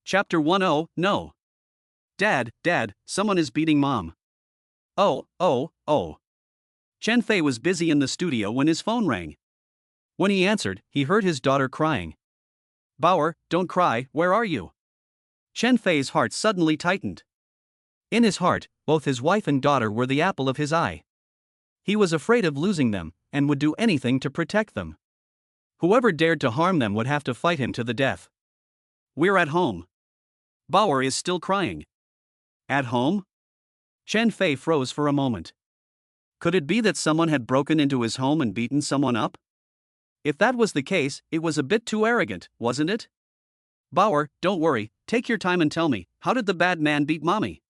Chapter 10 No. Dad, someone is beating mom. Oh. Chen Fei was busy in the studio when his phone rang. When he answered, he heard his daughter crying. Bauer, don't cry, where are you? Chen Fei's heart suddenly tightened. In his heart, both his wife and daughter were the apple of his eye. He was afraid of losing them, and would do anything to protect them. Whoever dared to harm them would have to fight him to the death. We're at home. Bauer is still crying. At home? Chen Fei froze for a moment. Could it be that someone had broken into his home and beaten someone up? If that was the case, it was a bit too arrogant, wasn't it? Bauer, don't worry, take your time and tell me, how did the bad man beat mommy?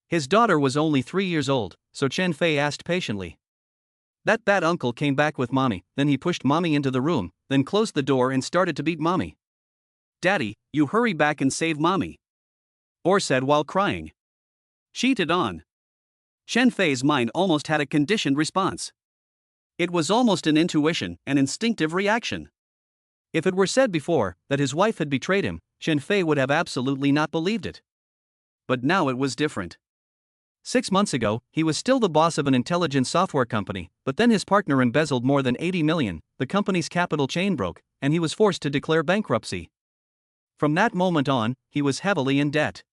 His daughter was only 3 years old, so Chen Fei asked patiently. That bad uncle came back with mommy, then he pushed mommy into the room, then closed the door and started to beat mommy. Daddy, you hurry back and save mommy. Or said while crying. Cheated on. Chen Fei's mind almost had a conditioned response. It was almost an intuition, an instinctive reaction. If it were said before that his wife had betrayed him, Chen Fei would have absolutely not believed it. But now it was different. 6 months ago, he was still the boss of an intelligence software company, but then his partner embezzled more than 80 million, the company's capital chain broke, and he was forced to declare bankruptcy. From that moment on, he was heavily in debt.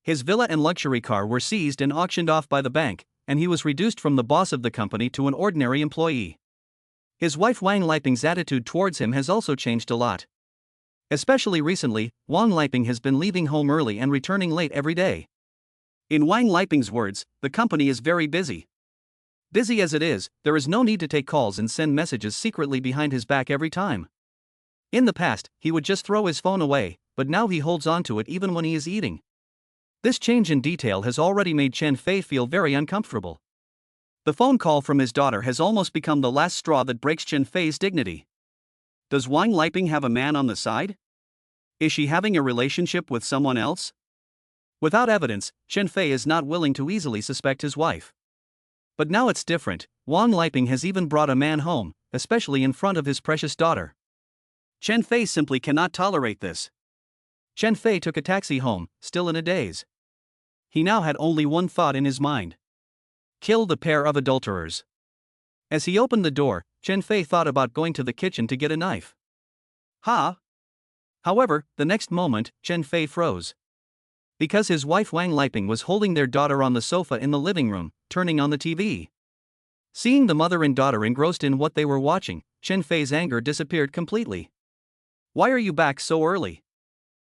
His villa and luxury car were seized and auctioned off by the bank, and he was reduced from the boss of the company to an ordinary employee. His wife Wang Liping's attitude towards him has also changed a lot. Especially recently, Wang Liping has been leaving home early and returning late every day. In Wang Liping's words, the company is very busy. Busy as it is, there is no need to take calls and send messages secretly behind his back every time. In the past, he would just throw his phone away, but now he holds on to it even when he is eating. This change in detail has already made Chen Fei feel very uncomfortable. The phone call from his daughter has almost become the last straw that breaks Chen Fei's dignity. Does Wang Liping have a man on the side? Is she having a relationship with someone else? Without evidence, Chen Fei is not willing to easily suspect his wife. But now it's different. Wang Liping has even brought a man home, especially in front of his precious daughter. Chen Fei simply cannot tolerate this. Chen Fei took a taxi home, still in a daze. He now had only one thought in his mind. Kill the pair of adulterers. As he opened the door, Chen Fei thought about going to the kitchen to get a knife. However, the next moment, Chen Fei froze. Because his wife Wang Liping was holding their daughter on the sofa in the living room, turning on the TV. Seeing the mother and daughter engrossed in what they were watching, Chen Fei's anger disappeared completely. Why are you back so early?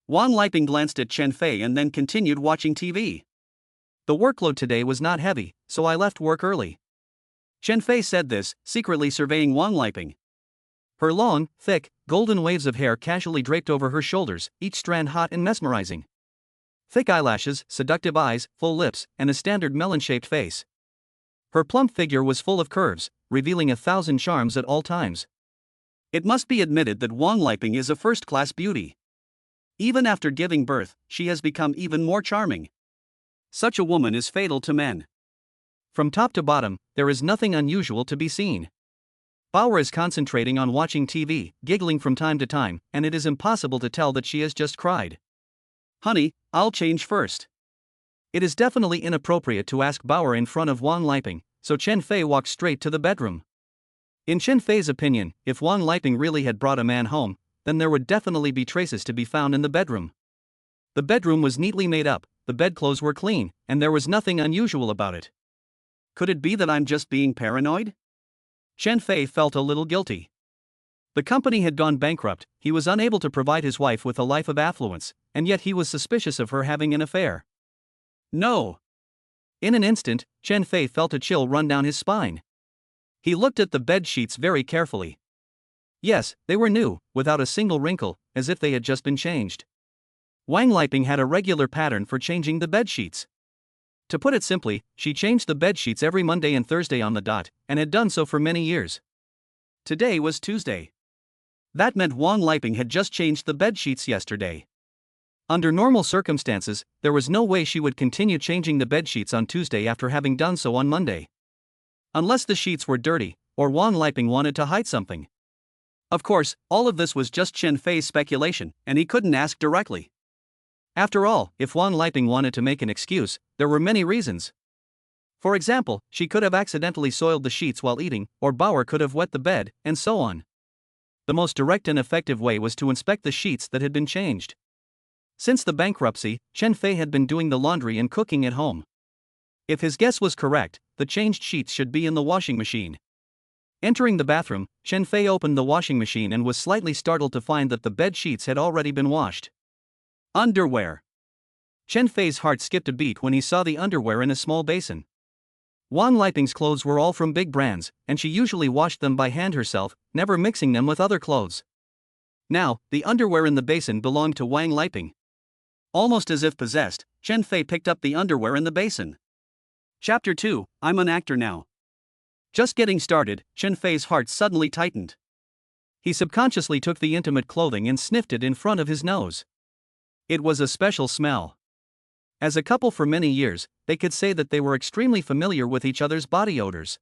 Wang Liping glanced at Chen Fei and then continued watching TV. The workload today was not heavy, so I left work early. Chen Fei said this, secretly surveying Wang Liping. Her long, thick, golden waves of hair casually draped over her shoulders, each strand hot and mesmerizing. Thick eyelashes, seductive eyes, full lips, and a standard melon-shaped face. Her plump figure was full of curves, revealing 1,000 charms at all times. It must be admitted that Wang Liping is a first-class beauty. Even after giving birth, she has become even more charming. Such a woman is fatal to men. From top to bottom, there is nothing unusual to be seen. Bauer is concentrating on watching TV, giggling from time to time, and it is impossible to tell that she has just cried. Honey, I'll change first. It is definitely inappropriate to ask Bauer in front of Wang Liping, so Chen Fei walked straight to the bedroom. In Chen Fei's opinion, if Wang Liping really had brought a man home, then there would definitely be traces to be found in the bedroom. The bedroom was neatly made up, the bedclothes were clean, and there was nothing unusual about it. Could it be that I'm just being paranoid? Chen Fei felt a little guilty. The company had gone bankrupt, he was unable to provide his wife with a life of affluence, and yet he was suspicious of her having an affair. No. In an instant, Chen Fei felt a chill run down his spine. He looked at the bed sheets very carefully. Yes, they were new, without a single wrinkle, as if they had just been changed. Wang Liping had a regular pattern for changing the bed sheets. To put it simply, she changed the bed sheets every Monday and Thursday on the dot, and had done so for many years. Today was Tuesday. That meant Wang Liping had just changed the bed sheets yesterday. Under normal circumstances, there was no way she would continue changing the bed sheets on Tuesday after having done so on Monday. Unless the sheets were dirty, or Wang Liping wanted to hide something. Of course, all of this was just Chen Fei's speculation, and he couldn't ask directly. After all, if Wang Liping wanted to make an excuse, there were many reasons. For example, she could have accidentally soiled the sheets while eating, or Bauer could have wet the bed, and so on. The most direct and effective way was to inspect the sheets that had been changed. Since the bankruptcy, Chen Fei had been doing the laundry and cooking at home. If his guess was correct, the changed sheets should be in the washing machine. Entering the bathroom, Chen Fei opened the washing machine and was slightly startled to find that the bed sheets had already been washed. Underwear. Chen Fei's heart skipped a beat when he saw the underwear in a small basin. Wang Liping's clothes were all from big brands, and she usually washed them by hand herself, never mixing them with other clothes. Now, the underwear in the basin belonged to Wang Liping. Almost as if possessed, Chen Fei picked up the underwear in the basin. Chapter 2, I'm an actor now. Just getting started, Chen Fei's heart suddenly tightened. He subconsciously took the intimate clothing and sniffed it in front of his nose. It was a special smell. As a couple for many years, they could say that they were extremely familiar with each other's body odors.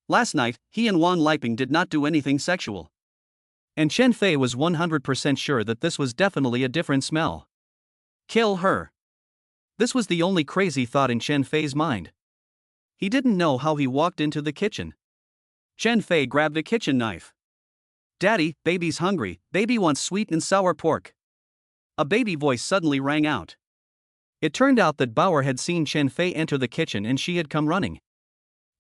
Last night, he and Wang Liping did not do anything sexual. And Chen Fei was 100% sure that this was definitely a different smell. Kill her. This was the only crazy thought in Chen Fei's mind. He didn't know how he walked into the kitchen. Chen Fei grabbed a kitchen knife. Daddy, baby's hungry, baby wants sweet and sour pork. A baby voice suddenly rang out. It turned out that Bauer had seen Chen Fei enter the kitchen and she had come running.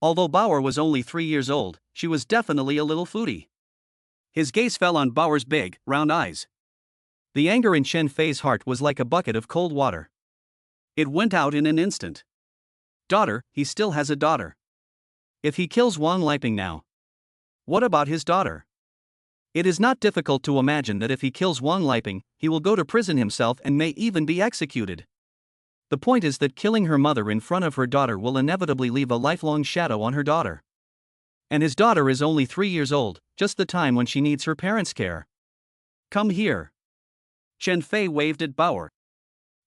Although Bauer was only 3 years old, she was definitely a little foodie. His gaze fell on Bauer's big, round eyes. The anger in Chen Fei's heart was like a bucket of cold water. It went out in an instant. Daughter, he still has a daughter. If he kills Wang Liping now, what about his daughter? It is not difficult to imagine that if he kills Wang Liping, he will go to prison himself and may even be executed. The point is that killing her mother in front of her daughter will inevitably leave a lifelong shadow on her daughter. And his daughter is only 3 years old, just the time when she needs her parents' care. Come here. Chen Fei waved at Bauer.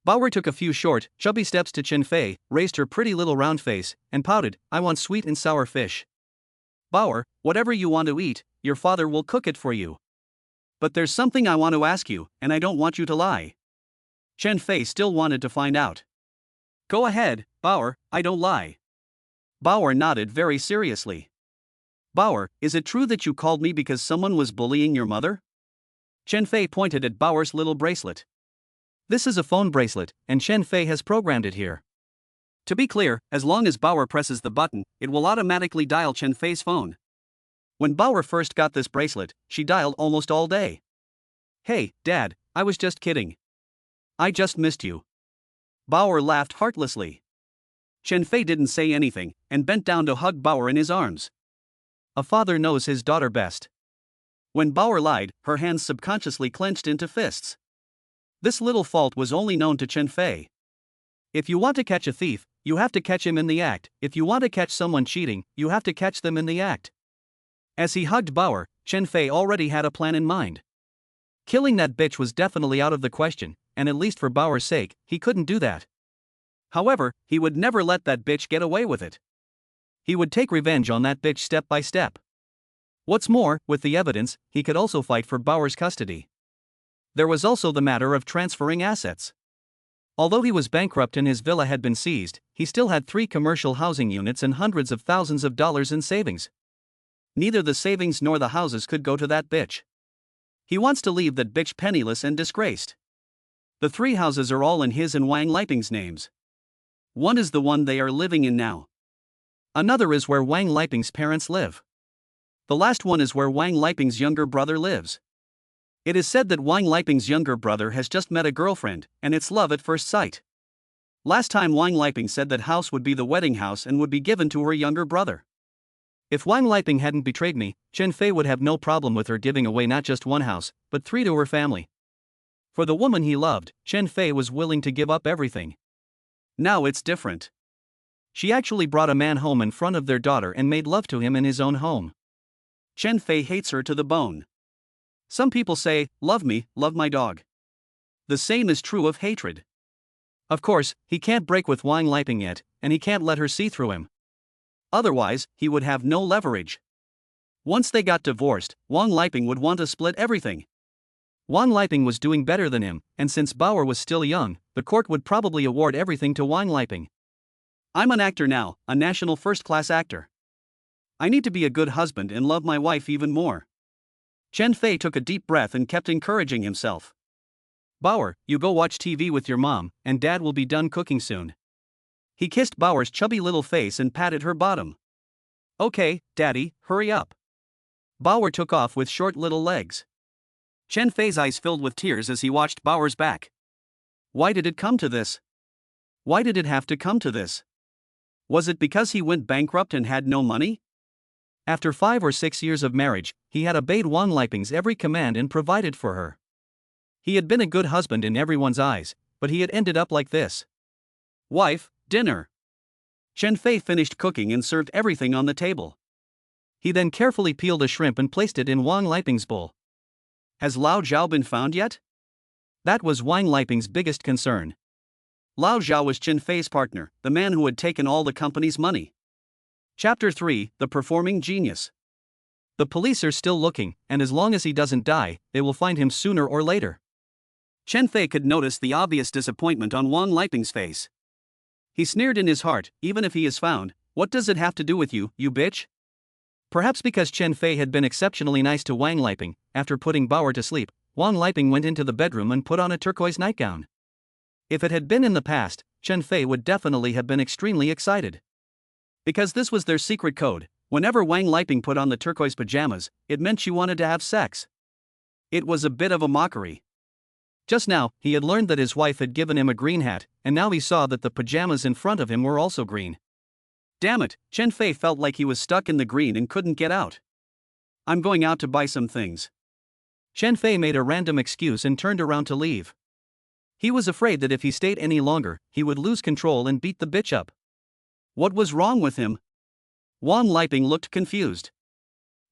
Bauer took a few short, chubby steps to Chen Fei, raised her pretty little round face, and pouted, I want sweet and sour fish. Bauer, whatever you want to eat, your father will cook it for you. But there's something I want to ask you, and I don't want you to lie. Chen Fei still wanted to find out. Go ahead, Bauer, I don't lie. Bauer nodded very seriously. Bauer, is it true that you called me because someone was bullying your mother? Chen Fei pointed at Bauer's little bracelet. This is a phone bracelet, and Chen Fei has programmed it here. To be clear, as long as Bauer presses the button, it will automatically dial Chen Fei's phone. When Bauer first got this bracelet, she dialed almost all day. Hey, Dad, I was just kidding. I just missed you. Bauer laughed heartlessly. Chen Fei didn't say anything, and bent down to hug Bauer in his arms. A father knows his daughter best. When Bauer lied, her hands subconsciously clenched into fists. This little fault was only known to Chen Fei. If you want to catch a thief, you have to catch him in the act. If you want to catch someone cheating, you have to catch them in the act. As he hugged Bauer, Chen Fei already had a plan in mind. Killing that bitch was definitely out of the question, and at least for Bauer's sake, he couldn't do that. However, he would never let that bitch get away with it. He would take revenge on that bitch step by step. What's more, with the evidence, he could also fight for Bauer's custody. There was also the matter of transferring assets. Although he was bankrupt and his villa had been seized, he still had 3 commercial housing units and hundreds of thousands of dollars in savings. Neither the savings nor the houses could go to that bitch. He wants to leave that bitch penniless and disgraced. The 3 houses are all in his and Wang Liping's names. One is the one they are living in now. Another is where Wang Liping's parents live. The last one is where Wang Liping's younger brother lives. It is said that Wang Liping's younger brother has just met a girlfriend, and it's love at first sight. Last time Wang Liping said that house would be the wedding house and would be given to her younger brother. If Wang Liping hadn't betrayed me, Chen Fei would have no problem with her giving away not just 1 house, but 3 to her family. For the woman he loved, Chen Fei was willing to give up everything. Now it's different. She actually brought a man home in front of their daughter and made love to him in his own home. Chen Fei hates her to the bone. Some people say, love me, love my dog. The same is true of hatred. Of course, he can't break with Wang Liping yet, and he can't let her see through him. Otherwise, he would have no leverage. Once they got divorced, Wang Liping would want to split everything. Wang Liping was doing better than him, and since Bauer was still young, the court would probably award everything to Wang Liping. I'm an actor now, a national first-class actor. I need to be a good husband and love my wife even more. Chen Fei took a deep breath and kept encouraging himself. Bauer, you go watch TV with your mom, and Dad will be done cooking soon. He kissed Bauer's chubby little face and patted her bottom. Okay, Daddy, hurry up. Bauer took off with short little legs. Chen Fei's eyes filled with tears as he watched Bauer's back. Why did it come to this? Why did it have to come to this? Was it because he went bankrupt and had no money? After 5 or 6 years of marriage, he had obeyed Wang Liping's every command and provided for her. He had been a good husband in everyone's eyes, but he had ended up like this. Wife, dinner. Chen Fei finished cooking and served everything on the table. He then carefully peeled a shrimp and placed it in Wang Liping's bowl. Has Lao Zhao been found yet? That was Wang Liping's biggest concern. Lao Zhao was Chen Fei's partner, the man who had taken all the company's money. Chapter 3, The Performing Genius. The police are still looking, and as long as he doesn't die, they will find him sooner or later. Chen Fei could notice the obvious disappointment on Wang Liping's face. He sneered in his heart, even if he is found, what does it have to do with you, you bitch? Perhaps because Chen Fei had been exceptionally nice to Wang Liping, after putting Bauer to sleep, Wang Liping went into the bedroom and put on a turquoise nightgown. If it had been in the past, Chen Fei would definitely have been extremely excited. Because this was their secret code, whenever Wang Liping put on the turquoise pajamas, it meant she wanted to have sex. It was a bit of a mockery. Just now, he had learned that his wife had given him a green hat, and now he saw that the pajamas in front of him were also green. Damn it, Chen Fei felt like he was stuck in the green and couldn't get out. I'm going out to buy some things. Chen Fei made a random excuse and turned around to leave. He was afraid that if he stayed any longer, he would lose control and beat the bitch up. What was wrong with him? Wang Liping looked confused.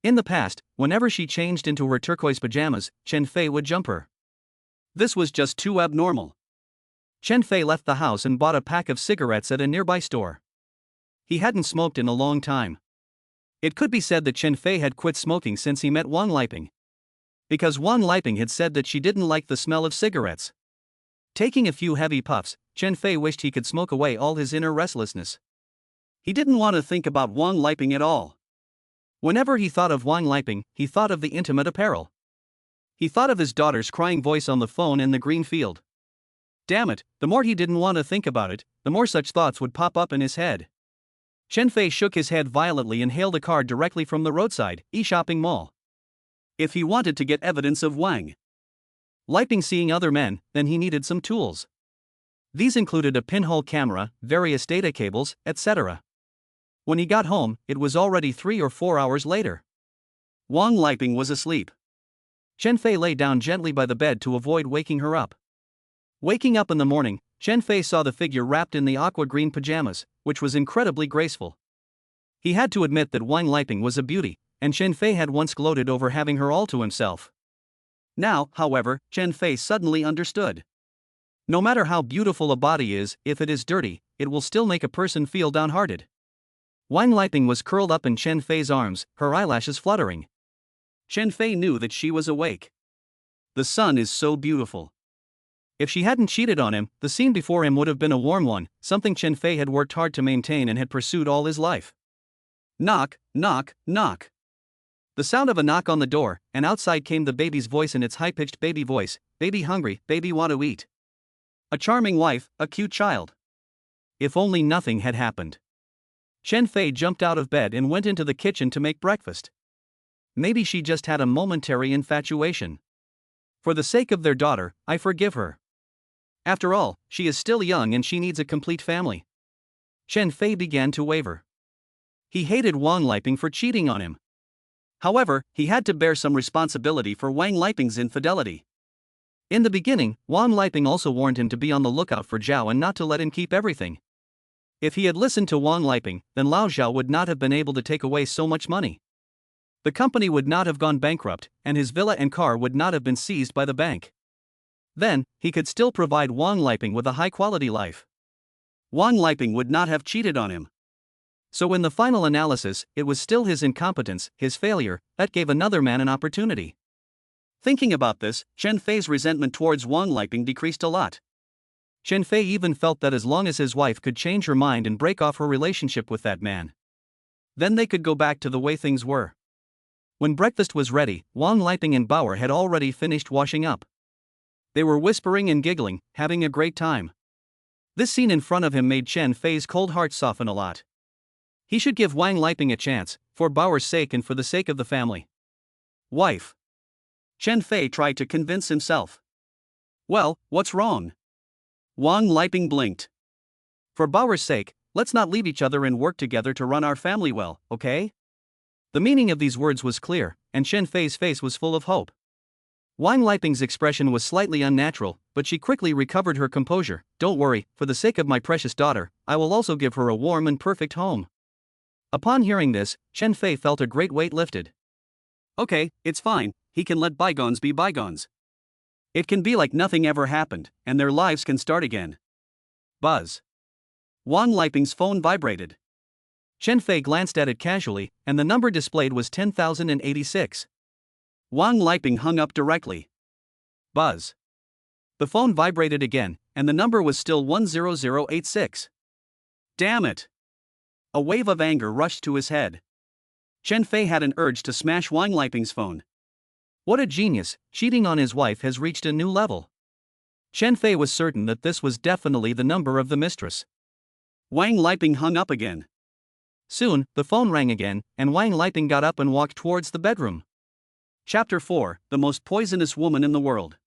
In the past, whenever she changed into her turquoise pajamas, Chen Fei would jump her. This was just too abnormal. Chen Fei left the house and bought a pack of cigarettes at a nearby store. He hadn't smoked in a long time. It could be said that Chen Fei had quit smoking since he met Wang Liping. Because Wang Liping had said that she didn't like the smell of cigarettes. Taking a few heavy puffs, Chen Fei wished he could smoke away all his inner restlessness. He didn't want to think about Wang Liping at all. Whenever he thought of Wang Liping, he thought of the intimate apparel. He thought of his daughter's crying voice on the phone in the green field. Damn it, the more he didn't want to think about it, the more such thoughts would pop up in his head. Chen Fei shook his head violently and hailed a car directly from the roadside e-shopping mall. If he wanted to get evidence of Wang Liping seeing other men, then he needed some tools. These included a pinhole camera, various data cables, etc. When he got home, it was already 3 or 4 hours later. Wang Liping was asleep. Chen Fei lay down gently by the bed to avoid waking her up. Waking up in the morning, Chen Fei saw the figure wrapped in the aqua green pajamas, which was incredibly graceful. He had to admit that Wang Liping was a beauty, and Chen Fei had once gloated over having her all to himself. Now, however, Chen Fei suddenly understood. No matter how beautiful a body is, if it is dirty, it will still make a person feel downhearted. Wang Liping was curled up in Chen Fei's arms, her eyelashes fluttering. Chen Fei knew that she was awake. The sun is so beautiful. If she hadn't cheated on him, the scene before him would have been a warm one, something Chen Fei had worked hard to maintain and had pursued all his life. Knock, knock, knock. The sound of a knock on the door, and outside came the baby's voice in its high-pitched baby voice, "Baby hungry, baby want to eat." A charming wife, a cute child. If only nothing had happened. Chen Fei jumped out of bed and went into the kitchen to make breakfast. Maybe she just had a momentary infatuation. For the sake of their daughter, I forgive her. After all, she is still young and she needs a complete family. Chen Fei began to waver. He hated Wang Liping for cheating on him. However, he had to bear some responsibility for Wang Liping's infidelity. In the beginning, Wang Liping also warned him to be on the lookout for Zhao and not to let him keep everything. If he had listened to Wang Liping, then Lao Zhao would not have been able to take away so much money. The company would not have gone bankrupt, and his villa and car would not have been seized by the bank. Then, he could still provide Wang Liping with a high-quality life. Wang Liping would not have cheated on him. So in the final analysis, it was still his incompetence, his failure, that gave another man an opportunity. Thinking about this, Chen Fei's resentment towards Wang Liping decreased a lot. Chen Fei even felt that as long as his wife could change her mind and break off her relationship with that man, then they could go back to the way things were. When breakfast was ready, Wang Liping and Bauer had already finished washing up. They were whispering and giggling, having a great time. This scene in front of him made Chen Fei's cold heart soften a lot. He should give Wang Liping a chance, for Bauer's sake and for the sake of the family. Wife. Chen Fei tried to convince himself. Well, what's wrong? Wang Liping blinked. For Bauer's sake, let's not leave each other and work together to run our family well, okay? The meaning of these words was clear, and Chen Fei's face was full of hope. Wang Liping's expression was slightly unnatural, but she quickly recovered her composure. Don't worry, for the sake of my precious daughter, I will also give her a warm and perfect home. Upon hearing this, Chen Fei felt a great weight lifted. Okay, it's fine, he can let bygones be bygones. It can be like nothing ever happened, and their lives can start again. Buzz. Wang Liping's phone vibrated. Chen Fei glanced at it casually, and the number displayed was 10,086. Wang Liping hung up directly. Buzz. The phone vibrated again, and the number was still 10086. Damn it! A wave of anger rushed to his head. Chen Fei had an urge to smash Wang Liping's phone. What a genius, cheating on his wife has reached a new level. Chen Fei was certain that this was definitely the number of the mistress. Wang Liping hung up again. Soon, the phone rang again, and Wang Liping got up and walked towards the bedroom. Chapter 4, The Most Poisonous Woman in the World.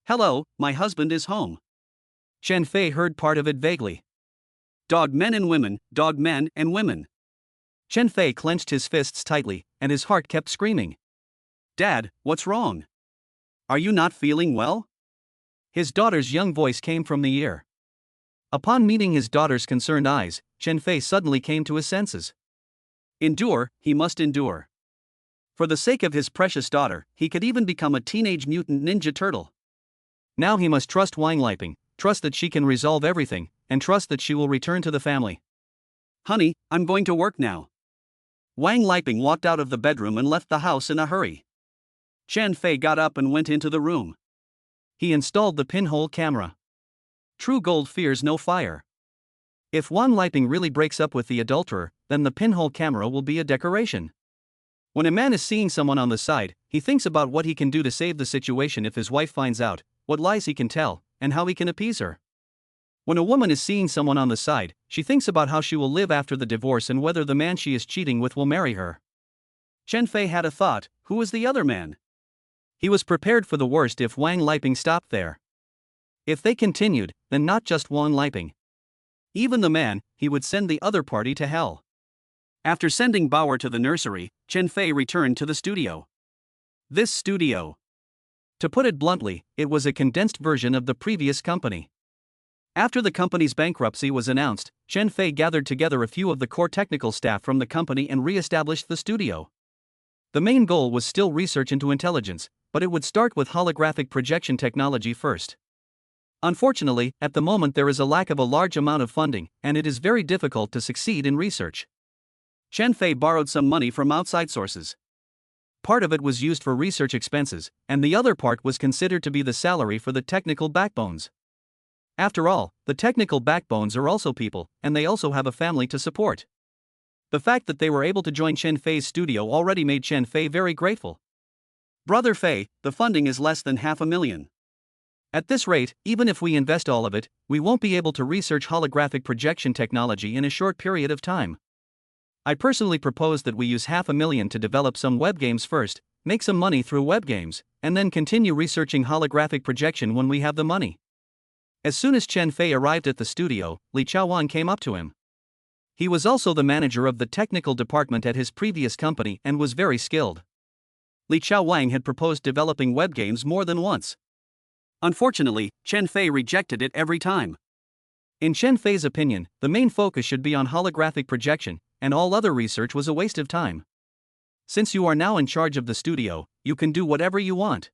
Hello, my husband is home. Chen Fei heard part of it vaguely. Dog men and women, dog men and women. Chen Fei clenched his fists tightly, and his heart kept screaming. Dad, what's wrong? Are you not feeling well? His daughter's young voice came from the ear. Upon meeting his daughter's concerned eyes, Chen Fei suddenly came to his senses. Endure, he must endure. For the sake of his precious daughter, he could even become a teenage mutant ninja turtle. Now he must trust Wang Liping, trust that she can resolve everything, and trust that she will return to the family. Honey, I'm going to work now. Wang Liping walked out of the bedroom and left the house in a hurry. Chen Fei got up and went into the room. He installed the pinhole camera. True gold fears no fire. If Wang Liping really breaks up with the adulterer, then the pinhole camera will be a decoration. When a man is seeing someone on the side, he thinks about what he can do to save the situation if his wife finds out, what lies he can tell, and how he can appease her. When a woman is seeing someone on the side, she thinks about how she will live after the divorce and whether the man she is cheating with will marry her. Chen Fei had a thought, who was the other man? He was prepared for the worst if Wang Liping stopped there. If they continued, then not just Wang Liping. Even the man, he would send the other party to hell. After sending Bauer to the nursery, Chen Fei returned to the studio. This studio. To put it bluntly, it was a condensed version of the previous company. After the company's bankruptcy was announced, Chen Fei gathered together a few of the core technical staff from the company and re-established the studio. The main goal was still research into intelligence, but it would start with holographic projection technology first. Unfortunately, at the moment there is a lack of a large amount of funding, and it is very difficult to succeed in research. Chen Fei borrowed some money from outside sources. Part of it was used for research expenses, and the other part was considered to be the salary for the technical backbones. After all, the technical backbones are also people, and they also have a family to support. The fact that they were able to join Chen Fei's studio already made Chen Fei very grateful. Brother Fei, the funding is less than $500,000. At this rate, even if we invest all of it, we won't be able to research holographic projection technology in a short period of time. I personally propose that we use $500,000 to develop some web games first, make some money through web games, and then continue researching holographic projection when we have the money. As soon as Chen Fei arrived at the studio, Li Chaowan came up to him. He was also the manager of the technical department at his previous company and was very skilled. Li Chaowan had proposed developing web games more than once. Unfortunately, Chen Fei rejected it every time. In Chen Fei's opinion, the main focus should be on holographic projection, and all other research was a waste of time. Since you are now in charge of the studio, you can do whatever you want.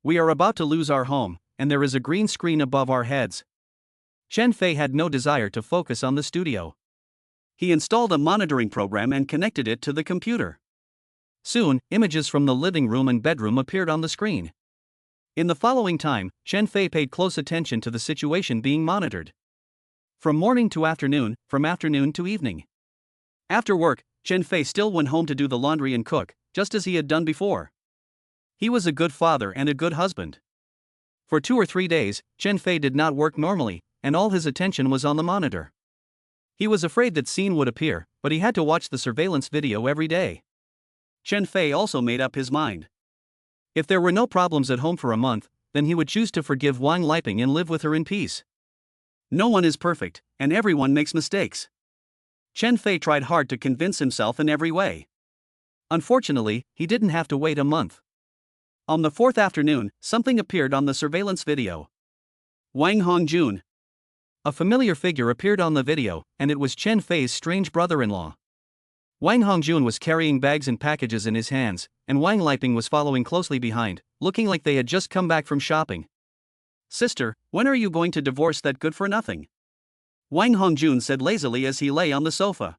We are about to lose our home, and there is a green screen above our heads. Chen Fei had no desire to focus on the studio. He installed a monitoring program and connected it to the computer. Soon, images from the living room and bedroom appeared on the screen. In the following time, Chen Fei paid close attention to the situation being monitored. From morning to afternoon, from afternoon to evening. After work, Chen Fei still went home to do the laundry and cook, just as he had done before. He was a good father and a good husband. For 2 or 3 days, Chen Fei did not work normally, and all his attention was on the monitor. He was afraid that scene would appear, but he had to watch the surveillance video every day. Chen Fei also made up his mind. If there were no problems at home for a month, then he would choose to forgive Wang Liping and live with her in peace. No one is perfect, and everyone makes mistakes. Chen Fei tried hard to convince himself in every way. Unfortunately, he didn't have to wait a month. On the 4th afternoon, something appeared on the surveillance video. Wang Hongjun. A familiar figure appeared on the video, and it was Chen Fei's strange brother-in-law. Wang Hongjun was carrying bags and packages in his hands, and Wang Liping was following closely behind, looking like they had just come back from shopping. "Sister, when are you going to divorce that good-for-nothing?" Wang Hongjun said lazily as he lay on the sofa.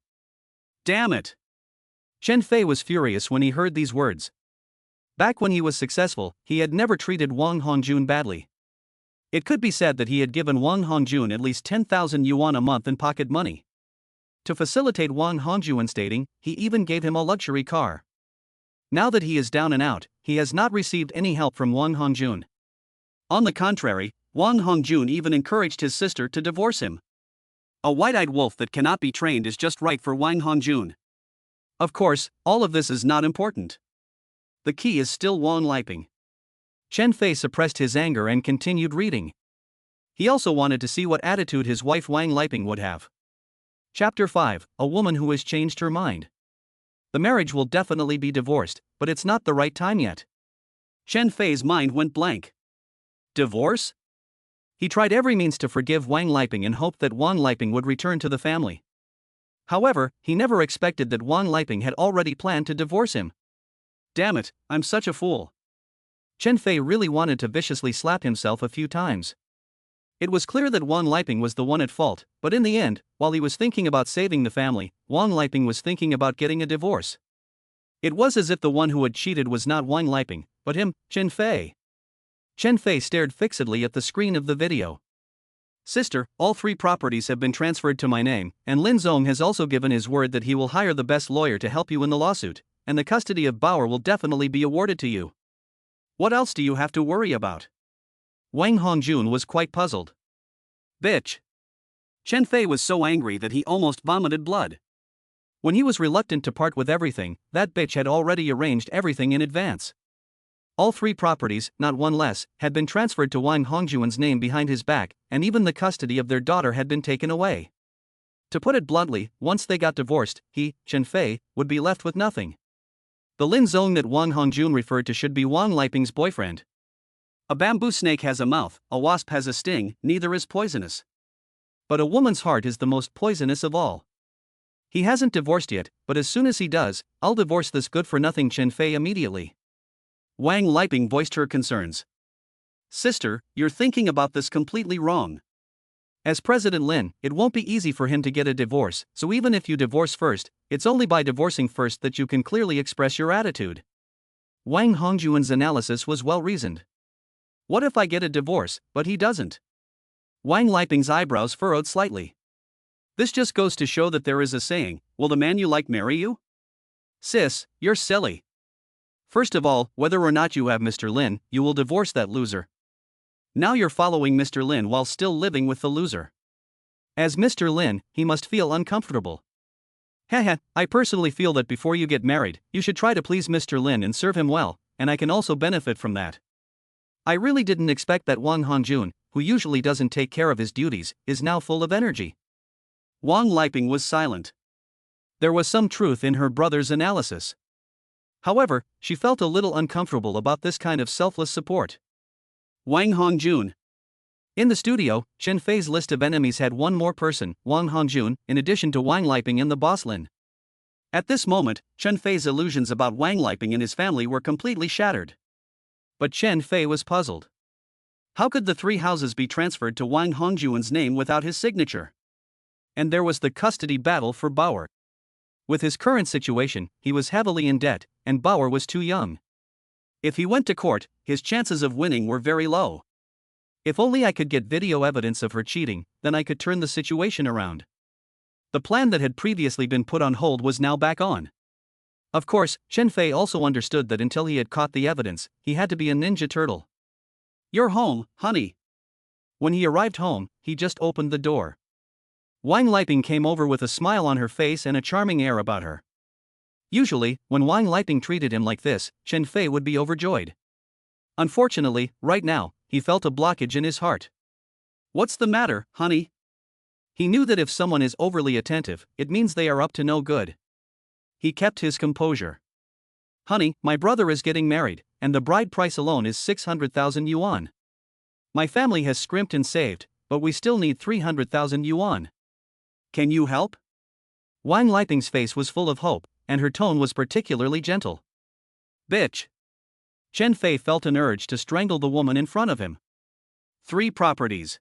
"Damn it!" Chen Fei was furious when he heard these words. Back when he was successful, he had never treated Wang Hongjun badly. It could be said that he had given Wang Hongjun at least 10,000 yuan a month in pocket money. To facilitate Wang Hongjun's dating, he even gave him a luxury car. Now that he is down and out, he has not received any help from Wang Hongjun. On the contrary, Wang Hongjun even encouraged his sister to divorce him. A white-eyed wolf that cannot be trained is just right for Wang Hongjun. Of course, all of this is not important. The key is still Wang Liping. Chen Fei suppressed his anger and continued reading. He also wanted to see what attitude his wife Wang Liping would have. Chapter 5, A Woman Who Has Changed Her Mind. The marriage will definitely be divorced, but it's not the right time yet. Chen Fei's mind went blank. Divorce? He tried every means to forgive Wang Liping in hope that Wang Liping would return to the family. However, he never expected that Wang Liping had already planned to divorce him. Damn it, I'm such a fool. Chen Fei really wanted to viciously slap himself a few times. It was clear that Wang Liping was the one at fault, but in the end, while he was thinking about saving the family, Wang Liping was thinking about getting a divorce. It was as if the one who had cheated was not Wang Liping, but him, Chen Fei. Chen Fei stared fixedly at the screen of the video. "Sister, all 3 properties have been transferred to my name, and Lin Zong has also given his word that he will hire the best lawyer to help you in the lawsuit, and the custody of Bauer will definitely be awarded to you. What else do you have to worry about?" Wang Hongjun was quite puzzled. "Bitch." Chen Fei was so angry that he almost vomited blood. When he was reluctant to part with everything, that bitch had already arranged everything in advance. All 3 properties, not one less, had been transferred to Wang Hongjun's name behind his back, and even the custody of their daughter had been taken away. To put it bluntly, once they got divorced, he, Chen Fei, would be left with nothing. The Lin Zong that Wang Hongjun referred to should be Wang Liping's boyfriend. A bamboo snake has a mouth, a wasp has a sting, neither is poisonous. But a woman's heart is the most poisonous of all. He hasn't divorced yet, but as soon as he does, I'll divorce this good-for-nothing Chen Fei immediately. Wang Liping voiced her concerns. "Sister, you're thinking about this completely wrong. As President Lin, it won't be easy for him to get a divorce, so even if you divorce first, it's only by divorcing first that you can clearly express your attitude." Wang Hongjun's analysis was well-reasoned. What if I get a divorce, but he doesn't? Wang Liping's eyebrows furrowed slightly. This just goes to show that there is a saying, will the man you like marry you? Sis, you're silly. First of all, whether or not you have Mr. Lin, you will divorce that loser. Now you're following Mr. Lin while still living with the loser. As Mr. Lin, he must feel uncomfortable. Haha, I personally feel that before you get married, you should try to please Mr. Lin and serve him well, and I can also benefit from that. I really didn't expect that Wang Hongjun, who usually doesn't take care of his duties, is now full of energy. Wang Liping was silent. There was some truth in her brother's analysis. However, she felt a little uncomfortable about this kind of selfless support. Wang Hongjun. In the studio, Chen Fei's list of enemies had one more person, Wang Hongjun, in addition to Wang Liping and the boss Lin. At this moment, Chen Fei's illusions about Wang Liping and his family were completely shattered. But Chen Fei was puzzled. How could the 3 houses be transferred to Wang Hongjun's name without his signature? And there was the custody battle for Bauer. With his current situation, he was heavily in debt, and Bauer was too young. If he went to court, his chances of winning were very low. If only I could get video evidence of her cheating, then I could turn the situation around. The plan that had previously been put on hold was now back on. Of course, Chen Fei also understood that until he had caught the evidence, he had to be a ninja turtle. "You're home, honey." When he arrived home, he just opened the door. Wang Liping came over with a smile on her face and a charming air about her. Usually, when Wang Liping treated him like this, Chen Fei would be overjoyed. Unfortunately, right now, he felt a blockage in his heart. "What's the matter, honey?" He knew that if someone is overly attentive, it means they are up to no good. He kept his composure. "Honey, my brother is getting married, and the bride price alone is 600,000 yuan. My family has scrimped and saved, but we still need 300,000 yuan. Can you help?" Wang Liping's face was full of hope, and her tone was particularly gentle. "Bitch." Chen Fei felt an urge to strangle the woman in front of him. 3 properties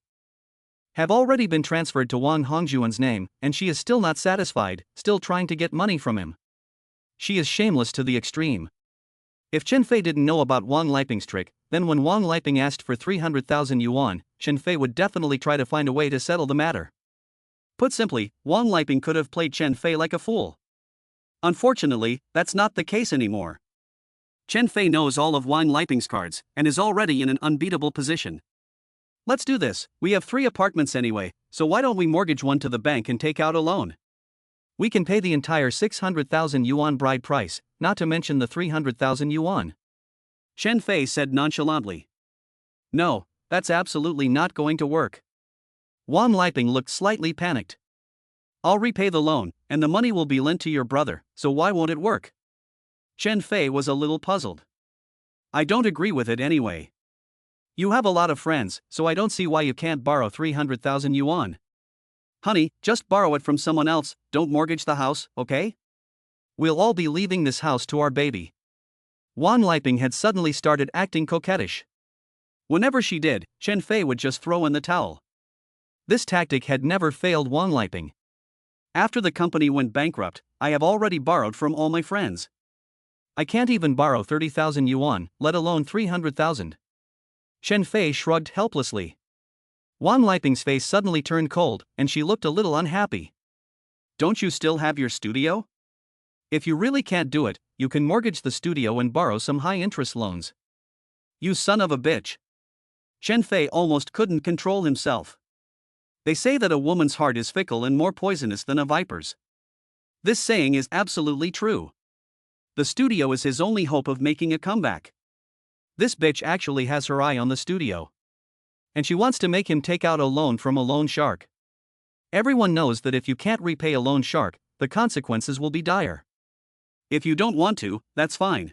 have already been transferred to Wang Hongjuan's name, and she is still not satisfied, still trying to get money from him. She is shameless to the extreme. If Chen Fei didn't know about Wang Liping's trick, then when Wang Liping asked for 300,000 yuan, Chen Fei would definitely try to find a way to settle the matter. Put simply, Wang Liping could have played Chen Fei like a fool. Unfortunately, that's not the case anymore. Chen Fei knows all of Wang Liping's cards, and is already in an unbeatable position. "Let's do this, we have 3 apartments anyway, so why don't we mortgage one to the bank and take out a loan? We can pay the entire 600,000 yuan bride price, not to mention the 300,000 yuan. Chen Fei said nonchalantly. "No, that's absolutely not going to work." Wang Liping looked slightly panicked. "I'll repay the loan, and the money will be lent to your brother, so why won't it work?" Chen Fei was a little puzzled. "I don't agree with it anyway. You have a lot of friends, so I don't see why you can't borrow 300,000 yuan. Honey, just borrow it from someone else, don't mortgage the house, okay? We'll all be leaving this house to our baby." Wang Liping had suddenly started acting coquettish. Whenever she did, Chen Fei would just throw in the towel. This tactic had never failed Wang Liping. "After the company went bankrupt, I have already borrowed from all my friends. I can't even borrow 30,000 yuan, let alone 300,000. Chen Fei shrugged helplessly. Wang Liping's face suddenly turned cold, and she looked a little unhappy. "Don't you still have your studio? If you really can't do it, you can mortgage the studio and borrow some high-interest loans." "You son of a bitch." Chen Fei almost couldn't control himself. They say that a woman's heart is fickle and more poisonous than a viper's. This saying is absolutely true. The studio is his only hope of making a comeback. This bitch actually has her eye on the studio. And she wants to make him take out a loan from a loan shark. Everyone knows that if you can't repay a loan shark, the consequences will be dire. If you don't want to, that's fine.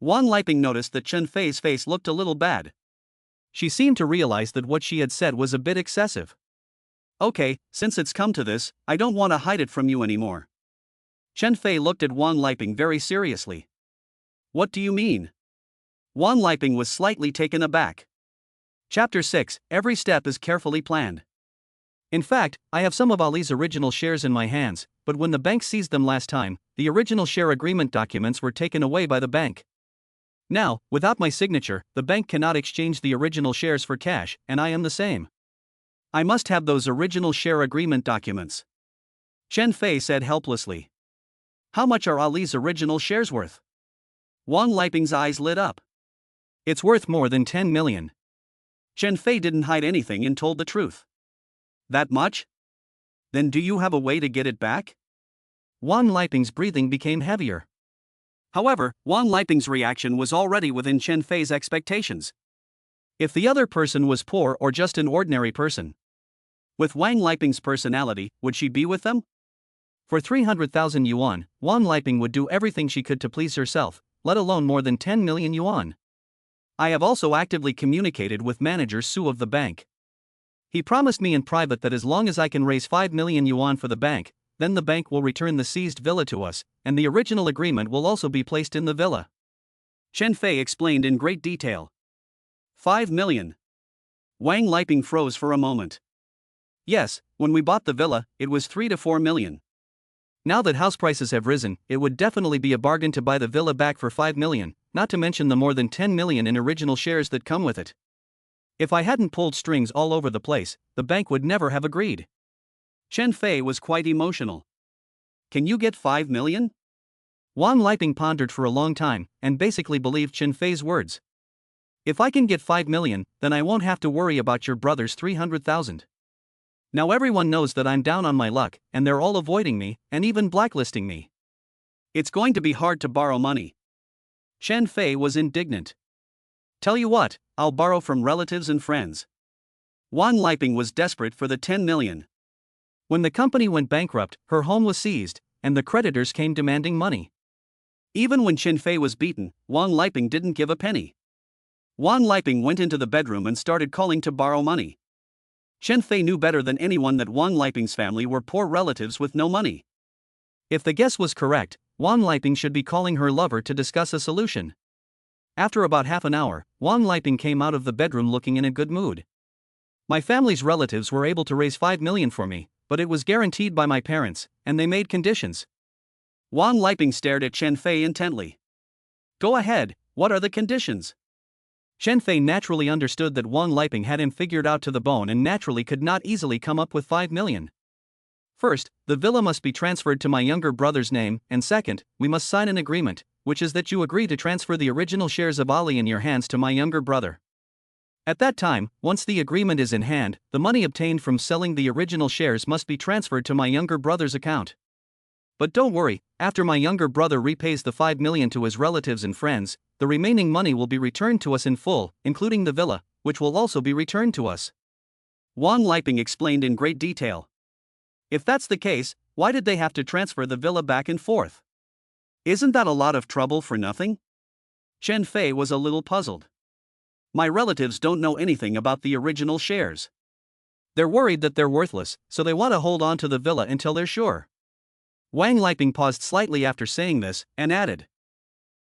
Wang Liping noticed that Chen Fei's face looked a little bad. She seemed to realize that what she had said was a bit excessive. "Okay, since it's come to this, I don't want to hide it from you anymore." Chen Fei looked at Wang Liping very seriously. "What do you mean?" Wang Liping was slightly taken aback. Chapter 6, Every step is carefully planned. "In fact, I have some of Ali's original shares in my hands, but when the bank seized them last time, the original share agreement documents were taken away by the bank. Now, without my signature, the bank cannot exchange the original shares for cash, and I am the same. I must have those original share agreement documents." Chen Fei said helplessly. "How much are Ali's original shares worth?" Wang Liping's eyes lit up. "It's worth more than 10 million. Chen Fei didn't hide anything and told the truth. "That much? Then do you have a way to get it back?" Wang Liping's breathing became heavier. However, Wang Liping's reaction was already within Chen Fei's expectations. If the other person was poor or just an ordinary person, with Wang Liping's personality, would she be with them? For 300,000 yuan, Wang Liping would do everything she could to please herself, let alone more than 10 million yuan. "I have also actively communicated with manager Su of the bank. He promised me in private that as long as I can raise 5 million yuan for the bank, then the bank will return the seized villa to us, and the original agreement will also be placed in the villa." Chen Fei explained in great detail. 5 million. Wang Liping froze for a moment. "Yes, when we bought the villa, it was 3 to 4 million. Now that house prices have risen, it would definitely be a bargain to buy the villa back for 5 million, not to mention the more than 10 million in original shares that come with it. If I hadn't pulled strings all over the place, the bank would never have agreed. Chen Fei was quite emotional. Can you get 5 million? Wang Liping pondered for a long time, and basically believed Chen Fei's words. If I can get 5 million, then I won't have to worry about your brother's 300,000. Now everyone knows that I'm down on my luck, and they're all avoiding me, and even blacklisting me. It's going to be hard to borrow money. Chen Fei was indignant. Tell you what, I'll borrow from relatives and friends. Wang Liping was desperate for the 10 million. When the company went bankrupt, her home was seized, and the creditors came demanding money. Even when Chen Fei was beaten, Wang Liping didn't give a penny. Wang Liping went into the bedroom and started calling to borrow money. Chen Fei knew better than anyone that Wang Liping's family were poor relatives with no money. If the guess was correct, Wang Liping should be calling her lover to discuss a solution. After about half an hour, Wang Liping came out of the bedroom looking in a good mood. My family's relatives were able to raise 5 million for me, but it was guaranteed by my parents, and they made conditions. Wang Liping stared at Chen Fei intently. Go ahead, what are the conditions? Chen Fei naturally understood that Wang Liping had him figured out to the bone and naturally could not easily come up with 5 million. First, the villa must be transferred to my younger brother's name, and second, we must sign an agreement, which is that you agree to transfer the original shares of Ali in your hands to my younger brother. At that time, once the agreement is in hand, the money obtained from selling the original shares must be transferred to my younger brother's account. But don't worry, after my younger brother repays the 5 million to his relatives and friends, the remaining money will be returned to us in full, including the villa, which will also be returned to us. Wang Liping explained in great detail. If that's the case, why did they have to transfer the villa back and forth? Isn't that a lot of trouble for nothing? Chen Fei was a little puzzled. My relatives don't know anything about the original shares. They're worried that they're worthless, so they want to hold on to the villa until they're sure. Wang Liping paused slightly after saying this, and added.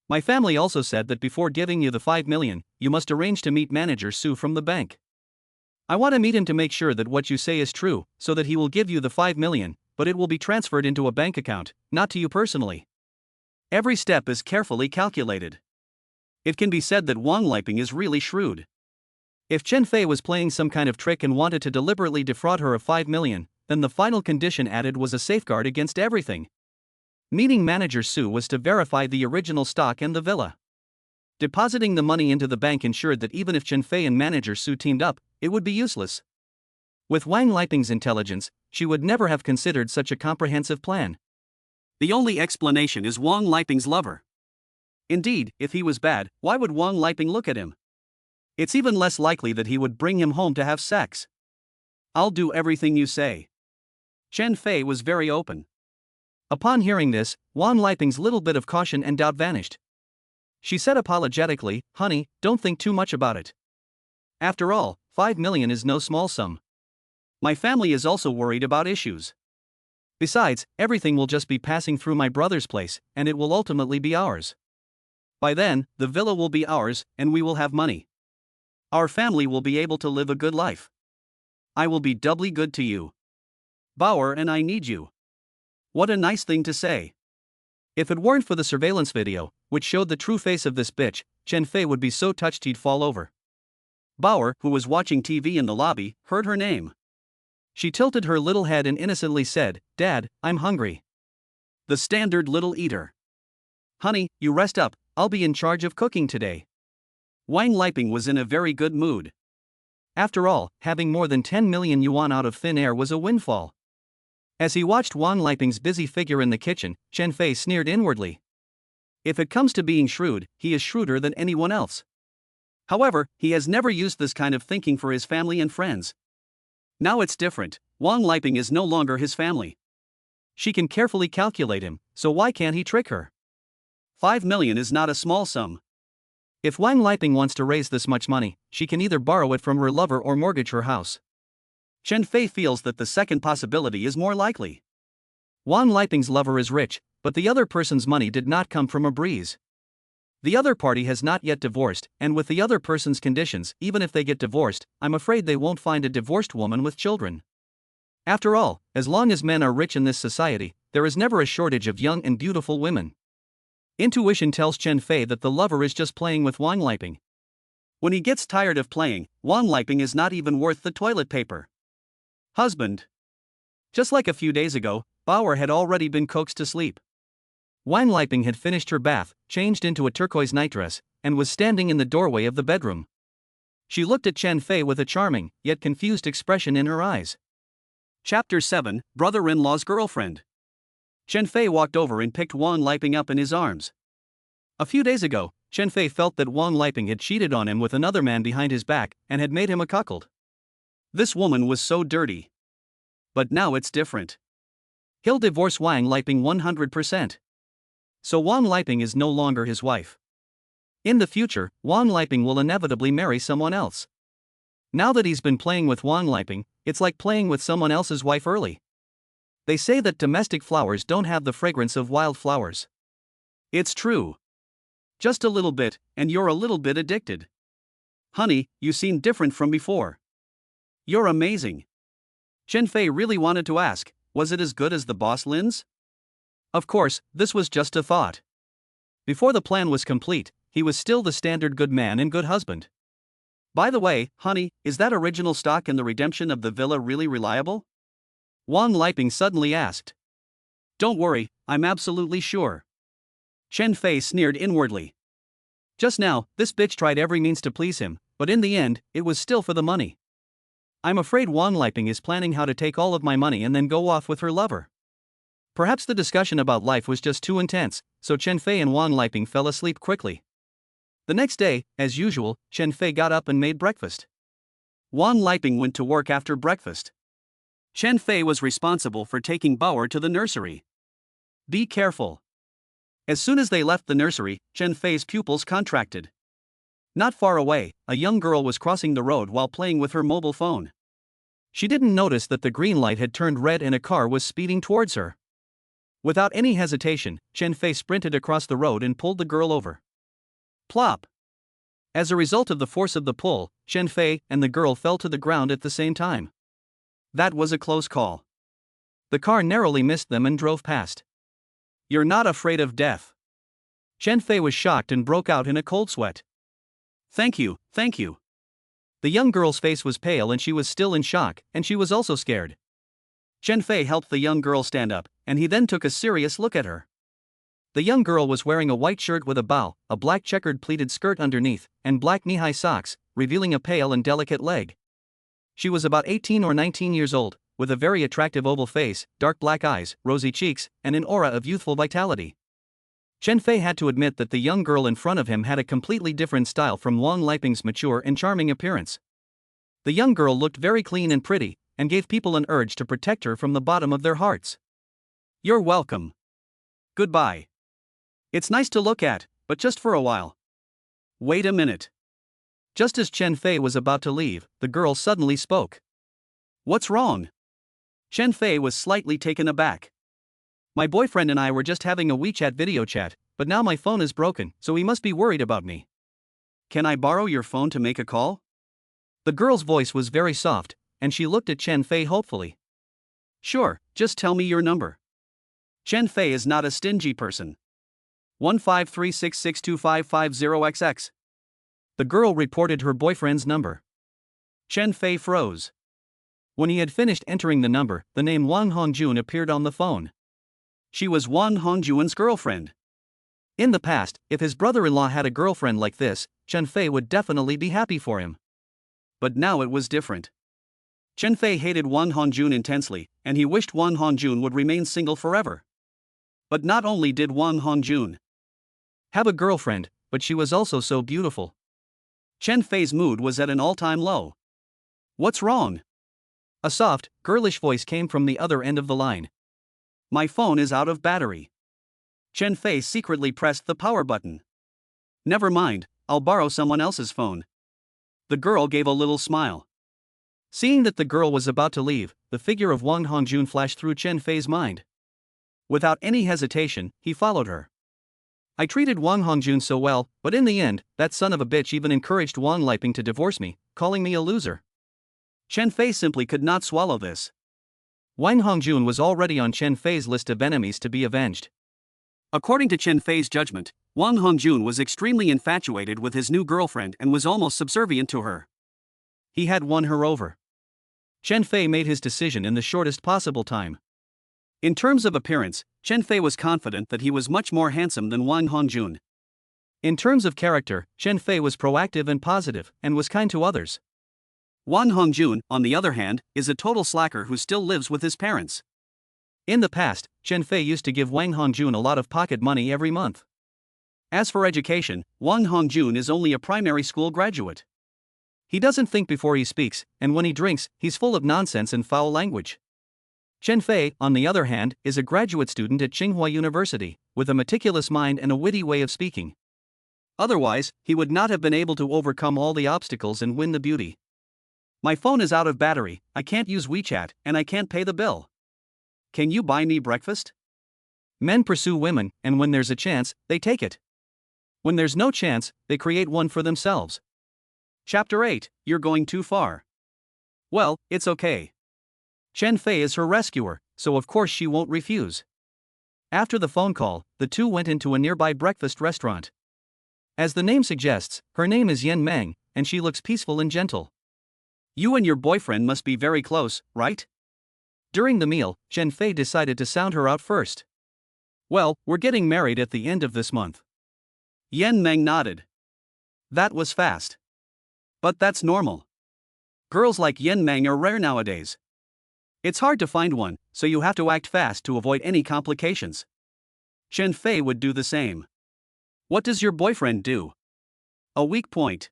My family also said that before giving you the 5 million, you must arrange to meet manager Su from the bank. I want to meet him to make sure that what you say is true, so that he will give you the 5 million, but it will be transferred into a bank account, not to you personally. Every step is carefully calculated. It can be said that Wang Liping is really shrewd. If Chen Fei was playing some kind of trick and wanted to deliberately defraud her of 5 million, then the final condition added was a safeguard against everything. Meeting manager Su was to verify the original stock and the villa. Depositing the money into the bank ensured that even if Chen Fei and manager Su teamed up, it would be useless. With Wang Liping's intelligence, she would never have considered such a comprehensive plan. The only explanation is Wang Liping's lover. Indeed, if he was bad, why would Wang Liping look at him? It's even less likely that he would bring him home to have sex. I'll do everything you say. Chen Fei was very open. Upon hearing this, Wang Liping's little bit of caution and doubt vanished. She said apologetically, honey, don't think too much about it. After all, 5 million is no small sum. My family is also worried about issues. Besides, everything will just be passing through my brother's place, and it will ultimately be ours. By then, the villa will be ours, and we will have money. Our family will be able to live a good life. I will be doubly good to you. Bauer and I need you. What a nice thing to say. If it weren't for the surveillance video, which showed the true face of this bitch, Chen Fei would be so touched he'd fall over. Bauer, who was watching TV in the lobby, heard her name. She tilted her little head and innocently said, Dad, I'm hungry. The standard little eater. Honey, you rest up, I'll be in charge of cooking today. Wang Liping was in a very good mood. After all, having more than 10 million yuan out of thin air was a windfall. As he watched Wang Liping's busy figure in the kitchen, Chen Fei sneered inwardly. If it comes to being shrewd, he is shrewder than anyone else. However, he has never used this kind of thinking for his family and friends. Now it's different. Wang Liping is no longer his family. She can carefully calculate him, so why can't he trick her? 5 million is not a small sum. If Wang Liping wants to raise this much money, she can either borrow it from her lover or mortgage her house. Chen Fei feels that the second possibility is more likely. Wang Liping's lover is rich, but the other person's money did not come from a breeze. The other party has not yet divorced, and with the other person's conditions, even if they get divorced, I'm afraid they won't find a divorced woman with children. After all, as long as men are rich in this society, there is never a shortage of young and beautiful women. Intuition tells Chen Fei that the lover is just playing with Wang Liping. When he gets tired of playing, Wang Liping is not even worth the toilet paper. Husband. Just like a few days ago, Bauer had already been coaxed to sleep. Wang Liping had finished her bath, changed into a turquoise nightdress, and was standing in the doorway of the bedroom. She looked at Chen Fei with a charming, yet confused expression in her eyes. Chapter 7, Brother-in-law's Girlfriend. Chen Fei walked over and picked Wang Liping up in his arms. A few days ago, Chen Fei felt that Wang Liping had cheated on him with another man behind his back and had made him a cuckold. This woman was so dirty. But now it's different. He'll divorce Wang Liping 100%. So Wang Liping is no longer his wife. In the future, Wang Liping will inevitably marry someone else. Now that he's been playing with Wang Liping, it's like playing with someone else's wife early. They say that domestic flowers don't have the fragrance of wild flowers. It's true. Just a little bit, and you're a little bit addicted. Honey, you seem different from before. You're amazing. Chen Fei really wanted to ask, was it as good as the boss Lin's? Of course, this was just a thought. Before the plan was complete, he was still the standard good man and good husband. By the way, honey, is that original stock in the redemption of the villa really reliable? Wang Liping suddenly asked. Don't worry, I'm absolutely sure. Chen Fei sneered inwardly. Just now, this bitch tried every means to please him, but in the end, it was still for the money. I'm afraid Wang Liping is planning how to take all of my money and then go off with her lover. Perhaps the discussion about life was just too intense, so Chen Fei and Wang Liping fell asleep quickly. The next day, as usual, Chen Fei got up and made breakfast. Wang Liping went to work after breakfast. Chen Fei was responsible for taking Bauer to the nursery. Be careful. As soon as they left the nursery, Chen Fei's pupils contracted. Not far away, a young girl was crossing the road while playing with her mobile phone. She didn't notice that the green light had turned red and a car was speeding towards her. Without any hesitation, Chen Fei sprinted across the road and pulled the girl over. Plop! As a result of the force of the pull, Chen Fei and the girl fell to the ground at the same time. That was a close call. The car narrowly missed them and drove past. You're not afraid of death. Chen Fei was shocked and broke out in a cold sweat. Thank you, thank you. The young girl's face was pale and she was still in shock, and she was also scared. Chen Fei helped the young girl stand up, and he then took a serious look at her. The young girl was wearing a white shirt with a bow, a black checkered pleated skirt underneath, and black knee-high socks, revealing a pale and delicate leg. She was about 18 or 19 years old, with a very attractive oval face, dark black eyes, rosy cheeks, and an aura of youthful vitality. Chen Fei had to admit that the young girl in front of him had a completely different style from Wang Liping's mature and charming appearance. The young girl looked very clean and pretty, and gave people an urge to protect her from the bottom of their hearts. You're welcome. Goodbye. It's nice to look at, but just for a while. Wait a minute. Just as Chen Fei was about to leave, the girl suddenly spoke. What's wrong? Chen Fei was slightly taken aback. My boyfriend and I were just having a WeChat video chat, but now my phone is broken, so he must be worried about me. Can I borrow your phone to make a call? The girl's voice was very soft, and she looked at Chen Fei hopefully. Sure, just tell me your number. Chen Fei is not a stingy person. 153662550XX. The girl reported her boyfriend's number. Chen Fei froze. When he had finished entering the number, the name Wang Hongjun appeared on the phone. She was Wang Hongjun's girlfriend. In the past, if his brother-in-law had a girlfriend like this, Chen Fei would definitely be happy for him. But now it was different. Chen Fei hated Wang Hongjun intensely, and he wished Wang Hongjun would remain single forever. But not only did Wang Hongjun have a girlfriend, but she was also so beautiful. Chen Fei's mood was at an all-time low. What's wrong? A soft, girlish voice came from the other end of the line. My phone is out of battery. Chen Fei secretly pressed the power button. Never mind, I'll borrow someone else's phone. The girl gave a little smile. Seeing that the girl was about to leave, the figure of Wang Hongjun flashed through Chen Fei's mind. Without any hesitation, he followed her. I treated Wang Hongjun so well, but in the end, that son of a bitch even encouraged Wang Liping to divorce me, calling me a loser. Chen Fei simply could not swallow this. Wang Hongjun was already on Chen Fei's list of enemies to be avenged. According to Chen Fei's judgment, Wang Hongjun was extremely infatuated with his new girlfriend and was almost subservient to her. He had won her over. Chen Fei made his decision in the shortest possible time. In terms of appearance, Chen Fei was confident that he was much more handsome than Wang Hongjun. In terms of character, Chen Fei was proactive and positive, and was kind to others. Wang Hongjun, on the other hand, is a total slacker who still lives with his parents. In the past, Chen Fei used to give Wang Hongjun a lot of pocket money every month. As for education, Wang Hongjun is only a primary school graduate. He doesn't think before he speaks, and when he drinks, he's full of nonsense and foul language. Chen Fei, on the other hand, is a graduate student at Tsinghua University, with a meticulous mind and a witty way of speaking. Otherwise, he would not have been able to overcome all the obstacles and win the beauty. My phone is out of battery, I can't use WeChat, and I can't pay the bill. Can you buy me breakfast? Men pursue women, and when there's a chance, they take it. When there's no chance, they create one for themselves. Chapter 8, You're Going Too Far. Well, it's okay. Chen Fei is her rescuer, so of course she won't refuse. After the phone call, the two went into a nearby breakfast restaurant. As the name suggests, her name is Yan Meng, and she looks peaceful and gentle. You and your boyfriend must be very close, right? During the meal, Chen Fei decided to sound her out first. Well, we're getting married at the end of this month. Yan Meng nodded. That was fast. But that's normal. Girls like Yan Meng are rare nowadays. It's hard to find one, so you have to act fast to avoid any complications. Chen Fei would do the same. What does your boyfriend do? A weak point.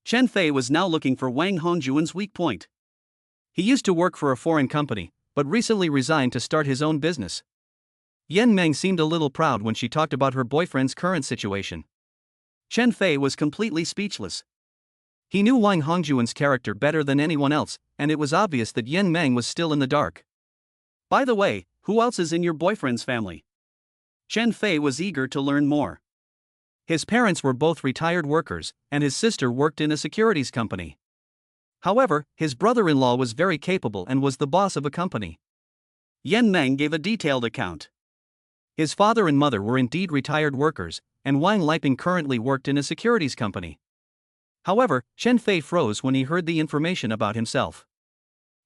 Chen Fei was now looking for Wang Hongjun's weak point. He used to work for a foreign company, but recently resigned to start his own business. Yan Meng seemed a little proud when she talked about her boyfriend's current situation. Chen Fei was completely speechless. He knew Wang Hongjun's character better than anyone else, and it was obvious that Yan Meng was still in the dark. By the way, who else is in your boyfriend's family? Chen Fei was eager to learn more. His parents were both retired workers, and his sister worked in a securities company. However, his brother-in-law was very capable and was the boss of a company. Yan Meng gave a detailed account. His father and mother were indeed retired workers, and Wang Liping currently worked in a securities company. However, Chen Fei froze when he heard the information about himself.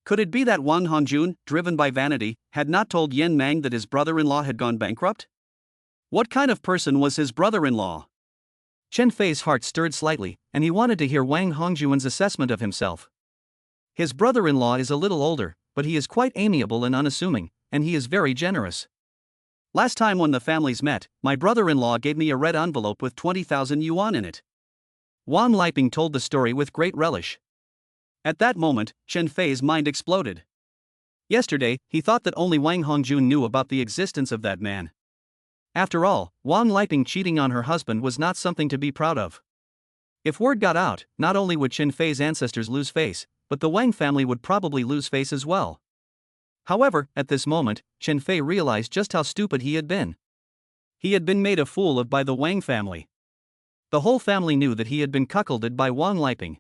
Could it be that Wang Hongjun, driven by vanity, had not told Yan Meng that his brother-in-law had gone bankrupt? What kind of person was his brother-in-law? Chen Fei's heart stirred slightly, and he wanted to hear Wang Hongjun's assessment of himself. His brother-in-law is a little older, but he is quite amiable and unassuming, and he is very generous. Last time when the families met, my brother-in-law gave me a red envelope with 20,000 yuan in it. Wang Liping told the story with great relish. At that moment, Chen Fei's mind exploded. Yesterday, he thought that only Wang Hongjun knew about the existence of that man. After all, Wang Liping cheating on her husband was not something to be proud of. If word got out, not only would Chen Fei's ancestors lose face, but the Wang family would probably lose face as well. However, at this moment, Chen Fei realized just how stupid he had been. He had been made a fool of by the Wang family. The whole family knew that he had been cuckolded by Wang Liping.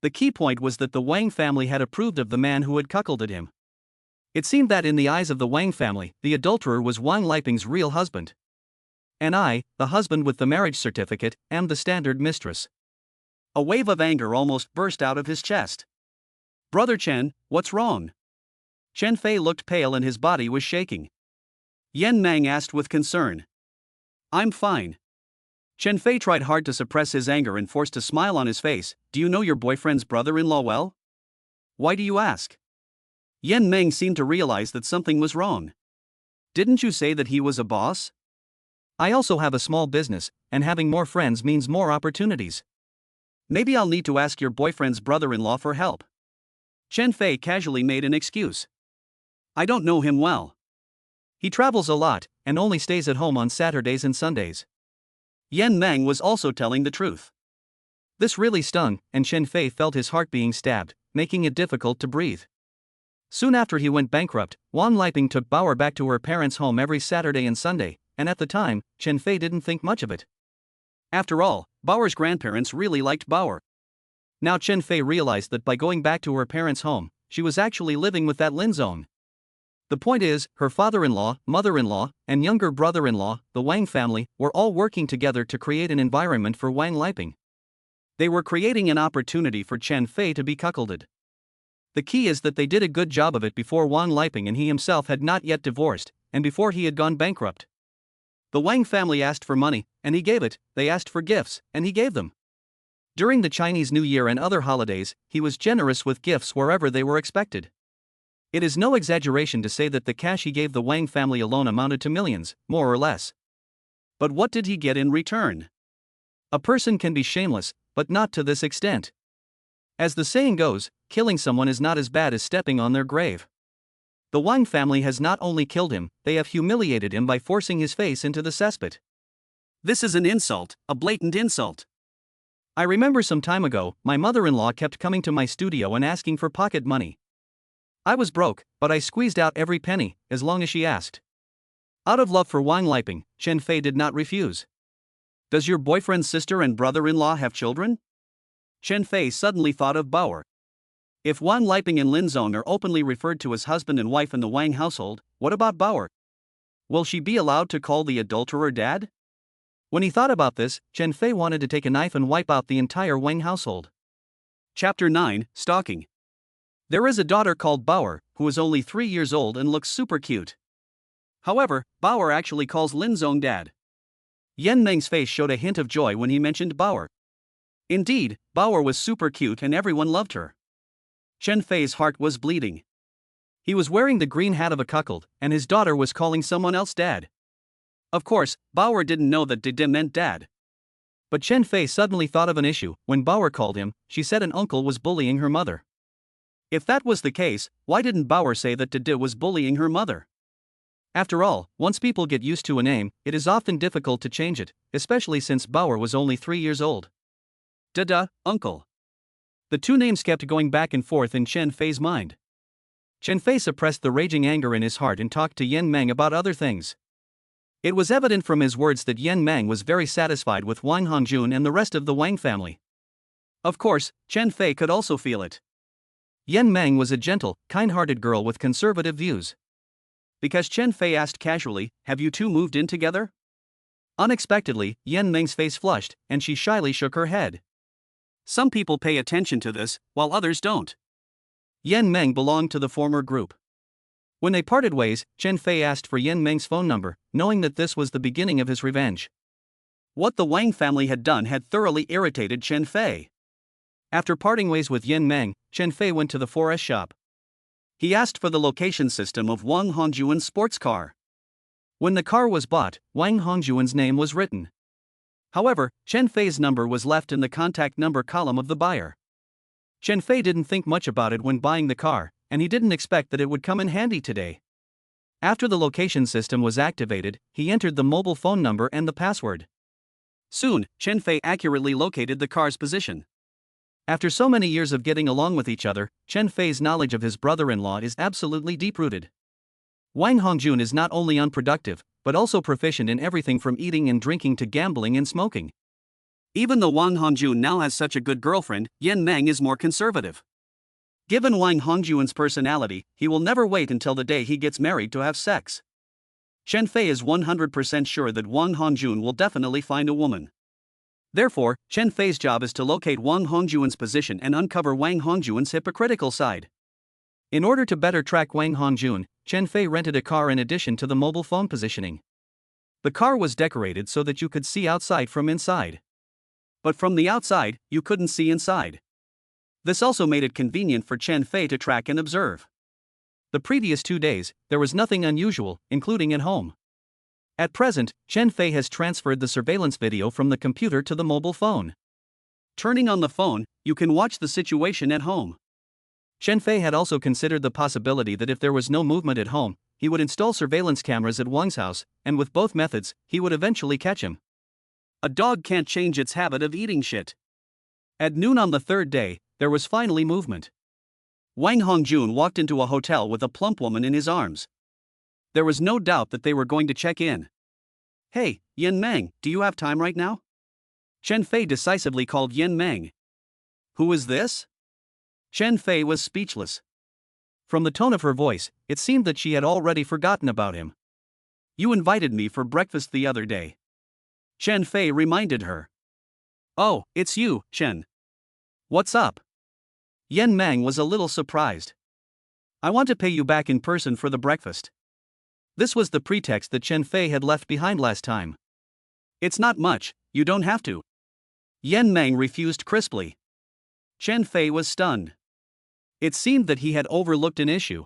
The key point was that the Wang family had approved of the man who had cuckolded him. It seemed that in the eyes of the Wang family, the adulterer was Wang Liping's real husband. And I, the husband with the marriage certificate, am the standard mistress. A wave of anger almost burst out of his chest. Brother Chen, what's wrong? Chen Fei looked pale and his body was shaking. Yan Meng asked with concern. I'm fine. Chen Fei tried hard to suppress his anger and forced a smile on his face. Do you know your boyfriend's brother-in-law well? Why do you ask? Yan Meng seemed to realize that something was wrong. Didn't you say that he was a boss? I also have a small business, and having more friends means more opportunities. Maybe I'll need to ask your boyfriend's brother-in-law for help. Chen Fei casually made an excuse. I don't know him well. He travels a lot, and only stays at home on Saturdays and Sundays. Yan Meng was also telling the truth. This really stung, and Chen Fei felt his heart being stabbed, making it difficult to breathe. Soon after he went bankrupt, Wang Liping took Bauer back to her parents' home every Saturday and Sunday, and at the time, Chen Fei didn't think much of it. After all, Bauer's grandparents really liked Bauer. Now Chen Fei realized that by going back to her parents' home, she was actually living with that Lin Zone. The point is, her father-in-law, mother-in-law, and younger brother-in-law, the Wang family, were all working together to create an environment for Wang Liping. They were creating an opportunity for Chen Fei to be cuckolded. The key is that they did a good job of it before Wang Liping and he himself had not yet divorced, and before he had gone bankrupt. The Wang family asked for money, and he gave it. They asked for gifts, and he gave them. During the Chinese New Year and other holidays, he was generous with gifts wherever they were expected. It is no exaggeration to say that the cash he gave the Wang family alone amounted to millions, more or less. But what did he get in return? A person can be shameless, but not to this extent. As the saying goes, killing someone is not as bad as stepping on their grave. The Wang family has not only killed him, they have humiliated him by forcing his face into the cesspit. This is an insult, a blatant insult. I remember some time ago, my mother-in-law kept coming to my studio and asking for pocket money. I was broke, but I squeezed out every penny, as long as she asked. Out of love for Wang Liping, Chen Fei did not refuse. Does your boyfriend's sister and brother-in-law have children? Chen Fei suddenly thought of Bauer. If Wang Liping and Lin Zong are openly referred to as husband and wife in the Wang household, what about Bauer? Will she be allowed to call the adulterer dad? When he thought about this, Chen Fei wanted to take a knife and wipe out the entire Wang household. Chapter 9, Stalking. There is a daughter called Bauer, who is only 3 years old and looks super cute. However, Bauer actually calls Lin Zong dad. Yan Meng's face showed a hint of joy when he mentioned Bauer. Indeed, Bauer was super cute and everyone loved her. Chen Fei's heart was bleeding. He was wearing the green hat of a cuckold, and his daughter was calling someone else dad. Of course, Bauer didn't know that Dede meant dad. But Chen Fei suddenly thought of an issue. When Bauer called him, she said an uncle was bullying her mother. If that was the case, why didn't Bauer say that Dede was bullying her mother? After all, once people get used to a name, it is often difficult to change it, especially since Bauer was only 3 years old. Dede, uncle. The two names kept going back and forth in Chen Fei's mind. Chen Fei suppressed the raging anger in his heart and talked to Yan Meng about other things. It was evident from his words that Yan Meng was very satisfied with Wang Hongjun and the rest of the Wang family. Of course, Chen Fei could also feel it. Yan Meng was a gentle, kind-hearted girl with conservative views. Because Chen Fei asked casually, "Have you two moved in together?" Unexpectedly, Yan Meng's face flushed, and she shyly shook her head. Some people pay attention to this, while others don't. Yan Meng belonged to the former group. When they parted ways, Chen Fei asked for Yan Meng's phone number, knowing that this was the beginning of his revenge. What the Wang family had done had thoroughly irritated Chen Fei. After parting ways with Yan Meng, Chen Fei went to the 4S shop. He asked for the location system of Wang Hongjuan's sports car. When the car was bought, Wang Hongjuan's name was written. However, Chen Fei's number was left in the contact number column of the buyer. Chen Fei didn't think much about it when buying the car, and he didn't expect that it would come in handy today. After the location system was activated, he entered the mobile phone number and the password. Soon, Chen Fei accurately located the car's position. After so many years of getting along with each other, Chen Fei's knowledge of his brother-in-law is absolutely deep-rooted. Wang Hongjun is not only unproductive, but also proficient in everything from eating and drinking to gambling and smoking. Even though Wang Hongjun now has such a good girlfriend, Yan Meng is more conservative. Given Wang Hongjuan's personality, he will never wait until the day he gets married to have sex. Chen Fei is 100% sure that Wang Hongjun will definitely find a woman. Therefore, Chen Fei's job is to locate Wang Hongjuan's position and uncover Wang Hongjuan's hypocritical side. In order to better track Wang Hongjun, Chen Fei rented a car in addition to the mobile phone positioning. The car was decorated so that you could see outside from inside. But from the outside, you couldn't see inside. This also made it convenient for Chen Fei to track and observe. The previous 2 days, there was nothing unusual, including at home. At present, Chen Fei has transferred the surveillance video from the computer to the mobile phone. Turning on the phone, you can watch the situation at home. Chen Fei had also considered the possibility that if there was no movement at home, he would install surveillance cameras at Wang's house, and with both methods, he would eventually catch him. A dog can't change its habit of eating shit. At noon on the 3rd day, there was finally movement. Wang Hongjun walked into a hotel with a plump woman in his arms. There was no doubt that they were going to check in. "Hey, Yan Meng, do you have time right now?" Chen Fei decisively called Yan Meng. "Who is this?" Chen Fei was speechless. From the tone of her voice, it seemed that she had already forgotten about him. You invited me for breakfast the other day. Chen Fei reminded her. Oh, it's you, Chen. What's up? Yan Meng was a little surprised. I want to pay you back in person for the breakfast. This was the pretext that Chen Fei had left behind last time. It's not much, you don't have to. Yan Meng refused crisply. Chen Fei was stunned. It seemed that he had overlooked an issue.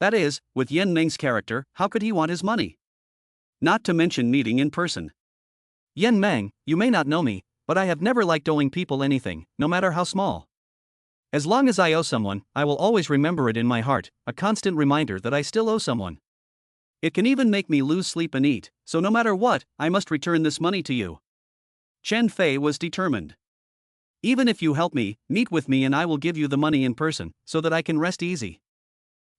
That is, with Yan Meng's character, how could he want his money? Not to mention meeting in person. Yan Meng, you may not know me, but I have never liked owing people anything, no matter how small. As long as I owe someone, I will always remember it in my heart, a constant reminder that I still owe someone. It can even make me lose sleep and eat, so no matter what, I must return this money to you. Chen Fei was determined. Even if you help me, meet with me and I will give you the money in person, so that I can rest easy.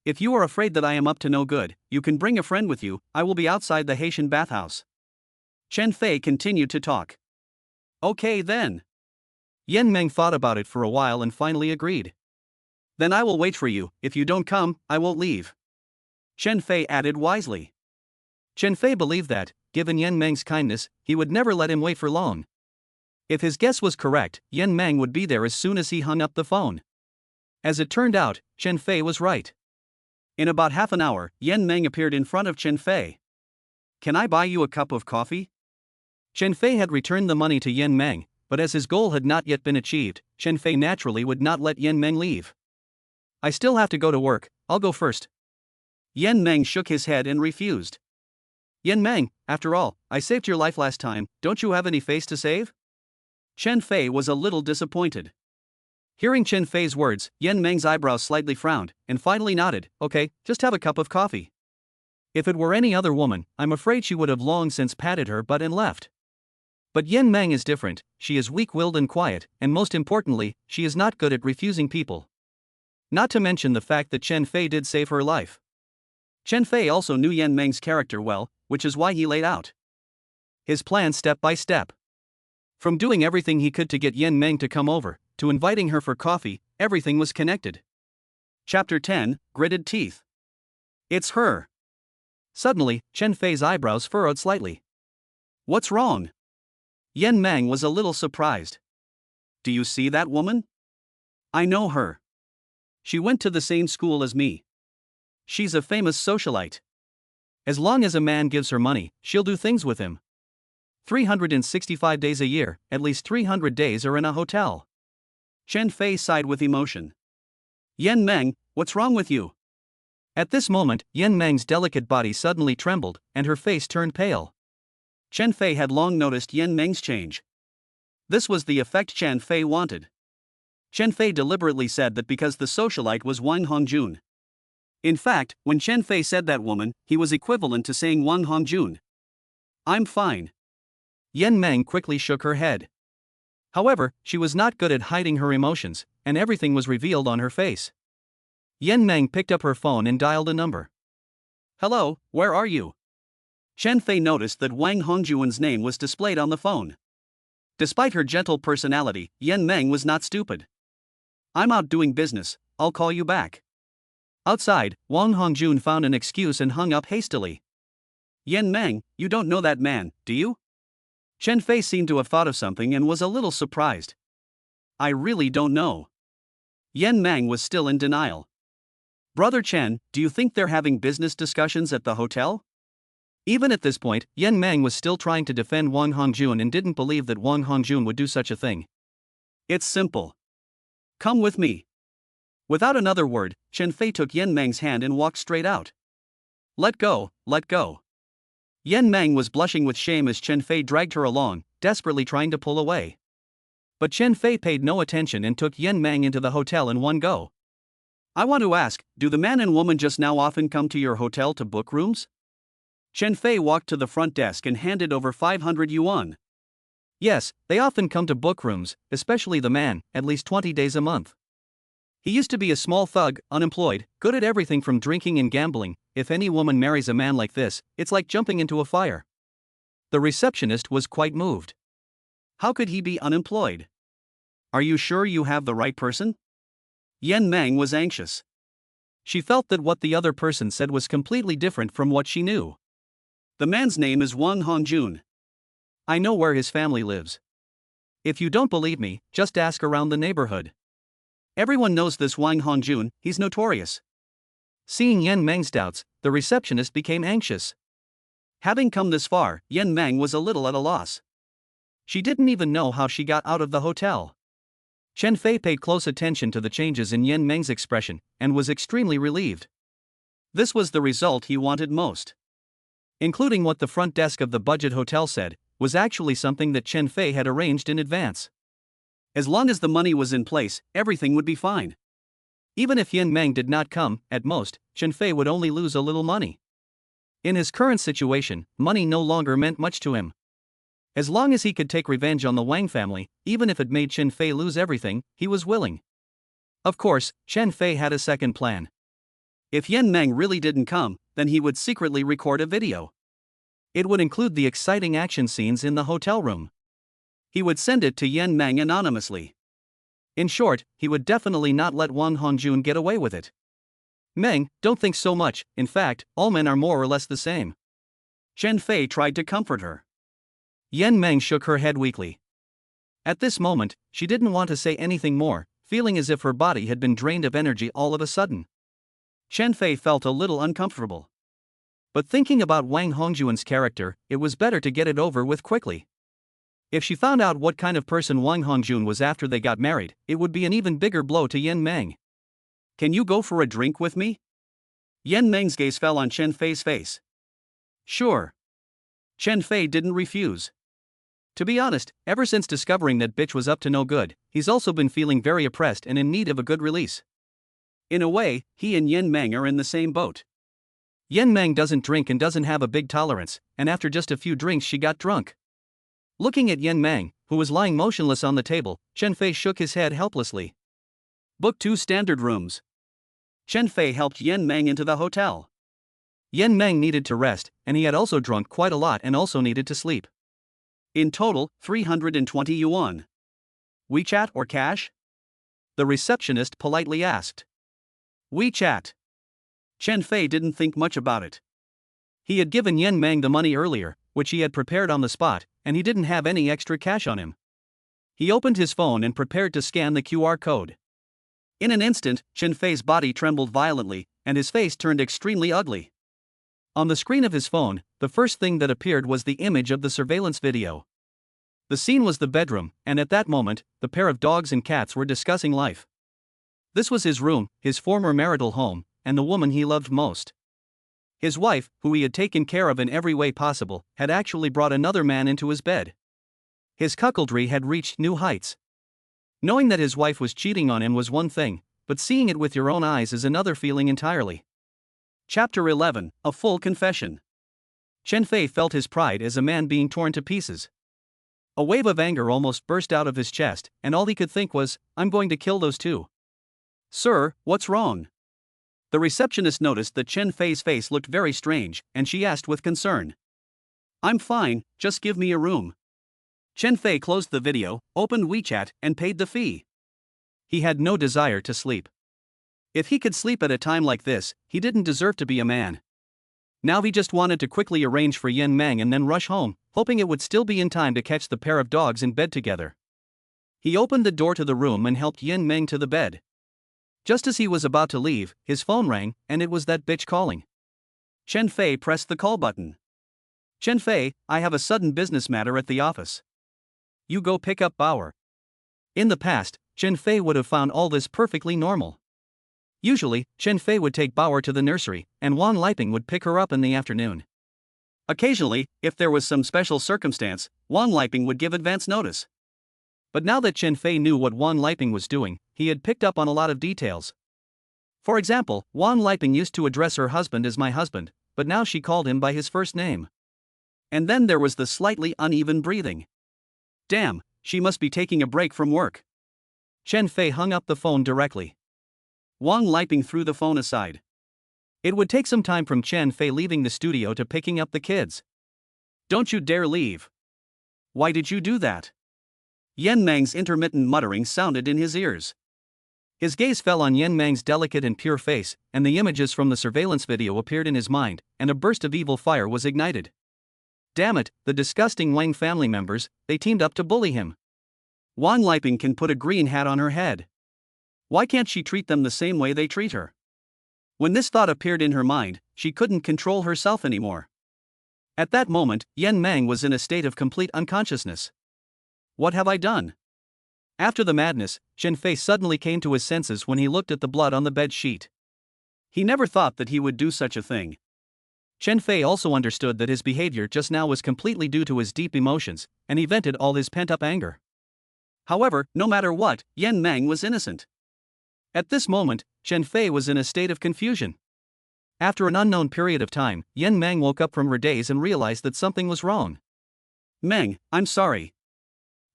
If you are afraid that I am up to no good, you can bring a friend with you, I will be outside the Haitian bathhouse. Chen Fei continued to talk. Okay then. Yan Meng thought about it for a while and finally agreed. Then I will wait for you, if you don't come, I won't leave. Chen Fei added wisely. Chen Fei believed that, given Yan Meng's kindness, he would never let him wait for long. If his guess was correct, Yan Meng would be there as soon as he hung up the phone. As it turned out, Chen Fei was right. In about half an hour, Yan Meng appeared in front of Chen Fei. Can I buy you a cup of coffee? Chen Fei had returned the money to Yan Meng, but as his goal had not yet been achieved, Chen Fei naturally would not let Yan Meng leave. I still have to go to work, I'll go first. Yan Meng shook his head and refused. Yan Meng, after all, I saved your life last time, don't you have any face to save? Chen Fei was a little disappointed. Hearing Chen Fei's words, Yan Meng's eyebrows slightly frowned, and finally nodded, okay, just have a cup of coffee. If it were any other woman, I'm afraid she would have long since patted her butt and left. But Yan Meng is different, she is weak-willed and quiet, and most importantly, she is not good at refusing people. Not to mention the fact that Chen Fei did save her life. Chen Fei also knew Yan Meng's character well, which is why he laid out his plan step by step. From doing everything he could to get Yan Meng to come over, to inviting her for coffee, everything was connected. Chapter 10, Gritted Teeth. It's her. Suddenly, Chen Fei's eyebrows furrowed slightly. What's wrong? Yan Meng was a little surprised. Do you see that woman? I know her. She went to the same school as me. She's a famous socialite. As long as a man gives her money, she'll do things with him. 365 days a year, at least 300 days are in a hotel. Chen Fei sighed with emotion. Yan Meng, what's wrong with you? At this moment, Yan Meng's delicate body suddenly trembled, and her face turned pale. Chen Fei had long noticed Yan Meng's change. This was the effect Chen Fei wanted. Chen Fei deliberately said that because the socialite was Wang Hongjun. In fact, when Chen Fei said that woman, he was equivalent to saying Wang Hongjun. I'm fine. Yan Meng quickly shook her head. However, she was not good at hiding her emotions, and everything was revealed on her face. Yan Meng picked up her phone and dialed a number. Hello, where are you? Chen Fei noticed that Wang Hongjun's name was displayed on the phone. Despite her gentle personality, Yan Meng was not stupid. I'm out doing business, I'll call you back. Outside, Wang Hongjun found an excuse and hung up hastily. Yan Meng, you don't know that man, do you? Chen Fei seemed to have thought of something and was a little surprised. I really don't know. Yan Meng was still in denial. Brother Chen, do you think they're having business discussions at the hotel? Even at this point, Yan Meng was still trying to defend Wang Hongjun and didn't believe that Wang Hongjun would do such a thing. It's simple. Come with me. Without another word, Chen Fei took Yan Meng's hand and walked straight out. Let go, let go. Yan Meng was blushing with shame as Chen Fei dragged her along, desperately trying to pull away. But Chen Fei paid no attention and took Yan Meng into the hotel in one go. I want to ask, do the man and woman just now often come to your hotel to book rooms? Chen Fei walked to the front desk and handed over 500 yuan. Yes, they often come to book rooms, especially the man, at least 20 days a month. He used to be a small thug, unemployed, good at everything from drinking and gambling. If any woman marries a man like this, it's like jumping into a fire. The receptionist was quite moved. How could he be unemployed? Are you sure you have the right person? Yan Meng was anxious. She felt that what the other person said was completely different from what she knew. The man's name is Wang Hongjun. I know where his family lives. If you don't believe me, just ask around the neighborhood. Everyone knows this Wang Hongjun, he's notorious. Seeing Yan Meng's doubts, the receptionist became anxious. Having come this far, Yan Meng was a little at a loss. She didn't even know how she got out of the hotel. Chen Fei paid close attention to the changes in Yan Meng's expression, and was extremely relieved. This was the result he wanted most. Including what the front desk of the budget hotel said, was actually something that Chen Fei had arranged in advance. As long as the money was in place, everything would be fine. Even if Yan Meng did not come, at most, Chen Fei would only lose a little money. In his current situation, money no longer meant much to him. As long as he could take revenge on the Wang family, even if it made Chen Fei lose everything, he was willing. Of course, Chen Fei had a second plan. If Yan Meng really didn't come, then he would secretly record a video. It would include the exciting action scenes in the hotel room. He would send it to Yan Meng anonymously. In short, he would definitely not let Wang Hongjun get away with it. Meng, don't think so much, in fact, all men are more or less the same. Chen Fei tried to comfort her. Yan Meng shook her head weakly. At this moment, she didn't want to say anything more, feeling as if her body had been drained of energy all of a sudden. Chen Fei felt a little uncomfortable. But thinking about Wang Hongjun's character, it was better to get it over with quickly. If she found out what kind of person Wang Hongjun was after they got married, it would be an even bigger blow to Yan Meng. Can you go for a drink with me? Yan Meng's gaze fell on Chen Fei's face. Sure. Chen Fei didn't refuse. To be honest, ever since discovering that bitch was up to no good, he's also been feeling very oppressed and in need of a good release. In a way, he and Yan Meng are in the same boat. Yan Meng doesn't drink and doesn't have a big tolerance, and after just a few drinks she got drunk. Looking at Yan Meng, who was lying motionless on the table, Chen Fei shook his head helplessly. Book 2 standard rooms. Chen Fei helped Yan Meng into the hotel. Yan Meng needed to rest, and he had also drunk quite a lot and also needed to sleep. In total, 320 yuan. WeChat or cash? The receptionist politely asked. WeChat. Chen Fei didn't think much about it. He had given Yan Meng the money earlier, which he had prepared on the spot, and he didn't have any extra cash on him. He opened his phone and prepared to scan the QR code. In an instant, Chen Fei's body trembled violently, and his face turned extremely ugly. On the screen of his phone, the first thing that appeared was the image of the surveillance video. The scene was the bedroom, and at that moment, the pair of dogs and cats were discussing life. This was his room, his former marital home, and the woman he loved most. His wife, who he had taken care of in every way possible, had actually brought another man into his bed. His cuckoldry had reached new heights. Knowing that his wife was cheating on him was one thing, but seeing it with your own eyes is another feeling entirely. Chapter 11, A Full Confession. Chen Fei felt his pride as a man being torn to pieces. A wave of anger almost burst out of his chest, and all he could think was, I'm going to kill those two. Sir, what's wrong? The receptionist noticed that Chen Fei's face looked very strange, and she asked with concern. I'm fine, just give me a room. Chen Fei closed the video, opened WeChat, and paid the fee. He had no desire to sleep. If he could sleep at a time like this, he didn't deserve to be a man. Now he just wanted to quickly arrange for Yan Meng and then rush home, hoping it would still be in time to catch the pair of dogs in bed together. He opened the door to the room and helped Yan Meng to the bed. Just as he was about to leave, his phone rang, and it was that bitch calling. Chen Fei pressed the call button. Chen Fei, I have a sudden business matter at the office. You go pick up Bauer. In the past, Chen Fei would have found all this perfectly normal. Usually, Chen Fei would take Bauer to the nursery, and Wang Liping would pick her up in the afternoon. Occasionally, if there was some special circumstance, Wang Liping would give advance notice. But now that Chen Fei knew what Wang Liping was doing, he had picked up on a lot of details. For example, Wang Liping used to address her husband as my husband, but now she called him by his first name. And then there was the slightly uneven breathing. Damn, she must be taking a break from work. Chen Fei hung up the phone directly. Wang Liping threw the phone aside. It would take some time from Chen Fei leaving the studio to picking up the kids. Don't you dare leave. Why did you do that? Yan Meng's intermittent muttering sounded in his ears. His gaze fell on Yan Meng's delicate and pure face, and the images from the surveillance video appeared in his mind, and a burst of evil fire was ignited. Damn it, the disgusting Wang family members, they teamed up to bully him. Wang Liping can put a green hat on her head. Why can't she treat them the same way they treat her? When this thought appeared in her mind, she couldn't control herself anymore. At that moment, Yan Meng was in a state of complete unconsciousness. What have I done? After the madness, Chen Fei suddenly came to his senses when he looked at the blood on the bed sheet. He never thought that he would do such a thing. Chen Fei also understood that his behavior just now was completely due to his deep emotions, and he vented all his pent-up anger. However, no matter what, Yan Meng was innocent. At this moment, Chen Fei was in a state of confusion. After an unknown period of time, Yan Meng woke up from her daze and realized that something was wrong. Meng, I'm sorry.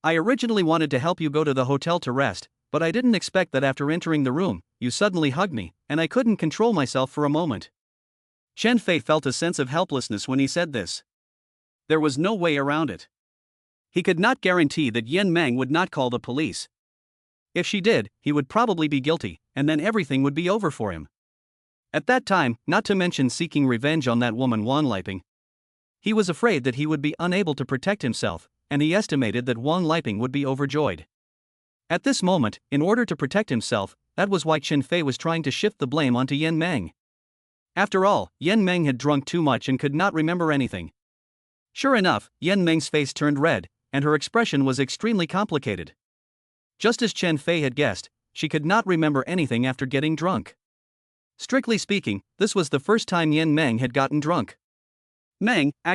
I originally wanted to help you go to the hotel to rest, but I didn't expect that after entering the room, you suddenly hugged me, and I couldn't control myself for a moment. Chen Fei felt a sense of helplessness when he said this. There was no way around it. He could not guarantee that Yan Meng would not call the police. If she did, he would probably be guilty, and then everything would be over for him. At that time, not to mention seeking revenge on that woman Wang Liping, he was afraid that he would be unable to protect himself, and he estimated that Wang Liping would be overjoyed. At this moment, in order to protect himself, that was why Chen Fei was trying to shift the blame onto Yan Meng. After all, Yan Meng had drunk too much and could not remember anything. Sure enough, Yan Meng's face turned red, and her expression was extremely complicated. Just as Chen Fei had guessed, she could not remember anything after getting drunk. Strictly speaking, this was the first time Yan Meng had gotten drunk. Meng, I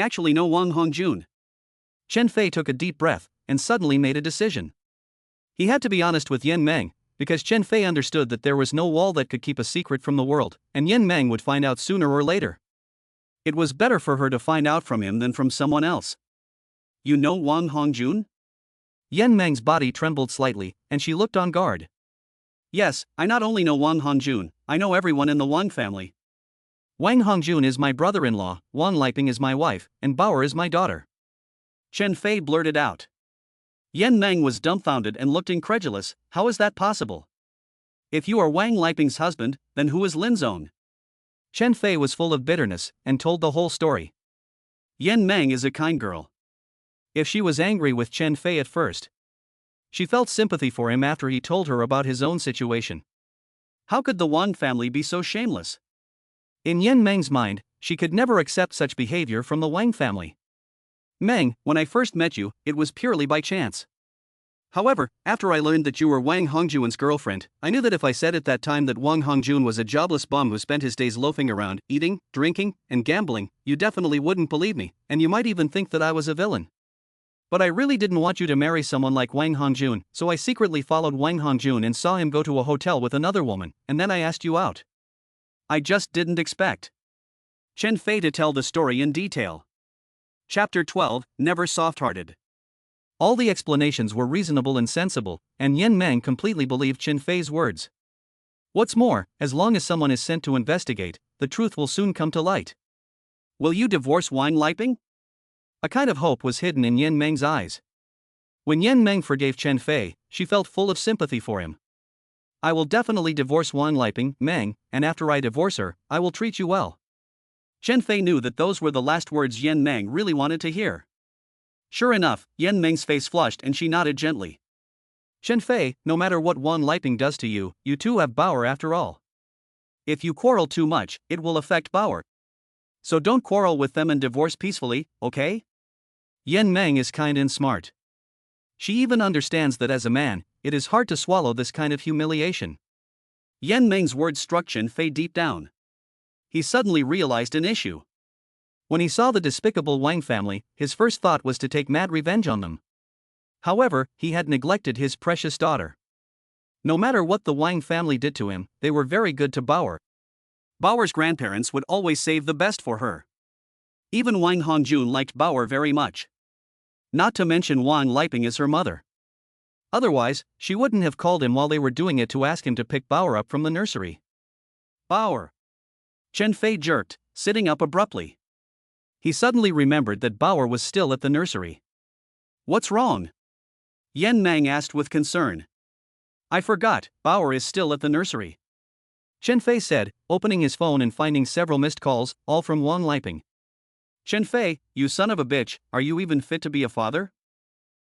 actually know Wang Hongjun. Chen Fei took a deep breath, and suddenly made a decision. He had to be honest with Yan Meng, because Chen Fei understood that there was no wall that could keep a secret from the world, and Yan Meng would find out sooner or later. It was better for her to find out from him than from someone else. You know Wang Hongjun? Yan Meng's body trembled slightly, and she looked on guard. Yes, I not only know Wang Hongjun, I know everyone in the Wang family. Wang Hongjun is my brother-in-law, Wang Liping is my wife, and Bauer is my daughter. Chen Fei blurted out. Yan Meng was dumbfounded and looked incredulous. How is that possible? If you are Wang Liping's husband, then who is Lin Zong? Chen Fei was full of bitterness, and told the whole story. Yan Meng is a kind girl. If she was angry with Chen Fei at first, she felt sympathy for him after he told her about his own situation. How could the Wang family be so shameless? In Yan Meng's mind, she could never accept such behavior from the Wang family. Meng, when I first met you, it was purely by chance. However, after I learned that you were Wang Hongjun's girlfriend, I knew that if I said at that time that Wang Hongjun was a jobless bum who spent his days loafing around, eating, drinking, and gambling, you definitely wouldn't believe me, and you might even think that I was a villain. But I really didn't want you to marry someone like Wang Hongjun, so I secretly followed Wang Hongjun and saw him go to a hotel with another woman, and then I asked you out. I just didn't expect Chen Fei to tell the story in detail. Chapter 12, Never Soft-Hearted. All the explanations were reasonable and sensible, and Yan Meng completely believed Chen Fei's words. What's more, as long as someone is sent to investigate, the truth will soon come to light. Will you divorce Wang Liping? A kind of hope was hidden in Yan Meng's eyes. When Yan Meng forgave Chen Fei, she felt full of sympathy for him. I will definitely divorce Wang Liping, Meng, and after I divorce her, I will treat you well. Chen Fei knew that those were the last words Yan Meng really wanted to hear. Sure enough, Yan Meng's face flushed and she nodded gently. Chen Fei, no matter what Wang Liping does to you, you two have Bauer after all. If you quarrel too much, it will affect Bauer. So don't quarrel with them and divorce peacefully, okay? Yan Meng is kind and smart. She even understands that as a man, it is hard to swallow this kind of humiliation. Yan Meng's words struck Chen Fei deep down. He suddenly realized an issue. When he saw the despicable Wang family, his first thought was to take mad revenge on them. However, he had neglected his precious daughter. No matter what the Wang family did to him, they were very good to Bauer. Bauer's grandparents would always save the best for her. Even Wang Hongjun liked Bauer very much. Not to mention Wang Liping is her mother. Otherwise, she wouldn't have called him while they were doing it to ask him to pick Bauer up from the nursery. Bauer. Chen Fei jerked, sitting up abruptly. He suddenly remembered that Bauer was still at the nursery. What's wrong? Yan Meng asked with concern. I forgot, Bauer is still at the nursery. Chen Fei said, opening his phone and finding several missed calls, all from Wang Liping. Chen Fei, you son of a bitch, are you even fit to be a father?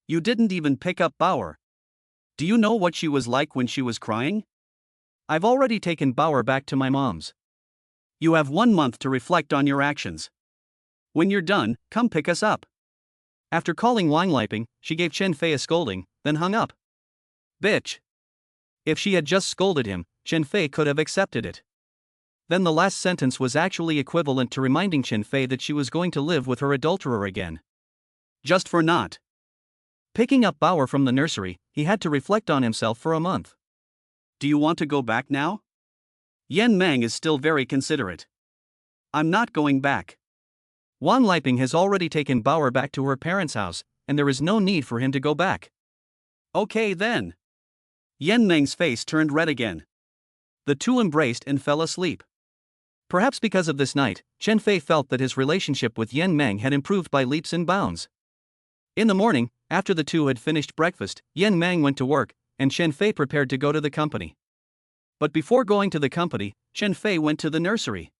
You didn't even pick up Bauer. Do you know what she was like when she was crying? I've already taken Bauer back to my mom's. You have 1 month to reflect on your actions. When you're done, come pick us up. After calling Wang Liping, she gave Chen Fei a scolding, then hung up. Bitch. If she had just scolded him, Chen Fei could have accepted it. Then the last sentence was actually equivalent to reminding Chen Fei that she was going to live with her adulterer again. Just for not picking up Bauer from the nursery, he had to reflect on himself for a month. Do you want to go back now? Yan Meng is still very considerate. I'm not going back. Wang Liping has already taken Bauer back to her parents' house, and there is no need for him to go back. Okay then. Yan Meng's face turned red again. The two embraced and fell asleep. Perhaps because of this night, Chen Fei felt that his relationship with Yan Meng had improved by leaps and bounds. In the morning, after the two had finished breakfast, Yan Meng went to work, and Chen Fei prepared to go to the company. But before going to the company, Chen Fei went to the nursery.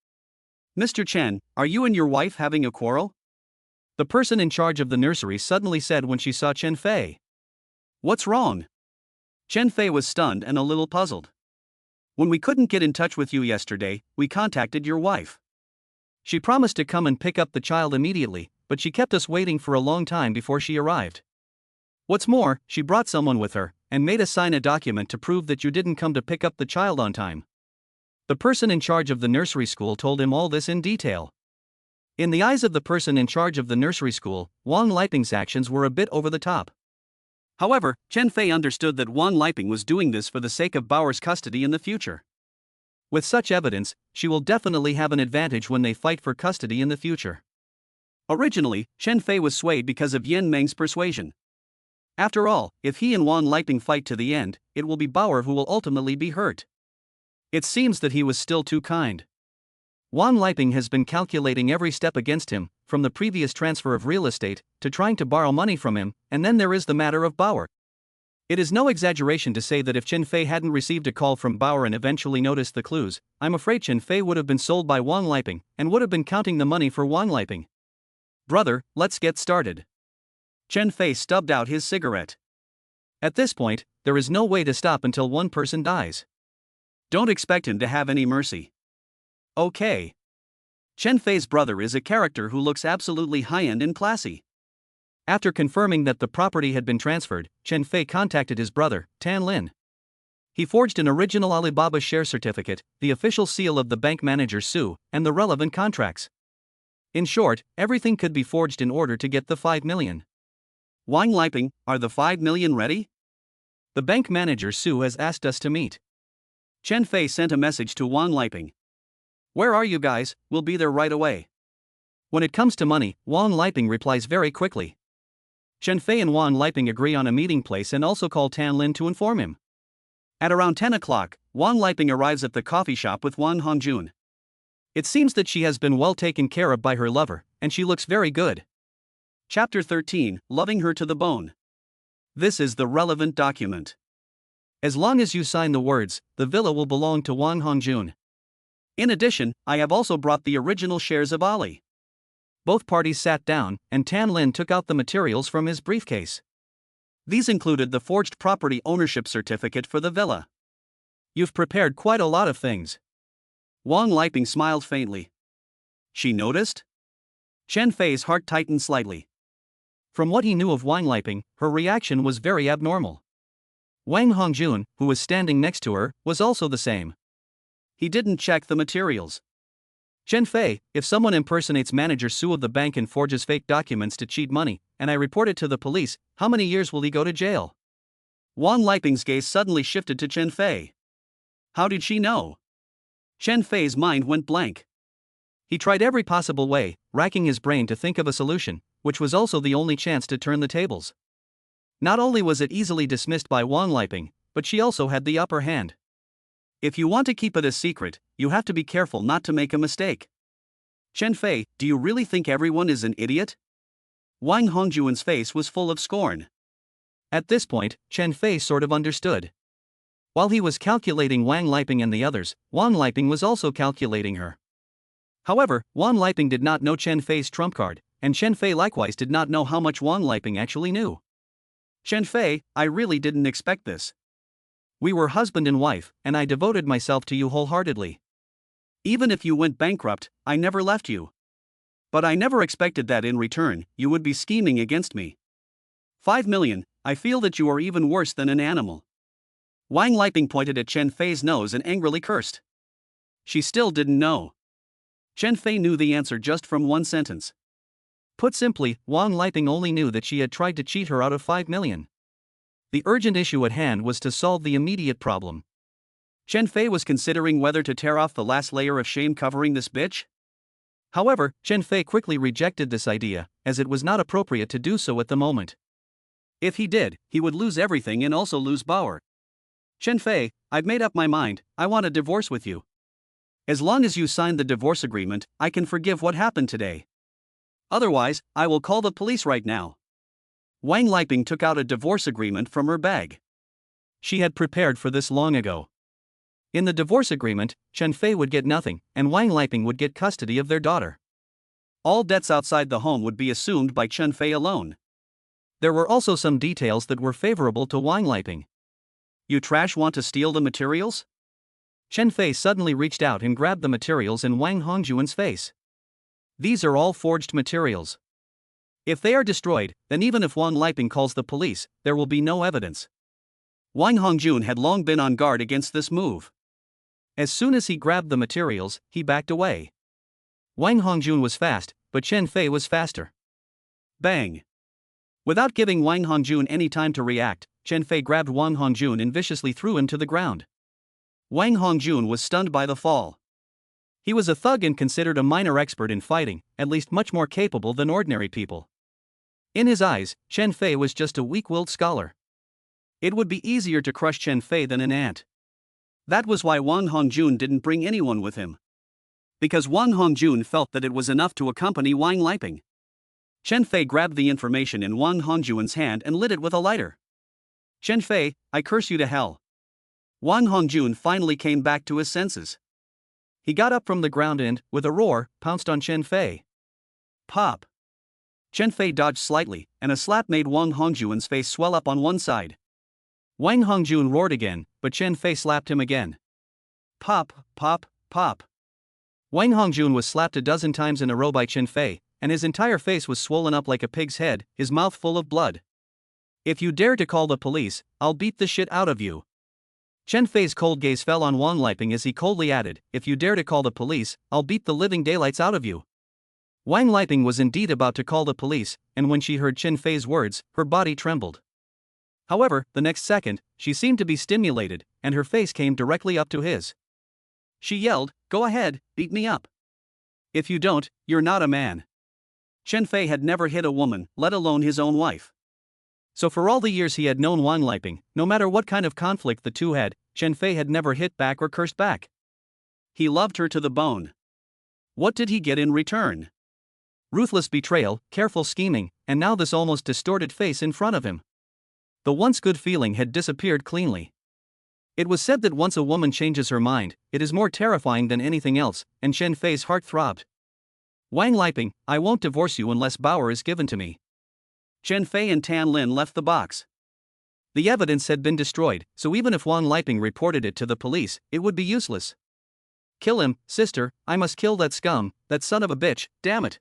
Mr. Chen, are you and your wife having a quarrel? The person in charge of the nursery suddenly said when she saw Chen Fei. What's wrong? Chen Fei was stunned and a little puzzled. When we couldn't get in touch with you yesterday, we contacted your wife. She promised to come and pick up the child immediately, but she kept us waiting for a long time before she arrived. What's more, she brought someone with her, and made us sign a document to prove that you didn't come to pick up the child on time. The person in charge of the nursery school told him all this in detail. In the eyes of the person in charge of the nursery school, Wang Liping's actions were a bit over the top. However, Chen Fei understood that Wang Liping was doing this for the sake of Bauer's custody in the future. With such evidence, she will definitely have an advantage when they fight for custody in the future. Originally, Chen Fei was swayed because of Yan Meng's persuasion. After all, if he and Wang Liping fight to the end, it will be Bauer who will ultimately be hurt. It seems that he was still too kind. Wang Liping has been calculating every step against him, from the previous transfer of real estate, to trying to borrow money from him, and then there is the matter of Bauer. It is no exaggeration to say that if Chen Fei hadn't received a call from Bauer and eventually noticed the clues, I'm afraid Chen Fei would have been sold by Wang Liping, and would have been counting the money for Wang Liping. Brother, let's get started. Chen Fei stubbed out his cigarette. At this point, there is no way to stop until one person dies. Don't expect him to have any mercy. Okay. Chen Fei's brother is a character who looks absolutely high-end and classy. After confirming that the property had been transferred, Chen Fei contacted his brother, Tan Lin. He forged an original Alibaba share certificate, the official seal of the bank manager Su, and the relevant contracts. In short, everything could be forged in order to get the 5 million. Wang Liping, are the 5 million ready? The bank manager Su has asked us to meet. Chen Fei sent a message to Wang Liping. Where are you guys? We'll be there right away. When it comes to money, Wang Liping replies very quickly. Chen Fei and Wang Liping agree on a meeting place and also call Tan Lin to inform him. At around 10 o'clock, Wang Liping arrives at the coffee shop with Wang Hongjun. It seems that she has been well taken care of by her lover, and she looks very good. Chapter 13, Loving Her to the Bone. This is the relevant document. As long as you sign the words, the villa will belong to Wang Hongjun. In addition, I have also brought the original shares of Ali. Both parties sat down, and Tan Lin took out the materials from his briefcase. These included the forged property ownership certificate for the villa. You've prepared quite a lot of things. Wang Liping smiled faintly. She noticed? Chen Fei's heart tightened slightly. From what he knew of Wang Liping, her reaction was very abnormal. Wang Hongjun, who was standing next to her, was also the same. He didn't check the materials. Chen Fei, if someone impersonates manager Su of the bank and forges fake documents to cheat money, and I report it to the police, how many years will he go to jail? Wang Liping's gaze suddenly shifted to Chen Fei. How did she know? Chen Fei's mind went blank. He tried every possible way, racking his brain to think of a solution, which was also the only chance to turn the tables. Not only was it easily dismissed by Wang Liping, but she also had the upper hand. If you want to keep it a secret, you have to be careful not to make a mistake. Chen Fei, do you really think everyone is an idiot? Wang Hongjun's face was full of scorn. At this point, Chen Fei sort of understood. While he was calculating Wang Liping and the others, Wang Liping was also calculating her. However, Wang Liping did not know Chen Fei's trump card, and Chen Fei likewise did not know how much Wang Liping actually knew. Chen Fei, I really didn't expect this. We were husband and wife, and I devoted myself to you wholeheartedly. Even if you went bankrupt, I never left you. But I never expected that in return, you would be scheming against me. 5 million, I feel that you are even worse than an animal. Wang Liping pointed at Chen Fei's nose and angrily cursed. She still didn't know. Chen Fei knew the answer just from one sentence. Put simply, Wang Liping only knew that she had tried to cheat her out of 5 million. The urgent issue at hand was to solve the immediate problem. Chen Fei was considering whether to tear off the last layer of shame covering this bitch. However, Chen Fei quickly rejected this idea, as it was not appropriate to do so at the moment. If he did, he would lose everything and also lose Bauer. Chen Fei, I've made up my mind, I want a divorce with you. As long as you sign the divorce agreement, I can forgive what happened today. Otherwise, I will call the police right now. Wang Liping took out a divorce agreement from her bag. She had prepared for this long ago. In the divorce agreement, Chen Fei would get nothing, and Wang Liping would get custody of their daughter. All debts outside the home would be assumed by Chen Fei alone. There were also some details that were favorable to Wang Liping. You trash want to steal the materials? Chen Fei suddenly reached out and grabbed the materials in Wang Hongjuan's face. These are all forged materials. If they are destroyed, then even if Wang Liping calls the police, there will be no evidence. Wang Hongjun had long been on guard against this move. As soon as he grabbed the materials, he backed away. Wang Hongjun was fast, but Chen Fei was faster. Bang! Without giving Wang Hongjun any time to react, Chen Fei grabbed Wang Hongjun and viciously threw him to the ground. Wang Hongjun was stunned by the fall. He was a thug and considered a minor expert in fighting, at least much more capable than ordinary people. In his eyes, Chen Fei was just a weak-willed scholar. It would be easier to crush Chen Fei than an ant. That was why Wang Hongjun didn't bring anyone with him. Because Wang Hongjun felt that it was enough to accompany Wang Liping. Chen Fei grabbed the information in Wang Hongjuan's hand and lit it with a lighter. Chen Fei, I curse you to hell. Wang Hongjun finally came back to his senses. He got up from the ground and, with a roar, pounced on Chen Fei. Pop! Chen Fei dodged slightly, and a slap made Wang Hongjuan's face swell up on one side. Wang Hongjun roared again, but Chen Fei slapped him again. Pop, pop, pop. Wang Hongjun was slapped a dozen times in a row by Chen Fei, and his entire face was swollen up like a pig's head, his mouth full of blood. If you dare to call the police, I'll beat the shit out of you. Chen Fei's cold gaze fell on Wang Liping as he coldly added, if you dare to call the police, I'll beat the living daylights out of you. Wang Liping was indeed about to call the police, and when she heard Chen Fei's words, her body trembled. However, the next second, she seemed to be stimulated, and her face came directly up to his. She yelled, go ahead, beat me up. If you don't, you're not a man. Chen Fei had never hit a woman, let alone his own wife. So for all the years he had known Wang Liping, no matter what kind of conflict the two had, Chen Fei had never hit back or cursed back. He loved her to the bone. What did he get in return? Ruthless betrayal, careful scheming, and now this almost distorted face in front of him. The once good feeling had disappeared cleanly. It was said that once a woman changes her mind, it is more terrifying than anything else, and Chen Fei's heart throbbed. Wang Liping, I won't divorce you unless Bauer is given to me. Chen Fei and Tan Lin left the box. The evidence had been destroyed, so even if Wang Liping reported it to the police, it would be useless. Kill him, sister, I must kill that scum, that son of a bitch, damn it.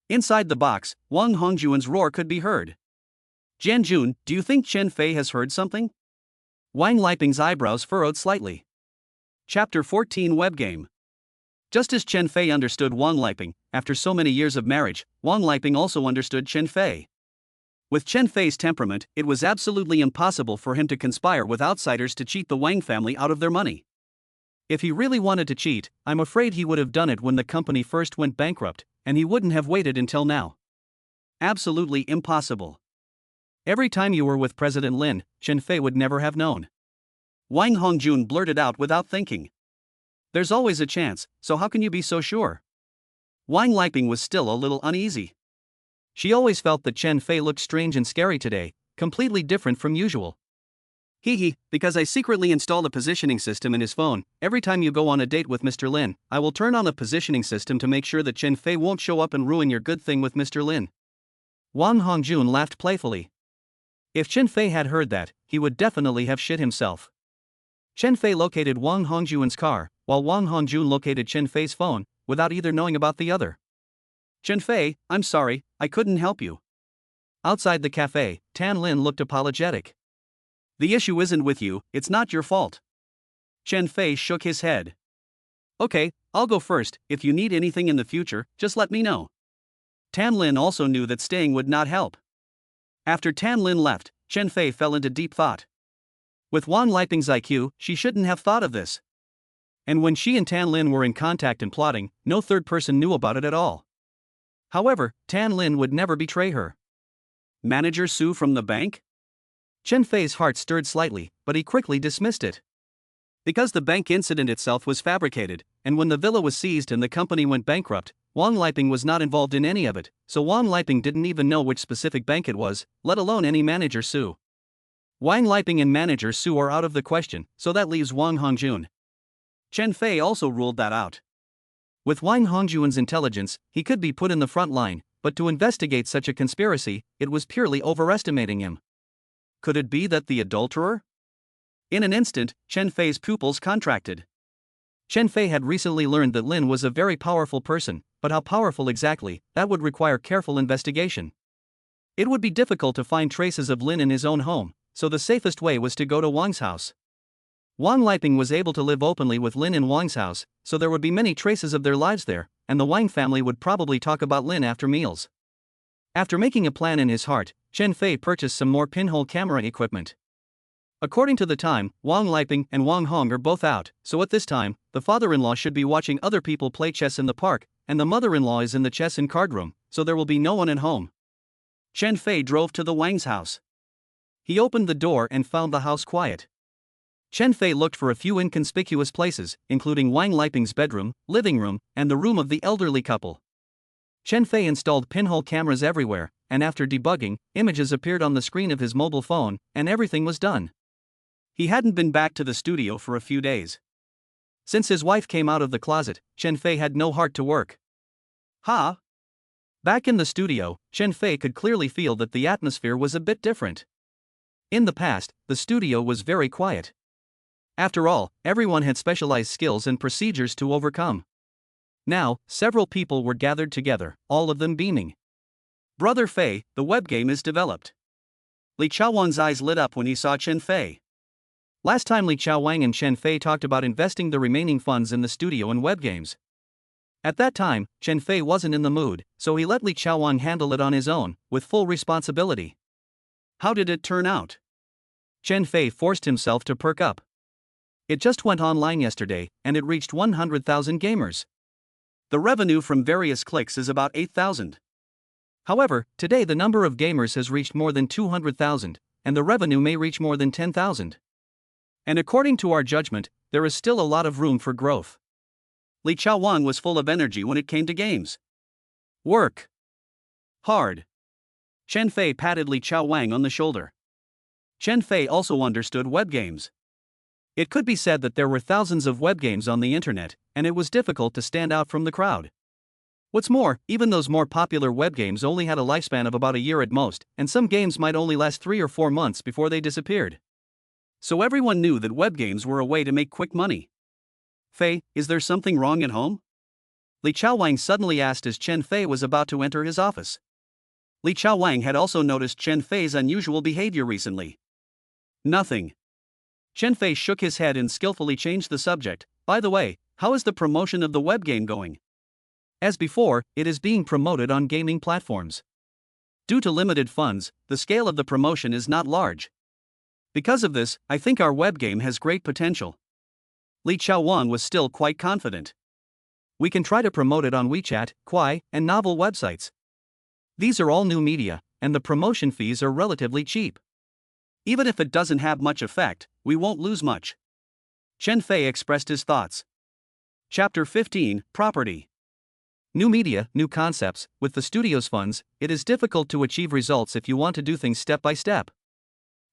Inside the box, Wang Hongjuan's roar could be heard. Jianjun, do you think Chen Fei has heard something? Wang Liping's eyebrows furrowed slightly. Chapter 14 Webgame. Just as Chen Fei understood Wang Liping, after so many years of marriage, Wang Liping also understood Chen Fei. With Chen Fei's temperament, it was absolutely impossible for him to conspire with outsiders to cheat the Wang family out of their money. If he really wanted to cheat, I'm afraid he would have done it when the company first went bankrupt, and he wouldn't have waited until now. Absolutely impossible. Every time you were with President Lin, Chen Fei would never have known. Wang Hongjun blurted out without thinking. There's always a chance, so how can you be so sure? Wang Liping was still a little uneasy. She always felt that Chen Fei looked strange and scary today, completely different from usual. Hee, because I secretly installed a positioning system in his phone. Every time you go on a date with Mr. Lin, I will turn on a positioning system to make sure that Chen Fei won't show up and ruin your good thing with Mr. Lin. Wang Hongjun laughed playfully. If Chen Fei had heard that, he would definitely have shit himself. Chen Fei located Wang Hongjun's car, while Wang Hongjun located Chen Fei's phone, without either knowing about the other. Chen Fei, I'm sorry, I couldn't help you. Outside the cafe, Tan Lin looked apologetic. The issue isn't with you, it's not your fault. Chen Fei shook his head. Okay, I'll go first. If you need anything in the future, just let me know. Tan Lin also knew that staying would not help. After Tan Lin left, Chen Fei fell into deep thought. With Wang Liping's IQ, she shouldn't have thought of this. And when she and Tan Lin were in contact and plotting, no third person knew about it at all. However, Tan Lin would never betray her. Manager Su from the bank? Chen Fei's heart stirred slightly, but he quickly dismissed it. Because the bank incident itself was fabricated, and when the villa was seized and the company went bankrupt, Wang Liping was not involved in any of it, so Wang Liping didn't even know which specific bank it was, let alone any Manager Su. Wang Liping and Manager Su are out of the question, so that leaves Wang Hongjun. Chen Fei also ruled that out. With Wang Hongjun's intelligence, he could be put in the front line, but to investigate such a conspiracy, it was purely overestimating him. Could it be that the adulterer? In an instant, Chen Fei's pupils contracted. Chen Fei had recently learned that Lin was a very powerful person, but how powerful exactly, that would require careful investigation. It would be difficult to find traces of Lin in his own home, so the safest way was to go to Wang's house. Wang Liping was able to live openly with Lin in Wang's house, so there would be many traces of their lives there, and the Wang family would probably talk about Lin after meals. After making a plan in his heart, Chen Fei purchased some more pinhole camera equipment. According to the time, Wang Liping and Wang Hong are both out, so at this time, the father-in-law should be watching other people play chess in the park, and the mother-in-law is in the chess and card room, so there will be no one at home. Chen Fei drove to the Wang's house. He opened the door and found the house quiet. Chen Fei looked for a few inconspicuous places, including Wang Liping's bedroom, living room, and the room of the elderly couple. Chen Fei installed pinhole cameras everywhere, and after debugging, images appeared on the screen of his mobile phone, and everything was done. He hadn't been back to the studio for a few days. Since his wife came out of the closet, Chen Fei had no heart to work. Back in the studio, Chen Fei could clearly feel that the atmosphere was a bit different. In the past, the studio was very quiet. After all, everyone had specialized skills and procedures to overcome. Now, several people were gathered together, all of them beaming. Brother Fei, the web game is developed. Li Chaowang's eyes lit up when he saw Chen Fei. Last time Li Chaowang and Chen Fei talked about investing the remaining funds in the studio and web games. At that time, Chen Fei wasn't in the mood, so he let Li Chaowang handle it on his own, with full responsibility. How did it turn out? Chen Fei forced himself to perk up. It just went online yesterday, and it reached 100,000 gamers. The revenue from various clicks is about 8,000. However, today the number of gamers has reached more than 200,000, and the revenue may reach more than 10,000. And according to our judgment, there is still a lot of room for growth. Li Chaowang was full of energy when it came to games. Work hard. Chen Fei patted Li Chaowang on the shoulder. Chen Fei also understood web games. It could be said that there were thousands of web games on the internet, and it was difficult to stand out from the crowd. What's more, even those more popular web games only had a lifespan of about a year at most, and some games might only last 3 or 4 months before they disappeared. So everyone knew that web games were a way to make quick money. Fei, is there something wrong at home? Li Chaowang suddenly asked as Chen Fei was about to enter his office. Li Chaowang had also noticed Chen Fei's unusual behavior recently. Nothing. Chen Fei shook his head and skillfully changed the subject. By the way, how is the promotion of the web game going? As before, it is being promoted on gaming platforms. Due to limited funds, the scale of the promotion is not large. Because of this, I think our web game has great potential. Li Chaowang was still quite confident. We can try to promote it on WeChat, Kwai, and novel websites. These are all new media, and the promotion fees are relatively cheap. Even if it doesn't have much effect, we won't lose much. Chen Fei expressed his thoughts. Chapter 15, Property. New media, new concepts. With the studio's funds, it is difficult to achieve results if you want to do things step by step.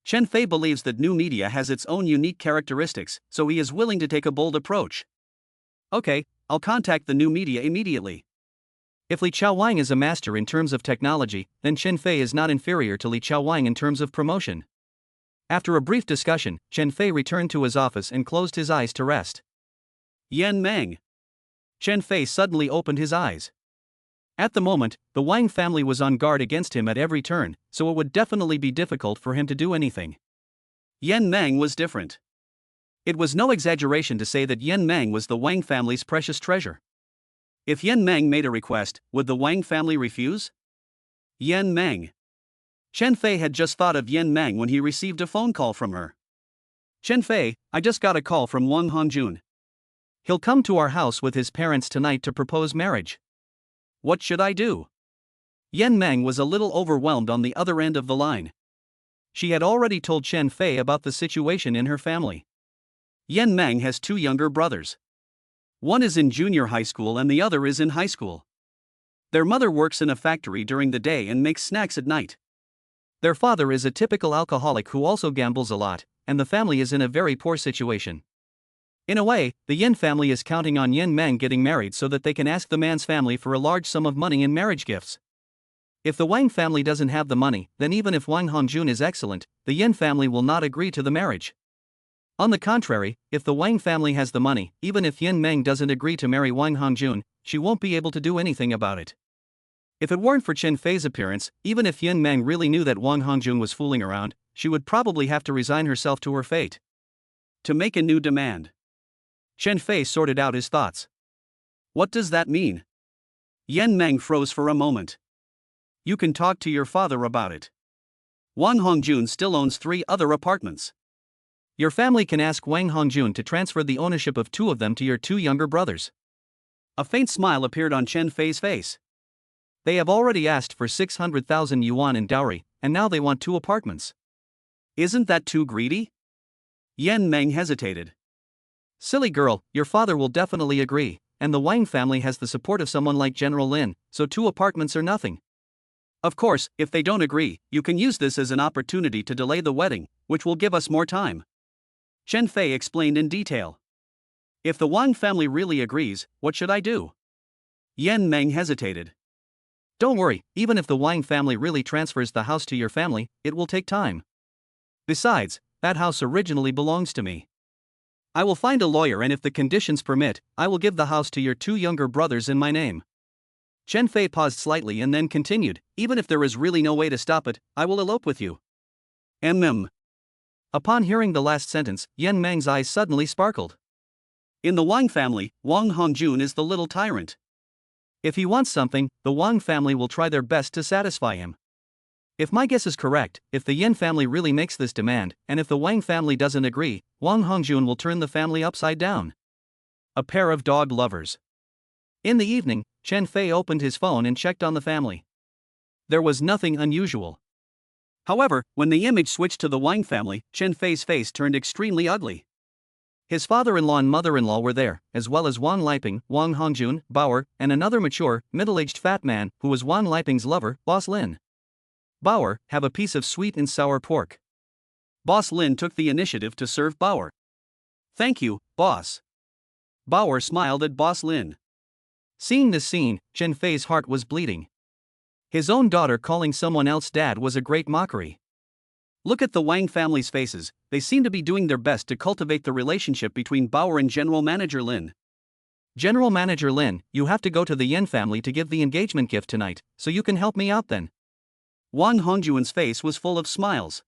Chen Fei believes that new media has its own unique characteristics, so he is willing to take a bold approach. Okay, I'll contact the new media immediately. If Li Chaowang is a master in terms of technology, then Chen Fei is not inferior to Li Chaowang in terms of promotion. After a brief discussion, Chen Fei returned to his office and closed his eyes to rest. Yan Meng. Chen Fei suddenly opened his eyes. At the moment, the Wang family was on guard against him at every turn, so it would definitely be difficult for him to do anything. Yan Meng was different. It was no exaggeration to say that Yan Meng was the Wang family's precious treasure. If Yan Meng made a request, would the Wang family refuse? Yan Meng. Chen Fei had just thought of Yan Meng when he received a phone call from her. Chen Fei, I just got a call from Wang Hongjun. He'll come to our house with his parents tonight to propose marriage. What should I do? Yan Meng was a little overwhelmed on the other end of the line. She had already told Chen Fei about the situation in her family. Yan Meng has two younger brothers. One is in junior high school and the other is in high school. Their mother works in a factory during the day and makes snacks at night. Their father is a typical alcoholic who also gambles a lot, and the family is in a very poor situation. In a way, the Yan family is counting on Yan Meng getting married so that they can ask the man's family for a large sum of money in marriage gifts. If the Wang family doesn't have the money, then even if Wang Hongjun is excellent, the Yan family will not agree to the marriage. On the contrary, if the Wang family has the money, even if Yan Meng doesn't agree to marry Wang Hongjun, she won't be able to do anything about it. If it weren't for Chen Fei's appearance, even if Yan Meng really knew that Wang Hongjun was fooling around, she would probably have to resign herself to her fate. To make a new demand. Chen Fei sorted out his thoughts. What does that mean? Yan Meng froze for a moment. You can talk to your father about it. Wang Hongjun still owns 3 other apartments. Your family can ask Wang Hongjun to transfer the ownership of 2 of them to your 2 younger brothers. A faint smile appeared on Chen Fei's face. They have already asked for 600,000 yuan in dowry, and now they want 2 apartments. Isn't that too greedy? Yan Meng hesitated. Silly girl, your father will definitely agree, and the Wang family has the support of someone like General Lin, so 2 apartments are nothing. Of course, if they don't agree, you can use this as an opportunity to delay the wedding, which will give us more time. Chen Fei explained in detail. If the Wang family really agrees, what should I do? Yan Meng hesitated. Don't worry, even if the Wang family really transfers the house to your family, it will take time. Besides, that house originally belongs to me. I will find a lawyer, and if the conditions permit, I will give the house to your 2 younger brothers in my name. Chen Fei paused slightly and then continued, even if there is really no way to stop it, I will elope with you. Upon hearing the last sentence, Yan Meng's eyes suddenly sparkled. In the Wang family, Wang Hongjun is the little tyrant. If he wants something, the Wang family will try their best to satisfy him. If my guess is correct, if the Yan family really makes this demand, and if the Wang family doesn't agree, Wang Hongjun will turn the family upside down. A pair of dog lovers. In the evening, Chen Fei opened his phone and checked on the family. There was nothing unusual. However, when the image switched to the Wang family, Chen Fei's face turned extremely ugly. His father-in-law and mother-in-law were there, as well as Wang Liping, Wang Hongjun, Bauer, and another mature, middle-aged fat man who was Wang Liping's lover, Boss Lin. Bauer, have a piece of sweet and sour pork. Boss Lin took the initiative to serve Bauer. Thank you, boss. Bauer smiled at Boss Lin. Seeing this scene, Chen Fei's heart was bleeding. His own daughter calling someone else dad was a great mockery. Look at the Wang family's faces, they seem to be doing their best to cultivate the relationship between Bauer and General Manager Lin. General Manager Lin, you have to go to the Yan family to give the engagement gift tonight, so you can help me out then. Wang Hongjun's face was full of smiles.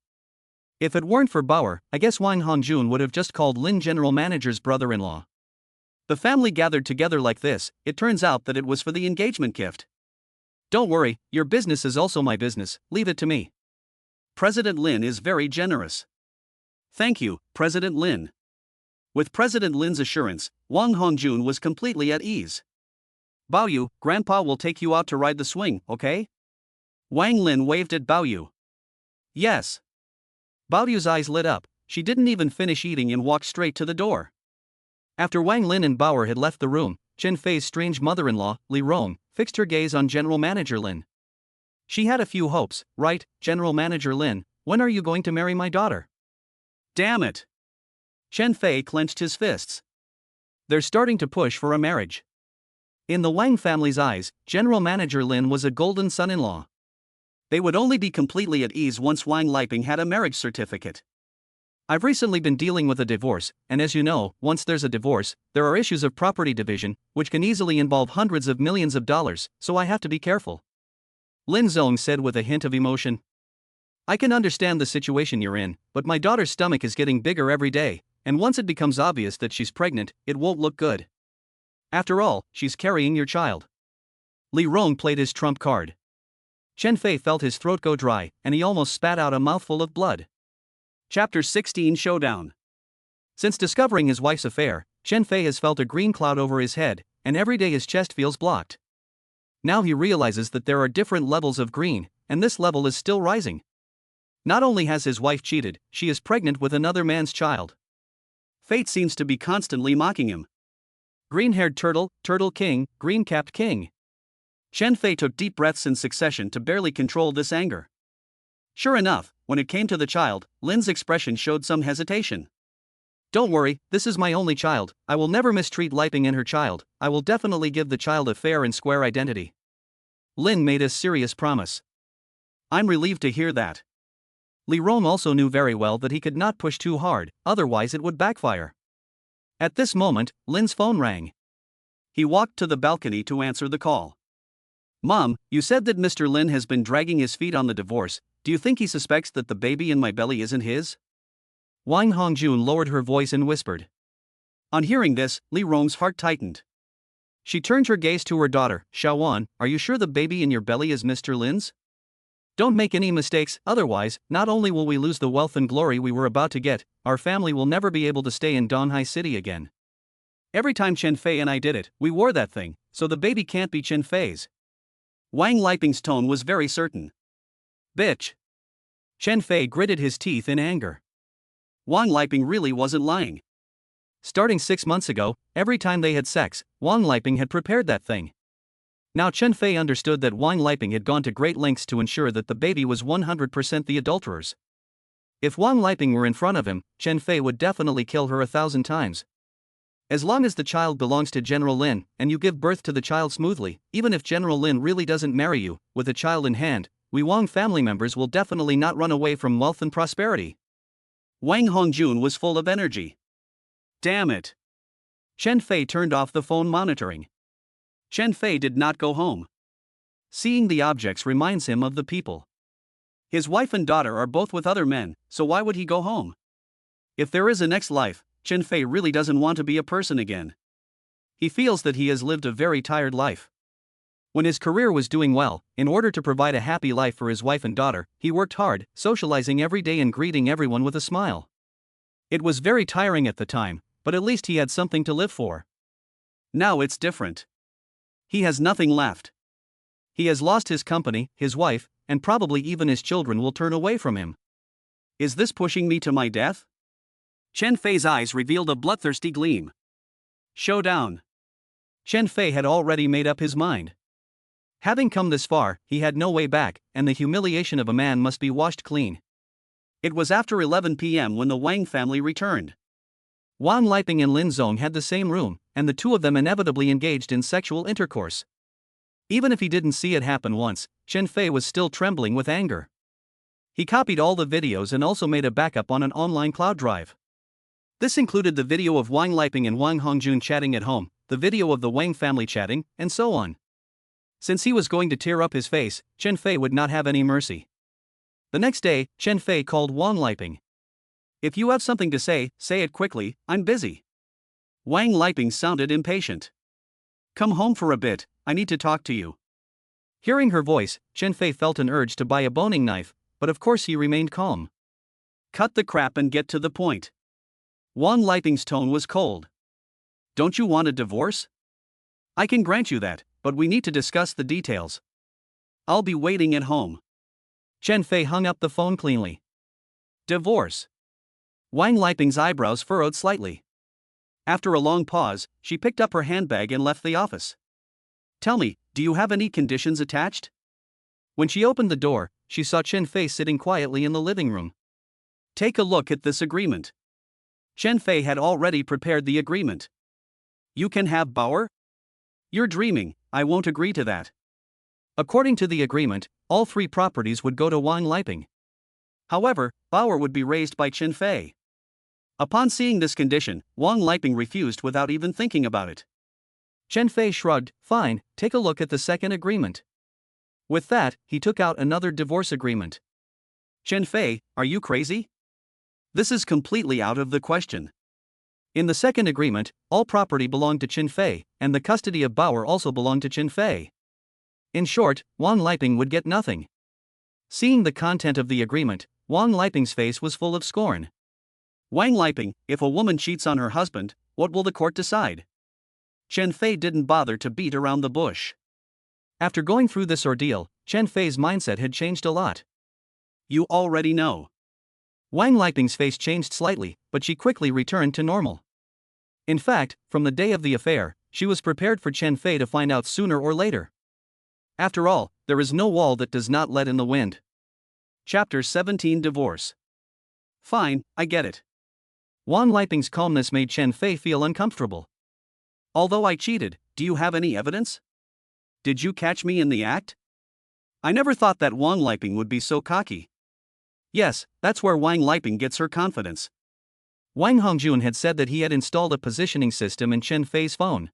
If it weren't for Bauer, I guess Wang Hongjun would have just called Lin General Manager's brother-in-law. The family gathered together like this, it turns out that it was for the engagement gift. Don't worry, your business is also my business, leave it to me. President Lin is very generous. Thank you, President Lin. With President Lin's assurance, Wang Hongjun was completely at ease. Baoyu, Grandpa will take you out to ride the swing, okay? Wang Lin waved at Baoyu. Yes. Baoyu's eyes lit up, she didn't even finish eating and walked straight to the door. After Wang Lin and Bauer had left the room, Chen Fei's strange mother-in-law, Li Rong, fixed her gaze on General Manager Lin. She had a few hopes, right, General Manager Lin, when are you going to marry my daughter? Damn it! Chen Fei clenched his fists. They're starting to push for a marriage. In the Wang family's eyes, General Manager Lin was a golden son-in-law. They would only be completely at ease once Wang Liping had a marriage certificate. I've recently been dealing with a divorce, and as you know, once there's a divorce, there are issues of property division, which can easily involve hundreds of millions of dollars, so I have to be careful. Lin Zong said with a hint of emotion. I can understand the situation you're in, but my daughter's stomach is getting bigger every day, and once it becomes obvious that she's pregnant, it won't look good. After all, she's carrying your child. Li Rong played his trump card. Chen Fei felt his throat go dry, and he almost spat out a mouthful of blood. Chapter 16 Showdown. Since discovering his wife's affair, Chen Fei has felt a green cloud over his head, and every day his chest feels blocked. Now he realizes that there are different levels of green, and this level is still rising. Not only has his wife cheated, she is pregnant with another man's child. Fate seems to be constantly mocking him. Green-haired turtle, turtle king, green-capped king. Chen Fei took deep breaths in succession to barely control this anger. Sure enough, when it came to the child, Lin's expression showed some hesitation. Don't worry, this is my only child. I will never mistreat Liping and her child. I will definitely give the child a fair and square identity. Lin made a serious promise. I'm relieved to hear that. Li Rong also knew very well that he could not push too hard, otherwise it would backfire. At this moment, Lin's phone rang. He walked to the balcony to answer the call. Mom, you said that Mr. Lin has been dragging his feet on the divorce. Do you think he suspects that the baby in my belly isn't his? Wang Hongjun lowered her voice and whispered. On hearing this, Li Rong's heart tightened. She turned her gaze to her daughter, Xiaowan, are you sure the baby in your belly is Mr. Lin's? Don't make any mistakes, otherwise, not only will we lose the wealth and glory we were about to get, our family will never be able to stay in Donghai City again. Every time Chen Fei and I did it, we wore that thing, so the baby can't be Chen Fei's. Wang Liping's tone was very certain. Bitch. Chen Fei gritted his teeth in anger. Wang Liping really wasn't lying. Starting 6 months ago, every time they had sex, Wang Liping had prepared that thing. Now Chen Fei understood that Wang Liping had gone to great lengths to ensure that the baby was 100% the adulterer's. If Wang Liping were in front of him, Chen Fei would definitely kill her 1,000 times. As long as the child belongs to General Lin, and you give birth to the child smoothly, even if General Lin really doesn't marry you, with a child in hand, we Wang family members will definitely not run away from wealth and prosperity. Wang Hongjun was full of energy. Damn it. Chen Fei turned off the phone monitoring. Chen Fei did not go home. Seeing the objects reminds him of the people. His wife and daughter are both with other men, so why would he go home? If there is a next life, Chen Fei really doesn't want to be a person again. He feels that he has lived a very tired life. When his career was doing well, in order to provide a happy life for his wife and daughter, he worked hard, socializing every day and greeting everyone with a smile. It was very tiring at the time, but at least he had something to live for. Now it's different. He has nothing left. He has lost his company, his wife, and probably even his children will turn away from him. Is this pushing me to my death? Chen Fei's eyes revealed a bloodthirsty gleam. Showdown. Chen Fei had already made up his mind. Having come this far, he had no way back, and the humiliation of a man must be washed clean. It was after 11 p.m. when the Wang family returned. Wang Liping and Lin Zong had the same room, and the two of them inevitably engaged in sexual intercourse. Even if he didn't see it happen once, Chen Fei was still trembling with anger. He copied all the videos and also made a backup on an online cloud drive. This included the video of Wang Liping and Wang Hongjun chatting at home, the video of the Wang family chatting, and so on. Since he was going to tear up his face, Chen Fei would not have any mercy. The next day, Chen Fei called Wang Liping. If you have something to say it quickly, I'm busy. Wang Liping sounded impatient. Come home for a bit, I need to talk to you. Hearing her voice, Chen Fei felt an urge to buy a boning knife, but of course he remained calm. Cut the crap and get to the point. Wang Liping's tone was cold. Don't you want a divorce? I can grant you that, but we need to discuss the details. I'll be waiting at home. Chen Fei hung up the phone cleanly. Divorce. Wang Liping's eyebrows furrowed slightly. After a long pause, she picked up her handbag and left the office. Tell me, do you have any conditions attached? When she opened the door, she saw Chen Fei sitting quietly in the living room. Take a look at this agreement. Chen Fei had already prepared the agreement. You can have Bauer? You're dreaming, I won't agree to that. According to the agreement, all 3 properties would go to Wang Liping. However, Bauer would be raised by Chen Fei. Upon seeing this condition, Wang Liping refused without even thinking about it. Chen Fei shrugged, fine, take a look at the second agreement. With that, he took out another divorce agreement. Chen Fei, are you crazy? This is completely out of the question. In the second agreement, all property belonged to Chen Fei, and the custody of Bauer also belonged to Chen Fei. In short, Wang Liping would get nothing. Seeing the content of the agreement, Wang Liping's face was full of scorn. Wang Liping, if a woman cheats on her husband, what will the court decide? Chen Fei didn't bother to beat around the bush. After going through this ordeal, Chen Fei's mindset had changed a lot. You already know. Wang Liping's face changed slightly, but she quickly returned to normal. In fact, from the day of the affair, she was prepared for Chen Fei to find out sooner or later. After all, there is no wall that does not let in the wind. Chapter 17 Divorce. Fine, I get it. Wang Liping's calmness made Chen Fei feel uncomfortable. Although I cheated, do you have any evidence? Did you catch me in the act? I never thought that Wang Liping would be so cocky. Yes, that's where Wang Liping gets her confidence. Wang Hongjun had said that he had installed a positioning system in Chen Fei's phone.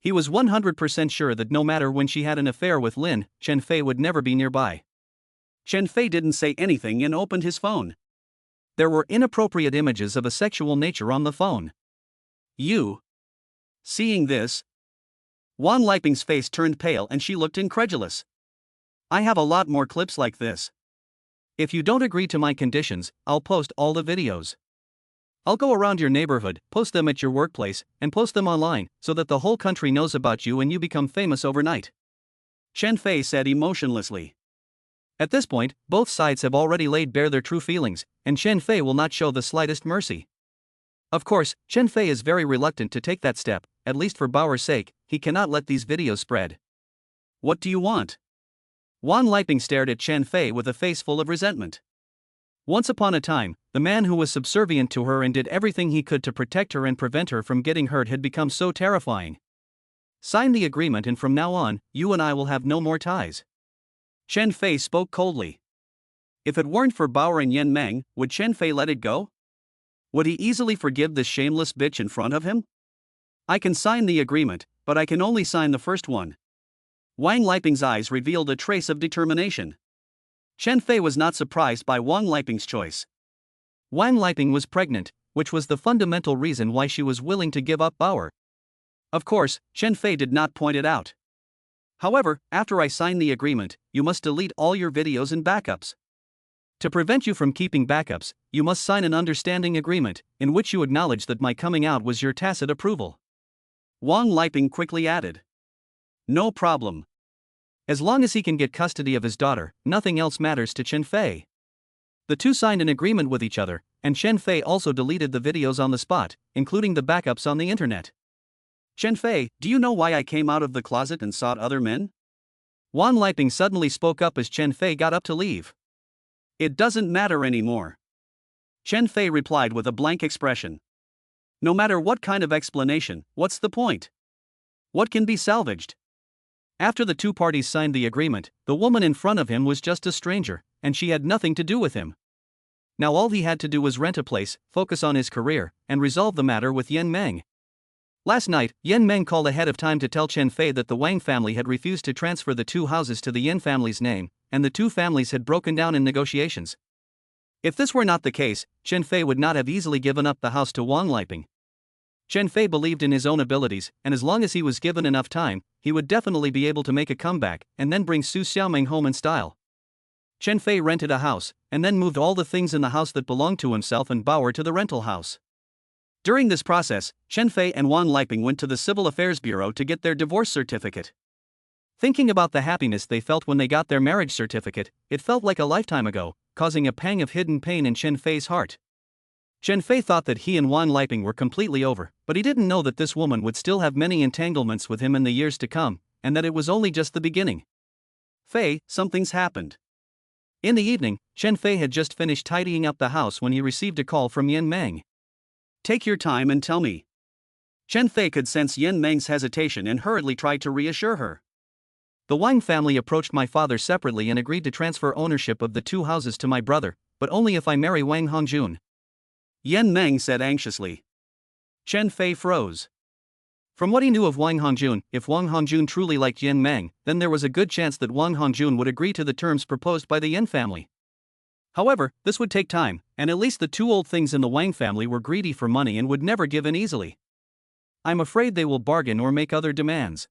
He was 100% sure that no matter when she had an affair with Lin, Chen Fei would never be nearby. Chen Fei didn't say anything and opened his phone. There were inappropriate images of a sexual nature on the phone. You. Seeing this, Wang Liping's face turned pale and she looked incredulous. I have a lot more clips like this. If you don't agree to my conditions, I'll post all the videos. I'll go around your neighborhood, post them at your workplace, and post them online, so that the whole country knows about you and you become famous overnight. Chen Fei said emotionlessly. At this point, both sides have already laid bare their true feelings, and Chen Fei will not show the slightest mercy. Of course, Chen Fei is very reluctant to take that step, at least for Bauer's sake. He cannot let these videos spread. What do you want? Wang Liping stared at Chen Fei with a face full of resentment. Once upon a time, the man who was subservient to her and did everything he could to protect her and prevent her from getting hurt had become so terrifying. Sign the agreement and from now on, you and I will have no more ties. Chen Fei spoke coldly. If it weren't for Bauer and Yan Meng, would Chen Fei let it go? Would he easily forgive this shameless bitch in front of him? I can sign the agreement, but I can only sign the first one. Wang Liping's eyes revealed a trace of determination. Chen Fei was not surprised by Wang Liping's choice. Wang Liping was pregnant, which was the fundamental reason why she was willing to give up Bauer. Of course, Chen Fei did not point it out. However, after I sign the agreement, you must delete all your videos and backups. To prevent you from keeping backups, you must sign an understanding agreement, in which you acknowledge that my coming out was your tacit approval. Wang Liping quickly added. No problem. As long as he can get custody of his daughter, nothing else matters to Chen Fei. The two signed an agreement with each other, and Chen Fei also deleted the videos on the spot, including the backups on the internet. Chen Fei, do you know why I came out of the closet and sought other men? Wang Liping suddenly spoke up as Chen Fei got up to leave. It doesn't matter anymore. Chen Fei replied with a blank expression. No matter what kind of explanation, what's the point? What can be salvaged? After the two parties signed the agreement, the woman in front of him was just a stranger, and she had nothing to do with him. Now all he had to do was rent a place, focus on his career, and resolve the matter with Yan Meng. Last night, Yan Meng called ahead of time to tell Chen Fei that the Wang family had refused to transfer the two houses to the Yan family's name, and the two families had broken down in negotiations. If this were not the case, Chen Fei would not have easily given up the house to Wang Liping. Chen Fei believed in his own abilities, and as long as he was given enough time, he would definitely be able to make a comeback and then bring Su Xiaoming home in style. Chen Fei rented a house, and then moved all the things in the house that belonged to himself and Bauer to the rental house. During this process, Chen Fei and Wang Liping went to the Civil Affairs Bureau to get their divorce certificate. Thinking about the happiness they felt when they got their marriage certificate, it felt like a lifetime ago, causing a pang of hidden pain in Chen Fei's heart. Chen Fei thought that he and Wang Liping were completely over, but he didn't know that this woman would still have many entanglements with him in the years to come, and that it was only just the beginning. Fei, something's happened. In the evening, Chen Fei had just finished tidying up the house when he received a call from Yan Meng. Take your time and tell me. Chen Fei could sense Yan Meng's hesitation and hurriedly tried to reassure her. The Wang family approached my father separately and agreed to transfer ownership of the two houses to my brother, but only if I marry Wang Hongjun. Yan Meng said anxiously. Chen Fei froze. From what he knew of Wang Hongjun, if Wang Hongjun truly liked Yan Meng, then there was a good chance that Wang Hongjun would agree to the terms proposed by the Yan family. However, this would take time, and at least the two old things in the Wang family were greedy for money and would never give in easily. I'm afraid they will bargain or make other demands.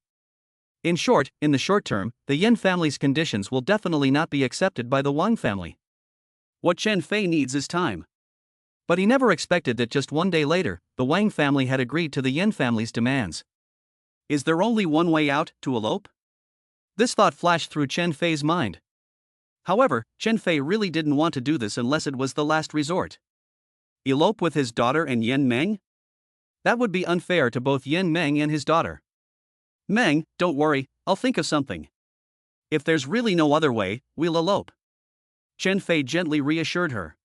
In short, in the short term, the Yan family's conditions will definitely not be accepted by the Wang family. What Chen Fei needs is time. But he never expected that just one day later, the Wang family had agreed to the Yan family's demands. Is there only one way out, to elope? This thought flashed through Chen Fei's mind. However, Chen Fei really didn't want to do this unless it was the last resort. Elope with his daughter and Yan Meng? That would be unfair to both Yan Meng and his daughter. Meng, don't worry, I'll think of something. If there's really no other way, we'll elope. Chen Fei gently reassured her.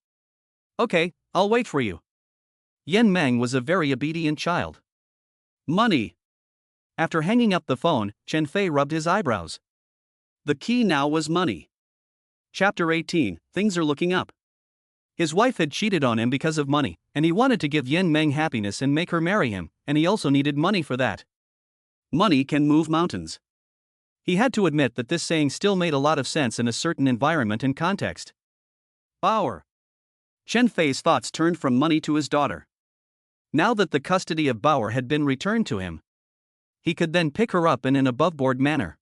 Okay, I'll wait for you. Yan Meng was a very obedient child. Money. After hanging up the phone, Chen Fei rubbed his eyebrows. The key now was money. Chapter 18, Things are looking up. His wife had cheated on him because of money, and he wanted to give Yan Meng happiness and make her marry him, and he also needed money for that. Money can move mountains. He had to admit that this saying still made a lot of sense in a certain environment and context. Power. Chen Fei's thoughts turned from money to his daughter. Now that the custody of Bauer had been returned to him, he could then pick her up in an above-board manner.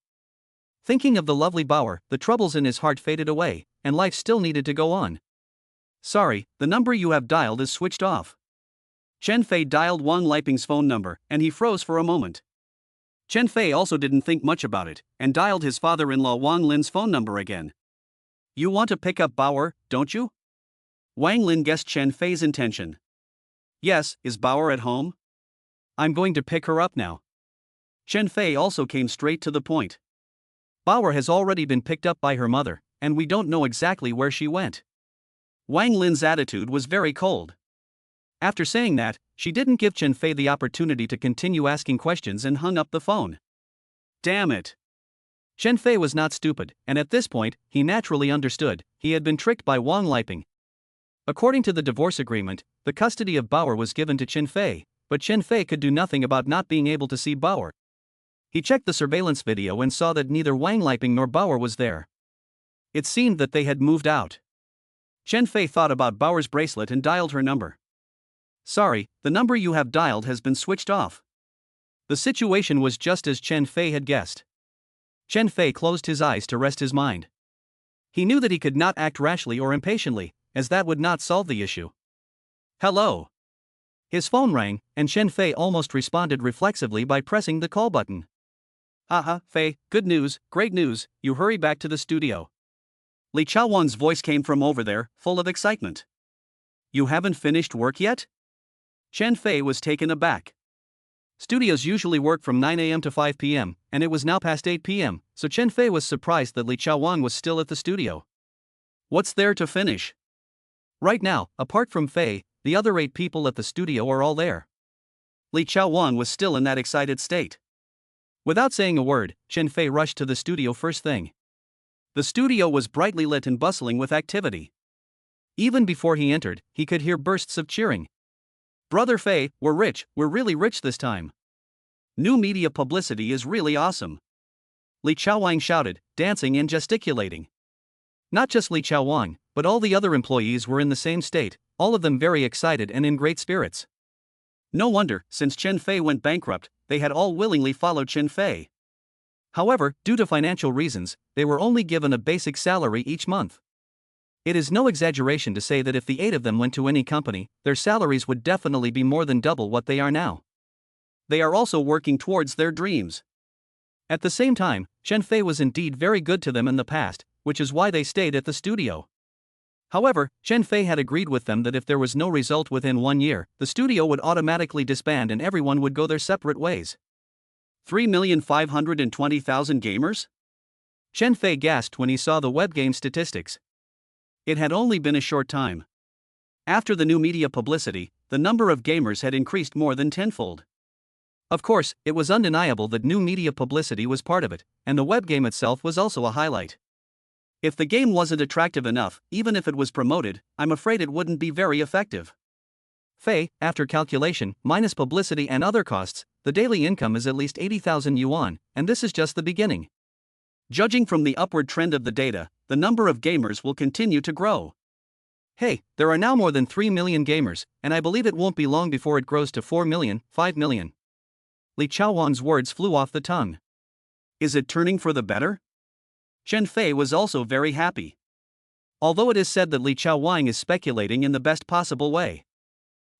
Thinking of the lovely Bauer, the troubles in his heart faded away, and life still needed to go on. Sorry, the number you have dialed is switched off. Chen Fei dialed Wang Liping's phone number, and he froze for a moment. Chen Fei also didn't think much about it, and dialed his father-in-law Wang Lin's phone number again. You want to pick up Bauer, don't you? Wang Lin guessed Chen Fei's intention. Yes, is Bauer at home? I'm going to pick her up now. Chen Fei also came straight to the point. Bauer has already been picked up by her mother, and we don't know exactly where she went. Wang Lin's attitude was very cold. After saying that, she didn't give Chen Fei the opportunity to continue asking questions and hung up the phone. Damn it. Chen Fei was not stupid, and at this point, he naturally understood he had been tricked by Wang Liping. According to the divorce agreement, the custody of Bauer was given to Chen Fei, but Chen Fei could do nothing about not being able to see Bauer. He checked the surveillance video and saw that neither Wang Liping nor Bauer was there. It seemed that they had moved out. Chen Fei thought about Bauer's bracelet and dialed her number. Sorry, the number you have dialed has been switched off. The situation was just as Chen Fei had guessed. Chen Fei closed his eyes to rest his mind. He knew that he could not act rashly or impatiently, as that would not solve the issue. Hello. His phone rang, and Chen Fei almost responded reflexively by pressing the call button. Haha, Fei, good news, great news, you hurry back to the studio. Li Chaowan's voice came from over there, full of excitement. You haven't finished work yet? Chen Fei was taken aback. Studios usually work from 9 a.m. to 5 p.m., and it was now past 8 p.m., so Chen Fei was surprised that Li Chaowan was still at the studio. What's there to finish? Right now, apart from Fei, the other 8 people at the studio are all there. Li Chaowan was still in that excited state. Without saying a word, Chen Fei rushed to the studio first thing. The studio was brightly lit and bustling with activity. Even before he entered, he could hear bursts of cheering. Brother Fei, we're rich, we're really rich this time. New media publicity is really awesome. Li Chaowang shouted, dancing and gesticulating. Not just Li Chaowang, but all the other employees were in the same state, all of them very excited and in great spirits. No wonder, since Chen Fei went bankrupt, they had all willingly followed Chen Fei. However, due to financial reasons, they were only given a basic salary each month. It is no exaggeration to say that if the 8 of them went to any company, their salaries would definitely be more than double what they are now. They are also working towards their dreams. At the same time, Chen Fei was indeed very good to them in the past, which is why they stayed at the studio. However, Chen Fei had agreed with them that if there was no result within 1 year, the studio would automatically disband and everyone would go their separate ways. 3,520,000 gamers? Chen Fei gasped when he saw the web game statistics. It had only been a short time. After the new media publicity, the number of gamers had increased more than tenfold. Of course, it was undeniable that new media publicity was part of it, and the web game itself was also a highlight. If the game wasn't attractive enough, even if it was promoted, I'm afraid it wouldn't be very effective. Fei, after calculation, minus publicity and other costs, the daily income is at least 80,000 yuan, and this is just the beginning. Judging from the upward trend of the data, the number of gamers will continue to grow. Hey, there are now more than 3 million gamers, and I believe it won't be long before it grows to 4 million, 5 million. Li Chaowang's words flew off the tongue. Is it turning for the better? Chen Fei was also very happy. Although it is said that Li Chaowang is speculating in the best possible way.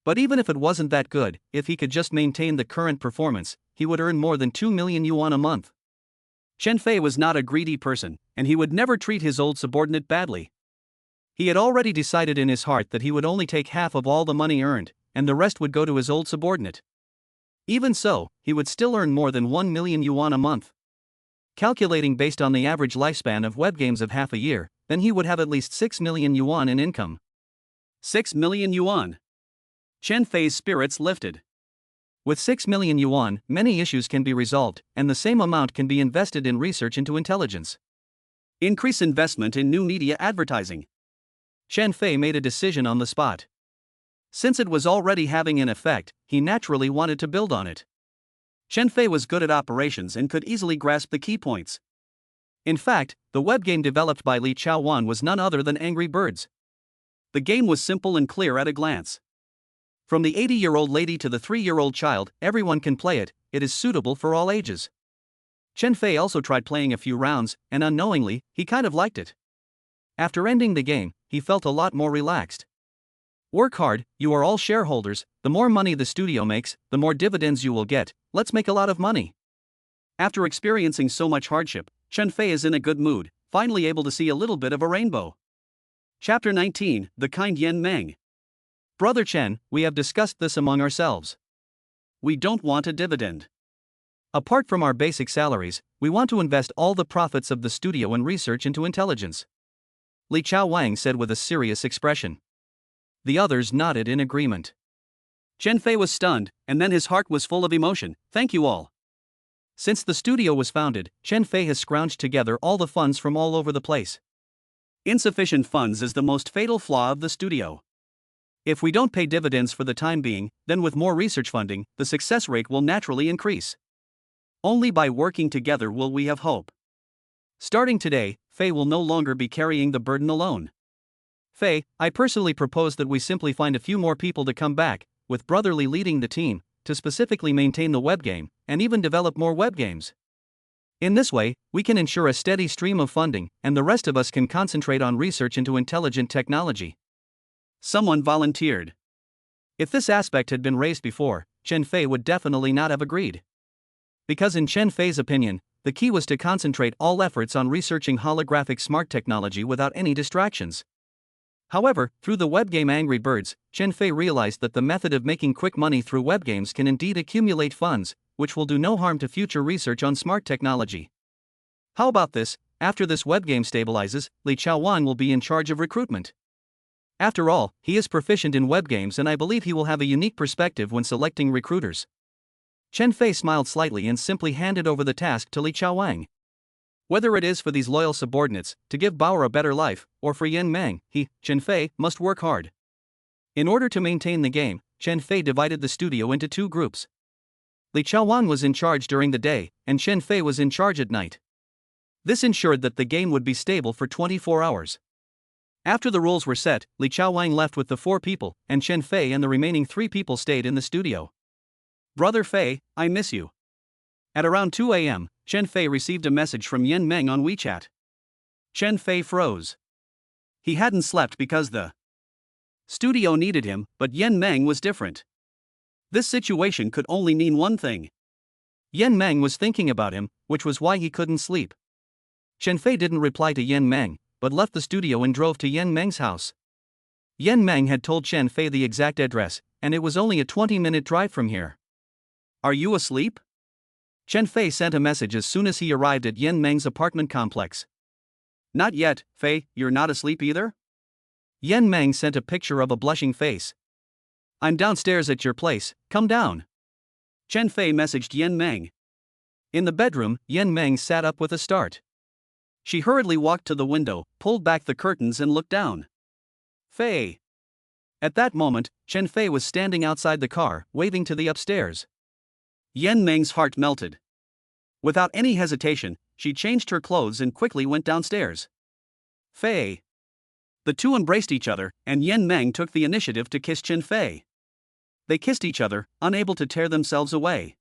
But even if it wasn't that good, if he could just maintain the current performance, he would earn more than 2 million yuan a month. Chen Fei was not a greedy person, and he would never treat his old subordinate badly. He had already decided in his heart that he would only take half of all the money earned, and the rest would go to his old subordinate. Even so, he would still earn more than 1 million yuan a month. Calculating based on the average lifespan of web games of half a year, then he would have at least 6 million yuan in income. 6 million yuan. Chen Fei's spirits lifted. With 6 million yuan, many issues can be resolved, and the same amount can be invested in research into intelligence. Increase investment in new media advertising. Chen Fei made a decision on the spot. Since it was already having an effect, he naturally wanted to build on it. Chen Fei was good at operations and could easily grasp the key points. In fact, the web game developed by Li Chaowan was none other than Angry Birds. The game was simple and clear at a glance. From the 80-year-old lady to the 3-year-old child, everyone can play it. It is suitable for all ages. Chen Fei also tried playing a few rounds, and unknowingly, he kind of liked it. After ending the game, he felt a lot more relaxed. Work hard, you are all shareholders, the more money the studio makes, the more dividends you will get, let's make a lot of money. After experiencing so much hardship, Chen Fei is in a good mood, finally able to see a little bit of a rainbow. Chapter 19, The Kind Yan Meng. Brother Chen, we have discussed this among ourselves. We don't want a dividend. Apart from our basic salaries, we want to invest all the profits of the studio in research into intelligence. Li Chaowang said with a serious expression. The others nodded in agreement. Chen Fei was stunned, and then his heart was full of emotion. Thank you all. Since the studio was founded, Chen Fei has scrounged together all the funds from all over the place. Insufficient funds is the most fatal flaw of the studio. If we don't pay dividends for the time being, then with more research funding, the success rate will naturally increase. Only by working together will we have hope. Starting today, Fei will no longer be carrying the burden alone. Fei, I personally propose that we simply find a few more people to come back, with Brother Li leading the team, to specifically maintain the web game, and even develop more web games. In this way, we can ensure a steady stream of funding, and the rest of us can concentrate on research into intelligent technology. Someone volunteered. If this aspect had been raised before, Chen Fei would definitely not have agreed. Because in Chen Fei's opinion, the key was to concentrate all efforts on researching holographic smart technology without any distractions. However, through the web game Angry Birds, Chen Fei realized that the method of making quick money through web games can indeed accumulate funds, which will do no harm to future research on smart technology. How about this? After this web game stabilizes, Li Chaowan will be in charge of recruitment. After all, he is proficient in web games and I believe he will have a unique perspective when selecting recruiters. Chen Fei smiled slightly and simply handed over the task to Li Chaowang. Whether it is for these loyal subordinates, to give Bauer a better life, or for Yan Meng, he, Chen Fei, must work hard. In order to maintain the game, Chen Fei divided the studio into two groups. Li Chaowan was in charge during the day, and Chen Fei was in charge at night. This ensured that the game would be stable for 24 hours. After the rules were set, Li Chaowang left with the 4 people, and Chen Fei and the remaining 3 people stayed in the studio. Brother Fei, I miss you. At around 2 a.m., Chen Fei received a message from Yan Meng on WeChat. Chen Fei froze. He hadn't slept because the studio needed him, but Yan Meng was different. This situation could only mean one thing. Yan Meng was thinking about him, which was why he couldn't sleep. Chen Fei didn't reply to Yan Meng, but left the studio and drove to Yan Meng's house. Yan Meng had told Chen Fei the exact address, and it was only a 20-minute drive from here. Are you asleep? Chen Fei sent a message as soon as he arrived at Yan Meng's apartment complex. Not yet, Fei, you're not asleep either? Yan Meng sent a picture of a blushing face. I'm downstairs at your place, come down. Chen Fei messaged Yan Meng. In the bedroom, Yan Meng sat up with a start. She hurriedly walked to the window, pulled back the curtains and looked down. Fei. At that moment, Chen Fei was standing outside the car, waving to the upstairs. Yan Meng's heart melted. Without any hesitation, she changed her clothes and quickly went downstairs. Fei. The two embraced each other, and Yan Meng took the initiative to kiss Chen Fei. They kissed each other, unable to tear themselves away.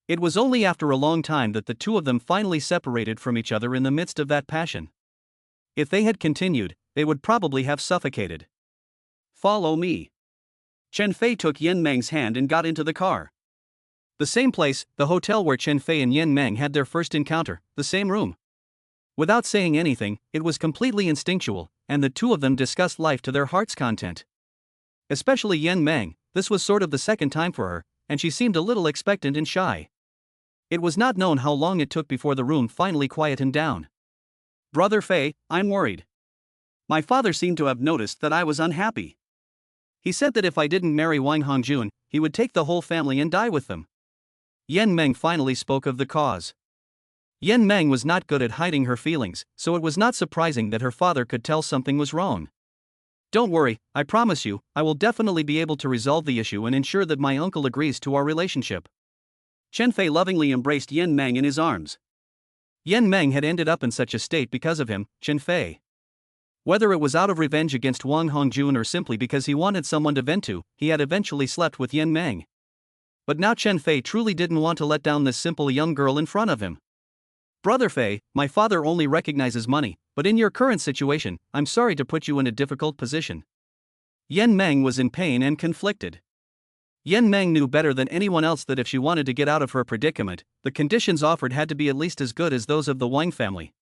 It was only after a long time that the two of them finally separated from each other in the midst of that passion. If they had continued, they would probably have suffocated. Follow me. Chen Fei took Yan Meng's hand and got into the car. The same place, the hotel where Chen Fei and Yan Meng had their first encounter, the same room. Without saying anything, it was completely instinctual, and the two of them discussed life to their heart's content. Especially Yan Meng, this was sort of the second time for her, and she seemed a little expectant and shy. It was not known how long it took before the room finally quietened down. Brother Fei, I'm worried. My father seemed to have noticed that I was unhappy. He said that if I didn't marry Wang Hongjun, he would take the whole family and die with them. Yan Meng finally spoke of the cause. Yan Meng was not good at hiding her feelings, so it was not surprising that her father could tell something was wrong. Don't worry, I promise you, I will definitely be able to resolve the issue and ensure that my uncle agrees to our relationship. Chen Fei lovingly embraced Yan Meng in his arms. Yan Meng had ended up in such a state because of him, Chen Fei. Whether it was out of revenge against Wang Hongjun or simply because he wanted someone to vent to, he had eventually slept with Yan Meng. But now Chen Fei truly didn't want to let down this simple young girl in front of him. Brother Fei, my father only recognizes money, but in your current situation, I'm sorry to put you in a difficult position. Yan Meng was in pain and conflicted. Yan Meng knew better than anyone else that if she wanted to get out of her predicament, the conditions offered had to be at least as good as those of the Wang family.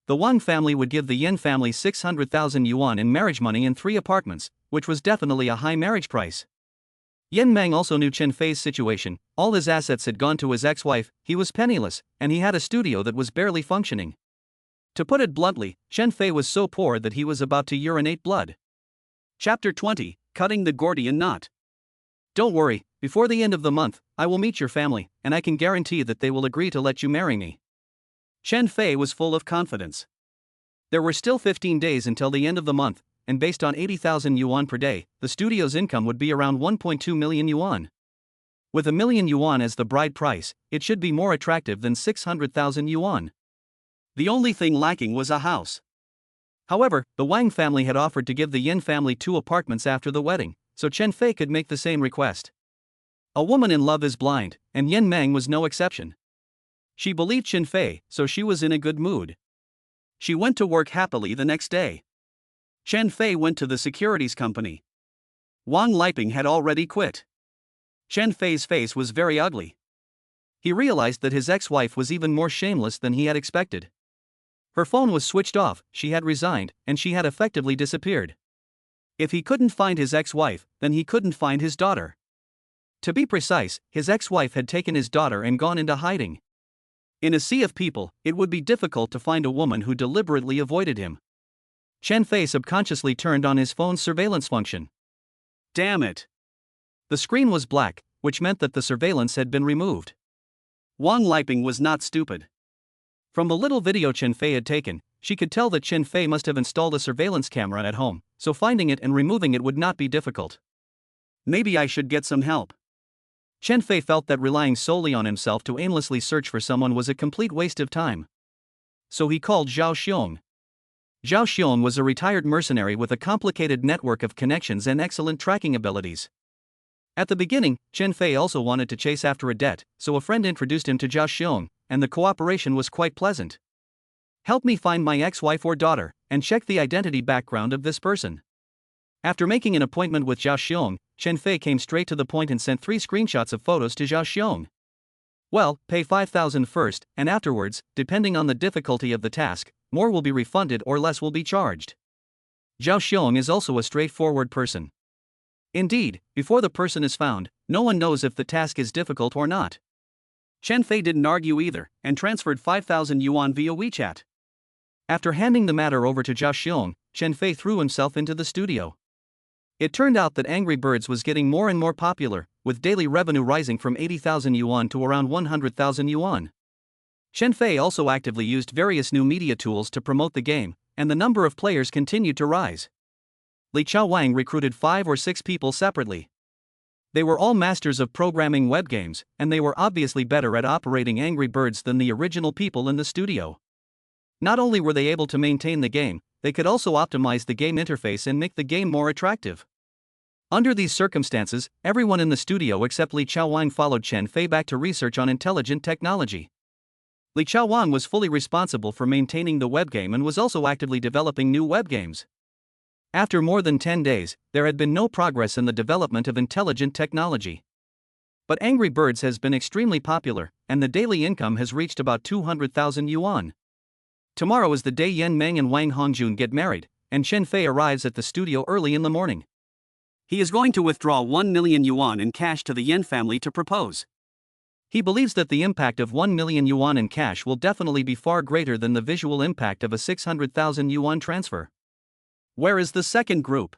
The Wang family would give the Yan family 600,000 yuan in marriage money and 3 apartments, which was definitely a high marriage price. Yan Meng also knew Chen Fei's situation. All his assets had gone to his ex-wife, he was penniless, and he had a studio that was barely functioning. To put it bluntly, Chen Fei was so poor that he was about to urinate blood. Chapter 20, Cutting the Gordian Knot. Don't worry, before the end of the month, I will meet your family, and I can guarantee that they will agree to let you marry me. Chen Fei was full of confidence. There were still 15 days until the end of the month, and based on 80,000 yuan per day, the studio's income would be around 1.2 million yuan. With a million yuan as the bride price, it should be more attractive than 600,000 yuan. The only thing lacking was a house. However, the Wang family had offered to give the Yan family 2 apartments after the wedding, so Chen Fei could make the same request. A woman in love is blind, and Yan Meng was no exception. She believed Chen Fei, so she was in a good mood. She went to work happily the next day. Chen Fei went to the securities company. Wang Liping had already quit. Chen Fei's face was very ugly. He realized that his ex-wife was even more shameless than he had expected. Her phone was switched off, she had resigned, and she had effectively disappeared. If he couldn't find his ex-wife, then he couldn't find his daughter. To be precise, his ex-wife had taken his daughter and gone into hiding. In a sea of people, it would be difficult to find a woman who deliberately avoided him. Chen Fei subconsciously turned on his phone's surveillance function. Damn it! The screen was black, which meant that the surveillance had been removed. Wang Liping was not stupid. From the little video Chen Fei had taken, she could tell that Chen Fei must have installed a surveillance camera at home, so finding it and removing it would not be difficult. Maybe I should get some help. Chen Fei felt that relying solely on himself to aimlessly search for someone was a complete waste of time. So he called Zhao Xiong. Zhao Xiong was a retired mercenary with a complicated network of connections and excellent tracking abilities. At the beginning, Chen Fei also wanted to chase after a debt, so a friend introduced him to Zhao Xiong, and the cooperation was quite pleasant. Help me find my ex-wife or daughter, and check the identity background of this person. After making an appointment with Zhao Xiong, Chen Fei came straight to the point and sent 3 screenshots of photos to Zhao Xiong. Well, pay 5,000 first, and afterwards, depending on the difficulty of the task, more will be refunded or less will be charged. Zhao Xiong is also a straightforward person. Indeed, before the person is found, no one knows if the task is difficult or not. Chen Fei didn't argue either, and transferred 5,000 yuan via WeChat. After handing the matter over to Zhao Xiong, Chen Fei threw himself into the studio. It turned out that Angry Birds was getting more and more popular, with daily revenue rising from 80,000 yuan to around 100,000 yuan. Chen Fei also actively used various new media tools to promote the game, and the number of players continued to rise. Li Chaowang recruited 5 or 6 people separately. They were all masters of programming web games, and they were obviously better at operating Angry Birds than the original people in the studio. Not only were they able to maintain the game, they could also optimize the game interface and make the game more attractive. Under these circumstances, everyone in the studio except Li Chaowang followed Chen Fei back to research on intelligent technology. Li Chaowang was fully responsible for maintaining the web game and was also actively developing new web games. After more than 10 days, there had been no progress in the development of intelligent technology. But Angry Birds has been extremely popular, and the daily income has reached about 200,000 yuan. Tomorrow is the day Yan Meng and Wang Hongjun get married, and Chen Fei arrives at the studio early in the morning. He is going to withdraw 1 million yuan in cash to the Yan family to propose. He believes that the impact of 1 million yuan in cash will definitely be far greater than the visual impact of a 600,000 yuan transfer. Where is the second group?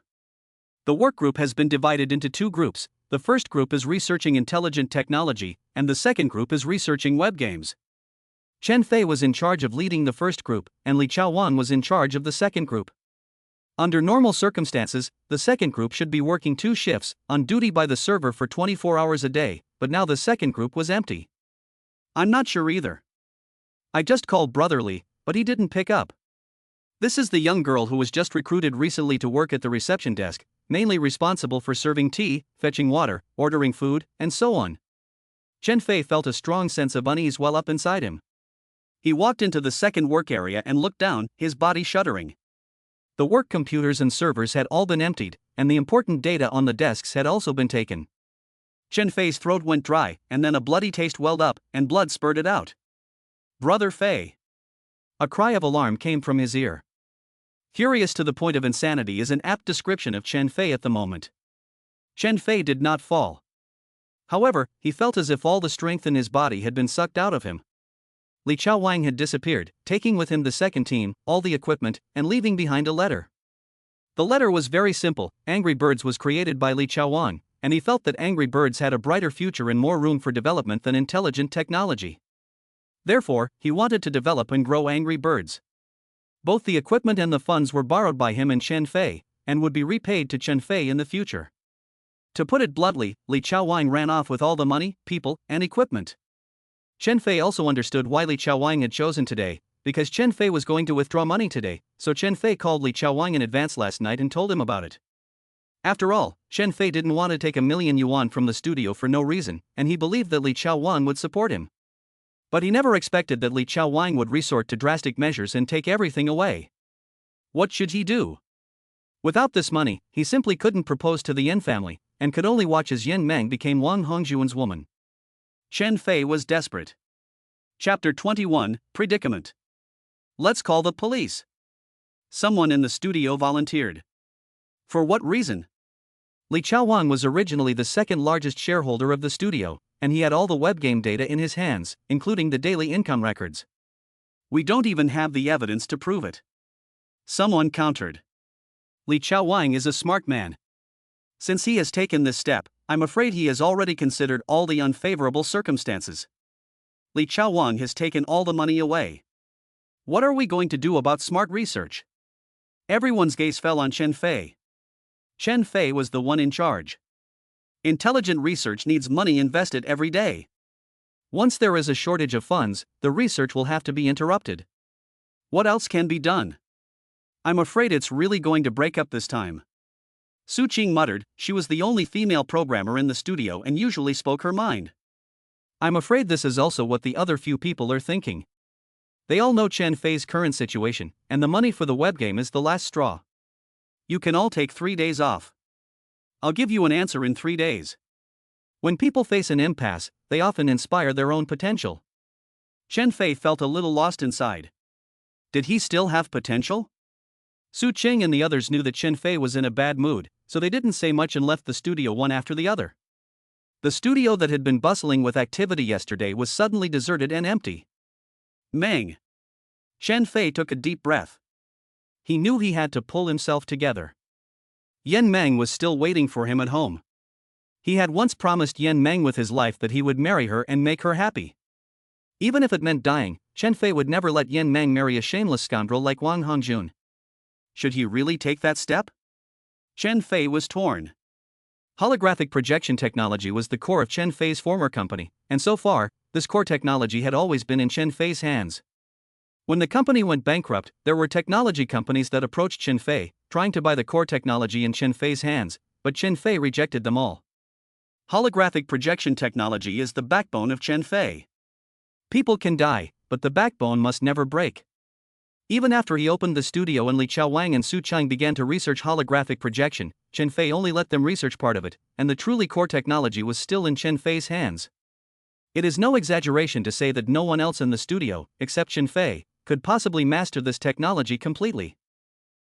The work group has been divided into 2 groups. The first group is researching intelligent technology, and the second group is researching web games. Chen Fei was in charge of leading the first group, and Li Chaowang was in charge of the second group. Under normal circumstances, the second group should be working 2 shifts, on duty by the server for 24 hours a day, but now the second group was empty. I'm not sure either. I just called Brother Li, but he didn't pick up. This is the young girl who was just recruited recently to work at the reception desk, mainly responsible for serving tea, fetching water, ordering food, and so on. Chen Fei felt a strong sense of unease well up inside him. He walked into the second work area and looked down, his body shuddering. The work computers and servers had all been emptied, and the important data on the desks had also been taken. Chen Fei's throat went dry, and then a bloody taste welled up, and blood spurted out. Brother Fei! A cry of alarm came from his ear. Furious to the point of insanity is an apt description of Chen Fei at the moment. Chen Fei did not fall. However, he felt as if all the strength in his body had been sucked out of him. Li Chaowang had disappeared, taking with him the second team, all the equipment, and leaving behind a letter. The letter was very simple. Angry Birds was created by Li Chaowang, and he felt that Angry Birds had a brighter future and more room for development than intelligent technology. Therefore, he wanted to develop and grow Angry Birds. Both the equipment and the funds were borrowed by him and Chen Fei, and would be repaid to Chen Fei in the future. To put it bluntly, Li Chaowang ran off with all the money, people, and equipment. Chen Fei also understood why Li Chaowang had chosen today, because Chen Fei was going to withdraw money today, so Chen Fei called Li Chaowang in advance last night and told him about it. After all, Chen Fei didn't want to take 1 million yuan from the studio for no reason, and he believed that Li Chaowang would support him. But he never expected that Li Chaowang would resort to drastic measures and take everything away. What should he do? Without this money, he simply couldn't propose to the Yan family, and could only watch as Yan Meng became Wang Hongjuan's woman. Chen Fei was desperate. Chapter 21, Predicament. Let's call the police. Someone in the studio volunteered. For what reason? Li Chaowang was originally the second largest shareholder of the studio, and he had all the web game data in his hands, including the daily income records. We don't even have the evidence to prove it. Someone countered. Li Chaowang is a smart man. Since he has taken this step, I'm afraid he has already considered all the unfavorable circumstances. Li Chaowang has taken all the money away. What are we going to do about smart research? Everyone's gaze fell on Chen Fei. Chen Fei was the one in charge. Intelligent research needs money invested every day. Once there is a shortage of funds, the research will have to be interrupted. What else can be done? I'm afraid it's really going to break up this time. Su Qing muttered. She was the only female programmer in the studio and usually spoke her mind. I'm afraid this is also what the other few people are thinking. They all know Chen Fei's current situation, and the money for the web game is the last straw. You can all take 3 days off. I'll give you an answer in 3 days. When people face an impasse, they often inspire their own potential. Chen Fei felt a little lost inside. Did he still have potential? Su Qing and the others knew that Chen Fei was in a bad mood, so they didn't say much and left the studio one after the other. The studio that had been bustling with activity yesterday was suddenly deserted and empty. Meng. Chen Fei took a deep breath. He knew he had to pull himself together. Yan Meng was still waiting for him at home. He had once promised Yan Meng with his life that he would marry her and make her happy. Even if it meant dying, Chen Fei would never let Yan Meng marry a shameless scoundrel like Wang Hongjun. Should he really take that step? Chen Fei was torn. Holographic projection technology was the core of Chen Fei's former company, and so far, this core technology had always been in Chen Fei's hands. When the company went bankrupt, there were technology companies that approached Chen Fei, trying to buy the core technology in Chen Fei's hands, but Chen Fei rejected them all. Holographic projection technology is the backbone of Chen Fei. People can die, but the backbone must never break. Even after he opened the studio and Li Chaowang and Su Cheng began to research holographic projection, Chen Fei only let them research part of it, and the truly core technology was still in Chen Fei's hands. It is no exaggeration to say that no one else in the studio, except Chen Fei, could possibly master this technology completely.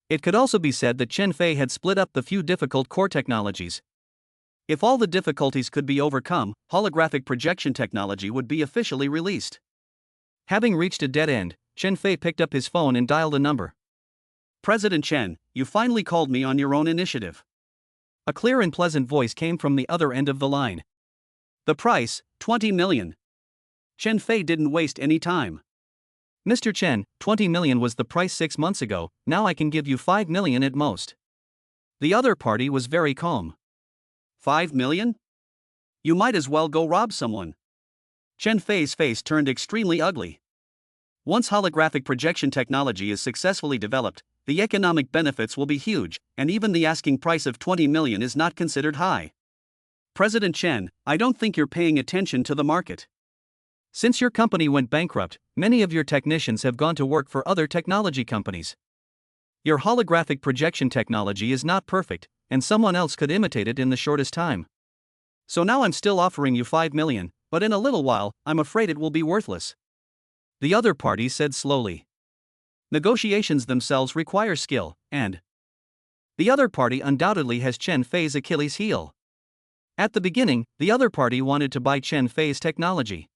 It could also be said that Chen Fei had split up the few difficult core technologies. If all the difficulties could be overcome, holographic projection technology would be officially released. Having reached a dead end, Chen Fei picked up his phone and dialed a number. "President Chen, you finally called me on your own initiative." A clear and pleasant voice came from the other end of the line. "The price, 20 million. Chen Fei didn't waste any time. "Mr. Chen, 20 million was the price 6 months ago, now I can give you 5 million at most." The other party was very calm. 5 million? You might as well go rob someone. Chen Fei's face turned extremely ugly. Once holographic projection technology is successfully developed, the economic benefits will be huge, and even the asking price of 20 million is not considered high. "President Chen, I don't think you're paying attention to the market. Since your company went bankrupt, many of your technicians have gone to work for other technology companies. Your holographic projection technology is not perfect, and someone else could imitate it in the shortest time. So now I'm still offering you 5 million, but in a little while, I'm afraid it will be worthless." The other party said slowly. Negotiations themselves require skill, and the other party undoubtedly has Chen Fei's Achilles heel. At the beginning, the other party wanted to buy Chen Fei's technology.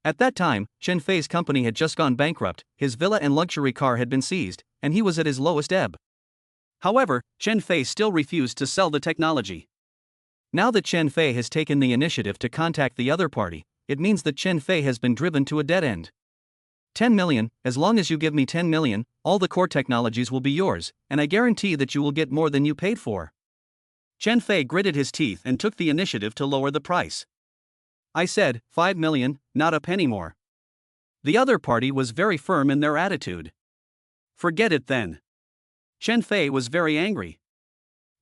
At that time, Chen Fei's company had just gone bankrupt, his villa and luxury car had been seized, and he was at his lowest ebb. However, Chen Fei still refused to sell the technology. Now that Chen Fei has taken the initiative to contact the other party, it means that Chen Fei has been driven to a dead end. 10 million, as long as you give me 10 million, all the core technologies will be yours, and I guarantee that you will get more than you paid for. Chen Fei gritted his teeth and took the initiative to lower the price. "I said, 5 million, not a penny more." The other party was very firm in their attitude. "Forget it then." Chen Fei was very angry.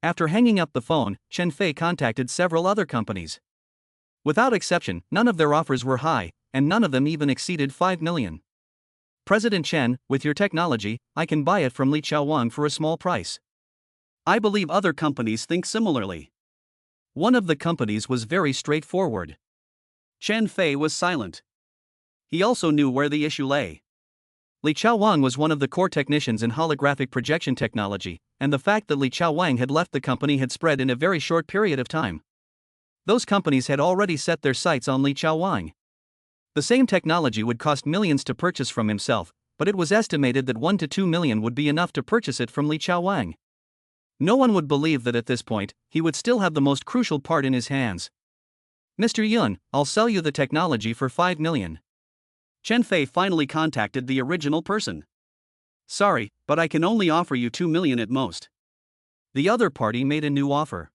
After hanging up the phone, Chen Fei contacted several other companies. Without exception, none of their offers were high, and none of them even exceeded 5 million. "President Chen, with your technology, I can buy it from Li Chaowang for a small price. I believe other companies think similarly." One of the companies was very straightforward. Chen Fei was silent. He also knew where the issue lay. Li Chaowang was one of the core technicians in holographic projection technology, and the fact that Li Chaowang had left the company had spread in a very short period of time. Those companies had already set their sights on Li Chaowang. The same technology would cost millions to purchase from himself, but it was estimated that 1 to 2 million would be enough to purchase it from Li Chaowang. No one would believe that at this point, he would still have the most crucial part in his hands. "Mr. Yun, I'll sell you the technology for 5 million. Chen Fei finally contacted the original person. "Sorry, but I can only offer you 2 million at most." The other party made a new offer.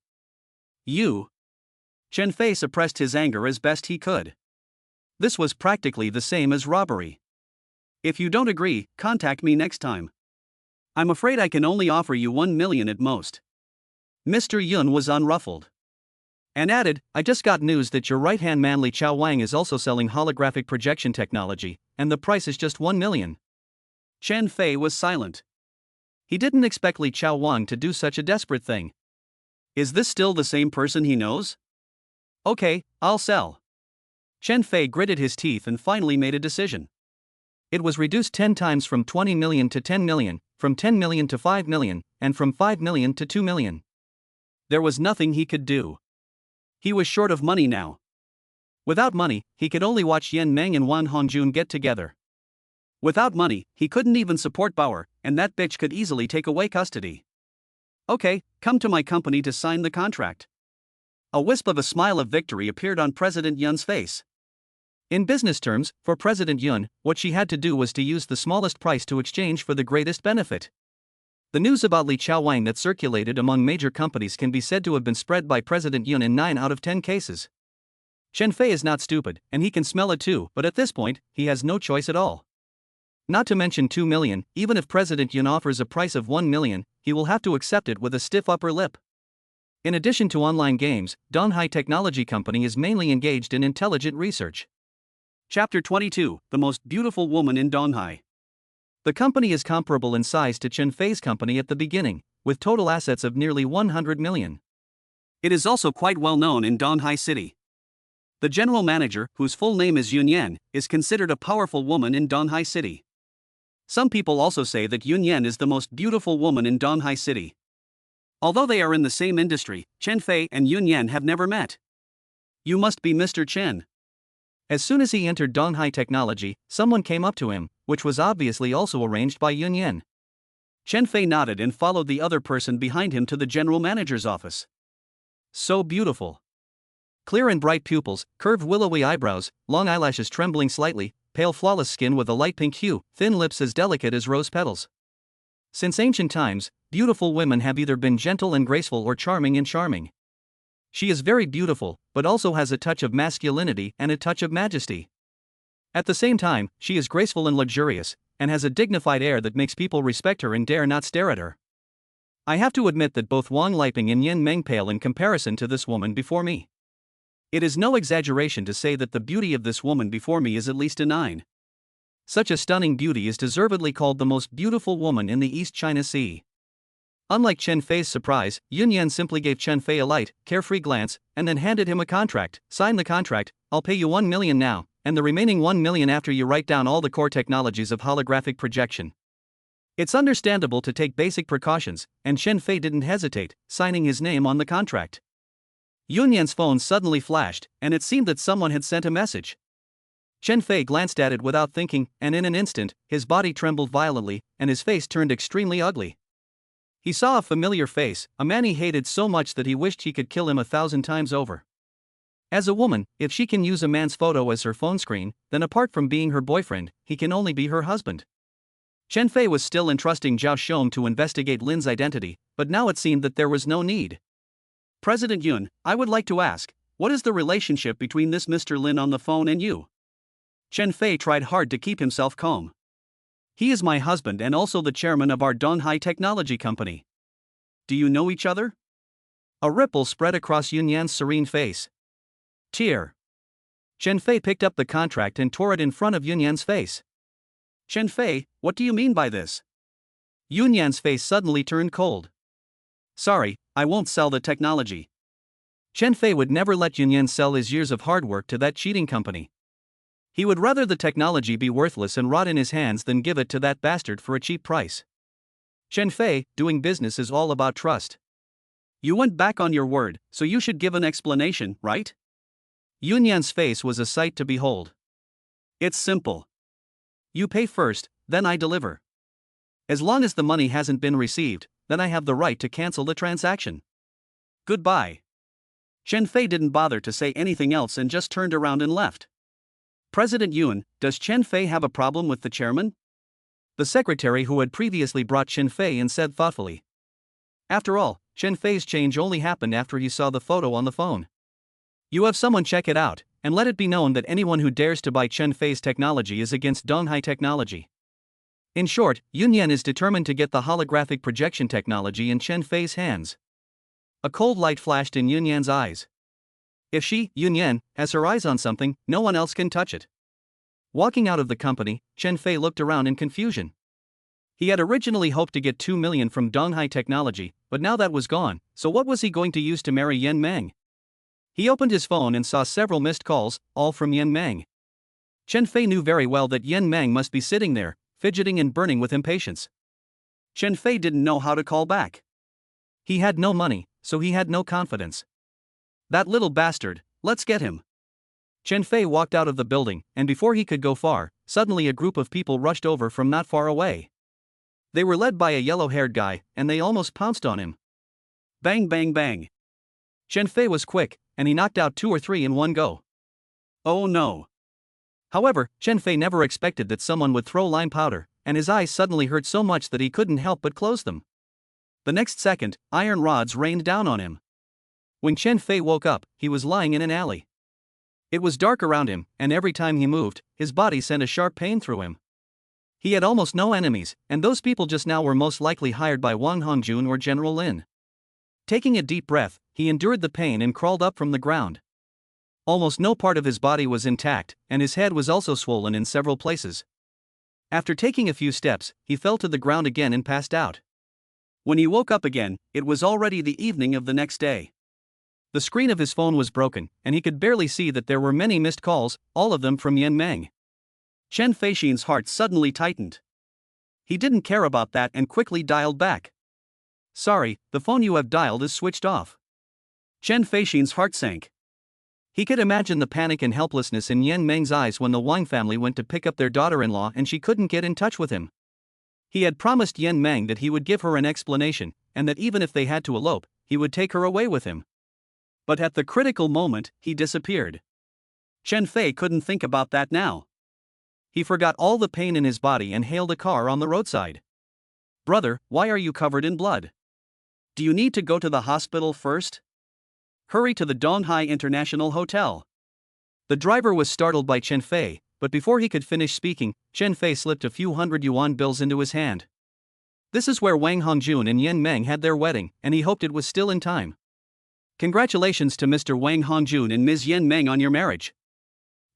"You?" Chen Fei suppressed his anger as best he could. This was practically the same as robbery. "If you don't agree, contact me next time. I'm afraid I can only offer you 1 million at most." Mr. Yun was unruffled. And added, "I just got news that your right-hand man Li Chaowang is also selling holographic projection technology, and the price is just 1 million. Chen Fei was silent. He didn't expect Li Chaowang to do such a desperate thing. Is this still the same person he knows? "Okay, I'll sell." Chen Fei gritted his teeth and finally made a decision. It was reduced 10 times from 20 million to 10 million, from 10 million to 5 million, and from 5 million to 2 million. There was nothing he could do. He was short of money now. Without money, he could only watch Yan Meng and Wang Hongjun get together. Without money, he couldn't even support Bauer, and that bitch could easily take away custody. Okay, come to my company to sign the contract. A wisp of a smile of victory appeared on President Yun's face. In business terms, for President Yun, what she had to do was to use the smallest price to exchange for the greatest benefit. The news about Li Chaowang that circulated among major companies can be said to have been spread by President Yun in 9 out of 10 cases. Chen Fei is not stupid, and he can smell it too, but at this point, he has no choice at all. Not to mention 2 million, even if President Yun offers a price of 1 million, he will have to accept it with a stiff upper lip. In addition to online games, Donghai Technology Company is mainly engaged in intelligent research. Chapter 22, The Most Beautiful Woman in Donghai. The company is comparable in size to Chen Fei's company at the beginning, with total assets of nearly 100 million. It is also quite well known in Donghai City. The general manager, whose full name is Yun Yan, is considered a powerful woman in Donghai City. Some people also say that Yun Yan is the most beautiful woman in Donghai City. Although they are in the same industry, Chen Fei and Yun Yan have never met. You must be Mr. Chen. As soon as he entered Donghai Technology, someone came up to him, which was obviously also arranged by Yun Yan. Chen Fei nodded and followed the other person behind him to the general manager's office. So beautiful. Clear and bright pupils, curved willowy eyebrows, long eyelashes trembling slightly, pale flawless skin with a light pink hue, thin lips as delicate as rose petals. Since ancient times, beautiful women have either been gentle and graceful or charming and charming. She is very beautiful, but also has a touch of masculinity and a touch of majesty. At the same time, she is graceful and luxurious, and has a dignified air that makes people respect her and dare not stare at her. I have to admit that both Wang Liping and Yan Meng pale in comparison to this woman before me. It is no exaggeration to say that the beauty of this woman before me is at least a 9. Such a stunning beauty is deservedly called the most beautiful woman in the East China Sea. Unlike Chen Fei's surprise, Yun Yan simply gave Chen Fei a light, carefree glance, and then handed him a contract. Sign the contract, I'll pay you 1 million now, and the remaining 1 million after you write down all the core technologies of holographic projection. It's understandable to take basic precautions, and Chen Fei didn't hesitate, signing his name on the contract. Yun Yan's phone suddenly flashed, and it seemed that someone had sent a message. Chen Fei glanced at it without thinking, and in an instant, his body trembled violently, and his face turned extremely ugly. He saw a familiar face, a man he hated so much that he wished he could kill him 1,000 times over. As a woman, if she can use a man's photo as her phone screen, then apart from being her boyfriend, he can only be her husband. Chen Fei was still entrusting Zhao Shom to investigate Lin's identity, but now it seemed that there was no need. President Yun, I would like to ask, what is the relationship between this Mr. Lin on the phone and you? Chen Fei tried hard to keep himself calm. He is my husband and also the chairman of our Donghai Technology Company. Do you know each other? A ripple spread across Yun Yan's serene face. Tear. Chen Fei picked up the contract and tore it in front of Yun Yan's face. Chen Fei, what do you mean by this? Yun Yan's face suddenly turned cold. Sorry, I won't sell the technology. Chen Fei would never let Yun Yan sell his years of hard work to that cheating company. He would rather the technology be worthless and rot in his hands than give it to that bastard for a cheap price. Chen Fei, doing business is all about trust. You went back on your word, so you should give an explanation, right? Yun Yan's face was a sight to behold. It's simple. You pay first, then I deliver. As long as the money hasn't been received, then I have the right to cancel the transaction. Goodbye. Chen Fei didn't bother to say anything else and just turned around and left. President Yun, does Chen Fei have a problem with the chairman? The secretary who had previously brought Chen Fei in said thoughtfully. After all, Chen Fei's change only happened after he saw the photo on the phone. You have someone check it out, and let it be known that anyone who dares to buy Chen Fei's technology is against Donghai Technology. In short, Yun Yan is determined to get the holographic projection technology in Chen Fei's hands. A cold light flashed in Yun Yan's eyes. If she, Yun Yan, has her eyes on something, no one else can touch it. Walking out of the company, Chen Fei looked around in confusion. He had originally hoped to get 2 million from Donghai Technology, but now that was gone, so what was he going to use to marry Yan Meng? He opened his phone and saw several missed calls, all from Yan Meng. Chen Fei knew very well that Yan Meng must be sitting there, fidgeting and burning with impatience. Chen Fei didn't know how to call back. He had no money, so he had no confidence. That little bastard, let's get him. Chen Fei walked out of the building, and before he could go far, suddenly a group of people rushed over from not far away. They were led by a yellow-haired guy, and they almost pounced on him. Bang bang bang. Chen Fei was quick, and he knocked out 2 or 3 in one go. Oh no. However, Chen Fei never expected that someone would throw lime powder, and his eyes suddenly hurt so much that he couldn't help but close them. The next second, iron rods rained down on him. When Chen Fei woke up, he was lying in an alley. It was dark around him, and every time he moved, his body sent a sharp pain through him. He had almost no enemies, and those people just now were most likely hired by Wang Hongjun or General Lin. Taking a deep breath, he endured the pain and crawled up from the ground. Almost no part of his body was intact, and his head was also swollen in several places. After taking a few steps, he fell to the ground again and passed out. When he woke up again, it was already the evening of the next day. The screen of his phone was broken, and he could barely see that there were many missed calls, all of them from Yan Meng. Chen Feixian's heart suddenly tightened. He didn't care about that and quickly dialed back. Sorry, the phone you have dialed is switched off. Chen Feixian's heart sank. He could imagine the panic and helplessness in Yan Meng's eyes when the Wang family went to pick up their daughter-in-law and she couldn't get in touch with him. He had promised Yan Meng that he would give her an explanation, and that even if they had to elope, he would take her away with him. But at the critical moment, he disappeared. Chen Fei couldn't think about that now. He forgot all the pain in his body and hailed a car on the roadside. Brother, why are you covered in blood? Do you need to go to the hospital first? Hurry to the Donghai International Hotel. The driver was startled by Chen Fei, but before he could finish speaking, Chen Fei slipped a few hundred yuan bills into his hand. This is where Wang Hongjun and Yan Meng had their wedding, and he hoped it was still in time. Congratulations to Mr. Wang Hongjun and Ms. Yan Meng on your marriage.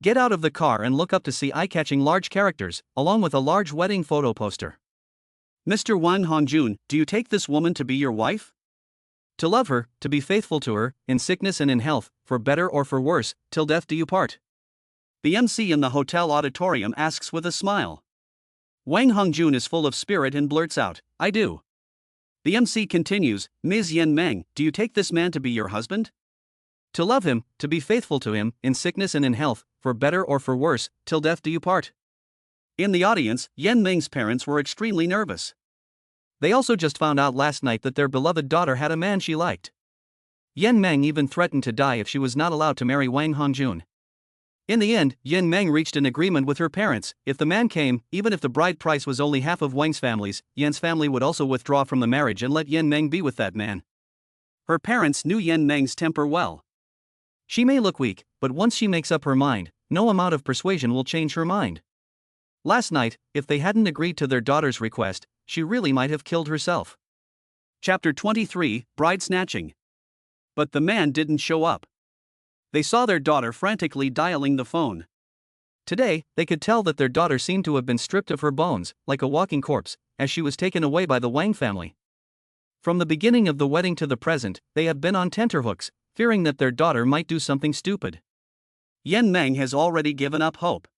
Get out of the car and look up to see eye-catching large characters, along with a large wedding photo poster. Mr. Wang Hongjun, do you take this woman to be your wife? To love her, to be faithful to her, in sickness and in health, for better or for worse, till death do you part. The MC in the hotel auditorium asks with a smile. Wang Hongjun is full of spirit and blurts out, I do. The MC continues, Ms. Yan Meng, do you take this man to be your husband? To love him, to be faithful to him, in sickness and in health, for better or for worse, till death do you part. In the audience, Yan Meng's parents were extremely nervous. They also just found out last night that their beloved daughter had a man she liked. Yan Meng even threatened to die if she was not allowed to marry Wang Hongjun. In the end, Yan Meng reached an agreement with her parents. If the man came, even if the bride price was only half of Wang's family's, Yan's family would also withdraw from the marriage and let Yan Meng be with that man. Her parents knew Yan Meng's temper well. She may look weak, but once she makes up her mind, no amount of persuasion will change her mind. Last night, if they hadn't agreed to their daughter's request, she really might have killed herself. Chapter 23, Bride Snatching. But the man didn't show up. They saw their daughter frantically dialing the phone. Today, they could tell that their daughter seemed to have been stripped of her bones, like a walking corpse, as she was taken away by the Wang family. From the beginning of the wedding to the present, they have been on tenterhooks, fearing that their daughter might do something stupid. Yan Meng has already given up hope.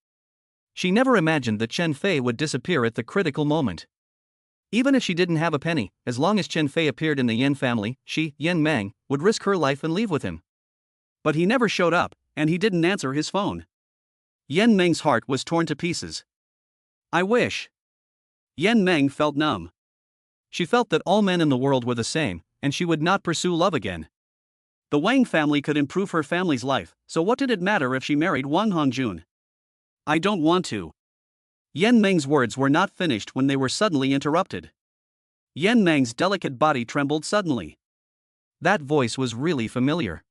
She never imagined that Chen Fei would disappear at the critical moment. Even if she didn't have a penny, as long as Chen Fei appeared in the Yan family, she, Yan Meng, would risk her life and leave with him. But he never showed up, and he didn't answer his phone. Yan Meng's heart was torn to pieces. I wish. Yan Meng felt numb. She felt that all men in the world were the same, and she would not pursue love again. The Wang family could improve her family's life, so what did it matter if she married Wang Hongjun? I don't want to. Yan Meng's words were not finished when they were suddenly interrupted. Yan Meng's delicate body trembled suddenly. That voice was really familiar.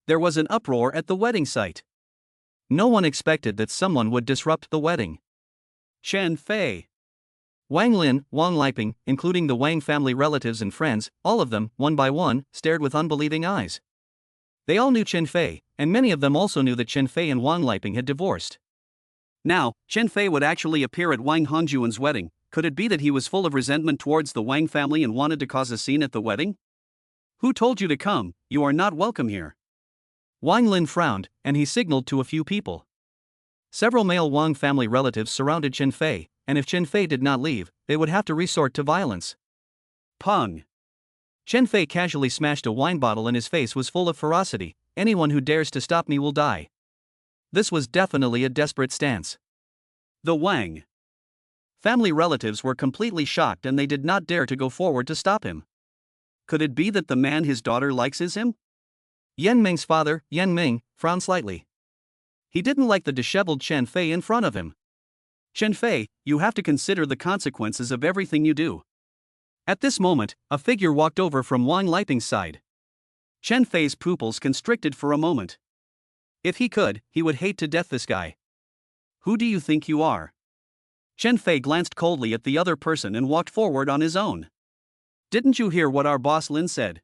There was an uproar at the wedding site. No one expected that someone would disrupt the wedding. Chen Fei. Wang Lin, Wang Liping, including the Wang family relatives and friends, all of them, one by one, stared with unbelieving eyes. They all knew Chen Fei, and many of them also knew that Chen Fei and Wang Liping had divorced. Now, Chen Fei would actually appear at Wang Hongjun's wedding. Could it be that he was full of resentment towards the Wang family and wanted to cause a scene at the wedding? Who told you to come? You are not welcome here. Wang Lin frowned, and he signaled to a few people. Several male Wang family relatives surrounded Chen Fei, and if Chen Fei did not leave, they would have to resort to violence. Pung. Chen Fei casually smashed a wine bottle and his face was full of ferocity. Anyone who dares to stop me will die. This was definitely a desperate stance. The Wang family relatives were completely shocked and they did not dare to go forward to stop him. Could it be that the man his daughter likes is him? Yan Meng's father, Yan Meng, frowned slightly. He didn't like the disheveled Chen Fei in front of him. Chen Fei, you have to consider the consequences of everything you do. At this moment, a figure walked over from Wang Liping's side. Chen Fei's pupils constricted for a moment. If he could, he would hate to death this guy. Who do you think you are? Chen Fei glanced coldly at the other person and walked forward on his own. Didn't you hear what our boss Lin said?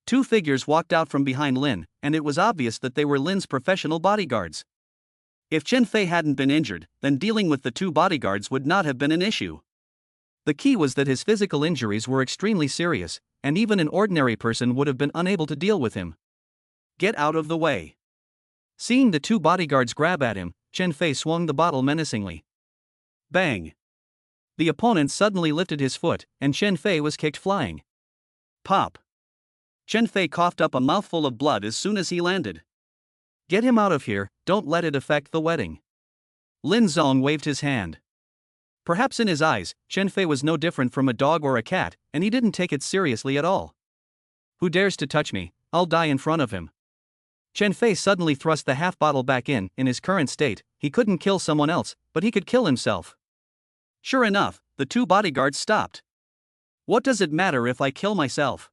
Two figures walked out from behind Lin, and it was obvious that they were Lin's professional bodyguards. If Chen Fei hadn't been injured, then dealing with the two bodyguards would not have been an issue. The key was that his physical injuries were extremely serious, and even an ordinary person would have been unable to deal with him. Get out of the way. Seeing the two bodyguards grab at him, Chen Fei swung the bottle menacingly. Bang! The opponent suddenly lifted his foot, and Chen Fei was kicked flying. Pop! Chen Fei coughed up a mouthful of blood as soon as he landed. Get him out of here, don't let it affect the wedding. Lin Zong waved his hand. Perhaps in his eyes, Chen Fei was no different from a dog or a cat, and he didn't take it seriously at all. Who dares to touch me, I'll die in front of him. Chen Fei suddenly thrust the half bottle back in his current state. He couldn't kill someone else, but he could kill himself. Sure enough, the two bodyguards stopped. What does it matter if I kill myself?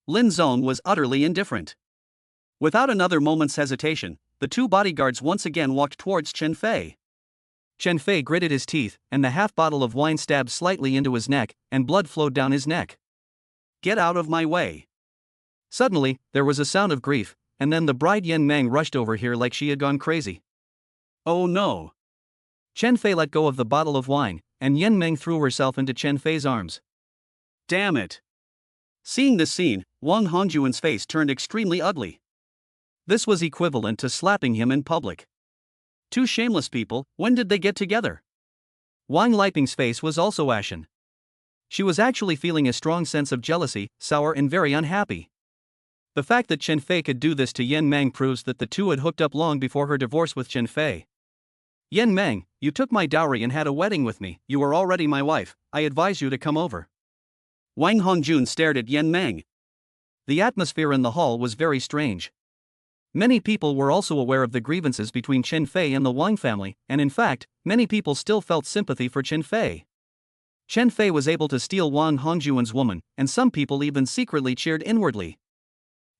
Lin Zong was utterly indifferent. Without another moment's hesitation, the two bodyguards once again walked towards Chen Fei. Chen Fei gritted his teeth, and the half bottle of wine stabbed slightly into his neck, and blood flowed down his neck. Get out of my way. Suddenly, there was a sound of grief, and then the bride Yan Meng rushed over here like she had gone crazy. Oh no! Chen Fei let go of the bottle of wine, and Yan Meng threw herself into Chen Fei's arms. Damn it! Seeing this scene, Wang Hongjuan's face turned extremely ugly. This was equivalent to slapping him in public. Two shameless people, when did they get together? Wang Liping's face was also ashen. She was actually feeling a strong sense of jealousy, sour and very unhappy. The fact that Chen Fei could do this to Yan Meng proves that the two had hooked up long before her divorce with Chen Fei. Yan Meng, you took my dowry and had a wedding with me, you are already my wife, I advise you to come over. Wang Hongjun stared at Yan Meng. The atmosphere in the hall was very strange. Many people were also aware of the grievances between Chen Fei and the Wang family, and in fact, many people still felt sympathy for Chen Fei. Chen Fei was able to steal Wang Hongjuan's woman, and some people even secretly cheered inwardly.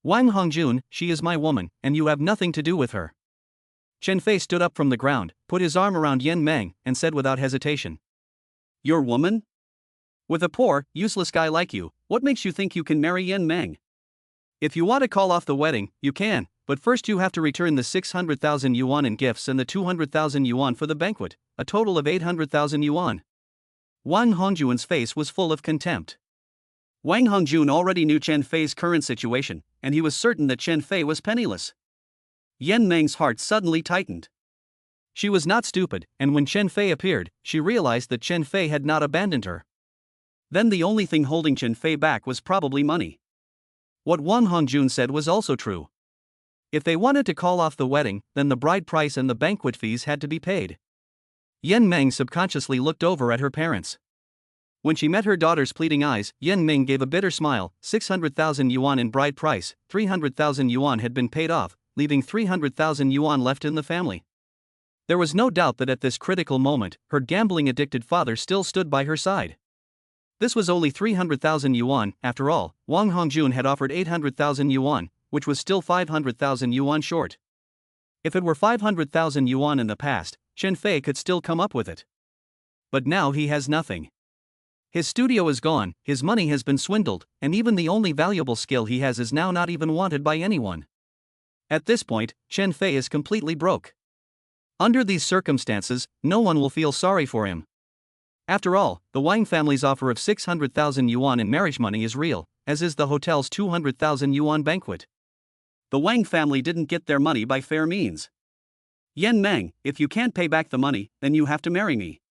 Wang Hongjun, she is my woman, and you have nothing to do with her. Chen Fei stood up from the ground, put his arm around Yan Meng, and said without hesitation. Your woman? With a poor, useless guy like you, what makes you think you can marry Yan Meng? If you want to call off the wedding, you can, but first you have to return the 600,000 yuan in gifts and the 200,000 yuan for the banquet, a total of 800,000 yuan. Wang Hongjuan's face was full of contempt. Wang Hongjun already knew Chen Fei's current situation, and he was certain that Chen Fei was penniless. Yan Meng's heart suddenly tightened. She was not stupid, and when Chen Fei appeared, she realized that Chen Fei had not abandoned her. Then the only thing holding Chen Fei back was probably money. What Wang Hongjun said was also true. If they wanted to call off the wedding, then the bride price and the banquet fees had to be paid. Yan Meng subconsciously looked over at her parents. When she met her daughter's pleading eyes, Yan Meng gave a bitter smile. 600,000 yuan in bride price, 300,000 yuan had been paid off, leaving 300,000 yuan left in the family. There was no doubt that at this critical moment, her gambling-addicted father still stood by her side. This was only 300,000 yuan, after all. Wang Hongjun had offered 800,000 yuan, which was still 500,000 yuan short. If it were 500,000 yuan in the past, Chen Fei could still come up with it. But now he has nothing. His studio is gone, his money has been swindled, and even the only valuable skill he has is now not even wanted by anyone. At this point, Chen Fei is completely broke. Under these circumstances, no one will feel sorry for him. After all, the Wang family's offer of 600,000 yuan in marriage money is real, as is the hotel's 200,000 yuan banquet. The Wang family didn't get their money by fair means. Yan Meng, if you can't pay back the money, then you have to marry me.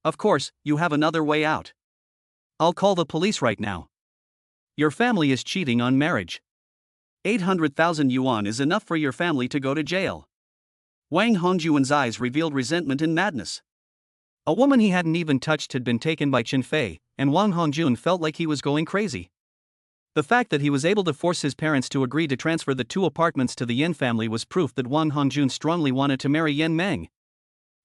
Of course, you have another way out. I'll call the police right now. Your family is cheating on marriage. 800,000 yuan is enough for your family to go to jail. Wang Hongjuan's eyes revealed resentment and madness. A woman he hadn't even touched had been taken by Chen Fei, and Wang Hongjuan felt like he was going crazy. The fact that he was able to force his parents to agree to transfer the 2 apartments to the Yan family was proof that Wang Hongjun strongly wanted to marry Yan Meng.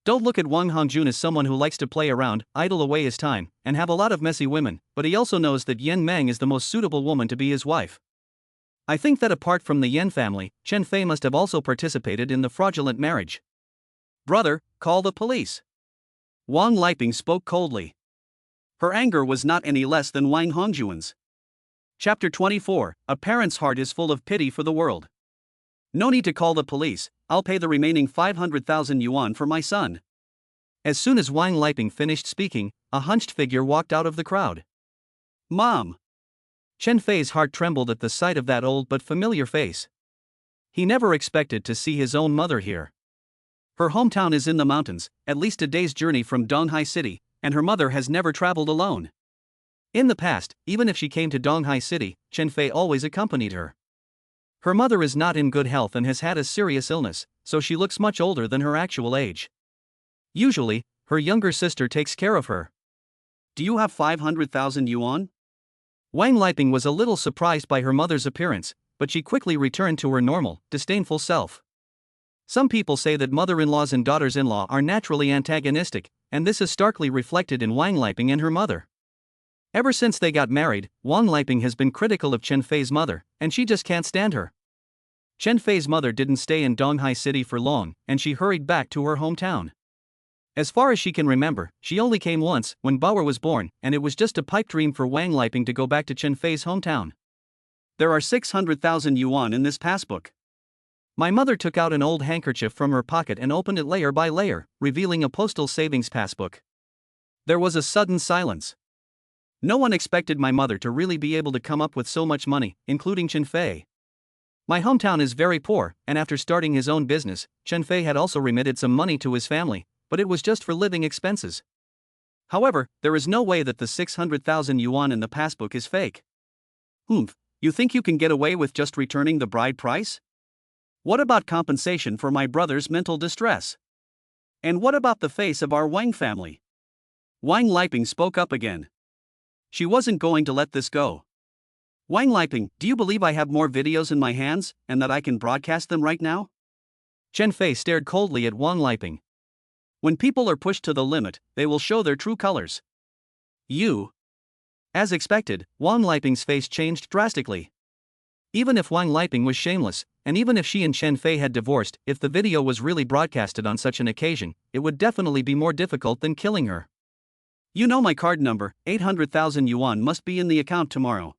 Don't look at Wang Hongjun as someone who likes to play around, idle away his time, and have a lot of messy women, but he also knows that Yan Meng is the most suitable woman to be his wife. I think that apart from the Yan family, Chen Fei must have also participated in the fraudulent marriage. Brother, call the police. Wang Liping spoke coldly. Her anger was not any less than Wang Hongjuan's. Chapter 24, A parent's heart is full of pity for the world. No need to call the police, I'll pay the remaining 500,000 yuan for my son. As soon as Wang Liping finished speaking, a hunched figure walked out of the crowd. Mom! Chen Fei's heart trembled at the sight of that old but familiar face. He never expected to see his own mother here. Her hometown is in the mountains, at least a day's journey from Donghai city, and her mother has never traveled alone. In the past, even if she came to Donghai city, Chen Fei always accompanied her. Her mother is not in good health and has had a serious illness, so she looks much older than her actual age. Usually, her younger sister takes care of her. Do you have 500,000 yuan? Wang Liping was a little surprised by her mother's appearance, but she quickly returned to her normal, disdainful self. Some people say that mother-in-laws and daughters-in-law are naturally antagonistic, and this is starkly reflected in Wang Liping and her mother. Ever since they got married, Wang Liping has been critical of Chen Fei's mother, and she just can't stand her. Chen Fei's mother didn't stay in Donghai city for long, and she hurried back to her hometown. As far as she can remember, she only came once, when Bauer was born, and it was just a pipe dream for Wang Liping to go back to Chen Fei's hometown. There are 600,000 yuan in this passbook. My mother took out an old handkerchief from her pocket and opened it layer by layer, revealing a postal savings passbook. There was a sudden silence. No one expected my mother to really be able to come up with so much money, including Chen Fei. My hometown is very poor, and after starting his own business, Chen Fei had also remitted some money to his family, but it was just for living expenses. However, there is no way that the 600,000 yuan in the passbook is fake. You think you can get away with just returning the bride price? What about compensation for my brother's mental distress? And what about the face of our Wang family? Wang Liping spoke up again. She wasn't going to let this go. Wang Liping, do you believe I have more videos in my hands, and that I can broadcast them right now? Chen Fei stared coldly at Wang Liping. When people are pushed to the limit, they will show their true colors. You. As expected, Wang Liping's face changed drastically. Even if Wang Liping was shameless, and even if she and Chen Fei had divorced, if the video was really broadcasted on such an occasion, it would definitely be more difficult than killing her. You know my card number, 800,000 yuan must be in the account tomorrow.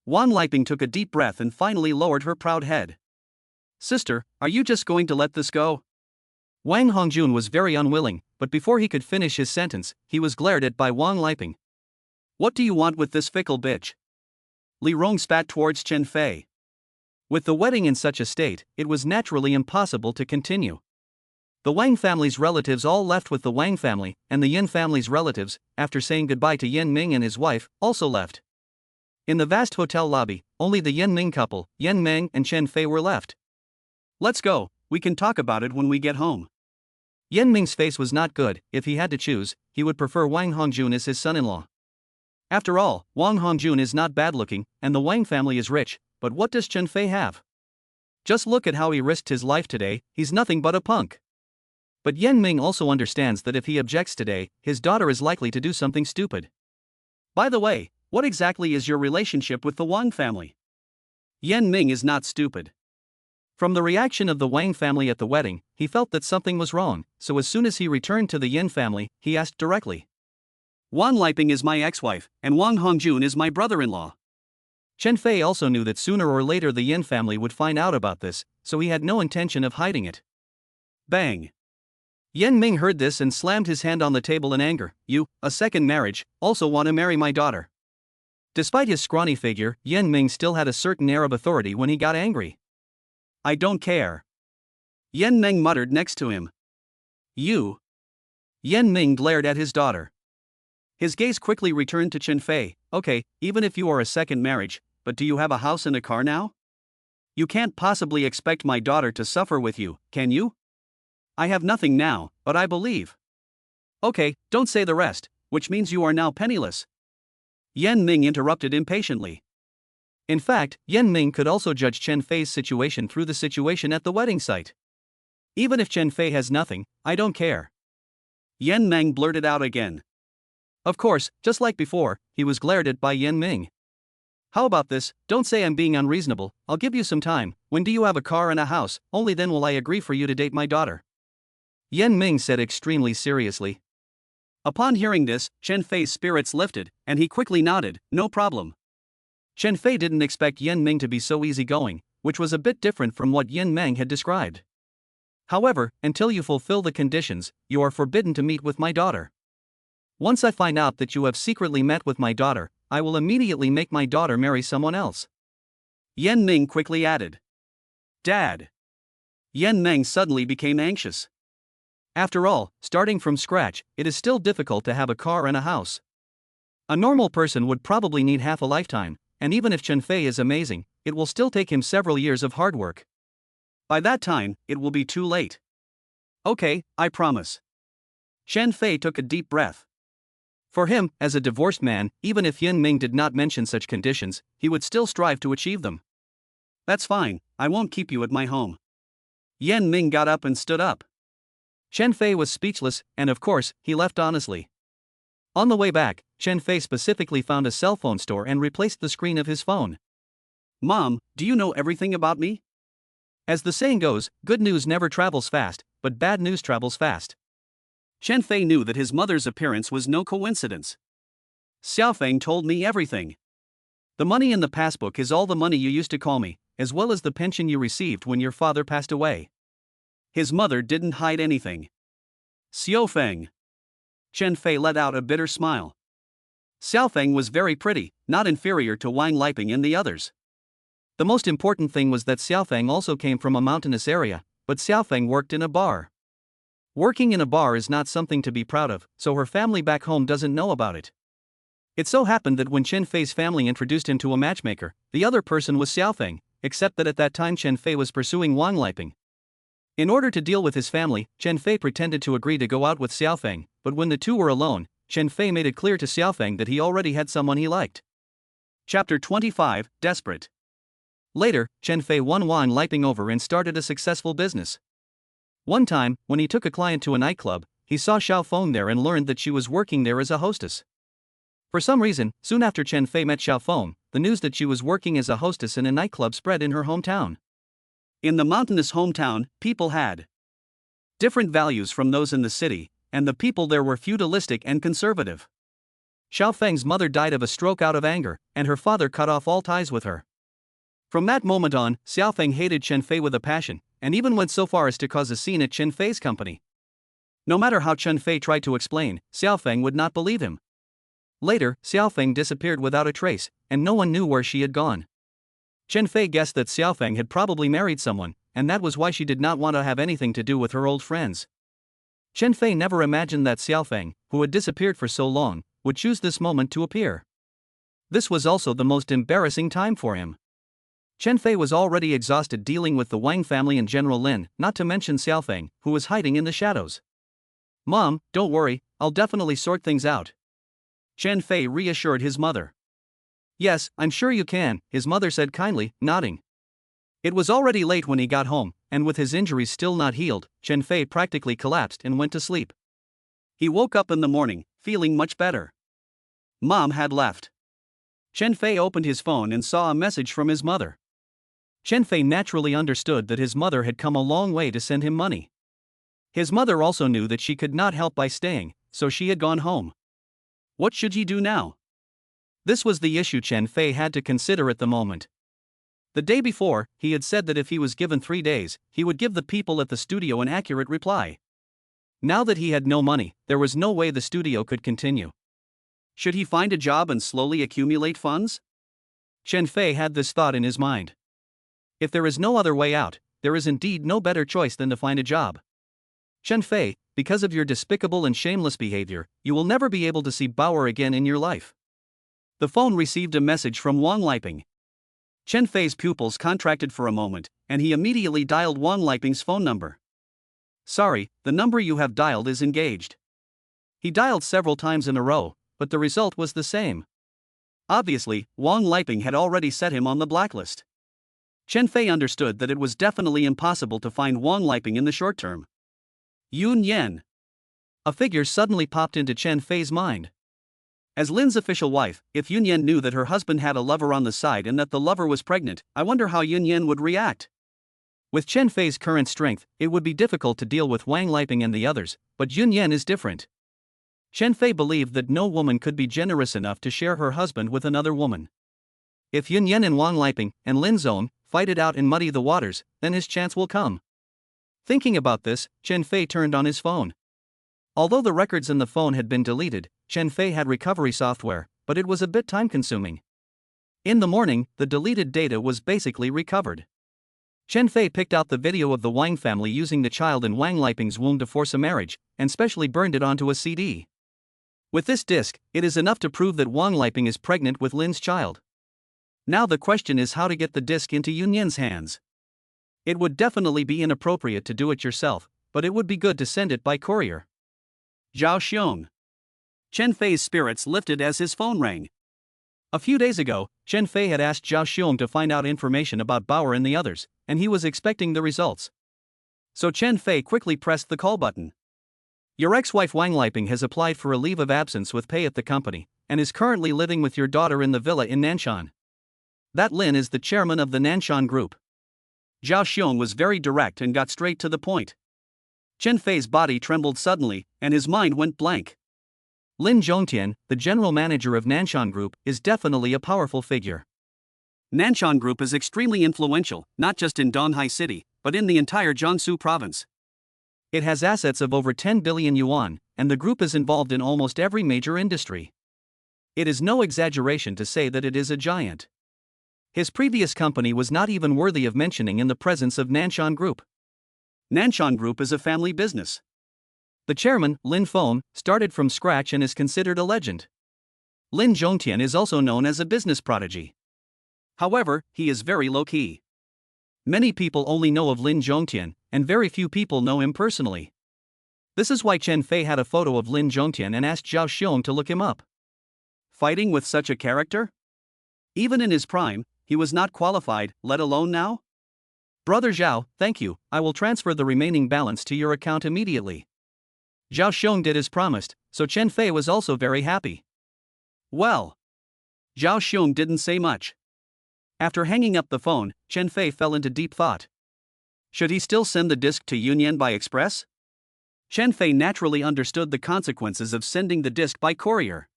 Wang Liping took a deep breath and finally lowered her proud head. Sister, are you just going to let this go? Wang Hongjun was very unwilling, but before he could finish his sentence, he was glared at by Wang Liping. What do you want with this fickle bitch? Li Rong spat towards Chen Fei. With the wedding in such a state, it was naturally impossible to continue. The Wang family's relatives all left with the Wang family, and the Yan family's relatives, after saying goodbye to Yan Meng and his wife, also left. In the vast hotel lobby, only the Yan Meng couple, Yan Meng and Chen Fei were left. Let's go, we can talk about it when we get home. Yan Meng's face was not good. If he had to choose, he would prefer Wang Hongjun as his son-in-law. After all, Wang Hongjun is not bad-looking, and the Wang family is rich, but what does Chen Fei have? Just look at how he risked his life today, he's nothing but a punk. But Yan Meng also understands that if he objects today, his daughter is likely to do something stupid. By the way, what exactly is your relationship with the Wang family? Yan Meng is not stupid. From the reaction of the Wang family at the wedding, he felt that something was wrong, so as soon as he returned to the Yan family, he asked directly. Wang Liping is my ex-wife, and Wang Hongjun is my brother-in-law. Chen Fei also knew that sooner or later the Yan family would find out about this, so he had no intention of hiding it. Bang! Yan Meng heard this and slammed his hand on the table in anger. You, a second marriage, also want to marry my daughter. Despite his scrawny figure, Yan Meng still had a certain air of authority when he got angry. I don't care. Yan Meng muttered next to him. You. Yan Meng glared at his daughter. His gaze quickly returned to Chen Fei. Okay, even if you are a second marriage, but do you have a house and a car now? You can't possibly expect my daughter to suffer with you, can you? I have nothing now, but I believe. Okay, don't say the rest, which means you are now penniless. Yan Meng interrupted impatiently. In fact, Yan Meng could also judge Chen Fei's situation through the situation at the wedding site. Even if Chen Fei has nothing, I don't care. Yan Meng blurted out again. Of course, just like before, he was glared at by Yan Meng. How about this? Don't say I'm being unreasonable, I'll give you some time. When do you have a car and a house? Only then will I agree for you to date my daughter. Yan Meng said extremely seriously. Upon hearing this, Chen Fei's spirits lifted, and he quickly nodded, no problem. Chen Fei didn't expect Yan Meng to be so easygoing, which was a bit different from what Yan Meng had described. However, until you fulfill the conditions, you are forbidden to meet with my daughter. Once I find out that you have secretly met with my daughter, I will immediately make my daughter marry someone else. Yan Meng quickly added. Dad. Yan Meng suddenly became anxious. After all, starting from scratch, it is still difficult to have a car and a house. A normal person would probably need half a lifetime, and even if Chen Fei is amazing, it will still take him several years of hard work. By that time, it will be too late. Okay, I promise. Chen Fei took a deep breath. For him, as a divorced man, even if Yan Meng did not mention such conditions, he would still strive to achieve them. That's fine, I won't keep you at my home. Yan Meng got up and stood up. Chen Fei was speechless, and of course, he left honestly. On the way back, Chen Fei specifically found a cell phone store and replaced the screen of his phone. Mom, do you know everything about me? As the saying goes, good news never travels fast, but bad news travels fast. Chen Fei knew that his mother's appearance was no coincidence. Xiaofeng told me everything. The money in the passbook is all the money you used to call me, as well as the pension you received when your father passed away. His mother didn't hide anything. Xiaofeng. Chen Fei let out a bitter smile. Xiaofeng was very pretty, not inferior to Wang Liping and the others. The most important thing was that Xiaofeng also came from a mountainous area, but Xiaofeng worked in a bar. Working in a bar is not something to be proud of, so her family back home doesn't know about it. It so happened that when Chen Fei's family introduced him to a matchmaker, the other person was Xiaofeng, except that at that time Chen Fei was pursuing Wang Liping. In order to deal with his family, Chen Fei pretended to agree to go out with Xiaofeng, but when the two were alone, Chen Fei made it clear to Xiaofeng that he already had someone he liked. Chapter 25, Desperate. Later, Chen Fei won Wang Liping over and started a successful business. One time, when he took a client to a nightclub, he saw Xiaofeng there and learned that she was working there as a hostess. For some reason, soon after Chen Fei met Xiaofeng, the news that she was working as a hostess in a nightclub spread in her hometown. In the mountainous hometown, people had different values from those in the city, and the people there were feudalistic and conservative. Xiaofeng's mother died of a stroke out of anger, and her father cut off all ties with her. From that moment on, Xiaofeng hated Chen Fei with a passion, and even went so far as to cause a scene at Chen Fei's company. No matter how Chen Fei tried to explain, Xiaofeng would not believe him. Later, Xiaofeng disappeared without a trace, and no one knew where she had gone. Chen Fei guessed that Xiaofeng had probably married someone, and that was why she did not want to have anything to do with her old friends. Chen Fei never imagined that Xiaofeng, who had disappeared for so long, would choose this moment to appear. This was also the most embarrassing time for him. Chen Fei was already exhausted dealing with the Wang family and General Lin, not to mention Xiaofeng, who was hiding in the shadows. Mom, don't worry, I'll definitely sort things out. Chen Fei reassured his mother. Yes, I'm sure you can, his mother said kindly, nodding. It was already late when he got home, and with his injuries still not healed, Chen Fei practically collapsed and went to sleep. He woke up in the morning, feeling much better. Mom had left. Chen Fei opened his phone and saw a message from his mother. Chen Fei naturally understood that his mother had come a long way to send him money. His mother also knew that she could not help by staying, so she had gone home. What should he do now? This was the issue Chen Fei had to consider at the moment. The day before, he had said that if he was given 3 days, he would give the people at the studio an accurate reply. Now that he had no money, there was no way the studio could continue. Should he find a job and slowly accumulate funds? Chen Fei had this thought in his mind. If there is no other way out, there is indeed no better choice than to find a job. Chen Fei, because of your despicable and shameless behavior, you will never be able to see Bauer again in your life. The phone received a message from Wang Liping. Chen Fei's pupils contracted for a moment, and he immediately dialed Wang Liping's phone number. Sorry, the number you have dialed is engaged. He dialed several times in a row, but the result was the same. Obviously, Wang Liping had already set him on the blacklist. Chen Fei understood that it was definitely impossible to find Wang Liping in the short term. Yun Yan. A figure suddenly popped into Chen Fei's mind. As Lin's official wife, if Yun Yan knew that her husband had a lover on the side and that the lover was pregnant, I wonder how Yun Yan would react. With Chen Fei's current strength, it would be difficult to deal with Wang Liping and the others, but Yun Yan is different. Chen Fei believed that no woman could be generous enough to share her husband with another woman. If Yun Yan and Wang Liping and Lin Zone fight it out and muddy the waters, then his chance will come. Thinking about this, Chen Fei turned on his phone. Although the records in the phone had been deleted, Chen Fei had recovery software, but it was a bit time-consuming. In the morning, the deleted data was basically recovered. Chen Fei picked out the video of the Wang family using the child in Wang Liping's womb to force a marriage, and specially burned it onto a CD. With this disc, it is enough to prove that Wang Liping is pregnant with Lin's child. Now the question is how to get the disc into Yun Yan's hands. It would definitely be inappropriate to do it yourself, but it would be good to send it by courier. Zhao Xiong. Chen Fei's spirits lifted as his phone rang. A few days ago, Chen Fei had asked Zhao Xiong to find out information about Bauer and the others, and he was expecting the results. So Chen Fei quickly pressed the call button. Your ex-wife Wang Liping has applied for a leave of absence with pay at the company, and is currently living with your daughter in the villa in Nanshan. That Lin is the chairman of the Nanshan group. Zhao Xiong was very direct and got straight to the point. Chen Fei's body trembled suddenly, and his mind went blank. Lin Zhongtian, the general manager of Nanshan Group, is definitely a powerful figure. Nanshan Group is extremely influential, not just in Donghai City, but in the entire Jiangsu province. It has assets of over 10 billion yuan, and the group is involved in almost every major industry. It is no exaggeration to say that it is a giant. His previous company was not even worthy of mentioning in the presence of Nanshan Group. Nanshan Group is a family business. The chairman, Lin Feng, started from scratch and is considered a legend. Lin Zhongtian is also known as a business prodigy. However, he is very low-key. Many people only know of Lin Zhongtian, and very few people know him personally. This is why Chen Fei had a photo of Lin Zhongtian and asked Zhao Xiong to look him up. Fighting with such a character? Even in his prime, he was not qualified, let alone now? Brother Zhao, thank you, I will transfer the remaining balance to your account immediately. Zhao Xiong did as promised, so Chen Fei was also very happy. Well. Zhao Xiong didn't say much. After hanging up the phone, Chen Fei fell into deep thought. Should he still send the disc to Yun Yan by express? Chen Fei naturally understood the consequences of sending the disc by courier.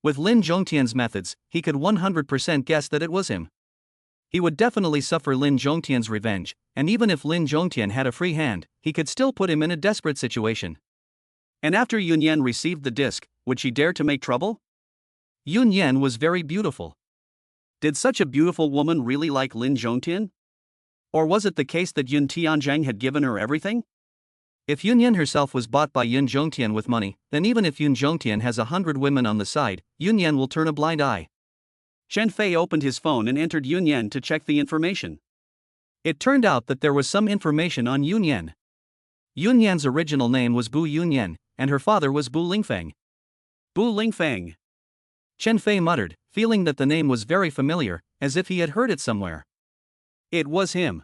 With Lin Zhongtian's methods, he could 100% guess that it was him. He would definitely suffer Lin Zhongtian's revenge, and even if Lin Zhongtian had a free hand, he could still put him in a desperate situation. And after Yun Yan received the disc, would she dare to make trouble? Yun Yan was very beautiful. Did such a beautiful woman really like Lin Zhongtian? Or was it the case that Yun Tianzhang had given her everything? If Yun Yan herself was bought by Yun Zhongtian with money, then even if Yun Zhongtian has 100 women on the side, Yun Yan will turn a blind eye. Chen Fei opened his phone and entered Yun Yan to check the information. It turned out that there was some information on Yun Yan. Yun Yan's original name was Bu Yunan, and her father was Bu Lingfeng. Bu Lingfeng. Chen Fei muttered, feeling that the name was very familiar, as if he had heard it somewhere. It was him.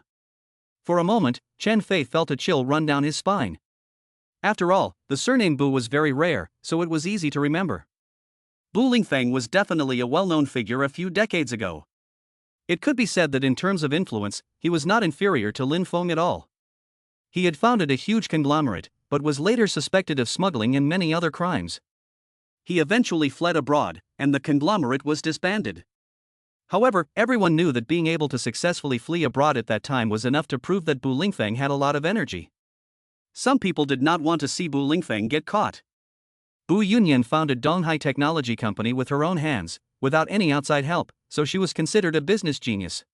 For a moment, Chen Fei felt a chill run down his spine. After all, the surname Bu was very rare, so it was easy to remember. Bu Lingfeng was definitely a well-known figure a few decades ago. It could be said that in terms of influence, he was not inferior to Lin Feng at all. He had founded a huge conglomerate, but was later suspected of smuggling and many other crimes. He eventually fled abroad, and the conglomerate was disbanded. However, everyone knew that being able to successfully flee abroad at that time was enough to prove that Bu Lingfeng had a lot of energy. Some people did not want to see Bu Lingfeng get caught. Bu Yunan founded Donghai Technology Company with her own hands, without any outside help, so she was considered a business genius.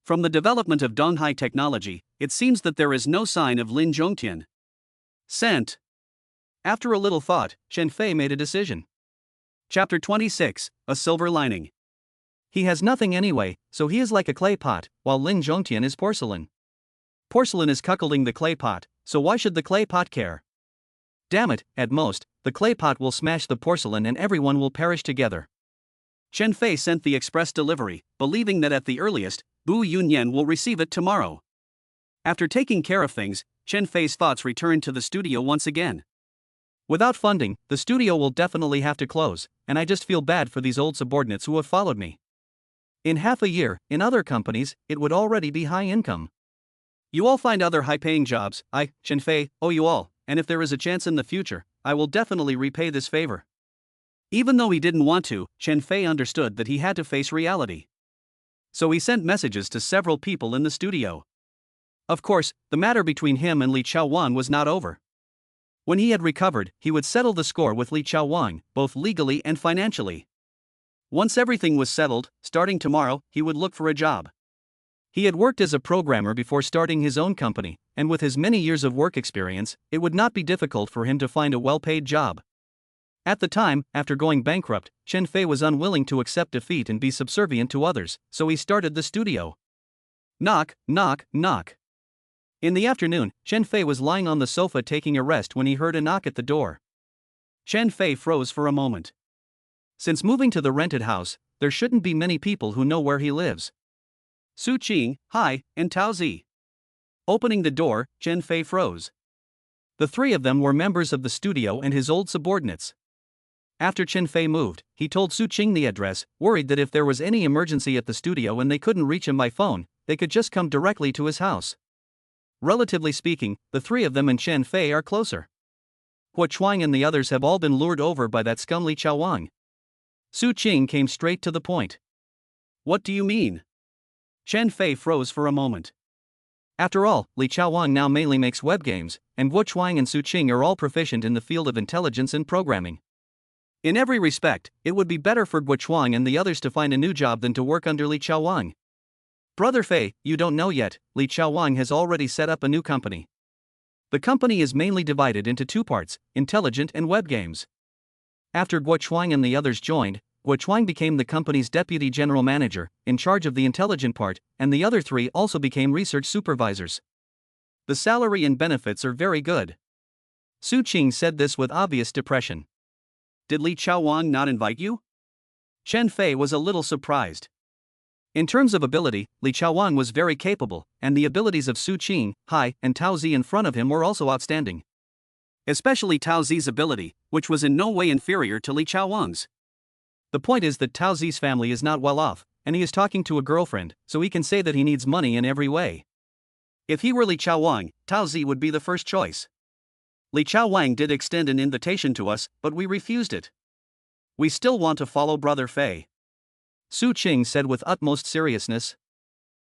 From the development of Donghai Technology, it seems that there is no sign of Lin Zhongtian. Sent. After a little thought, Chen Fei made a decision. Chapter 26, A Silver Lining. He has nothing anyway, so he is like a clay pot, while Lin Zhongtian is porcelain. Porcelain is cuckolding the clay pot, so why should the clay pot care? Damn it, at most, the clay pot will smash the porcelain and everyone will perish together. Chen Fei sent the express delivery, believing that at the earliest, Bu Yunan will receive it tomorrow. After taking care of things, Chen Fei's thoughts returned to the studio once again. Without funding, the studio will definitely have to close, and I just feel bad for these old subordinates who have followed me. In half a year, in other companies, it would already be high income. You all find other high-paying jobs. I, Chen Fei, owe you all, and if there is a chance in the future, I will definitely repay this favor. Even though he didn't want to, Chen Fei understood that he had to face reality. So he sent messages to several people in the studio. Of course, the matter between him and Li Chaowang was not over. When he had recovered, he would settle the score with Li Chaowang, both legally and financially. Once everything was settled, starting tomorrow, he would look for a job. He had worked as a programmer before starting his own company, and with his many years of work experience, it would not be difficult for him to find a well-paid job. At the time, after going bankrupt, Chen Fei was unwilling to accept defeat and be subservient to others, so he started the studio. Knock, knock, knock. In the afternoon, Chen Fei was lying on the sofa taking a rest when he heard a knock at the door. Chen Fei froze for a moment. Since moving to the rented house, there shouldn't be many people who know where he lives. Su Qing, hi, and Tao Zi. Opening the door, Chen Fei froze. The three of them were members of the studio and his old subordinates. After Chen Fei moved, he told Su Qing the address, worried that if there was any emergency at the studio and they couldn't reach him by phone, they could just come directly to his house. Relatively speaking, the three of them and Chen Fei are closer. Hua Chuang and the others have all been lured over by that scum Li Chaowang. Su Qing came straight to the point. What do you mean? Chen Fei froze for a moment. After all, Li Chaowang now mainly makes web games, and Hua Chuang and Su Qing are all proficient in the field of intelligence and programming. In every respect, it would be better for Hua Chuang and the others to find a new job than to work under Li Chaowang. Brother Fei, you don't know yet, Li Chaowang has already set up a new company. The company is mainly divided into two parts, intelligent and web games. After Hua Chuang and the others joined, Hua Chuang became the company's deputy general manager, in charge of the intelligent part, and the other three also became research supervisors. The salary and benefits are very good. Su Qing said this with obvious depression. Did Li Chaowang not invite you? Chen Fei was a little surprised. In terms of ability, Li Chaowang was very capable, and the abilities of Su Qing, Hai, and Tao Zi in front of him were also outstanding. Especially Tao Zi's ability, which was in no way inferior to Li Chaowang's. The point is that Tao Zi's family is not well off, and he is talking to a girlfriend, so he can say that he needs money in every way. If he were Li Chaowang, Tao Zi would be the first choice. Li Chaowang did extend an invitation to us, but we refused it. We still want to follow Brother Fei. Su Qing said with utmost seriousness.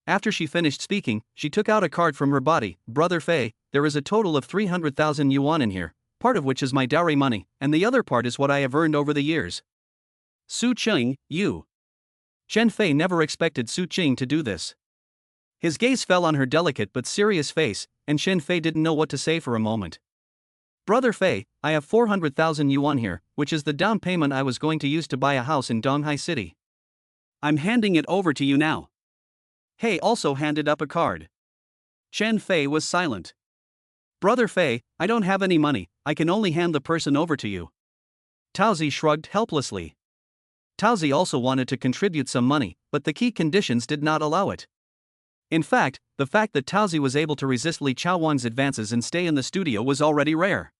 After she finished speaking, she took out a card from her body. Brother Fei, there is a total of 300,000 yuan in here, part of which is my dowry money, and the other part is what I have earned over the years. Su Qing, you. Chen Fei never expected Su Qing to do this. His gaze fell on her delicate but serious face, and Chen Fei didn't know what to say for a moment. Brother Fei, I have 400,000 yuan here, which is the down payment I was going to use to buy a house in Donghai City. I'm handing it over to you now. He also handed up a card. Chen Fei was silent. Brother Fei, I don't have any money, I can only hand the person over to you. Tao Zi shrugged helplessly. Tao Zi also wanted to contribute some money, but the key conditions did not allow it. In fact, the fact that Tao Zi was able to resist Li Chaowang's advances and stay in the studio was already rare.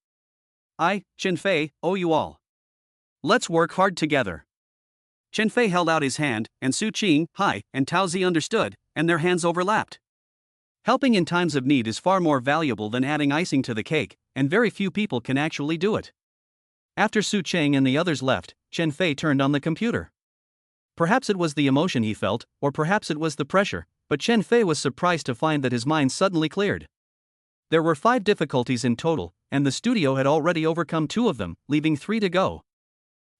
I, Chen Fei, owe you all. Let's work hard together. Chen Fei held out his hand, and Su Qing, Hai, and Tao Zi understood, and their hands overlapped. Helping in times of need is far more valuable than adding icing to the cake, and very few people can actually do it. After Su Qing and the others left, Chen Fei turned on the computer. Perhaps it was the emotion he felt, or perhaps it was the pressure, but Chen Fei was surprised to find that his mind suddenly cleared. There were 5 difficulties in total, and the studio had already overcome 2 of them, leaving 3 to go.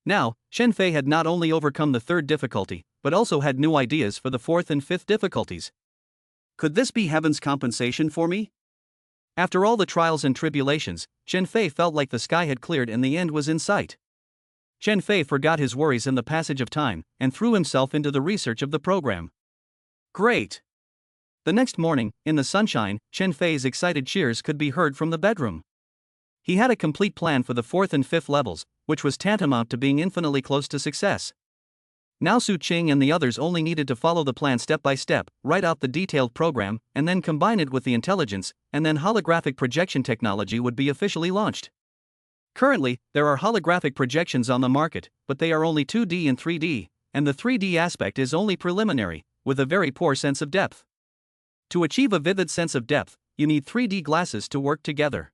Now, Chen Fei had not only overcome the 3rd difficulty, but also had new ideas for the 4th and 5th difficulties. Could this be heaven's compensation for me? After all the trials and tribulations, Chen Fei felt like the sky had cleared and the end was in sight. Chen Fei forgot his worries in the passage of time, and threw himself into the research of the program. Great! The next morning, in the sunshine, Chen Fei's excited cheers could be heard from the bedroom. He had a complete plan for the 4th and 5th levels, which was tantamount to being infinitely close to success. Now Su Qing and the others only needed to follow the plan step by step, write out the detailed program, and then combine it with the intelligence, and then holographic projection technology would be officially launched. Currently, there are holographic projections on the market, but they are only 2D and 3D, and the 3D aspect is only preliminary, with a very poor sense of depth. To achieve a vivid sense of depth, you need 3D glasses to work together.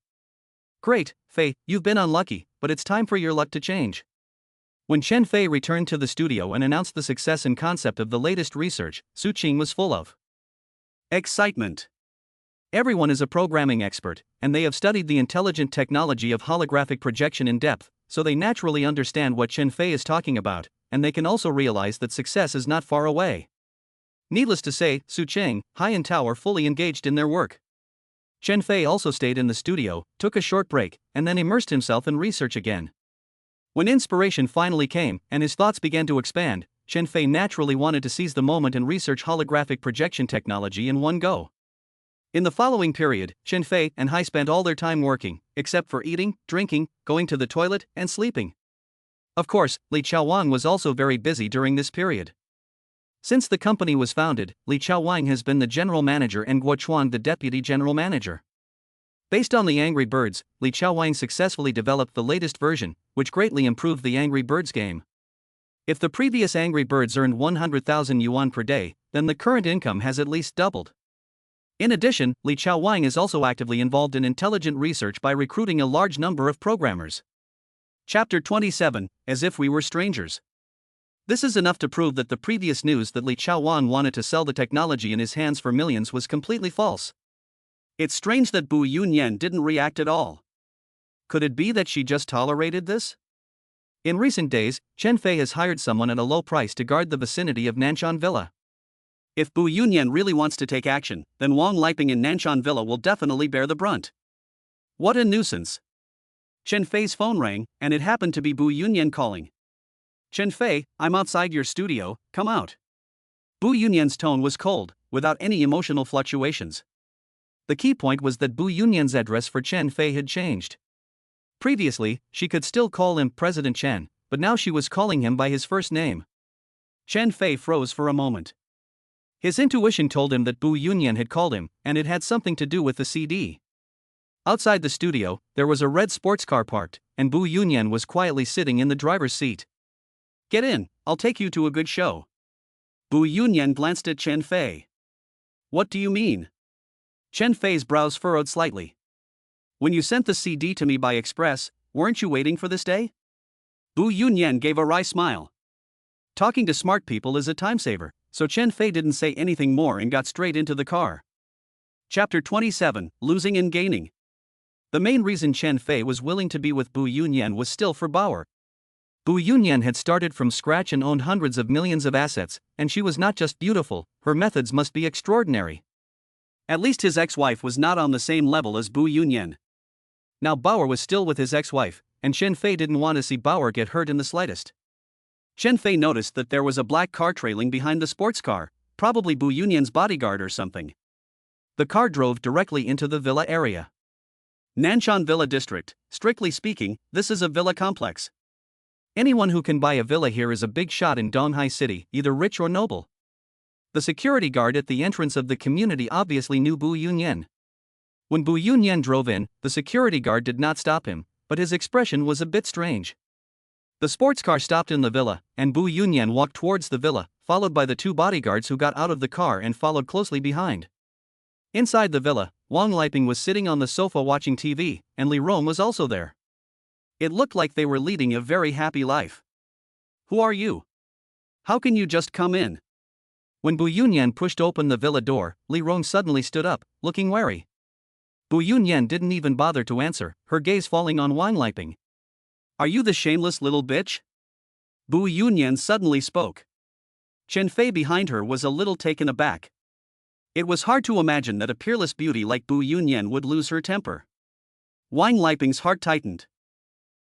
Great, Fei, you've been unlucky, but it's time for your luck to change. When Chen Fei returned to the studio and announced the success and concept of the latest research, Su Qing was full of excitement. Everyone is a programming expert, and they have studied the intelligent technology of holographic projection in depth, so they naturally understand what Chen Fei is talking about, and they can also realize that success is not far away. Needless to say, Su Qing, Hai and Tao are fully engaged in their work. Chen Fei also stayed in the studio, took a short break, and then immersed himself in research again. When inspiration finally came, and his thoughts began to expand, Chen Fei naturally wanted to seize the moment and research holographic projection technology in one go. In the following period, Chen Fei and Hai spent all their time working, except for eating, drinking, going to the toilet, and sleeping. Of course, Li Chaowang was also very busy during this period. Since the company was founded, Li Chaowang has been the general manager and Guo Chuan the deputy general manager. Based on the Angry Birds, Li Chaowang successfully developed the latest version, which greatly improved the Angry Birds game. If the previous Angry Birds earned 100,000 yuan per day, then the current income has at least doubled. In addition, Li Chaowang is also actively involved in intelligent research by recruiting a large number of programmers. Chapter 27, As If We Were Strangers. This is enough to prove that the previous news that Li Chaowang wanted to sell the technology in his hands for millions was completely false. It's strange that Bu Yunan didn't react at all. Could it be that she just tolerated this? In recent days, Chen Fei has hired someone at a low price to guard the vicinity of Nanshan Villa. If Bu Yunan really wants to take action, then Wang Liping in Nanshan Villa will definitely bear the brunt. What a nuisance. Chen Fei's phone rang, and it happened to be Bu Yunan calling. Chen Fei, I'm outside your studio, come out. Bu Yunyan's tone was cold, without any emotional fluctuations. The key point was that Bu Yunyan's address for Chen Fei had changed. Previously, she could still call him President Chen, but now she was calling him by his first name. Chen Fei froze for a moment. His intuition told him that Bu Yunan had called him, and it had something to do with the CD. Outside the studio, there was a red sports car parked, and Bu Yunan was quietly sitting in the driver's seat. Get in, I'll take you to a good show. Bu Yunan glanced at Chen Fei. What do you mean? Chen Fei's brows furrowed slightly. When you sent the CD to me by express, weren't you waiting for this day? Bu Yunan gave a wry smile. Talking to smart people is a time saver, so Chen Fei didn't say anything more and got straight into the car. Chapter 27, Losing and Gaining. The main reason Chen Fei was willing to be with Bu Yunan was still for Bauer. Bu Yunan had started from scratch and owned hundreds of millions of assets, and she was not just beautiful, her methods must be extraordinary. At least his ex-wife was not on the same level as Bu Yunan. Now Bauer was still with his ex-wife, and Chen Fei didn't want to see Bauer get hurt in the slightest. Chen Fei noticed that there was a black car trailing behind the sports car, probably Bu Yunyan's bodyguard or something. The car drove directly into the villa area. Nanshan Villa District, strictly speaking, this is a villa complex. Anyone who can buy a villa here is a big shot in Donghai City, either rich or noble. The security guard at the entrance of the community obviously knew Bu Yunan. When Bu Yunan drove in, the security guard did not stop him, but his expression was a bit strange. The sports car stopped in the villa, and Bu Yunan walked towards the villa, followed by the two bodyguards who got out of the car and followed closely behind. Inside the villa, Wang Liping was sitting on the sofa watching TV, and Li Rong was also there. It looked like they were leading a very happy life. Who are you? How can you just come in? When Bu Yunan pushed open the villa door, Li Rong suddenly stood up, looking wary. Bu Yunan didn't even bother to answer, her gaze falling on Wang Liping. Are you the shameless little bitch? Bu Yunan suddenly spoke. Chen Fei behind her was a little taken aback. It was hard to imagine that a peerless beauty like Bu Yunan would lose her temper. Wang Liping's heart tightened.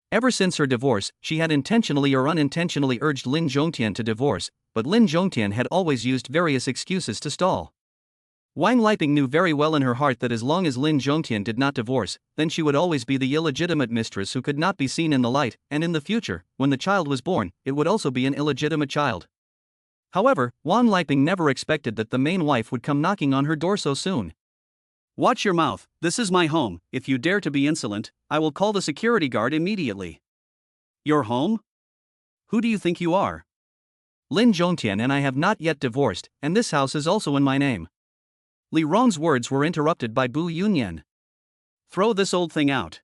Ever since her divorce, she had intentionally or unintentionally urged Lin Zhongtian to divorce, but Lin Zhongtian had always used various excuses to stall. Wang Liping knew very well in her heart that as long as Lin Zhongtian did not divorce, then she would always be the illegitimate mistress who could not be seen in the light, and in the future, when the child was born, it would also be an illegitimate child. However, Wang Liping never expected that the main wife would come knocking on her door so soon. Watch your mouth, this is my home. If you dare to be insolent, I will call the security guard immediately. Your home? Who do you think you are? Lin Zhongtian and I have not yet divorced, and this house is also in my name. Li Rong's words were interrupted by Bu Yunan. Throw this old thing out.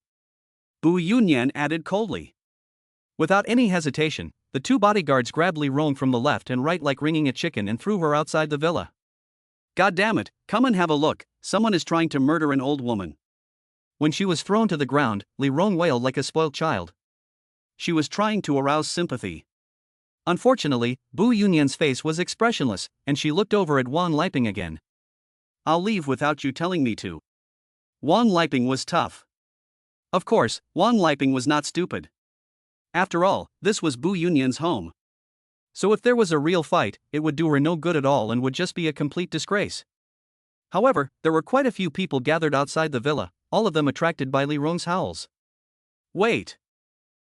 Bu Yunan added coldly. Without any hesitation, the two bodyguards grabbed Li Rong from the left and right like ringing a chicken and threw her outside the villa. God damn it, come and have a look, someone is trying to murder an old woman. When she was thrown to the ground, Li Rong wailed like a spoilt child. She was trying to arouse sympathy. Unfortunately, Bu Yunyan's face was expressionless, and she looked over at Wang Liping again. I'll leave without you telling me to. Wang Liping was tough. Of course, Wang Liping was not stupid. After all, this was Bu Yunyan's home. So if there was a real fight, it would do her no good at all and would just be a complete disgrace. However, there were quite a few people gathered outside the villa, all of them attracted by Li Rong's howls. Wait.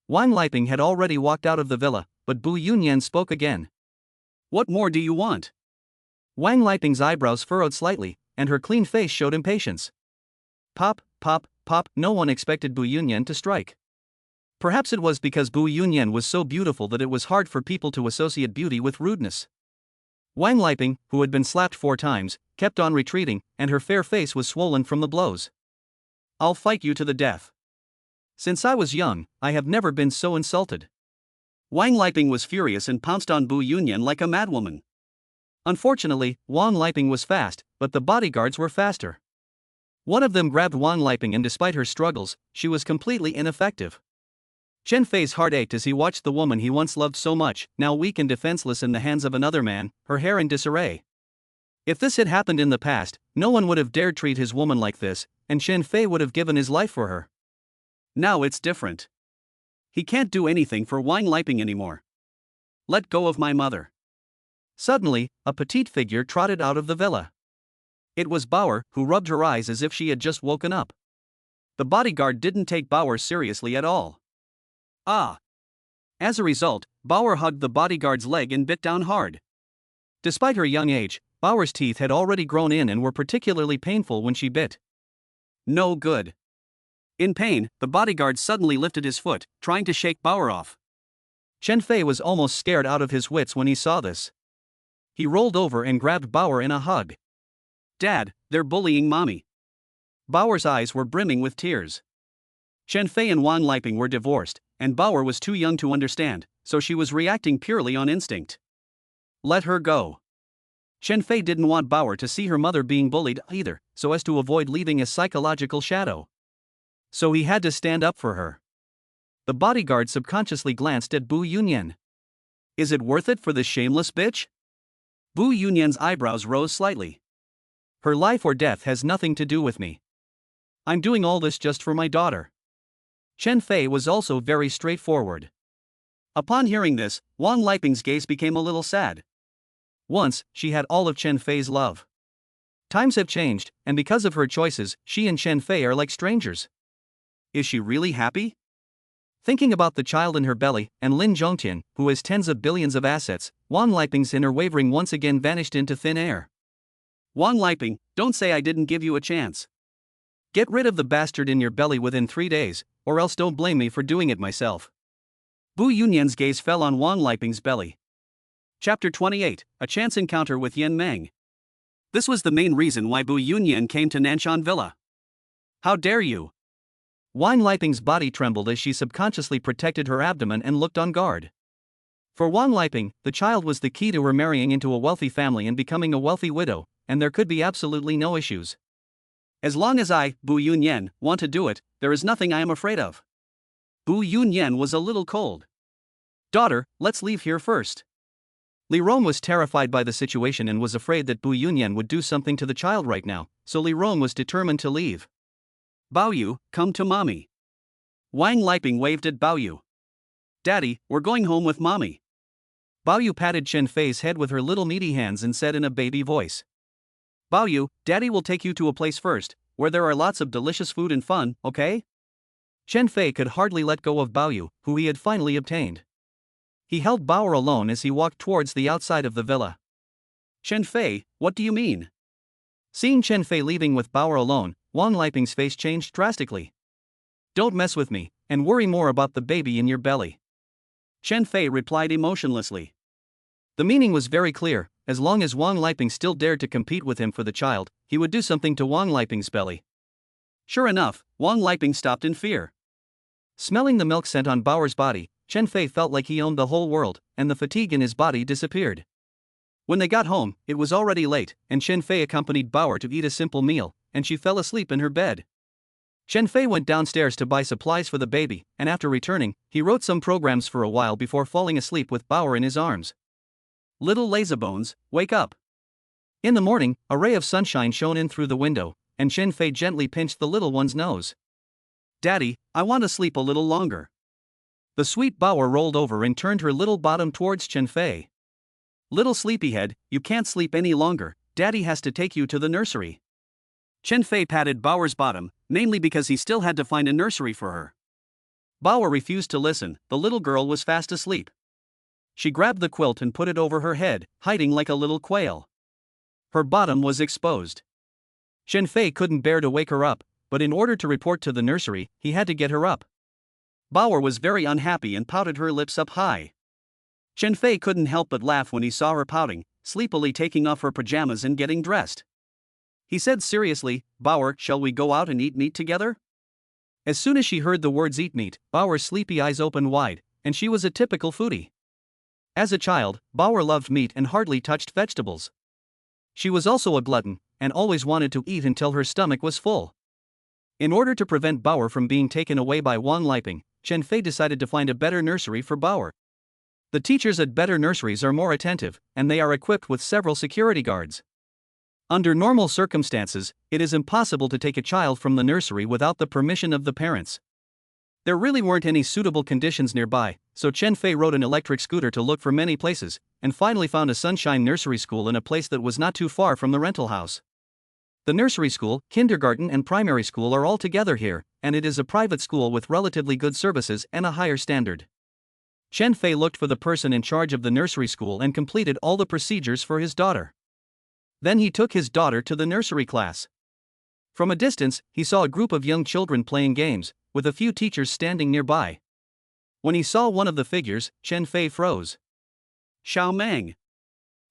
Wang Liping had already walked out of the villa, but Bu Yunyan spoke again. What more do you want? Wang Liping's eyebrows furrowed slightly, and her clean face showed impatience. Pop, pop, pop, no one expected Bu Yunyan to strike. Perhaps it was because Bu Yunyan was so beautiful that it was hard for people to associate beauty with rudeness. Wang Liping, who had been slapped 4 times, kept on retreating, and her fair face was swollen from the blows. I'll fight you to the death. Since I was young, I have never been so insulted. Wang Liping was furious and pounced on Bu Yunyan like a madwoman. Unfortunately, Wang Liping was fast, but the bodyguards were faster. One of them grabbed Wang Liping and despite her struggles, she was completely ineffective. Chen Fei's heart ached as he watched the woman he once loved so much, now weak and defenseless in the hands of another man, her hair in disarray. If this had happened in the past, no one would have dared treat his woman like this, and Chen Fei would have given his life for her. Now it's different. He can't do anything for Wang Liping anymore. Let go of my mother. Suddenly, a petite figure trotted out of the villa. It was Bauer, who rubbed her eyes as if she had just woken up. The bodyguard didn't take Bauer seriously at all. Ah! As a result, Bauer hugged the bodyguard's leg and bit down hard. Despite her young age, Bauer's teeth had already grown in and were particularly painful when she bit. No good. In pain, the bodyguard suddenly lifted his foot, trying to shake Bauer off. Chen Fei was almost scared out of his wits when he saw this. He rolled over and grabbed Bauer in a hug. Dad, they're bullying mommy. Bauer's eyes were brimming with tears. Chen Fei and Wang Liping were divorced, and Bauer was too young to understand, so she was reacting purely on instinct. Let her go. Chen Fei didn't want Bauer to see her mother being bullied either, so as to avoid leaving a psychological shadow. So he had to stand up for her. The bodyguard subconsciously glanced at Bu Yunyan. Is it worth it for this shameless bitch? Bu Yunyan's eyebrows rose slightly. Her life or death has nothing to do with me. I'm doing all this just for my daughter. Chen Fei was also very straightforward. Upon hearing this, Wang Liping's gaze became a little sad. Once, she had all of Chen Fei's love. Times have changed, and because of her choices, she and Chen Fei are like strangers. Is she really happy? Thinking about the child in her belly, and Lin Zhongtian, who has tens of billions of assets, Wang Liping's inner wavering once again vanished into thin air. Wang Liping, don't say I didn't give you a chance. Get rid of the bastard in your belly within 3 days, or else don't blame me for doing it myself. Bu Yunyan's gaze fell on Wang Liping's belly. Chapter 28, A Chance Encounter with Yan Meng. This was the main reason why Bu Yunyan came to Nanshan Villa. How dare you? Wang Liping's body trembled as she subconsciously protected her abdomen and looked on guard. For Wang Liping, the child was the key to her marrying into a wealthy family and becoming a wealthy widow, and there could be absolutely no issues. As long as I, Bu Yunyan, want to do it, there is nothing I am afraid of. Bu Yunyan was a little cold. Daughter, let's leave here first. Li Rong was terrified by the situation and was afraid that Bu Yunyan would do something to the child right now, so Li Rong was determined to leave. Bao Yu, come to mommy. Wang Liping waved at Bao Yu. Daddy, we're going home with mommy. Bao Yu patted Chen Fei's head with her little meaty hands and said in a baby voice. Bao Yu, Daddy will take you to a place first, where there are lots of delicious food and fun, okay? Chen Fei could hardly let go of Bao Yu, who he had finally obtained. He held Bauer alone as he walked towards the outside of the villa. Chen Fei, what do you mean? Seeing Chen Fei leaving with Bauer alone, Wang Liping's face changed drastically. Don't mess with me, and worry more about the baby in your belly. Chen Fei replied emotionlessly. The meaning was very clear: as long as Wang Liping still dared to compete with him for the child, he would do something to Wang Liping's belly. Sure enough, Wang Liping stopped in fear. Smelling the milk scent on Bauer's body, Chen Fei felt like he owned the whole world, and the fatigue in his body disappeared. When they got home, it was already late, and Chen Fei accompanied Bauer to eat a simple meal, and she fell asleep in her bed. Chen Fei went downstairs to buy supplies for the baby, and after returning, he wrote some programs for a while before falling asleep with Bauer in his arms. Little lazybones, wake up. In the morning, a ray of sunshine shone in through the window, and Chen Fei gently pinched the little one's nose. Daddy, I want to sleep a little longer. The sweet Bauer rolled over and turned her little bottom towards Chen Fei. Little sleepyhead, you can't sleep any longer, Daddy has to take you to the nursery. Chen Fei patted Bauer's bottom, mainly because he still had to find a nursery for her. Bauer refused to listen, the little girl was fast asleep. She grabbed the quilt and put it over her head, hiding like a little quail. Her bottom was exposed. Chen Fei couldn't bear to wake her up, but in order to report to the nursery, he had to get her up. Bauer was very unhappy and pouted her lips up high. Chen Fei couldn't help but laugh when he saw her pouting, sleepily taking off her pajamas and getting dressed. He said seriously, Bauer, shall we go out and eat meat together? As soon as she heard the words eat meat, Bauer's sleepy eyes opened wide, and she was a typical foodie. As a child, Bauer loved meat and hardly touched vegetables. She was also a glutton, and always wanted to eat until her stomach was full. In order to prevent Bauer from being taken away by Wang Liping, Chen Fei decided to find a better nursery for Bauer. The teachers at better nurseries are more attentive, and they are equipped with several security guards. Under normal circumstances, it is impossible to take a child from the nursery without the permission of the parents. There really weren't any suitable conditions nearby, so Chen Fei rode an electric scooter to look for many places, and finally found a sunshine nursery school in a place that was not too far from the rental house. The nursery school, kindergarten and primary school are all together here, and it is a private school with relatively good services and a higher standard. Chen Fei looked for the person in charge of the nursery school and completed all the procedures for his daughter. Then he took his daughter to the nursery class. From a distance, he saw a group of young children playing games, with a few teachers standing nearby. When he saw one of the figures, Chen Fei froze. Xiao Meng.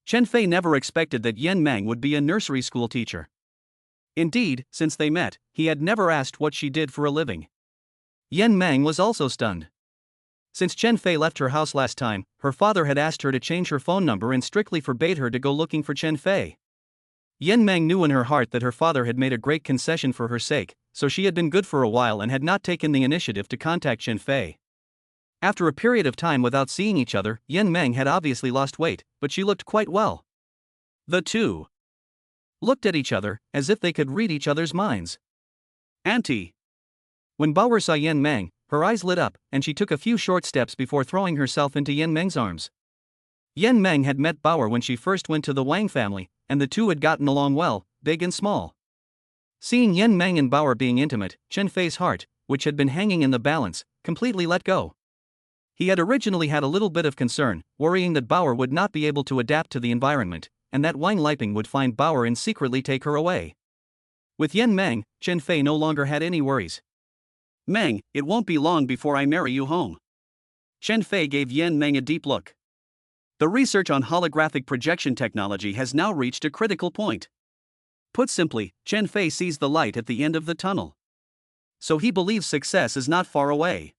Chen Fei never expected that Yan Meng would be a nursery school teacher. Indeed, since they met, he had never asked what she did for a living. Yan Meng was also stunned. Since Chen Fei left her house last time, her father had asked her to change her phone number and strictly forbade her to go looking for Chen Fei. Yan Meng knew in her heart that her father had made a great concession for her sake, so she had been good for a while and had not taken the initiative to contact Chen Fei. After a period of time without seeing each other, Yan Meng had obviously lost weight, but she looked quite well. The two looked at each other, as if they could read each other's minds. Auntie. When Bauer saw Yan Meng, her eyes lit up, and she took a few short steps before throwing herself into Yan Meng's arms. Yan Meng had met Bauer when she first went to the Wang family, and the two had gotten along well, big and small. Seeing Yan Meng and Bauer being intimate, Chen Fei's heart, which had been hanging in the balance, completely let go. He had originally had a little bit of concern, worrying that Bauer would not be able to adapt to the environment, and that Wang Liping would find Bauer and secretly take her away. With Yan Meng, Chen Fei no longer had any worries. Meng, it won't be long before I marry you home. Chen Fei gave Yan Meng a deep look. The research on holographic projection technology has now reached a critical point. Put simply, Chen Fei sees the light at the end of the tunnel. So he believes success is not far away.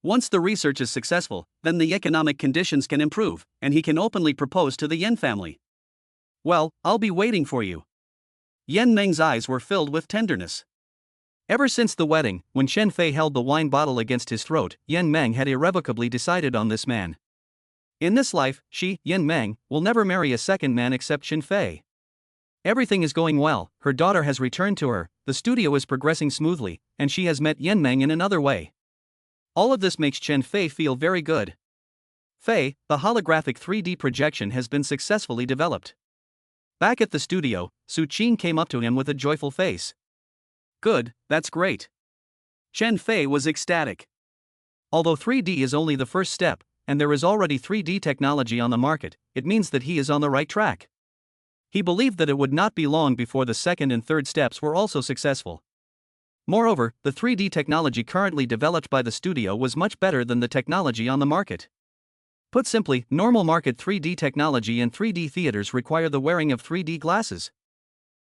Once the research is successful, then the economic conditions can improve, and he can openly propose to the Yan family. Well, I'll be waiting for you. Yan Meng's eyes were filled with tenderness. Ever since the wedding, when Chen Fei held the wine bottle against his throat, Yan Meng had irrevocably decided on this man. In this life, she, Yan Meng, will never marry a second man except Chen Fei. Everything is going well, her daughter has returned to her, the studio is progressing smoothly, and she has met Yan Meng in another way. All of this makes Chen Fei feel very good. Fei, the holographic 3D projection has been successfully developed. Back at the studio, Su Qing came up to him with a joyful face. Good, that's great. Chen Fei was ecstatic. Although 3D is only the first step, and there is already 3D technology on the market, it means that he is on the right track. He believed that it would not be long before the second and third steps were also successful. Moreover, the 3D technology currently developed by the studio was much better than the technology on the market. Put simply, normal market 3D technology and 3D theaters require the wearing of 3D glasses.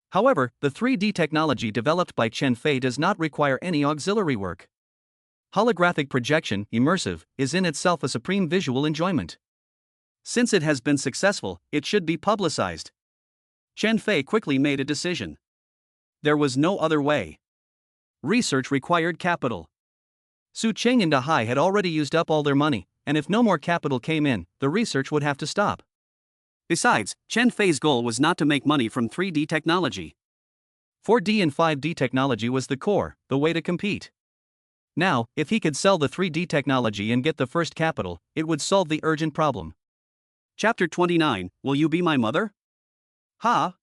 However, the 3D technology developed by Chen Fei does not require any auxiliary work. Holographic projection, immersive, is in itself a supreme visual enjoyment. Since it has been successful, it should be publicized. Chen Fei quickly made a decision. There was no other way. Research required capital. Su Qing and Donghai had already used up all their money, and if no more capital came in, the research would have to stop. Besides, Chen Fei's goal was not to make money from 3D technology. 4D and 5D technology was the core, the way to compete. Now, if he could sell the 3D technology and get the first capital, it would solve the urgent problem. Chapter 29, Will You Be My Mother? Ha!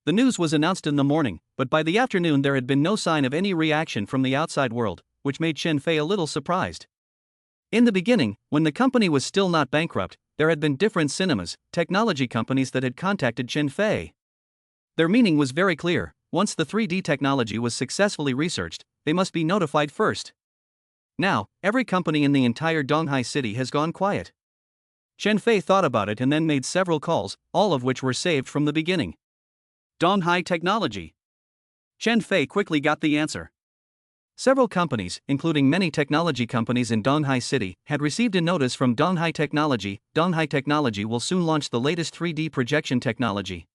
The news was announced in the morning, but by the afternoon there had been no sign of any reaction from the outside world, which made Chen Fei a little surprised. In the beginning, when the company was still not bankrupt, there had been different cinemas, technology companies that had contacted Chen Fei. Their meaning was very clear: once the 3D technology was successfully researched, they must be notified first. Now, every company in the entire Donghai city has gone quiet. Chen Fei thought about it and then made several calls, all of which were saved from the beginning. Donghai Technology. Chen Fei quickly got the answer. Several companies, including many technology companies in Donghai City, had received a notice from Donghai Technology. Donghai Technology will soon launch the latest 3D projection technology.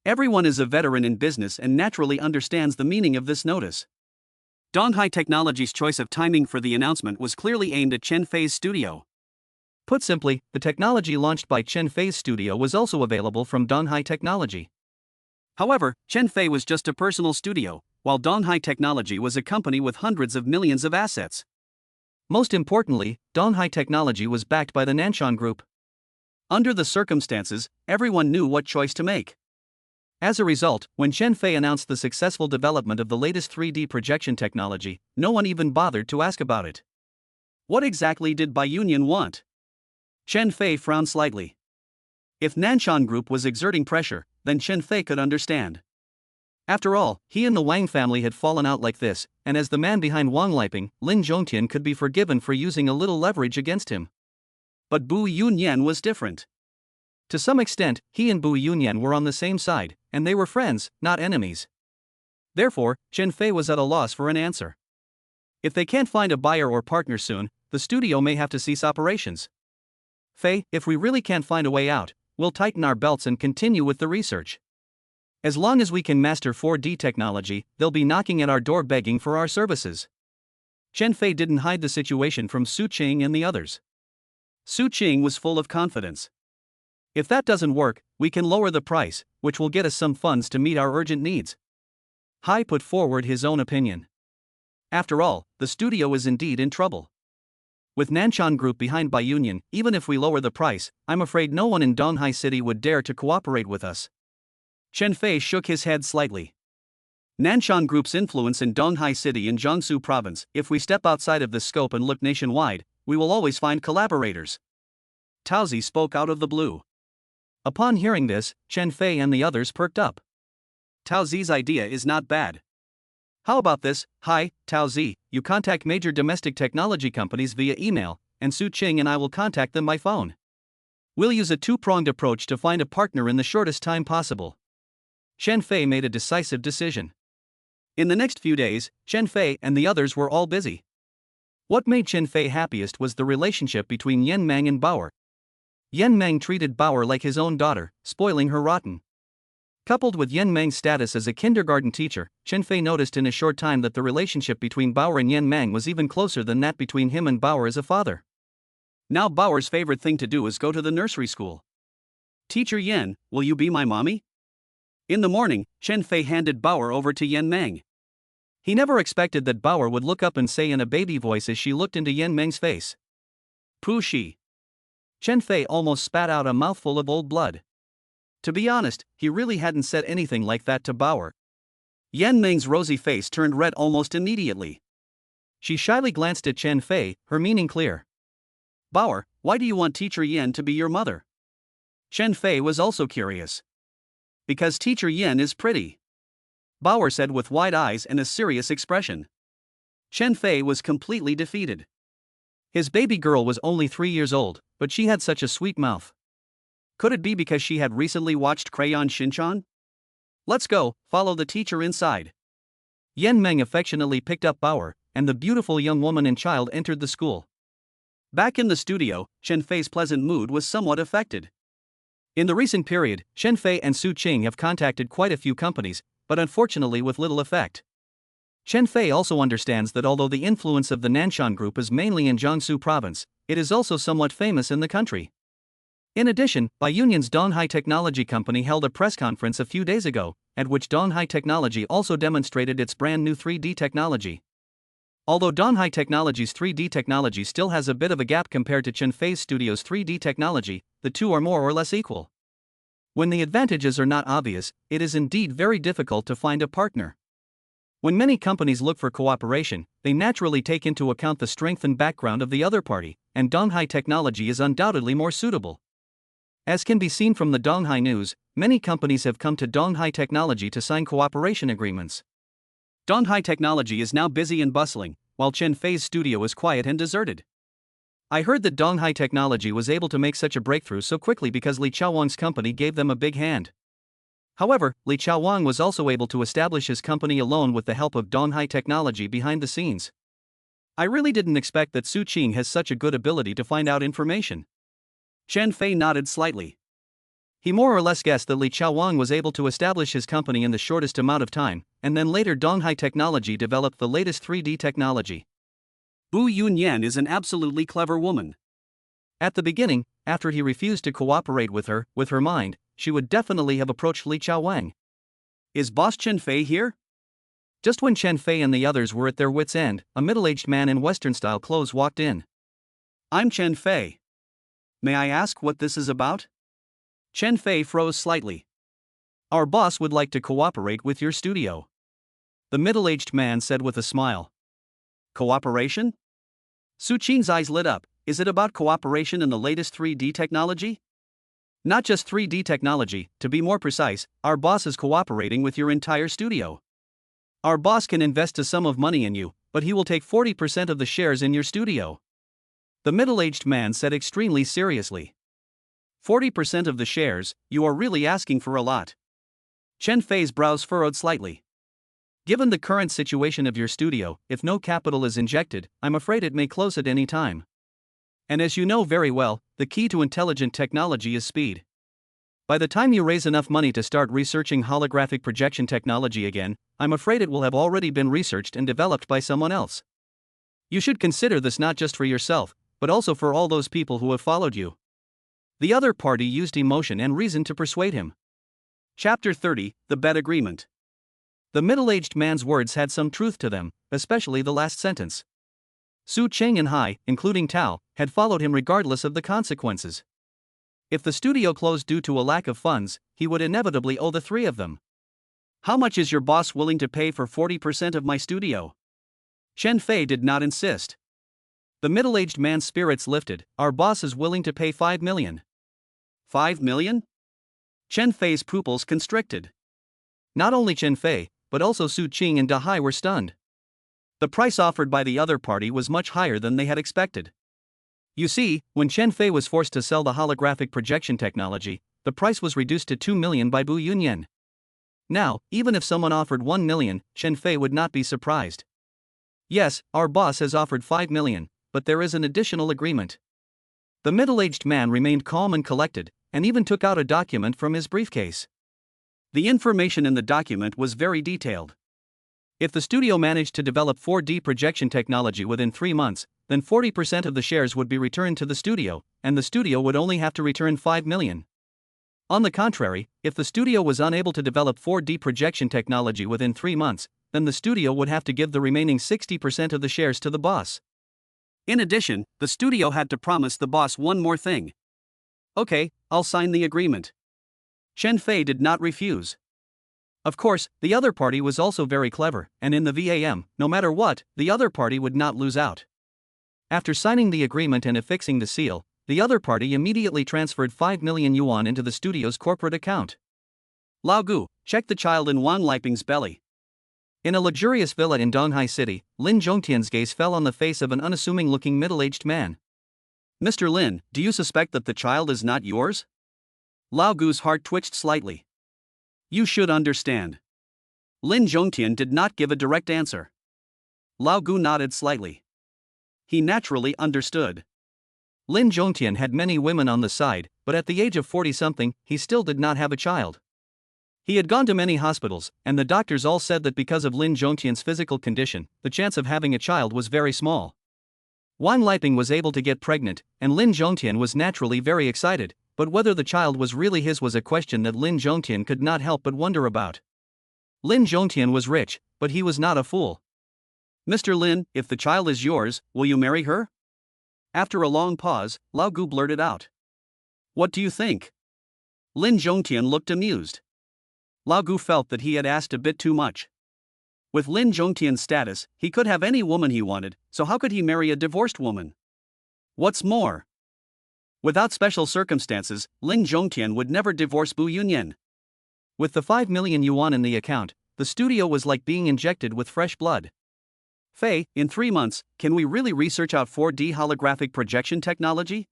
Everyone is a veteran in business and naturally understands the meaning of this notice. Donghai Technology's choice of timing for the announcement was clearly aimed at Chen Fei's studio. Put simply, the technology launched by Chen Fei's studio was also available from Donghai Technology. However, Chen Fei was just a personal studio, while Donghai Technology was a company with hundreds of millions of assets. Most importantly, Donghai Technology was backed by the Nanshan Group. Under the circumstances, everyone knew what choice to make. As a result, when Chen Fei announced the successful development of the latest 3D projection technology, no one even bothered to ask about it. What exactly did Bu Yunan want? Chen Fei frowned slightly. If Nanshan Group was exerting pressure, then Chen Fei could understand. After all, he and the Wang family had fallen out like this, and as the man behind Wang Liping, Lin Zhongtian could be forgiven for using a little leverage against him. But Bu Yunan was different. To some extent, he and Bu Yunan were on the same side, and they were friends, not enemies. Therefore, Chen Fei was at a loss for an answer. If they can't find a buyer or partner soon, the studio may have to cease operations. Fei, if we really can't find a way out, we'll tighten our belts and continue with the research. As long as we can master 4D technology, they'll be knocking at our door begging for our services. Chen Fei didn't hide the situation from Su Qing and the others. Su Qing was full of confidence. If that doesn't work, we can lower the price, which will get us some funds to meet our urgent needs. Hai put forward his own opinion. After all, the studio is indeed in trouble. With Nanshan Group behind Bu Yunan, even if we lower the price, I'm afraid no one in Donghai City would dare to cooperate with us. Chen Fei shook his head slightly. Nanshan Group's influence in Donghai City in Jiangsu Province, if we step outside of this scope and look nationwide, we will always find collaborators. Taozi spoke out of the blue. Upon hearing this, Chen Fei and the others perked up. Taozi's idea is not bad. How about this? Hi, Taozi, you contact major domestic technology companies via email, and Su Qing and I will contact them by phone. We'll use a two-pronged approach to find a partner in the shortest time possible. Chen Fei made a decisive decision. In the next few days, Chen Fei and the others were all busy. What made Chen Fei happiest was the relationship between Yan Meng and Bauer. Yan Meng treated Bauer like his own daughter, spoiling her rotten. Coupled with Yan Meng's status as a kindergarten teacher, Chen Fei noticed in a short time that the relationship between Bauer and Yan Meng was even closer than that between him and Bauer as a father. Now Bauer's favorite thing to do is go to the nursery school. Teacher Yan, will you be my mommy? In the morning, Chen Fei handed Bauer over to Yan Meng. He never expected that Bauer would look up and say in a baby voice as she looked into Yan Meng's face, "Pu Shi." Chen Fei almost spat out a mouthful of old blood. To be honest, he really hadn't said anything like that to Bauer. Yan Meng's rosy face turned red almost immediately. She shyly glanced at Chen Fei, her meaning clear. Bauer, why do you want Teacher Yan to be your mother? Chen Fei was also curious. Because Teacher Yan is pretty, Bauer said with wide eyes and a serious expression. Chen Fei was completely defeated. His baby girl was only 3 years old, but she had such a sweet mouth. Could it be because she had recently watched Crayon Shinchan? Let's go, follow the teacher inside. Yan Meng affectionately picked up Bauer, and the beautiful young woman and child entered the school. Back in the studio, Chen Fei's pleasant mood was somewhat affected. In the recent period, Chen Fei and Su Qing have contacted quite a few companies, but unfortunately with little effect. Chen Fei also understands that although the influence of the Nanshan Group is mainly in Jiangsu province, it is also somewhat famous in the country. In addition, Bu Yunan's Donghai Technology Company held a press conference a few days ago, at which Donghai Technology also demonstrated its brand new 3D technology. Although Donghai Technology's 3D technology still has a bit of a gap compared to Chen Fei's studio's 3D technology, the two are more or less equal. When the advantages are not obvious, it is indeed very difficult to find a partner. When many companies look for cooperation, they naturally take into account the strength and background of the other party, and Donghai Technology is undoubtedly more suitable. As can be seen from the Donghai news, many companies have come to Donghai Technology to sign cooperation agreements. Donghai Technology is now busy and bustling, while Chen Fei's studio is quiet and deserted. I heard that Donghai Technology was able to make such a breakthrough so quickly because Li Chaowang's company gave them a big hand. However, Li Chaowang was also able to establish his company alone with the help of Donghai Technology behind the scenes. I really didn't expect that Su Qing has such a good ability to find out information. Chen Fei nodded slightly. He more or less guessed that Li Chaowang was able to establish his company in the shortest amount of time, and then later Donghai Technology developed the latest 3D technology. Bu Yunan is an absolutely clever woman. At the beginning, after he refused to cooperate with her mind, she would definitely have approached Li Chaowang. Is Boss Chen Fei here? Just when Chen Fei and the others were at their wits' end, a middle-aged man in Western-style clothes walked in. I'm Chen Fei. May I ask what this is about? Chen Fei froze slightly. Our boss would like to cooperate with your studio, the middle-aged man said with a smile. Cooperation? Su Qing's eyes lit up. Is it about cooperation in the latest 3D technology? Not just 3D technology, to be more precise, our boss is cooperating with your entire studio. Our boss can invest a sum of money in you, but he will take 40% of the shares in your studio. The middle-aged man said extremely seriously. 40% of the shares, you are really asking for a lot. Chen Fei's brows furrowed slightly. Given the current situation of your studio, if no capital is injected, I'm afraid it may close at any time. And as you know very well, the key to intelligent technology is speed. By the time you raise enough money to start researching holographic projection technology again, I'm afraid it will have already been researched and developed by someone else. You should consider this not just for yourself, but also for all those people who have followed you. The other party used emotion and reason to persuade him. Chapter 30, The Bet Agreement. The middle-aged man's words had some truth to them, especially the last sentence. Su Qing and Hai, including Tao, had followed him regardless of the consequences. If the studio closed due to a lack of funds, he would inevitably owe the three of them. How much is your boss willing to pay for 40% of my studio? Chen Fei did not insist. The middle-aged man's spirits lifted. Our boss is willing to pay 5 million. 5 million? Chen Fei's pupils constricted. Not only Chen Fei, but also Su Qing and Donghai were stunned. The price offered by the other party was much higher than they had expected. You see, when Chen Fei was forced to sell the holographic projection technology, the price was reduced to 2 million by Bu Yunan. Now, even if someone offered 1 million, Chen Fei would not be surprised. Yes, our boss has offered 5 million, but there is an additional agreement. The middle-aged man remained calm and collected, and even took out a document from his briefcase. The information in the document was very detailed. If the studio managed to develop 4D projection technology within 3 months, then 40% of the shares would be returned to the studio, and the studio would only have to return 5 million. On the contrary, if the studio was unable to develop 4D projection technology within 3 months, then the studio would have to give the remaining 60% of the shares to the boss. In addition, the studio had to promise the boss one more thing. Okay, I'll sign the agreement. Chen Fei did not refuse. Of course, the other party was also very clever, and in the VAM, no matter what, the other party would not lose out. After signing the agreement and affixing the seal, the other party immediately transferred 5 million yuan into the studio's corporate account. Lao Gu, check the child in Wang Liping's belly. In a luxurious villa in Donghai City, Lin Zhongtian's gaze fell on the face of an unassuming-looking middle-aged man. Mr. Lin, do you suspect that the child is not yours? Lao Gu's heart twitched slightly. You should understand. Lin Zhongtian did not give a direct answer. Lao Gu nodded slightly. He naturally understood. Lin Zhongtian had many women on the side, but at the age of 40-something, he still did not have a child. He had gone to many hospitals, and the doctors all said that because of Lin Zhongtian's physical condition, the chance of having a child was very small. Wang Liping was able to get pregnant, and Lin Zhongtian was naturally very excited, but whether the child was really his was a question that Lin Zhongtian could not help but wonder about. Lin Zhongtian was rich, but he was not a fool. Mr. Lin, if the child is yours, will you marry her? After a long pause, Lao Gu blurted out. What do you think? Lin Zhongtian looked amused. Lao Gu felt that he had asked a bit too much. With Lin Zhongtian's status, he could have any woman he wanted, so how could he marry a divorced woman? What's more, without special circumstances, Lin Zhongtian would never divorce Bu Yunan. With the 5 million yuan in the account, the studio was like being injected with fresh blood. Fei, in 3 months, can we really research out 4D holographic projection technology?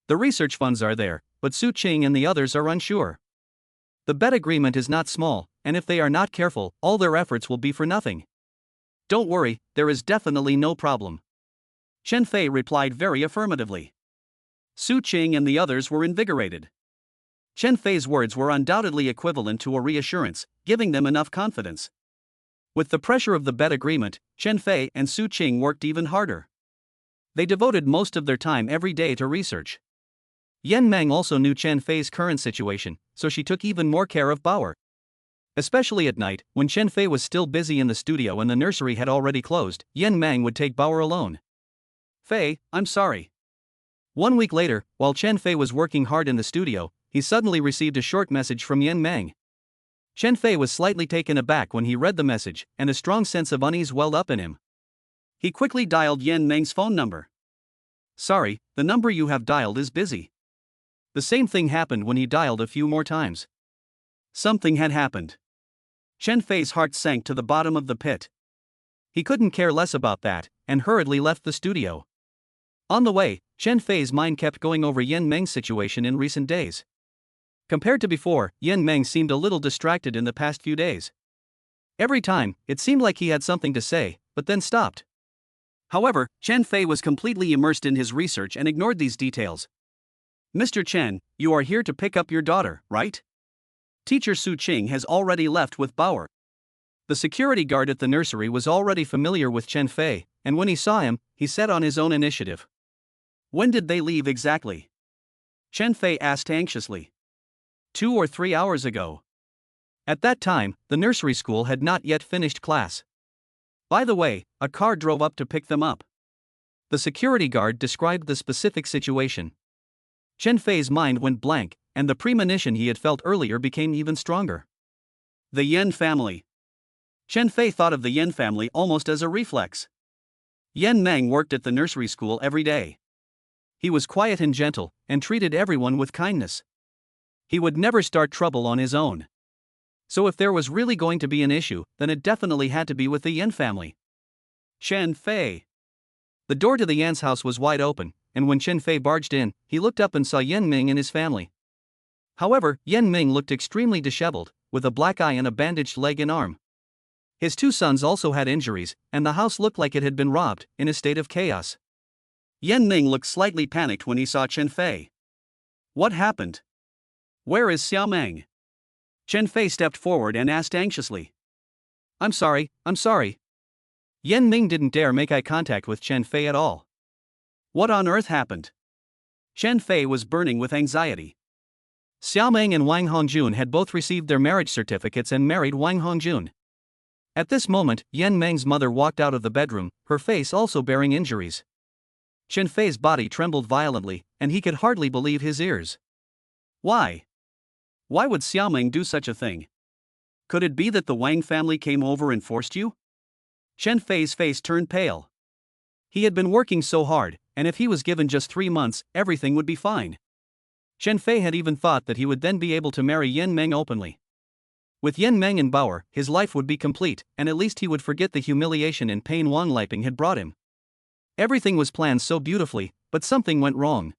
The research funds are there, but Su Qing and the others are unsure. The bet agreement is not small, and if they are not careful, all their efforts will be for nothing. Don't worry, there is definitely no problem. Chen Fei replied very affirmatively. Su Qing and the others were invigorated. Chen Fei's words were undoubtedly equivalent to a reassurance, giving them enough confidence. With the pressure of the bet agreement, Chen Fei and Su Qing worked even harder. They devoted most of their time every day to research. Yan Meng also knew Chen Fei's current situation, so she took even more care of Bauer. Especially at night, when Chen Fei was still busy in the studio and the nursery had already closed, Yan Meng would take Bauer alone. Fei, I'm sorry. 1 week later, while Chen Fei was working hard in the studio, he suddenly received a short message from Yan Meng. Chen Fei was slightly taken aback when he read the message, and a strong sense of unease welled up in him. He quickly dialed Yan Meng's phone number. Sorry, the number you have dialed is busy. The same thing happened when he dialed a few more times. Something had happened. Chen Fei's heart sank to the bottom of the pit. He couldn't care less about that, and hurriedly left the studio. On the way, Chen Fei's mind kept going over Yan Meng's situation in recent days. Compared to before, Yan Meng seemed a little distracted in the past few days. Every time, it seemed like he had something to say, but then stopped. However, Chen Fei was completely immersed in his research and ignored these details. Mr. Chen, you are here to pick up your daughter, right? Teacher Su Qing has already left with Bauer. The security guard at the nursery was already familiar with Chen Fei, and when he saw him, he said on his own initiative. When did they leave exactly? Chen Fei asked anxiously. 2 or 3 hours ago. At that time, the nursery school had not yet finished class. By the way, a car drove up to pick them up. The security guard described the specific situation. Chen Fei's mind went blank, and the premonition he had felt earlier became even stronger. The Yan family. Chen Fei thought of the Yan family almost as a reflex. Yan Meng worked at the nursery school every day. He was quiet and gentle, and treated everyone with kindness. He would never start trouble on his own. So if there was really going to be an issue, then it definitely had to be with the Yan family. Chen Fei. The door to the Yan's house was wide open, and when Chen Fei barged in, he looked up and saw Yan Meng and his family. However, Yan Meng looked extremely disheveled, with a black eye and a bandaged leg and arm. His 2 sons also had injuries, and the house looked like it had been robbed, in a state of chaos. Yan Meng looked slightly panicked when he saw Chen Fei. What happened? Where is Xiao Meng? Chen Fei stepped forward and asked anxiously. I'm sorry. Yan Meng didn't dare make eye contact with Chen Fei at all. What on earth happened? Chen Fei was burning with anxiety. Xiao Meng and Wang Hongjun had both received their marriage certificates and married Wang Hongjun. At this moment, Yan Meng's mother walked out of the bedroom, her face also bearing injuries. Chen Fei's body trembled violently, and he could hardly believe his ears. Why? Why would Xiaoming do such a thing? Could it be that the Wang family came over and forced you? Chen Fei's face turned pale. He had been working so hard, and if he was given just 3 months, everything would be fine. Chen Fei had even thought that he would then be able to marry Yan Meng openly. With Yan Meng and Bauer, his life would be complete, and at least he would forget the humiliation and pain Wang Liping had brought him. Everything was planned so beautifully, but something went wrong.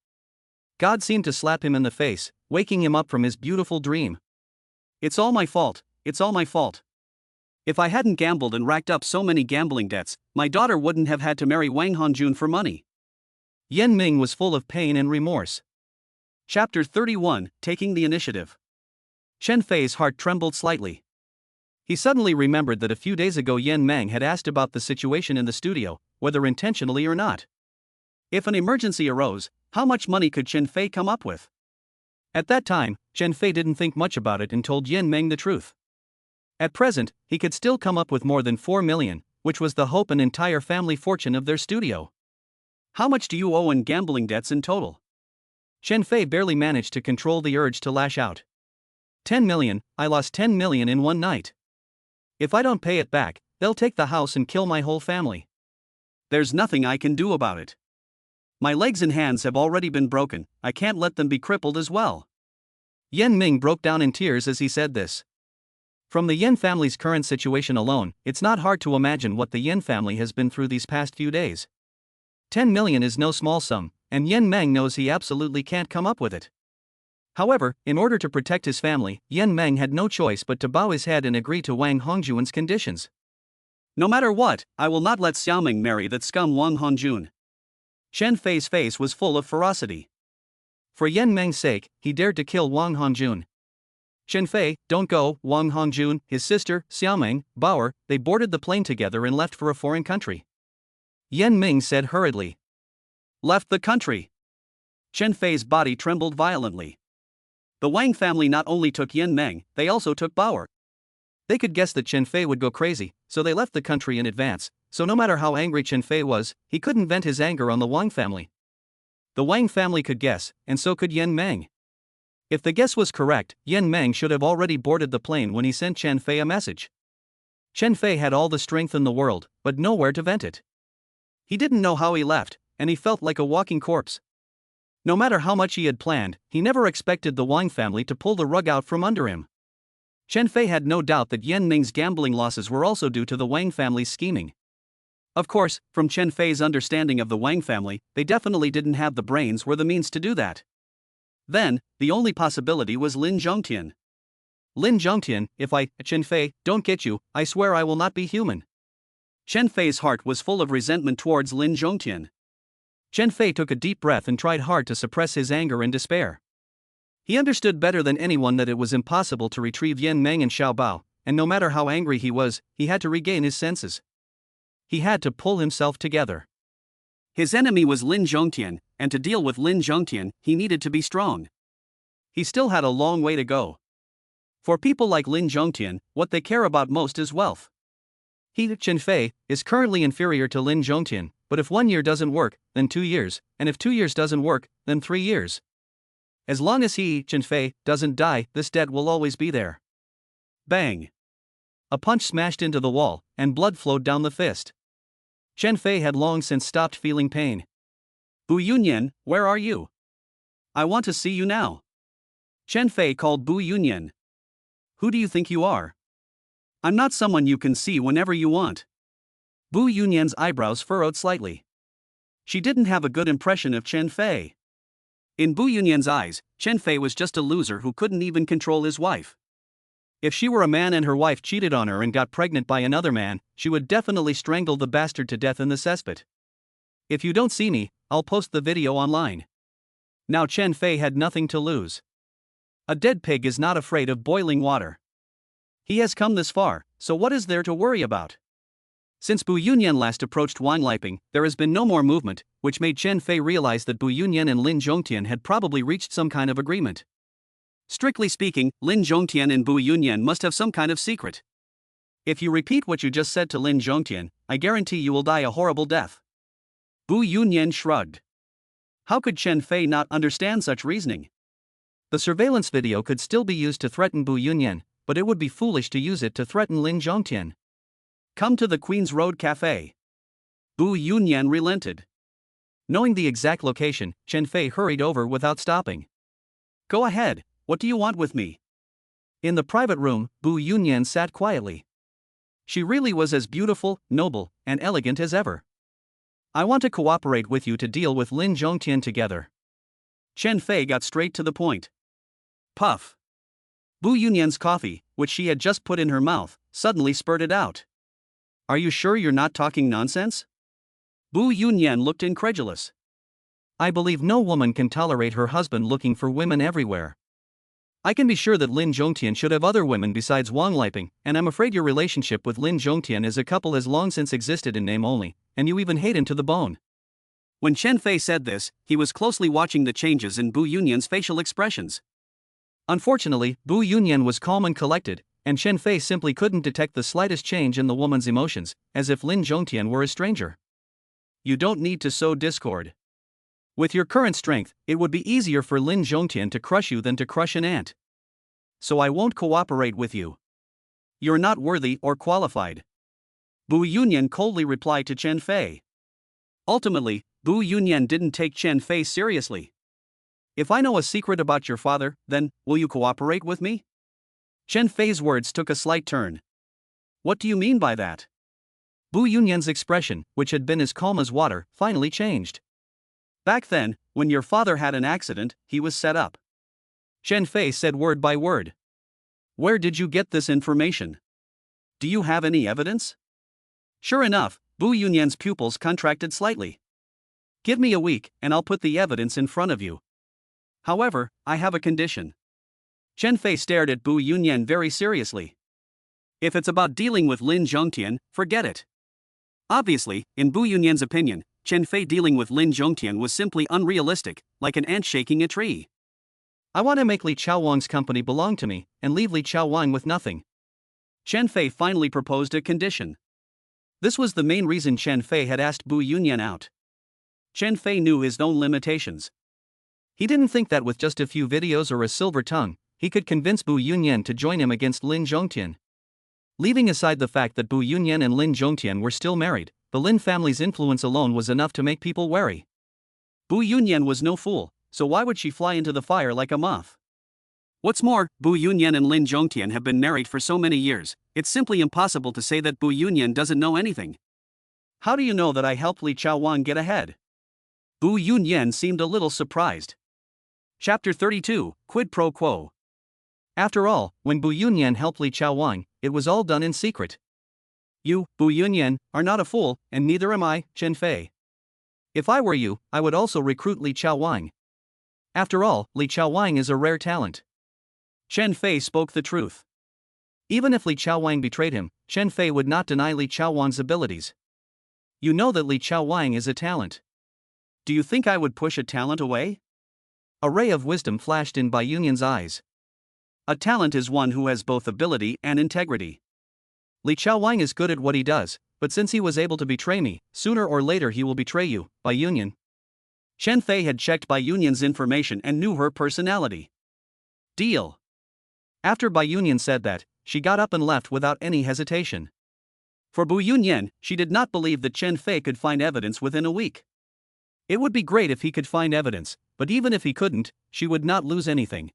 God seemed to slap him in the face, waking him up from his beautiful dream. It's all my fault, it's all my fault. If I hadn't gambled and racked up so many gambling debts, my daughter wouldn't have had to marry Wang Hongjun for money. Yan Meng was full of pain and remorse. Chapter 31, Taking the Initiative. Chen Fei's heart trembled slightly. He suddenly remembered that a few days ago Yan Meng had asked about the situation in the studio, whether intentionally or not. If an emergency arose, how much money could Chen Fei come up with? At that time, Chen Fei didn't think much about it and told Yan Meng the truth. At present, he could still come up with more than 4 million, which was the hope and entire family fortune of their studio. How much do you owe in gambling debts in total? Chen Fei barely managed to control the urge to lash out. 10 million, I lost 10 million in one night. If I don't pay it back, they'll take the house and kill my whole family. There's nothing I can do about it. My legs and hands have already been broken, I can't let them be crippled as well. Yan Meng broke down in tears as he said this. From the Yan family's current situation alone, it's not hard to imagine what the Yan family has been through these past few days. 10 million is no small sum, and Yan Meng knows he absolutely can't come up with it. However, in order to protect his family, Yan Meng had no choice but to bow his head and agree to Wang Hongjun's conditions. No matter what, I will not let Xiaoming marry that scum Wang Hongjun. Chen Fei's face was full of ferocity. For Yan Meng's sake, he dared to kill Wang Hongjun. Chen Fei, don't go, Wang Hongjun, his sister, Xiaoming, Bauer, they boarded the plane together and left for a foreign country. Yan Meng said hurriedly. Left the country. Chen Fei's body trembled violently. The Wang family not only took Yan Meng, they also took Bauer. They could guess that Chen Fei would go crazy, so they left the country in advance, so no matter how angry Chen Fei was, he couldn't vent his anger on the Wang family. The Wang family could guess, and so could Yan Meng. If the guess was correct, Yan Meng should have already boarded the plane when he sent Chen Fei a message. Chen Fei had all the strength in the world, but nowhere to vent it. He didn't know how he left, and he felt like a walking corpse. No matter how much he had planned, he never expected the Wang family to pull the rug out from under him. Chen Fei had no doubt that Yan Meng's gambling losses were also due to the Wang family's scheming. Of course, from Chen Fei's understanding of the Wang family, they definitely didn't have the brains or the means to do that. Then, the only possibility was Lin Zhongtian. Lin Zhongtian, if I, Chen Fei, don't get you, I swear I will not be human. Chen Fei's heart was full of resentment towards Lin Zhongtian. Chen Fei took a deep breath and tried hard to suppress his anger and despair. He understood better than anyone that it was impossible to retrieve Yan Meng and Xiao Bao, and no matter how angry he was, he had to regain his senses. He had to pull himself together. His enemy was Lin Zhongtian, and to deal with Lin Zhongtian, he needed to be strong. He still had a long way to go. For people like Lin Zhongtian, what they care about most is wealth. He, Chen Fei, is currently inferior to Lin Zhongtian, but if 1 year doesn't work, then 2 years, and if 2 years doesn't work, then 3 years. As long as he, Chen Fei, doesn't die, this debt will always be there. Bang! A punch smashed into the wall, and blood flowed down the fist. Chen Fei had long since stopped feeling pain. Bu Yunan, where are you? I want to see you now. Chen Fei called Bu Yunan. Who do you think you are? I'm not someone you can see whenever you want. Bu Yunyan's eyebrows furrowed slightly. She didn't have a good impression of Chen Fei. In Bu Yunyan's eyes, Chen Fei was just a loser who couldn't even control his wife. If she were a man and her wife cheated on her and got pregnant by another man, she would definitely strangle the bastard to death in the cesspit. If you don't see me, I'll post the video online. Now Chen Fei had nothing to lose. A dead pig is not afraid of boiling water. He has come this far, so what is there to worry about? Since Bu Yunyan last approached Wang Liping, there has been no more movement, which made Chen Fei realize that Bu Yunyan and Lin Zhongtian had probably reached some kind of agreement. Strictly speaking, Lin Zhongtian and Bu Yunyan must have some kind of secret. If you repeat what you just said to Lin Zhongtian, I guarantee you will die a horrible death. Bu Yunyan shrugged. How could Chen Fei not understand such reasoning? The surveillance video could still be used to threaten Bu Yunan, but it would be foolish to use it to threaten Lin Zhongtian. Come to the Queen's Road Cafe. Bu Yunan relented. Knowing the exact location, Chen Fei hurried over without stopping. Go ahead, what do you want with me? In the private room, Bu Yunan sat quietly. She really was as beautiful, noble, and elegant as ever. I want to cooperate with you to deal with Lin Zhongtian together. Chen Fei got straight to the point. Puff. Bu Yunyan's coffee, which she had just put in her mouth, suddenly spurted out. Are you sure you're not talking nonsense? Bu Yunyan looked incredulous. I believe no woman can tolerate her husband looking for women everywhere. I can be sure that Lin Zhongtian should have other women besides Wang Liping, and I'm afraid your relationship with Lin Zhongtian as a couple has long since existed in name only, and you even hate him to the bone. When Chen Fei said this, he was closely watching the changes in Bu Yunyan's facial expressions. Unfortunately, Bu Yunan was calm and collected, and Chen Fei simply couldn't detect the slightest change in the woman's emotions, as if Lin Zhongtian were a stranger. You don't need to sow discord. With your current strength, it would be easier for Lin Zhongtian to crush you than to crush an ant. So I won't cooperate with you. You're not worthy or qualified. Bu Yunan coldly replied to Chen Fei. Ultimately, Bu Yunan didn't take Chen Fei seriously. If I know a secret about your father, then, will you cooperate with me? Chen Fei's words took a slight turn. What do you mean by that? Bu Yunyan's expression, which had been as calm as water, finally changed. Back then, when your father had an accident, he was set up. Chen Fei said word by word. Where did you get this information? Do you have any evidence? Sure enough, Bu Yunyan's pupils contracted slightly. Give me a week, and I'll put the evidence in front of you. However, I have a condition. Chen Fei stared at Bu Yunan very seriously. If it's about dealing with Lin Zhongtian, forget it. Obviously, in Bu Yunyan's opinion, Chen Fei dealing with Lin Zhongtian was simply unrealistic, like an ant shaking a tree. I want to make Li Chaowang's company belong to me, and leave Li Chaowang with nothing. Chen Fei finally proposed a condition. This was the main reason Chen Fei had asked Bu Yunan out. Chen Fei knew his own limitations. He didn't think that with just a few videos or a silver tongue, he could convince Bu Yunan to join him against Lin Zhongtian. Leaving aside the fact that Bu Yunan and Lin Zhongtian were still married, the Lin family's influence alone was enough to make people wary. Bu Yunan was no fool, so why would she fly into the fire like a moth? What's more, Bu Yunan and Lin Zhongtian have been married for so many years, it's simply impossible to say that Bu Yunan doesn't know anything. How do you know that I helped Li Chaowang get ahead? Bu Yunan seemed a little surprised. Chapter 32, Quid Pro Quo. After all, when Bu Yunan helped Li Chaowang, it was all done in secret. You, Bu Yunan, are not a fool, and neither am I, Chen Fei. If I were you, I would also recruit Li Chaowang. After all, Li Chaowang is a rare talent. Chen Fei spoke the truth. Even if Li Chaowang betrayed him, Chen Fei would not deny Li Chaowang's abilities. You know that Li Chaowang is a talent. Do you think I would push a talent away? A ray of wisdom flashed in Bai Yunyan's eyes. A talent is one who has both ability and integrity. Li Chaowang is good at what he does, but since he was able to betray me, sooner or later he will betray you, Bai Yunyan. Chen Fei had checked Bai Yunyan's information and knew her personality. Deal. After Bai Yunyan said that, she got up and left without any hesitation. For Bu Yunan, she did not believe that Chen Fei could find evidence within a week. It would be great if he could find evidence, but even if he couldn't, she would not lose anything.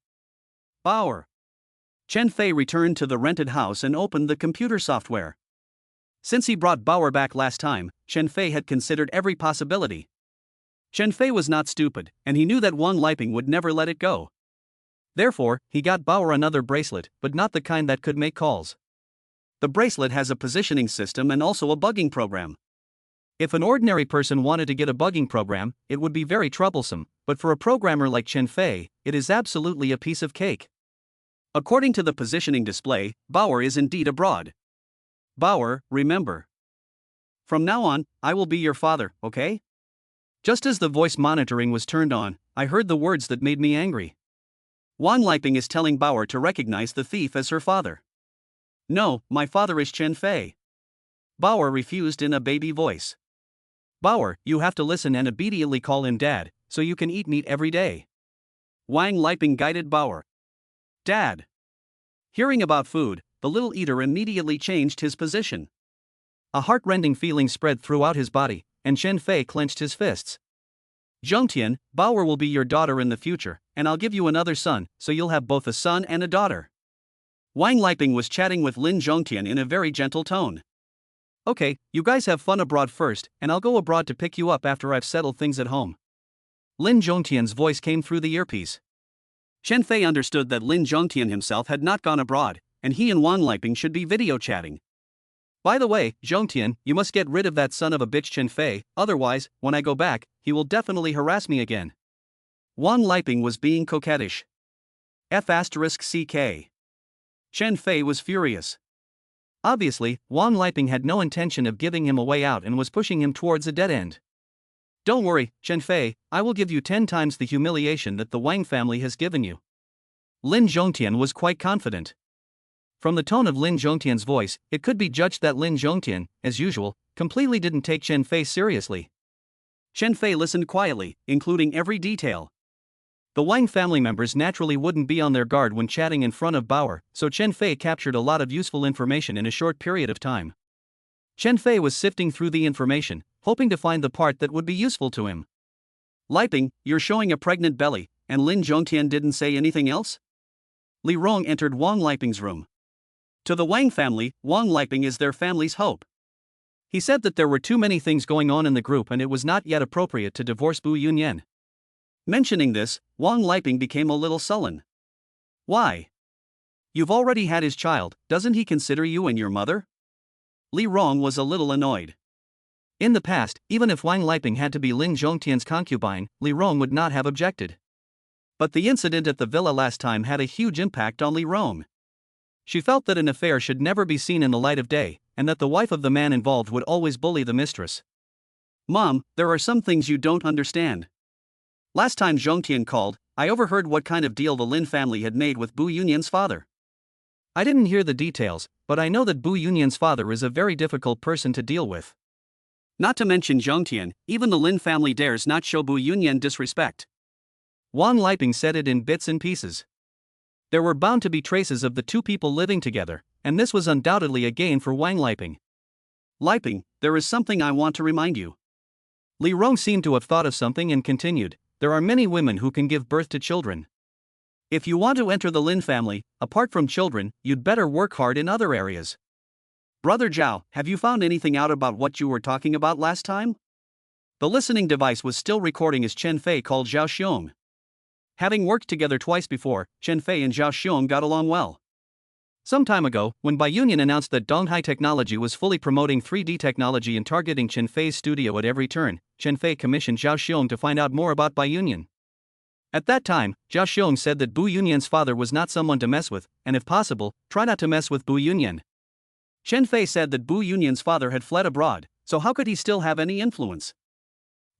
Bauer. Chen Fei returned to the rented house and opened the computer software. Since he brought Bauer back last time, Chen Fei had considered every possibility. Chen Fei was not stupid, and he knew that Wang Liping would never let it go. Therefore, he got Bauer another bracelet, but not the kind that could make calls. The bracelet has a positioning system and also a bugging program. If an ordinary person wanted to get a bugging program, it would be very troublesome, but for a programmer like Chen Fei, it is absolutely a piece of cake. According to the positioning display, Bauer is indeed abroad. Bauer, remember. From now on, I will be your father, okay? Just as the voice monitoring was turned on, I heard the words that made me angry. Wang Liping is telling Bauer to recognize the thief as her father. No, my father is Chen Fei. Bauer refused in a baby voice. Bauer, you have to listen and obediently call him dad, so you can eat meat every day. Wang Liping guided Bauer. Dad. Hearing about food, the little eater immediately changed his position. A heart-rending feeling spread throughout his body, and Chen Fei clenched his fists. Zhongtian, Bauer will be your daughter in the future, and I'll give you another son, so you'll have both a son and a daughter. Wang Liping was chatting with Lin Zhongtian in a very gentle tone. Okay, you guys have fun abroad first, and I'll go abroad to pick you up after I've settled things at home. Lin Zhongtian's voice came through the earpiece. Chen Fei understood that Lin Zhongtian himself had not gone abroad, and he and Wang Liping should be video chatting. By the way, Zhongtian, you must get rid of that son of a bitch Chen Fei, otherwise, when I go back, he will definitely harass me again. Wang Liping was being coquettish. F***CK. Chen Fei was furious. Obviously, Wang Liping had no intention of giving him a way out and was pushing him towards a dead end. Don't worry, Chen Fei, I will give you 10 times the humiliation that the Wang family has given you. Lin Zhongtian was quite confident. From the tone of Lin Zhongtian's voice, it could be judged that Lin Zhongtian, as usual, completely didn't take Chen Fei seriously. Chen Fei listened quietly, including every detail. The Wang family members naturally wouldn't be on their guard when chatting in front of Bauer, so Chen Fei captured a lot of useful information in a short period of time. Chen Fei was sifting through the information, hoping to find the part that would be useful to him. Liping, you're showing a pregnant belly, and Lin Zhongtian didn't say anything else? Li Rong entered Wang Liping's room. To the Wang family, Wang Liping is their family's hope. He said that there were too many things going on in the group and it was not yet appropriate to divorce Bu Yunan. Mentioning this, Wang Liping became a little sullen. Why? You've already had his child, doesn't he consider you and your mother? Li Rong was a little annoyed. In the past, even if Wang Liping had to be Lin Zhongtian's concubine, Li Rong would not have objected. But the incident at the villa last time had a huge impact on Li Rong. She felt that an affair should never be seen in the light of day, and that the wife of the man involved would always bully the mistress. Mom, there are some things you don't understand. Last time Zhongtian called, I overheard what kind of deal the Lin family had made with Bu Yunyan's father. I didn't hear the details, but I know that Bu Yunyan's father is a very difficult person to deal with. Not to mention Zhongtian, even the Lin family dares not show Bu Yunyan disrespect. Wang Liping said it in bits and pieces. There were bound to be traces of the two people living together, and this was undoubtedly a gain for Wang Liping. Liping, there is something I want to remind you. Li Rong seemed to have thought of something and continued, there are many women who can give birth to children. If you want to enter the Lin family, apart from children, you'd better work hard in other areas. Brother Zhao, have you found anything out about what you were talking about last time? The listening device was still recording as Chen Fei called Zhao Xiong. Having worked together twice before, Chen Fei and Zhao Xiong got along well. Some time ago, when Bai Union announced that Donghai Technology was fully promoting 3D technology and targeting Chen Fei's studio at every turn, Chen Fei commissioned Zhao Xiong to find out more about Bai Union. At that time, Zhao Xiong said that Bu Yunyan's father was not someone to mess with, and if possible, try not to mess with Bu Yunyan. Chen Fei said that Bu Yunyan's father had fled abroad, so how could he still have any influence?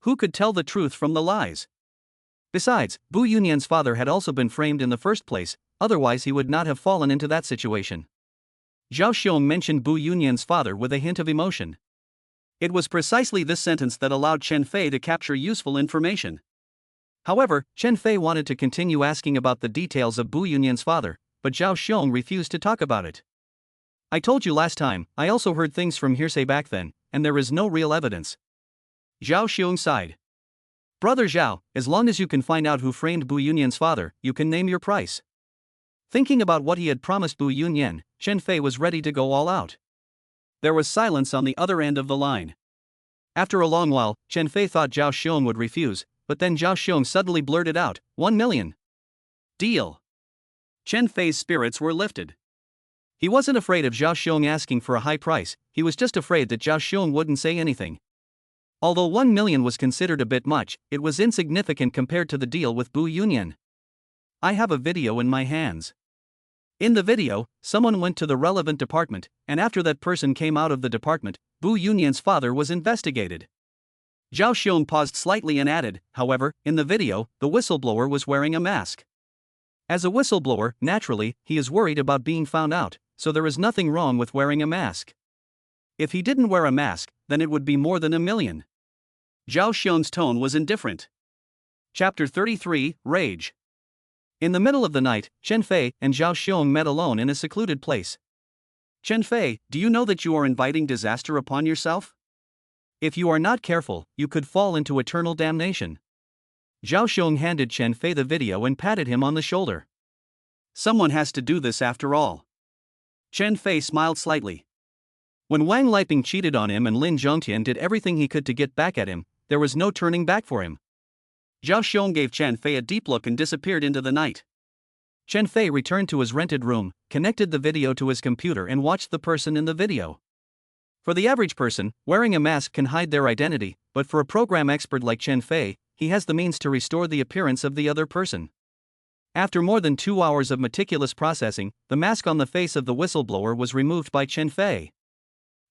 Who could tell the truth from the lies? Besides, Bu Yunyan's father had also been framed in the first place, otherwise he would not have fallen into that situation. Zhao Xiong mentioned Bu Yunyan's father with a hint of emotion. It was precisely this sentence that allowed Chen Fei to capture useful information. However, Chen Fei wanted to continue asking about the details of Bu Yunyan's father, but Zhao Xiong refused to talk about it. I told you last time, I also heard things from hearsay back then, and there is no real evidence. Zhao Xiong sighed. Brother Zhao, as long as you can find out who framed Bu Yunyan's father, you can name your price. Thinking about what he had promised Bu Yunyan, Chen Fei was ready to go all out. There was silence on the other end of the line. After a long while, Chen Fei thought Zhao Xiong would refuse, but then Zhao Xiong suddenly blurted out, 1 million. Deal. Chen Fei's spirits were lifted. He wasn't afraid of Zhao Xiong asking for a high price, he was just afraid that Zhao Xiong wouldn't say anything. Although 1 million was considered a bit much, it was insignificant compared to the deal with Bu Yunyan. I have a video in my hands. In the video, someone went to the relevant department, and after that person came out of the department, Bu Yunyan's father was investigated. Zhao Xiong paused slightly and added, however, in the video, the whistleblower was wearing a mask. As a whistleblower, naturally, he is worried about being found out, so there is nothing wrong with wearing a mask. If he didn't wear a mask, then it would be more than 1 million. Zhao Xiong's tone was indifferent. Chapter 33, Rage. In the middle of the night, Chen Fei and Zhao Xiong met alone in a secluded place. Chen Fei, do you know that you are inviting disaster upon yourself? If you are not careful, you could fall into eternal damnation. Zhao Xiong handed Chen Fei the video and patted him on the shoulder. Someone has to do this after all. Chen Fei smiled slightly. When Wang Liping cheated on him and Lin Zhongtian did everything he could to get back at him, there was no turning back for him. Zhao Xiong gave Chen Fei a deep look and disappeared into the night. Chen Fei returned to his rented room, connected the video to his computer and watched the person in the video. For the average person, wearing a mask can hide their identity, but for a program expert like Chen Fei, he has the means to restore the appearance of the other person. After more than 2 hours of meticulous processing, the mask on the face of the whistleblower was removed by Chen Fei.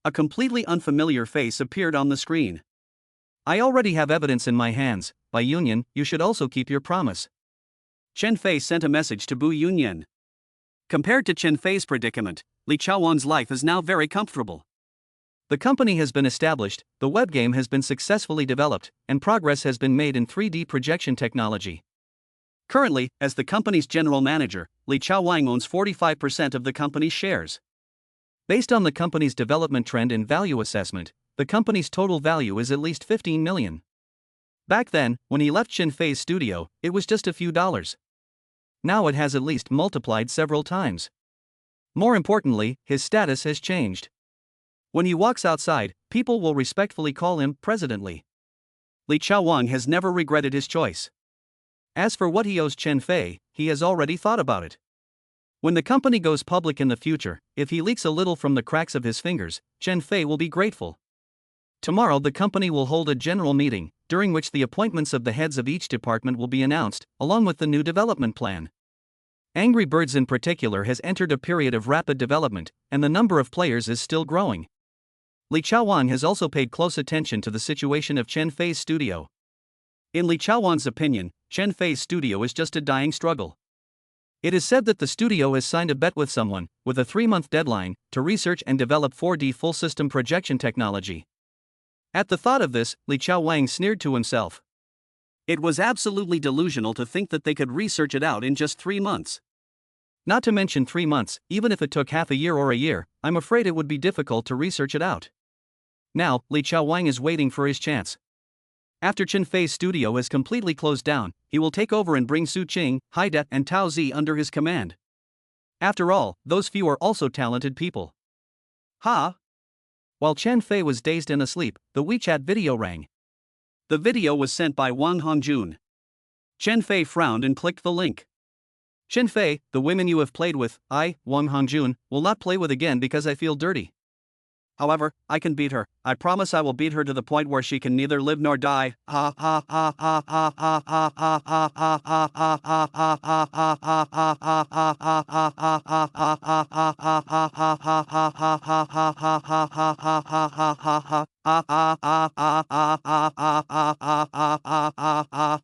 A completely unfamiliar face appeared on the screen. I already have evidence in my hands. By union, you should also keep your promise. Chen Fei sent a message to Bu Yunan. Compared to Chen Fei's predicament, Li Chaowan's life is now very comfortable. The company has been established, the web game has been successfully developed, and progress has been made in 3D projection technology. Currently, as the company's general manager, Li Chaowang owns 45% of the company's shares. Based on the company's development trend and value assessment, the company's total value is at least 15 million. Back then, when he left Chen Fei's studio, it was just a few dollars. Now it has at least multiplied several times. More importantly, his status has changed. When he walks outside, people will respectfully call him President Li. Li Chaowang has never regretted his choice. As for what he owes Chen Fei, he has already thought about it. When the company goes public in the future, if he leaks a little from the cracks of his fingers, Chen Fei will be grateful. Tomorrow the company will hold a general meeting, during which the appointments of the heads of each department will be announced, along with the new development plan. Angry Birds in particular has entered a period of rapid development, and the number of players is still growing. Li Chaowang has also paid close attention to the situation of Chen Fei's studio. In Li Chaowang's opinion, Chen Fei's studio is just a dying struggle. It is said that the studio has signed a bet with someone, with a 3-month deadline, to research and develop 4D full-system projection technology. At the thought of this, Li Chaowang sneered to himself. It was absolutely delusional to think that they could research it out in just 3 months. Not to mention 3 months, even if it took half a year or a year, I'm afraid it would be difficult to research it out. Now, Li Chaowang is waiting for his chance. After Chen Fei's studio is completely closed down, he will take over and bring Su Qing, Haidet and Tao Zi under his command. After all, those few are also talented people. Ha! While Chen Fei was dazed and asleep, the WeChat video rang. The video was sent by Wang Hongjun. Chen Fei frowned and clicked the link. Chen Fei, the women you have played with, Wang Hongjun, will not play with again because I feel dirty. However, I can beat her. I promise I will beat her to the point where she can neither live nor die. Ha ha ha ha ha ha ha ha ha ha ha ha ha ha ha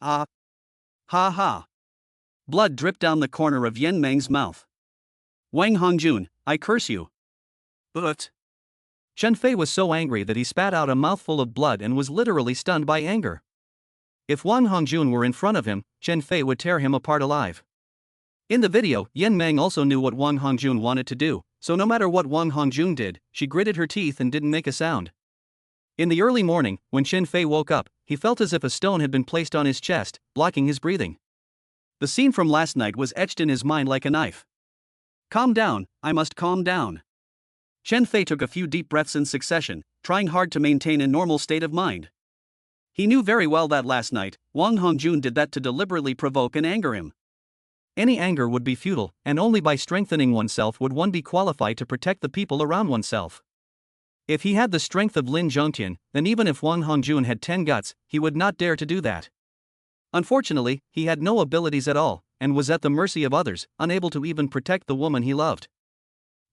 ha ha ha. Blood dripped down the corner of Yan Meng's mouth. Wang Hongjun, I curse you. But Chen Fei was so angry that he spat out a mouthful of blood and was literally stunned by anger. If Wang Hongjun were in front of him, Chen Fei would tear him apart alive. In the video, Yan Meng also knew what Wang Hongjun wanted to do, so no matter what Wang Hongjun did, she gritted her teeth and didn't make a sound. In the early morning, when Chen Fei woke up, he felt as if a stone had been placed on his chest, blocking his breathing. The scene from last night was etched in his mind like a knife. Calm down, I must calm down. Chen Fei took a few deep breaths in succession, trying hard to maintain a normal state of mind. He knew very well that last night, Wang Hongjun did that to deliberately provoke and anger him. Any anger would be futile, and only by strengthening oneself would one be qualified to protect the people around oneself. If he had the strength of Lin Zhongtian, then even if Wang Hongjun had 10 guts, he would not dare to do that. Unfortunately, he had no abilities at all, and was at the mercy of others, unable to even protect the woman he loved.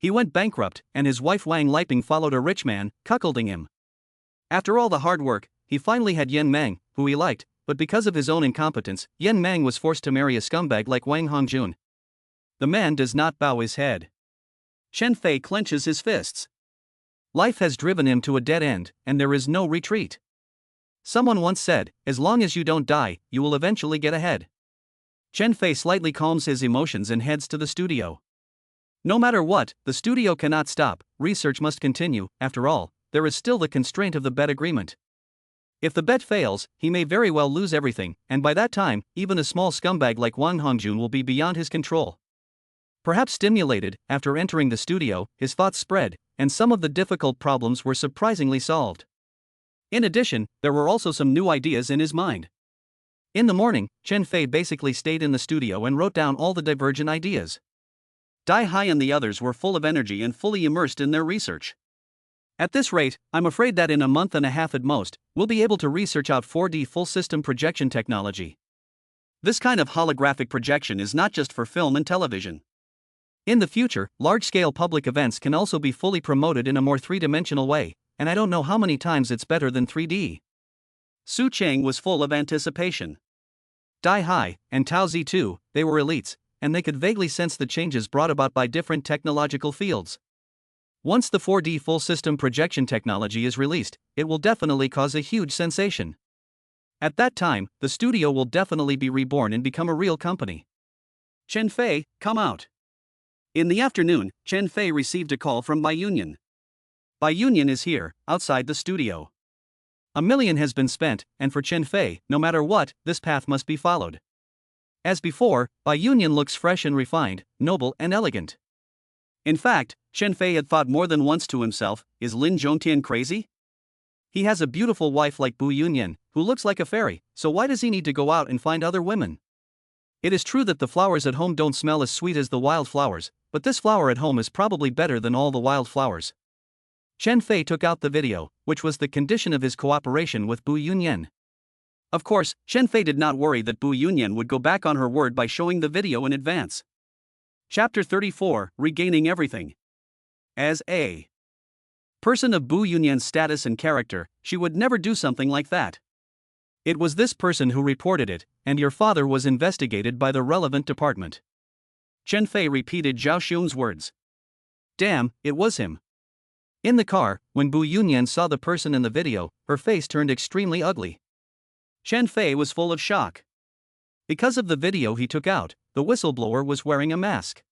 He went bankrupt, and his wife Wang Liping followed a rich man, cuckolding him. After all the hard work, he finally had Yan Meng, who he liked, but because of his own incompetence, Yan Meng was forced to marry a scumbag like Wang Hongjun. The man does not bow his head. Chen Fei clenches his fists. Life has driven him to a dead end, and there is no retreat. Someone once said, as long as you don't die, you will eventually get ahead. Chen Fei slightly calms his emotions and heads to the studio. No matter what, the studio cannot stop, research must continue. After all, there is still the constraint of the bet agreement. If the bet fails, he may very well lose everything, and by that time, even a small scumbag like Wang Hongjun will be beyond his control. Perhaps stimulated, after entering the studio, his thoughts spread, and some of the difficult problems were surprisingly solved. In addition, there were also some new ideas in his mind. In the morning, Chen Fei basically stayed in the studio and wrote down all the divergent ideas. Donghai and the others were full of energy and fully immersed in their research. At this rate, I'm afraid that in a month and a half at most, we'll be able to research out 4D full system projection technology. This kind of holographic projection is not just for film and television. In the future, large-scale public events can also be fully promoted in a more three-dimensional way, and I don't know how many times it's better than 3D. Su Cheng was full of anticipation. Donghai and Tao Zi too, they were elites, and they could vaguely sense the changes brought about by different technological fields. Once the 4D full system projection technology is released, it will definitely cause a huge sensation. At that time, the studio will definitely be reborn and become a real company. Chen Fei, come out. In the afternoon, Chen Fei received a call from Bu Yunan. Bu Yunan is here, outside the studio. $1 million has been spent, and for Chen Fei, no matter what, this path must be followed. As before, Bu Yunan looks fresh and refined, noble and elegant. In fact, Chen Fei had thought more than once to himself, is Lin Zhongtian crazy? He has a beautiful wife like Bu Yunan, who looks like a fairy, so why does he need to go out and find other women? It is true that the flowers at home don't smell as sweet as the wild flowers, but this flower at home is probably better than all the wild flowers. Chen Fei took out the video, which was the condition of his cooperation with Bu Yunan. Of course, Chen Fei did not worry that Bu Yunan would go back on her word by showing the video in advance. Chapter 34, Regaining Everything. As a person of Bu Yunyan's status and character, she would never do something like that. It was this person who reported it, and your father was investigated by the relevant department. Chen Fei repeated Zhao Xiong's words. Damn, it was him. In the car, when Bu Yunan saw the person in the video, her face turned extremely ugly. Chen Fei was full of shock. Because of the video he took out, the whistleblower was wearing a mask.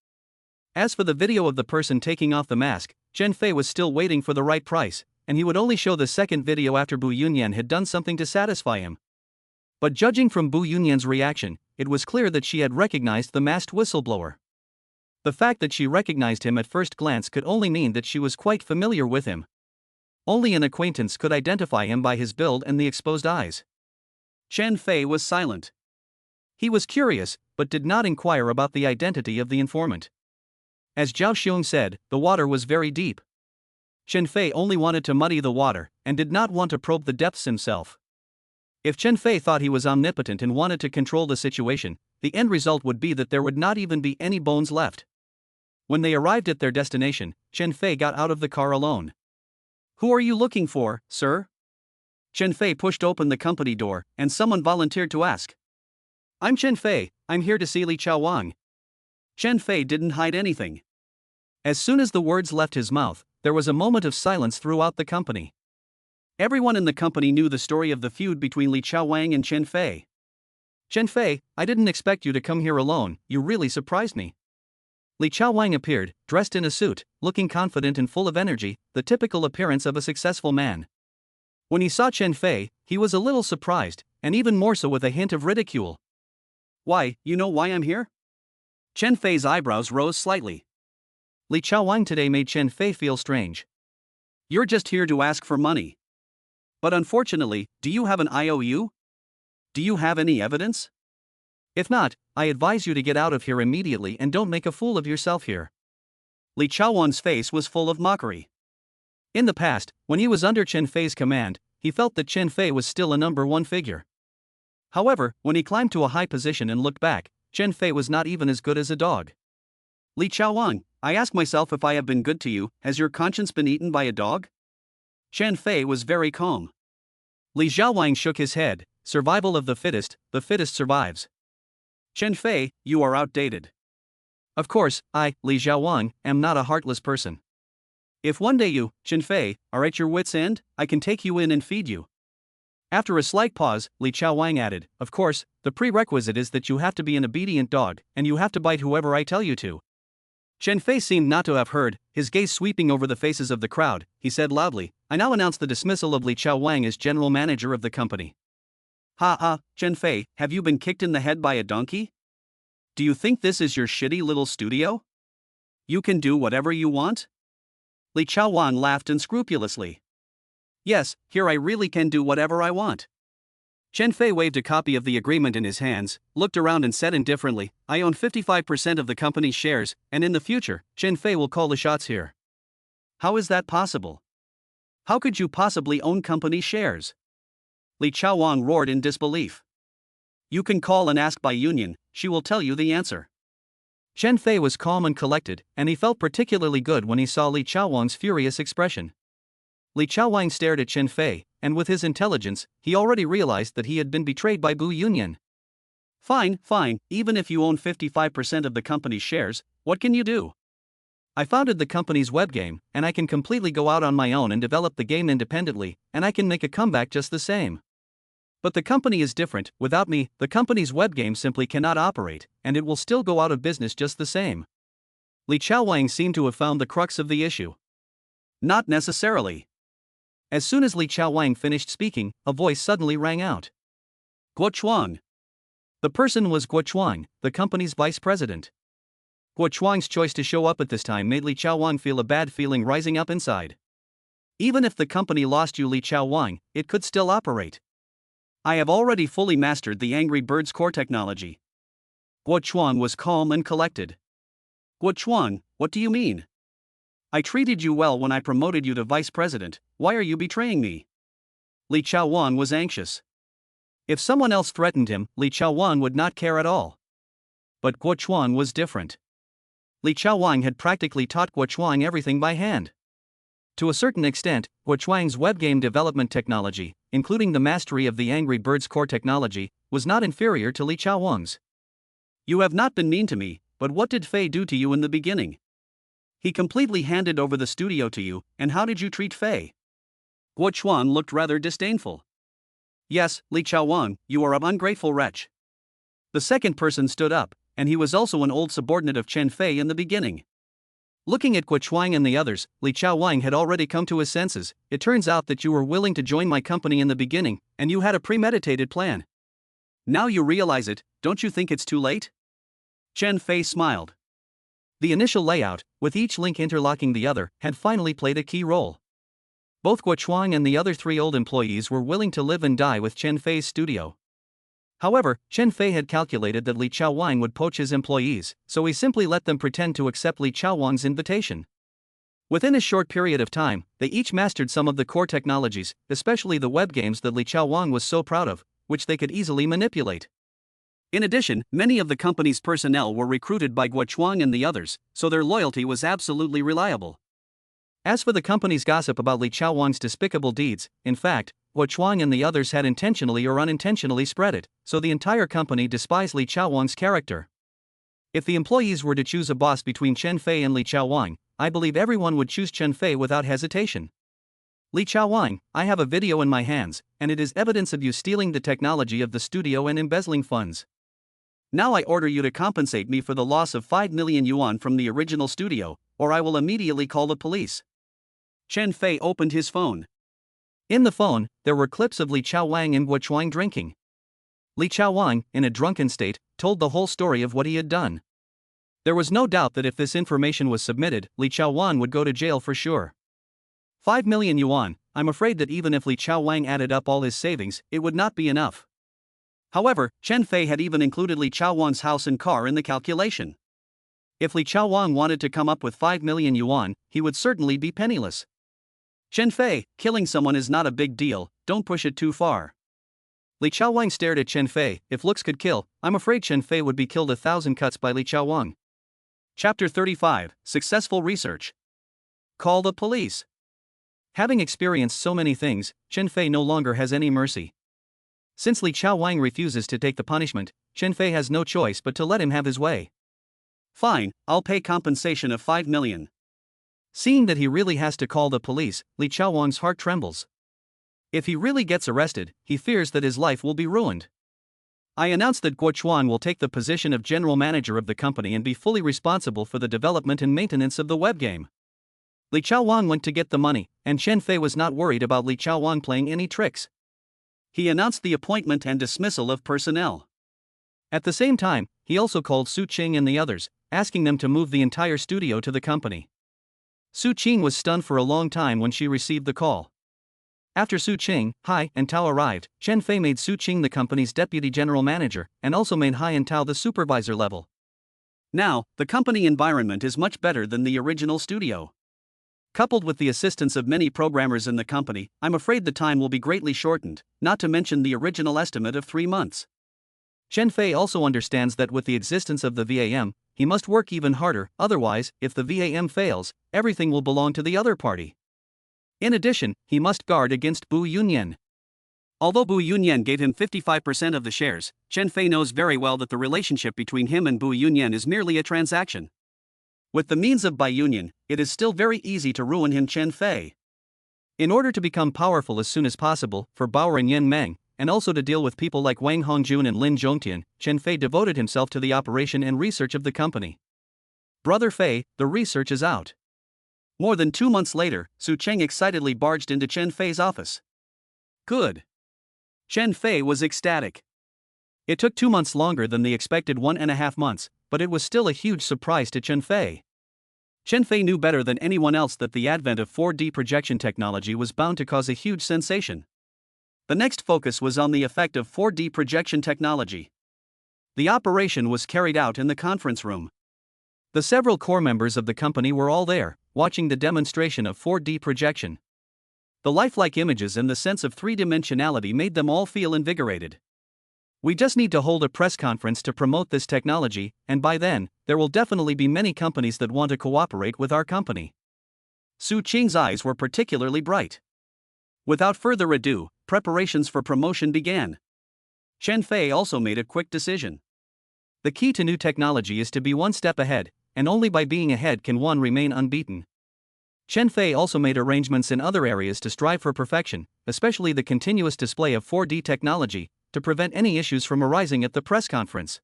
As for the video of the person taking off the mask, Chen Fei was still waiting for the right price, and he would only show the second video after Bu Yunan had done something to satisfy him. But judging from Bu Yunyan's reaction, it was clear that she had recognized the masked whistleblower. The fact that she recognized him at first glance could only mean that she was quite familiar with him. Only an acquaintance could identify him by his build and the exposed eyes. Chen Fei was silent. He was curious, but did not inquire about the identity of the informant. As Zhao Xiong said, the water was very deep. Chen Fei only wanted to muddy the water, and did not want to probe the depths himself. If Chen Fei thought he was omnipotent and wanted to control the situation, the end result would be that there would not even be any bones left. When they arrived at their destination, Chen Fei got out of the car alone. Who are you looking for, sir? Chen Fei pushed open the company door, and someone volunteered to ask. I'm Chen Fei, I'm here to see Li Chaowang. Chen Fei didn't hide anything. As soon as the words left his mouth, there was a moment of silence throughout the company. Everyone in the company knew the story of the feud between Li Chaowang and Chen Fei. Chen Fei, I didn't expect you to come here alone, you really surprised me. Li Chaowang appeared, dressed in a suit, looking confident and full of energy, the typical appearance of a successful man. When he saw Chen Fei, he was a little surprised, and even more so with a hint of ridicule. Why, you know why I'm here? Chen Fei's eyebrows rose slightly. Li Chaowang today made Chen Fei feel strange. You're just here to ask for money. But unfortunately, do you have an IOU? Do you have any evidence? If not, I advise you to get out of here immediately and don't make a fool of yourself here. Li Chaowang's face was full of mockery. In the past, when he was under Chen Fei's command, he felt that Chen Fei was still a number one figure. However, when he climbed to a high position and looked back, Chen Fei was not even as good as a dog. Li Chaowang, I ask myself if I have been good to you, has your conscience been eaten by a dog? Chen Fei was very calm. Li Xiaowang shook his head, survival of the fittest survives. Chen Fei, you are outdated. Of course, I, Li Xiaowang, am not a heartless person. If one day you, Chen Fei, are at your wits' end, I can take you in and feed you. After a slight pause, Li Chaowang added, "Of course, the prerequisite is that you have to be an obedient dog, and you have to bite whoever I tell you to." Chen Fei seemed not to have heard, his gaze sweeping over the faces of the crowd. He said loudly, "I now announce the dismissal of Li Chaowang as general manager of the company." "Ha ha, Chen Fei, have you been kicked in the head by a donkey? Do you think this is your shitty little studio? You can do whatever you want?" Li Chaowang laughed unscrupulously. "Yes, here I really can do whatever I want." Chen Fei waved a copy of the agreement in his hands, looked around and said indifferently, "I own 55% of the company's shares, and in the future, Chen Fei will call the shots here." "How is that possible? How could you possibly own company shares?" Li Chaowang roared in disbelief. "You can call and ask by union, she will tell you the answer." Chen Fei was calm and collected, and he felt particularly good when he saw Li Chaowang's furious expression. Li Chaowang stared at Chen Fei, and with his intelligence, he already realized that he had been betrayed by Bu Yunan. "Fine, fine, even if you own 55% of the company's shares, what can you do? I founded the company's web game, and I can completely go out on my own and develop the game independently, and I can make a comeback just the same. But the company is different. Without me, the company's web game simply cannot operate, and it will still go out of business just the same." Li Chaowang seemed to have found the crux of the issue. "Not necessarily." As soon as Li Chaowang finished speaking, a voice suddenly rang out. "Guo Chuang." The person was Guo Chuang, the company's vice president. Guo Chuang's choice to show up at this time made Li Chaowang feel a bad feeling rising up inside. Even if the company lost you, Li Chaowang, it could still operate. "I have already fully mastered the Angry Bird's core technology." Guo Chuang was calm and collected. "Guo Chuang, what do you mean? I treated you well when I promoted you to vice president, why are you betraying me?" Li Chaowang was anxious. If someone else threatened him, Li Chaowang would not care at all. But Guo Chuang was different. Li Chaowang had practically taught Guo Chuang everything by hand. To a certain extent, Guo Chuang's web game development technology, including the mastery of the Angry Bird's core technology, was not inferior to Li Chaowang's. "You have not been mean to me, but what did Fei do to you in the beginning? He completely handed over the studio to you, and how did you treat Fei?" Guo Chuang looked rather disdainful. "Yes, Li Chaowang, you are an ungrateful wretch." The second person stood up, and he was also an old subordinate of Chen Fei in the beginning. Looking at Guo Chuang and the others, Li Chaowang had already come to his senses. "It turns out that you were willing to join my company in the beginning, and you had a premeditated plan. Now you realize it, don't you think it's too late?" Chen Fei smiled. The initial layout, with each link interlocking the other, had finally played a key role. Both Guo Chuang and the other three old employees were willing to live and die with Chen Fei's studio. However, Chen Fei had calculated that Li Chaowang would poach his employees, so he simply let them pretend to accept Li Chaowang's invitation. Within a short period of time, they each mastered some of the core technologies, especially the web games that Li Chaowang was so proud of, which they could easily manipulate. In addition, many of the company's personnel were recruited by Guo Chuang and the others, so their loyalty was absolutely reliable. As for the company's gossip about Li Chaowang's despicable deeds, in fact, Guo Chuang and the others had intentionally or unintentionally spread it, so the entire company despised Li Chaowang's character. If the employees were to choose a boss between Chen Fei and Li Chaowang, I believe everyone would choose Chen Fei without hesitation. "Li Chaowang, I have a video in my hands, and it is evidence of you stealing the technology of the studio and embezzling funds. Now I order you to compensate me for the loss of 5 million yuan from the original studio, or I will immediately call the police." Chen Fei opened his phone. In the phone, there were clips of Li Chaowang and Guo Chuang drinking. Li Chaowang, in a drunken state, told the whole story of what he had done. There was no doubt that if this information was submitted, Li Chaowang would go to jail for sure. 5 million yuan, I'm afraid that even if Li Chaowang added up all his savings, it would not be enough. However, Chen Fei had even included Li Chaowang's house and car in the calculation. If Li Chaowang wanted to come up with 5 million yuan, he would certainly be penniless. "Chen Fei, killing someone is not a big deal, don't push it too far." Li Chaowang stared at Chen Fei. If looks could kill, I'm afraid Chen Fei would be killed 1,000 cuts by Li Chaowang. Chapter 35, Successful Research. Call the police. Having experienced so many things, Chen Fei no longer has any mercy. Since Li Chaowang refuses to take the punishment, Chen Fei has no choice but to let him have his way. "Fine, I'll pay compensation of 5 million. Seeing that he really has to call the police, Li Chaowang's heart trembles. If he really gets arrested, he fears that his life will be ruined. I announced that Guo Chuan will take the position of general manager of the company and be fully responsible for the development and maintenance of the web game. Li Chaowang went to get the money, and Chen Fei was not worried about Li Chaowang playing any tricks. He announced the appointment and dismissal of personnel. At the same time, he also called Su Qing and the others, asking them to move the entire studio to the company. Su Qing was stunned for a long time when she received the call. After Su Qing, Hai and Tao arrived, Chen Fei made Su Qing the company's deputy general manager, and also made Hai and Tao the supervisor level. Now, the company environment is much better than the original studio. Coupled with the assistance of many programmers in the company, I'm afraid the time will be greatly shortened, not to mention the original estimate of 3 months. Chen Fei also understands that with the existence of the VAM, he must work even harder, otherwise, if the VAM fails, everything will belong to the other party. In addition, he must guard against Bu Yunan. Although Bu Yunan gave him 55% of the shares, Chen Fei knows very well that the relationship between him and Bu Yunan is merely a transaction. With the means of Bu Yunan, it is still very easy to ruin him, Chen Fei. In order to become powerful as soon as possible, for Bauer and Yan Meng, and also to deal with people like Wang Hongjun and Lin Zhongtian, Chen Fei devoted himself to the operation and research of the company. Brother Fei, the research is out. More than 2 months later, Su Cheng excitedly barged into Chen Fei's office. Good. Chen Fei was ecstatic. It took 2 months longer than the expected 1.5 months, but it was still a huge surprise to Chen Fei. Chen Fei knew better than anyone else that the advent of 4D projection technology was bound to cause a huge sensation. The next focus was on the effect of 4D projection technology. The operation was carried out in the conference room. The several core members of the company were all there, watching the demonstration of 4D projection. The lifelike images and the sense of three-dimensionality made them all feel invigorated. We just need to hold a press conference to promote this technology, and by then, there will definitely be many companies that want to cooperate with our company. Su Qing's eyes were particularly bright. Without further ado, preparations for promotion began. Chen Fei also made a quick decision. The key to new technology is to be one step ahead, and only by being ahead can one remain unbeaten. Chen Fei also made arrangements in other areas to strive for perfection, especially the continuous display of 4D technology, to prevent any issues from arising at the press conference.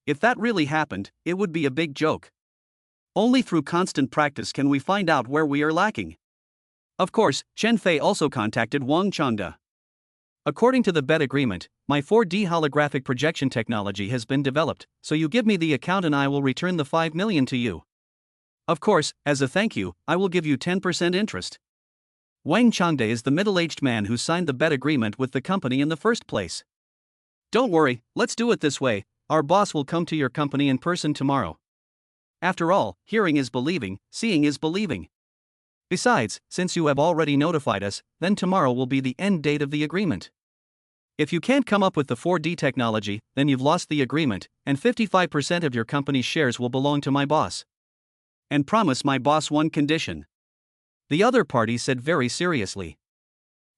If that really happened, it would be a big joke. Only through constant practice can we find out where we are lacking. Of course, Chen Fei also contacted Wang Changde. According to the bet agreement, my 4D holographic projection technology has been developed, so you give me the account and I will return the 5 million to you. Of course, as a thank you, I will give you 10% interest. Wang Changde is the middle-aged man who signed the bet agreement with the company in the first place. Don't worry, let's do it this way, our boss will come to your company in person tomorrow. After all, hearing is believing, seeing is believing. Besides, since you have already notified us, then tomorrow will be the end date of the agreement. If you can't come up with the 4D technology, then you've lost the agreement, and 55% of your company's shares will belong to my boss. And promise my boss one condition. The other party said very seriously.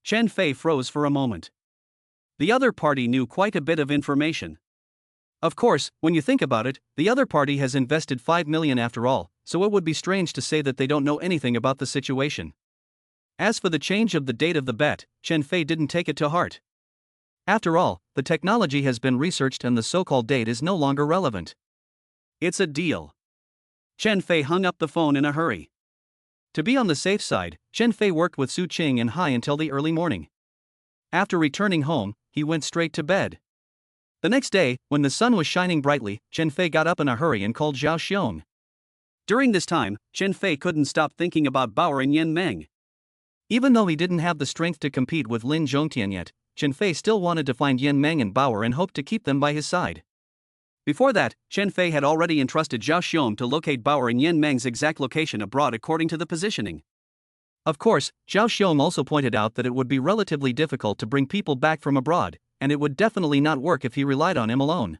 Chen Fei froze for a moment. The other party knew quite a bit of information. Of course, when you think about it, the other party has invested 5 million after all, so it would be strange to say that they don't know anything about the situation. As for the change of the date of the bet, Chen Fei didn't take it to heart. After all, the technology has been researched and the so-called date is no longer relevant. It's a deal. Chen Fei hung up the phone in a hurry. To be on the safe side, Chen Fei worked with Su Qing and Hai until the early morning. After returning home, he went straight to bed. The next day, when the sun was shining brightly, Chen Fei got up in a hurry and called Zhao Xiong. During this time, Chen Fei couldn't stop thinking about Bauer and Yan Meng. Even though he didn't have the strength to compete with Lin Zhongtian yet, Chen Fei still wanted to find Yan Meng and Bauer and hoped to keep them by his side. Before that, Chen Fei had already entrusted Zhao Xiong to locate Bauer and Yan Meng's exact location abroad according to the positioning. Of course, Zhao Xiong also pointed out that it would be relatively difficult to bring people back from abroad, and it would definitely not work if he relied on him alone.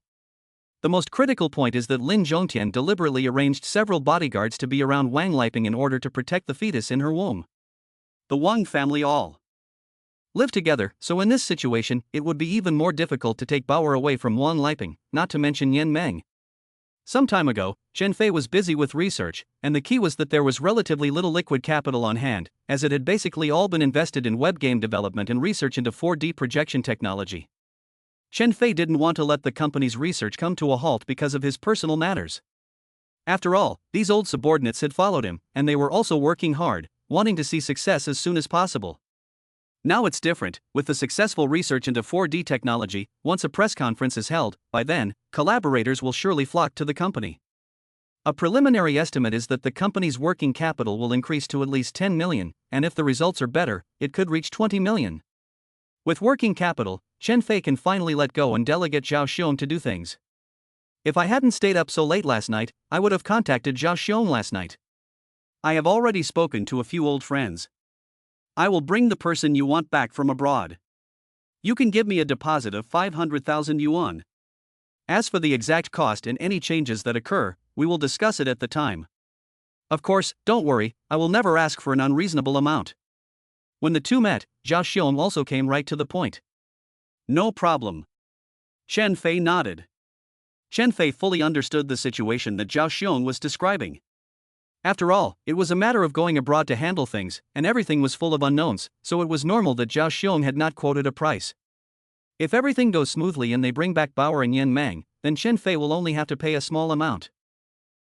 The most critical point is that Lin Zhongtian deliberately arranged several bodyguards to be around Wang Liping in order to protect the fetus in her womb. The Wang family all live together, so in this situation, it would be even more difficult to take Bauer away from Wang Liping, not to mention Yan Meng. Some time ago, Chen Fei was busy with research, and the key was that there was relatively little liquid capital on hand, as it had basically all been invested in web game development and research into 4D projection technology. Chen Fei didn't want to let the company's research come to a halt because of his personal matters. After all, these old subordinates had followed him, and they were also working hard, wanting to see success as soon as possible. Now it's different. With the successful research into 4D technology, once a press conference is held, by then, collaborators will surely flock to the company. A preliminary estimate is that the company's working capital will increase to at least 10 million, and if the results are better, it could reach 20 million. With working capital, Chen Fei can finally let go and delegate Zhao Xiong to do things. If I hadn't stayed up so late last night, I would have contacted Zhao Xiong last night. I have already spoken to a few old friends. I will bring the person you want back from abroad. You can give me a deposit of 500,000 yuan. As for the exact cost and any changes that occur, we will discuss it at the time. Of course, don't worry, I will never ask for an unreasonable amount. When the two met, Zhao Xiong also came right to the point. No problem. Chen Fei nodded. Chen Fei fully understood the situation that Zhao Xiong was describing. After all, it was a matter of going abroad to handle things, and everything was full of unknowns, so it was normal that Zhao Xiong had not quoted a price. If everything goes smoothly and they bring back Bauer and Yan Meng, then Chen Fei will only have to pay a small amount.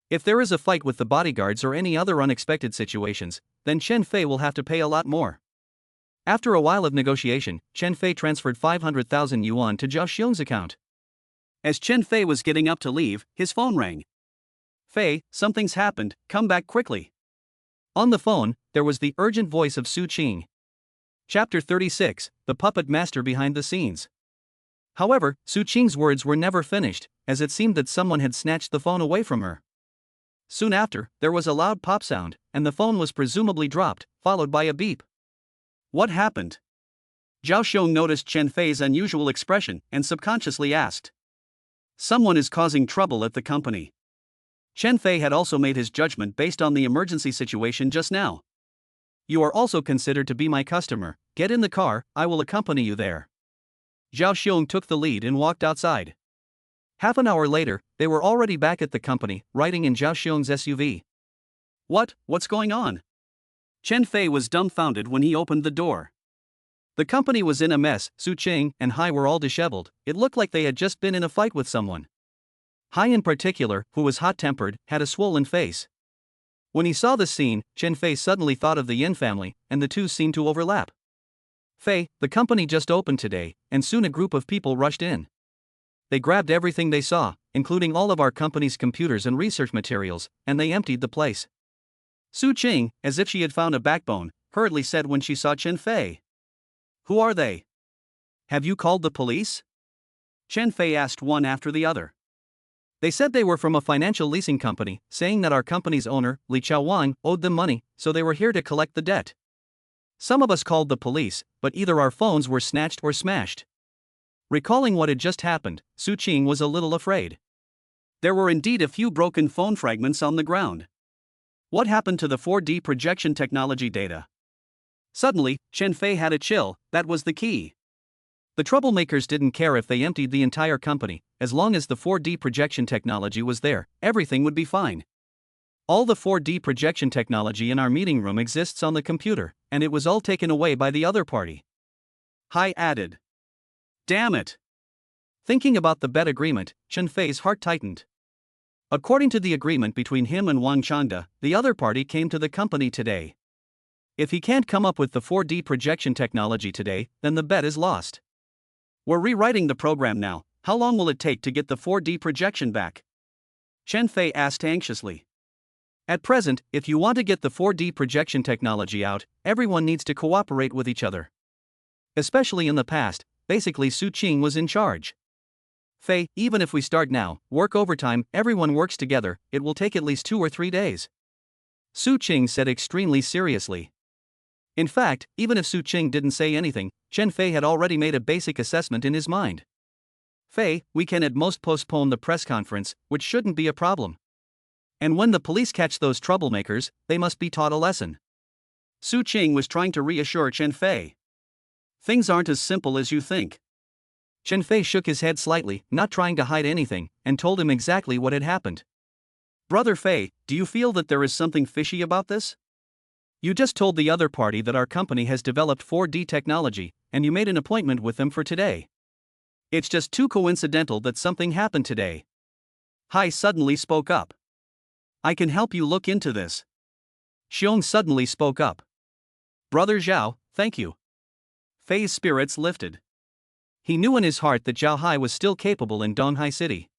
If there is a fight with the bodyguards or any other unexpected situations, then Chen Fei will have to pay a lot more. After a while of negotiation, Chen Fei transferred 500,000 yuan to Zhao Xiong's account. As Chen Fei was getting up to leave, his phone rang. Fei, something's happened, come back quickly. On the phone, there was the urgent voice of Su Qing. Chapter 36, The Puppet Master Behind the Scenes. However, Su Qing's words were never finished, as it seemed that someone had snatched the phone away from her. Soon after, there was a loud pop sound, and the phone was presumably dropped, followed by a beep. What happened? Zhao Xiong noticed Chen Fei's unusual expression and subconsciously asked. Someone is causing trouble at the company. Chen Fei had also made his judgment based on the emergency situation just now. You are also considered to be my customer. Get in the car, I will accompany you there. Zhao Xiong took the lead and walked outside. Half an hour later, they were already back at the company, riding in Zhao Xiong's SUV. What's going on? Chen Fei was dumbfounded when he opened the door. The company was in a mess. Su Qing and Hai were all disheveled. It looked like they had just been in a fight with someone. Hai in particular, who was hot-tempered, had a swollen face. When he saw the scene, Chen Fei suddenly thought of the Yin family, and the two seemed to overlap. Fei, the company just opened today, and soon a group of people rushed in. They grabbed everything they saw, including all of our company's computers and research materials, and they emptied the place. Su Qing, as if she had found a backbone, hurriedly said when she saw Chen Fei. Who are they? Have you called the police? Chen Fei asked one after the other. They said they were from a financial leasing company, saying that our company's owner, Li Chaowang, owed them money, so they were here to collect the debt. Some of us called the police, but either our phones were snatched or smashed. Recalling what had just happened, Su Qing was a little afraid. There were indeed a few broken phone fragments on the ground. What happened to the 4D projection technology data? Suddenly, Chen Fei had a chill. That was the key. The troublemakers didn't care if they emptied the entire company, as long as the 4D projection technology was there, everything would be fine. All the 4D projection technology in our meeting room exists on the computer, and it was all taken away by the other party. Hai added. Damn it! Thinking about the bet agreement, Chen Fei's heart tightened. According to the agreement between him and Wang Changda, the other party came to the company today. If he can't come up with the 4D projection technology today, then the bet is lost. We're rewriting the program now. How long will it take to get the 4D projection back? Chen Fei asked anxiously. At present, if you want to get the 4D projection technology out, everyone needs to cooperate with each other. Especially in the past, basically Su Qing was in charge. Fei, even if we start now, work overtime, everyone works together, it will take at least 2 or 3 days. Su Qing said extremely seriously. In fact, even if Su Qing didn't say anything, Chen Fei had already made a basic assessment in his mind. Fei, we can at most postpone the press conference, which shouldn't be a problem. And when the police catch those troublemakers, they must be taught a lesson. Su Qing was trying to reassure Chen Fei. Things aren't as simple as you think. Chen Fei shook his head slightly, not trying to hide anything, and told him exactly what had happened. Brother Fei, do you feel that there is something fishy about this? You just told the other party that our company has developed 4D technology, and you made an appointment with them for today. It's just too coincidental that something happened today. Hai suddenly spoke up. I can help you look into this. Xiong suddenly spoke up. Brother Zhao, thank you. Fei's spirits lifted. He knew in his heart that Zhao Hai was still capable in Donghai City.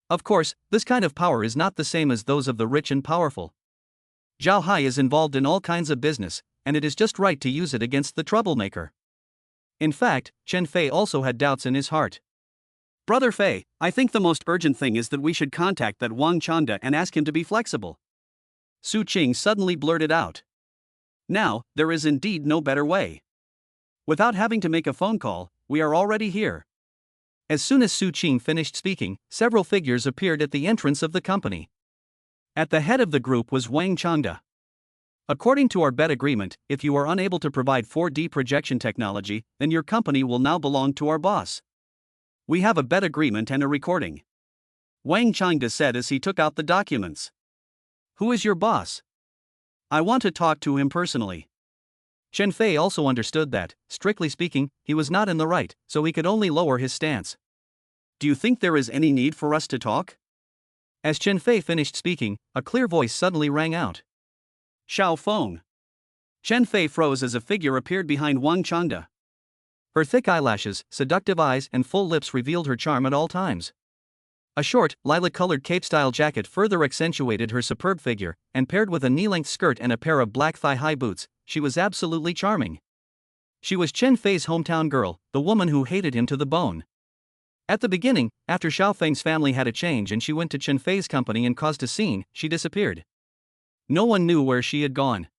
Of course, this kind of power is not the same as those of the rich and powerful. Zhao Hai is involved in all kinds of business, and it is just right to use it against the troublemaker. In fact, Chen Fei also had doubts in his heart. Brother Fei, I think the most urgent thing is that we should contact that Wang Chanda and ask him to be flexible. Su Qing suddenly blurted out. Now, there is indeed no better way. Without having to make a phone call, we are already here. As soon as Su Qing finished speaking, several figures appeared at the entrance of the company. At the head of the group was Wang Chanda. According to our bet agreement, if you are unable to provide 4D projection technology, then your company will now belong to our boss. We have a bet agreement and a recording. Wang Chanda said as he took out the documents. Who is your boss? I want to talk to him personally. Chen Fei also understood that, strictly speaking, he was not in the right, so he could only lower his stance. Do you think there is any need for us to talk? As Chen Fei finished speaking, a clear voice suddenly rang out. Xiao Feng. Chen Fei froze as a figure appeared behind Wang Chanda. Her thick eyelashes, seductive eyes, and full lips revealed her charm at all times. A short, lilac-colored cape-style jacket further accentuated her superb figure, and paired with a knee-length skirt and a pair of black thigh-high boots, she was absolutely charming. She was Chen Fei's hometown girl, the woman who hated him to the bone. At the beginning, after Xiao Feng's family had a change and she went to Chen Fei's company and caused a scene, she disappeared. No one knew where she had gone.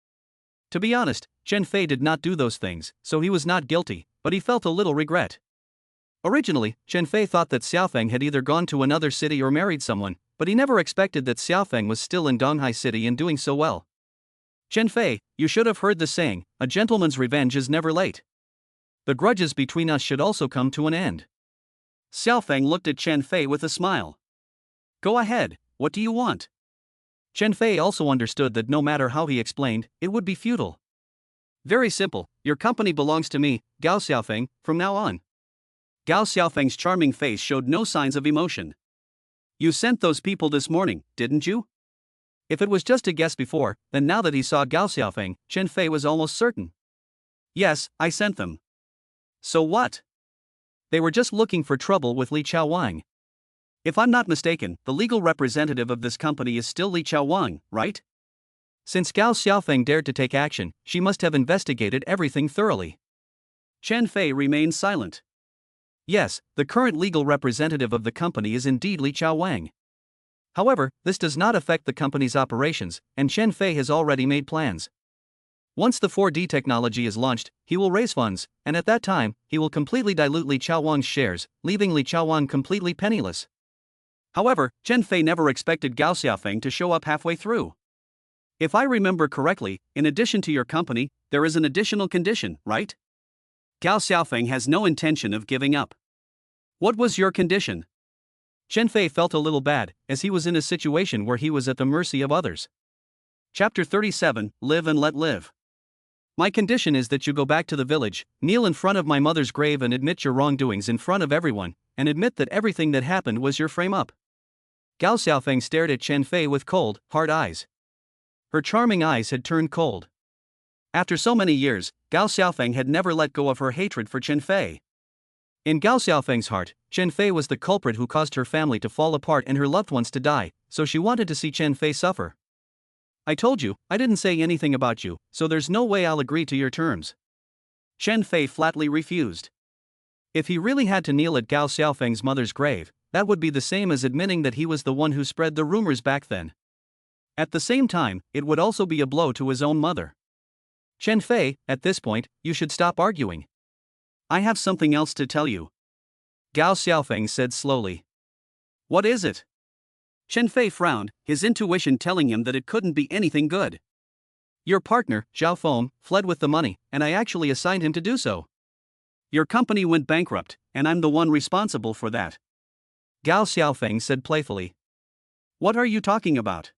To be honest, Chen Fei did not do those things, so he was not guilty, but he felt a little regret. Originally, Chen Fei thought that Xiaofeng had either gone to another city or married someone, but he never expected that Xiaofeng was still in Donghai City and doing so well. Chen Fei, you should have heard the saying, a gentleman's revenge is never late. The grudges between us should also come to an end. Xiaofeng looked at Chen Fei with a smile. Go ahead, what do you want? Chen Fei also understood that no matter how he explained, it would be futile. Very simple, your company belongs to me, Gao Xiaofeng, from now on. Gao Xiaofeng's charming face showed no signs of emotion. You sent those people this morning, didn't you? If it was just a guess before, then now that he saw Gao Xiaofeng, Chen Fei was almost certain. Yes, I sent them. So what? They were just looking for trouble with Li Chaowang. If I'm not mistaken, the legal representative of this company is still Li Chaowang, right? Since Gao Xiaofeng dared to take action, she must have investigated everything thoroughly. Chen Fei remained silent. Yes, the current legal representative of the company is indeed Li Chaowang. However, this does not affect the company's operations, and Chen Fei has already made plans. Once the 4D technology is launched, he will raise funds, and at that time, he will completely dilute Li Chaowang's shares, leaving Li Chaowang completely penniless. However, Chen Fei never expected Gao Xiaofeng to show up halfway through. If I remember correctly, in addition to your company, there is an additional condition, right? Gao Xiaofeng has no intention of giving up. What was your condition? Chen Fei felt a little bad, as he was in a situation where he was at the mercy of others. Chapter 37, Live and Let Live. My condition is that you go back to the village, kneel in front of my mother's grave and admit your wrongdoings in front of everyone, and admit that everything that happened was your frame-up. Gao Xiaofeng stared at Chen Fei with cold, hard eyes. Her charming eyes had turned cold. After so many years, Gao Xiaofeng had never let go of her hatred for Chen Fei. In Gao Xiaofeng's heart, Chen Fei was the culprit who caused her family to fall apart and her loved ones to die, so she wanted to see Chen Fei suffer. I told you, I didn't say anything about you, so there's no way I'll agree to your terms. Chen Fei flatly refused. If he really had to kneel at Gao Xiaofeng's mother's grave, that would be the same as admitting that he was the one who spread the rumors back then. At the same time, it would also be a blow to his own mother. Chen Fei, at this point, you should stop arguing. I have something else to tell you. Gao Xiaofeng said slowly. What is it? Chen Fei frowned, his intuition telling him that it couldn't be anything good. Your partner, Zhao Feng, fled with the money, and I actually assigned him to do so. Your company went bankrupt, and I'm the one responsible for that. Gao Xiaofeng said playfully. What are you talking about?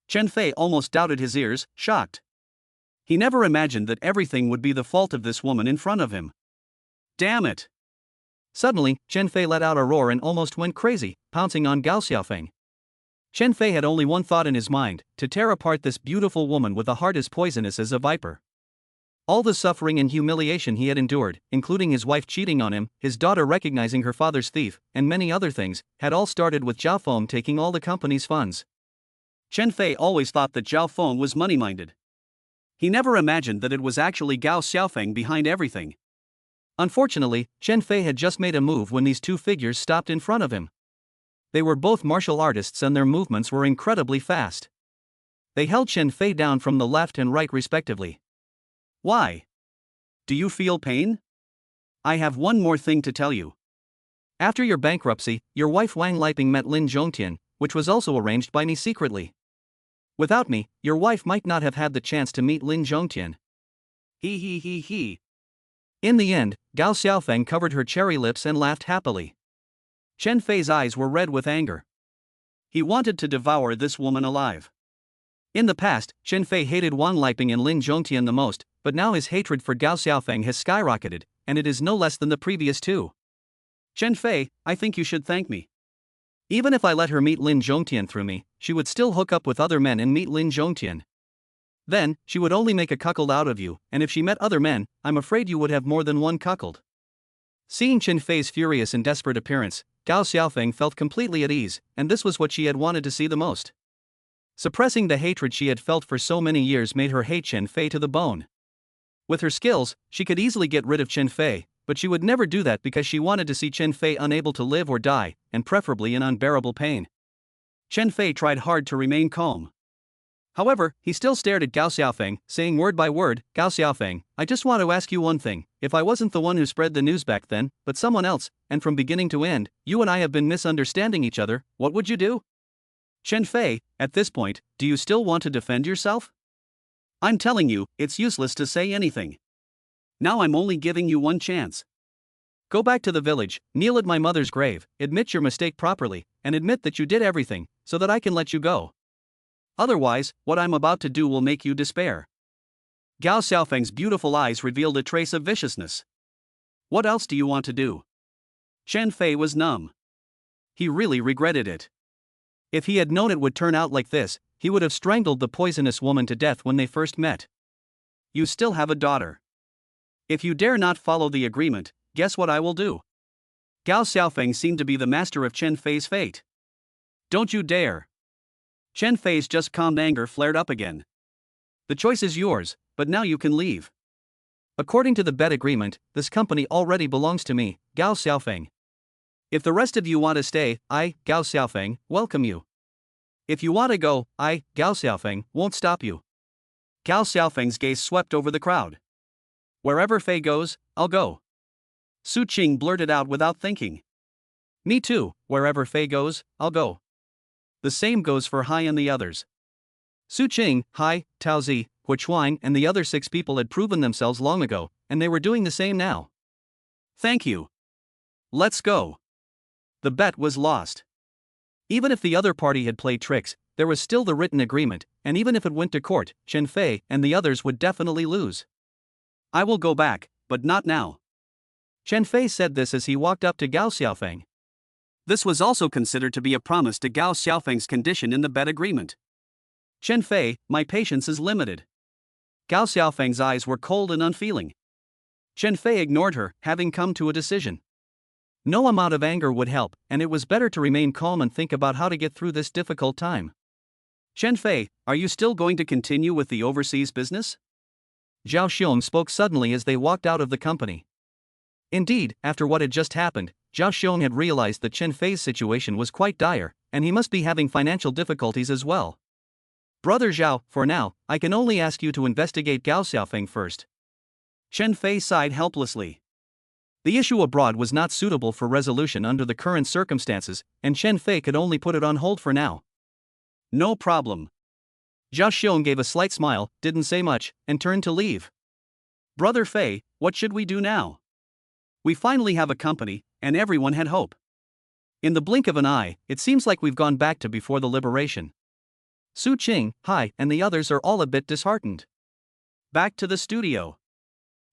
Chen Fei almost doubted his ears, shocked. He never imagined that everything would be the fault of this woman in front of him. Damn it! Suddenly, Chen Fei let out a roar and almost went crazy, pouncing on Gao Xiaofeng. Chen Fei had only one thought in his mind: to tear apart this beautiful woman with a heart as poisonous as a viper. All the suffering and humiliation he had endured, including his wife cheating on him, his daughter recognizing her father's thief, and many other things, had all started with Zhao Feng taking all the company's funds. Chen Fei always thought that Zhao Feng was money-minded. He never imagined that it was actually Gao Xiaofeng behind everything. Unfortunately, Chen Fei had just made a move when these two figures stopped in front of him. They were both martial artists and their movements were incredibly fast. They held Chen Fei down from the left and right respectively. Why? Do you feel pain? I have one more thing to tell you. After your bankruptcy, your wife Wang Liping met Lin Zhongtian, which was also arranged by me secretly. Without me, your wife might not have had the chance to meet Lin Zhongtian. He. In the end, Gao Xiaofeng covered her cherry lips and laughed happily. Chen Fei's eyes were red with anger. He wanted to devour this woman alive. In the past, Chen Fei hated Wang Liping and Lin Zhongtian the most, but now his hatred for Gao Xiaofeng has skyrocketed, and it is no less than the previous two. Chen Fei, I think you should thank me. Even if I let her meet Lin Zhongtian through me, she would still hook up with other men and meet Lin Zhongtian. Then, she would only make a cuckold out of you, and if she met other men, I'm afraid you would have more than one cuckold. Seeing Chen Fei's furious and desperate appearance, Gao Xiaofeng felt completely at ease, and this was what she had wanted to see the most. Suppressing the hatred she had felt for so many years made her hate Chen Fei to the bone. With her skills, she could easily get rid of Chen Fei, but she would never do that because she wanted to see Chen Fei unable to live or die, and preferably in unbearable pain. Chen Fei tried hard to remain calm. However, he still stared at Gao Xiaofeng, saying word by word, Gao Xiaofeng, I just want to ask you one thing: if I wasn't the one who spread the news back then, but someone else, and from beginning to end, you and I have been misunderstanding each other, what would you do? Chen Fei, at this point, do you still want to defend yourself? I'm telling you, it's useless to say anything. Now I'm only giving you one chance. Go back to the village, kneel at my mother's grave, admit your mistake properly, and admit that you did everything, so that I can let you go. Otherwise, what I'm about to do will make you despair. Gao Xiaofeng's beautiful eyes revealed a trace of viciousness. What else do you want to do? Chen Fei was numb. He really regretted it. If he had known it would turn out like this, he would have strangled the poisonous woman to death when they first met. You still have a daughter. If you dare not follow the agreement, guess what I will do? Gao Xiaofeng seemed to be the master of Chen Fei's fate. Don't you dare. Chen Fei's just calmed anger flared up again. The choice is yours, but now you can leave. According to the bed agreement, this company already belongs to me, Gao Xiaofeng. If the rest of you want to stay, I, Gao Xiaofeng, welcome you. If you want to go, I, Gao Xiaofeng, won't stop you. Gao Xiaofeng's gaze swept over the crowd. Wherever Fei goes, I'll go. Su Qing blurted out without thinking. Me too, wherever Fei goes, I'll go. The same goes for Hai and the others. Su Qing, Hai, Taozi, Huachuan and the other 6 people had proven themselves long ago, and they were doing the same now. Thank you. Let's go. The bet was lost. Even if the other party had played tricks, there was still the written agreement, and even if it went to court, Chen Fei and the others would definitely lose. I will go back, but not now. Chen Fei said this as he walked up to Gao Xiaofeng. This was also considered to be a promise to Gao Xiaofeng's condition in the bed agreement. Chen Fei, my patience is limited. Gao Xiaofeng's eyes were cold and unfeeling. Chen Fei ignored her, having come to a decision. No amount of anger would help, and it was better to remain calm and think about how to get through this difficult time. Chen Fei, are you still going to continue with the overseas business? Zhao Xiong spoke suddenly as they walked out of the company. Indeed, after what had just happened, Zhao Xiong had realized that Chen Fei's situation was quite dire, and he must be having financial difficulties as well. Brother Zhao, for now, I can only ask you to investigate Gao Xiaofeng first. Chen Fei sighed helplessly. The issue abroad was not suitable for resolution under the current circumstances, and Chen Fei could only put it on hold for now. No problem. Zhao Xiong gave a slight smile, didn't say much, and turned to leave. Brother Fei, what should we do now? We finally have a company, and everyone had hope. In the blink of an eye, it seems like we've gone back to before the liberation. Su Qing, Hai, and the others are all a bit disheartened. Back to the studio.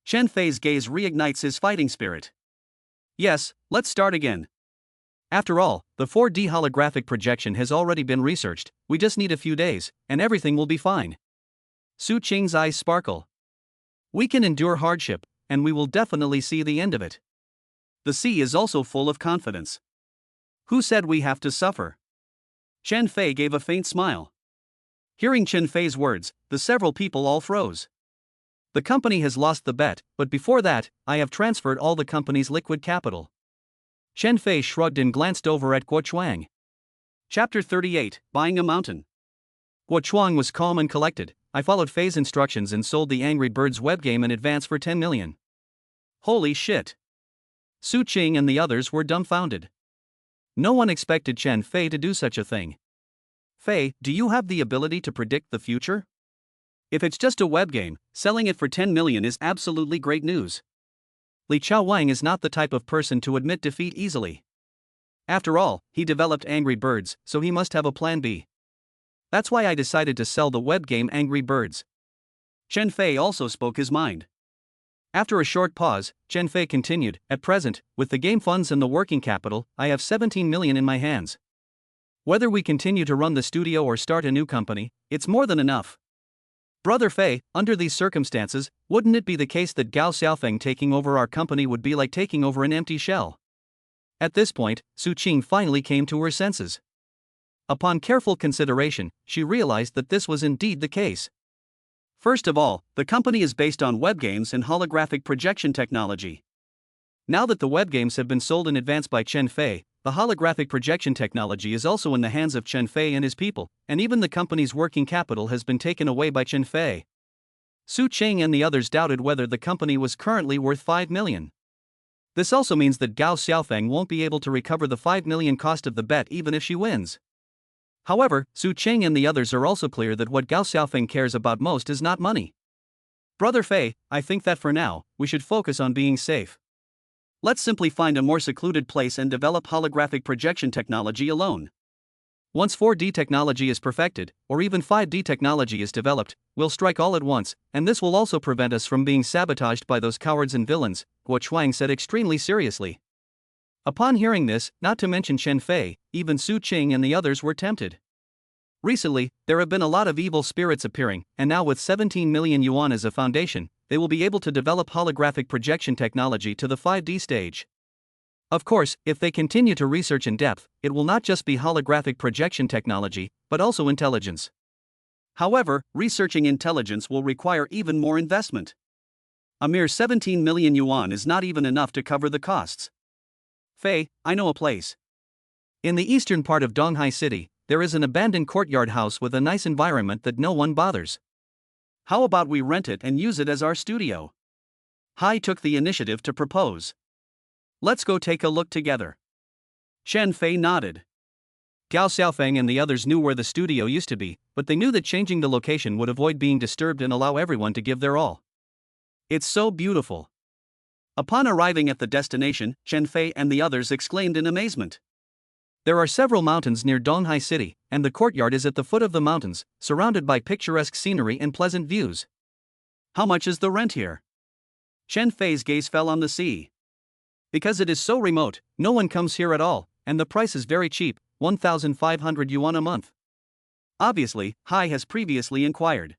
Chen Fei's gaze reignites his fighting spirit. Yes, let's start again. After all, the 4D holographic projection has already been researched, we just need a few days, and everything will be fine. Su Qing's eyes sparkle. We can endure hardship, and we will definitely see the end of it. The sea is also full of confidence. Who said we have to suffer? Chen Fei gave a faint smile. Hearing Chen Fei's words, the several people all froze. The company has lost the bet, but before that, I have transferred all the company's liquid capital. Chen Fei shrugged and glanced over at Guo Chuang. Chapter 38, Buying a Mountain. Guo Chuang was calm and collected. I followed Fei's instructions and sold the Angry Birds webgame in advance for 10 million. Holy shit. Su Qing and the others were dumbfounded. No one expected Chen Fei to do such a thing. Fei, do you have the ability to predict the future? If it's just a webgame, selling it for 10 million is absolutely great news. Li Chaowang is not the type of person to admit defeat easily. After all, he developed Angry Birds, so he must have a plan B. That's why I decided to sell the webgame Angry Birds. Chen Fei also spoke his mind. After a short pause, Chen Fei continued, at present, with the game funds and the working capital, I have 17 million in my hands. Whether we continue to run the studio or start a new company, it's more than enough. Brother Fei, under these circumstances, wouldn't it be the case that Gao Xiaofeng taking over our company would be like taking over an empty shell? At this point, Su Qing finally came to her senses. Upon careful consideration, she realized that this was indeed the case. First of all, the company is based on webgames and holographic projection technology. Now that the webgames have been sold in advance by Chen Fei, the holographic projection technology is also in the hands of Chen Fei and his people, and even the company's working capital has been taken away by Chen Fei. Su Qing and the others doubted whether the company was currently worth 5 million. This also means that Gao Xiaofeng won't be able to recover the 5 million cost of the bet even if she wins. However, Su Qing and the others are also clear that what Gao Xiaofeng cares about most is not money. Brother Fei, I think that for now, we should focus on being safe. Let's simply find a more secluded place and develop holographic projection technology alone. Once 4D technology is perfected, or even 5D technology is developed, we'll strike all at once, and this will also prevent us from being sabotaged by those cowards and villains, Guo Chuang said extremely seriously. Upon hearing this, not to mention Chen Fei, even Su Qing and the others were tempted. Recently, there have been a lot of evil spirits appearing, and now with 17 million yuan as a foundation, they will be able to develop holographic projection technology to the 5D stage. Of course, if they continue to research in depth, it will not just be holographic projection technology, but also intelligence. However, researching intelligence will require even more investment. A mere 17 million yuan is not even enough to cover the costs. Fei, I know a place. In the eastern part of Donghai City, there is an abandoned courtyard house with a nice environment that no one bothers. How about we rent it and use it as our studio? Hai took the initiative to propose. Let's go take a look together. Chen Fei nodded. Gao Xiaofeng and the others knew where the studio used to be, but they knew that changing the location would avoid being disturbed and allow everyone to give their all. It's so beautiful. Upon arriving at the destination, Chen Fei and the others exclaimed in amazement. There are several mountains near Donghai City, and the courtyard is at the foot of the mountains, surrounded by picturesque scenery and pleasant views. How much is the rent here? Chen Fei's gaze fell on the sea. Because it is so remote, no one comes here at all, and the price is very cheap, 1,500 yuan a month. Obviously, Hai has previously inquired.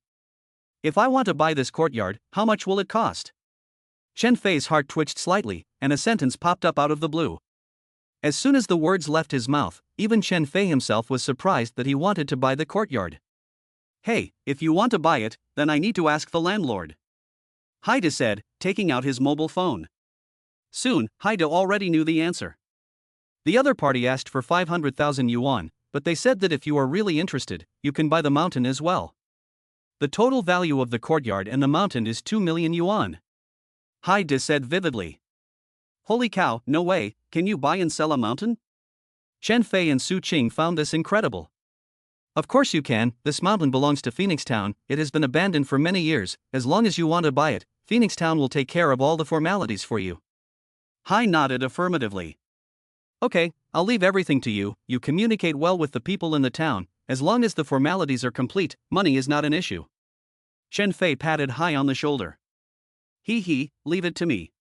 If I want to buy this courtyard, how much will it cost? Chen Fei's heart twitched slightly, and a sentence popped up out of the blue. As soon as the words left his mouth, even Chen Fei himself was surprised that he wanted to buy the courtyard. Hey, if you want to buy it, then I need to ask the landlord. Haida said, taking out his mobile phone. Soon, Haida already knew the answer. The other party asked for 500,000 yuan, but they said that if you are really interested, you can buy the mountain as well. The total value of the courtyard and the mountain is 2 million yuan. Haida said vividly. Holy cow, no way, can you buy and sell a mountain? Chen Fei and Su Qing found this incredible. Of course you can, this mountain belongs to Phoenix Town, it has been abandoned for many years, as long as you want to buy it, Phoenix Town will take care of all the formalities for you. Hai nodded affirmatively. Okay, I'll leave everything to you. You communicate well with the people in the town. As long as the formalities are complete, money is not an issue. Chen Fei patted Hai on the shoulder. He, leave it to me.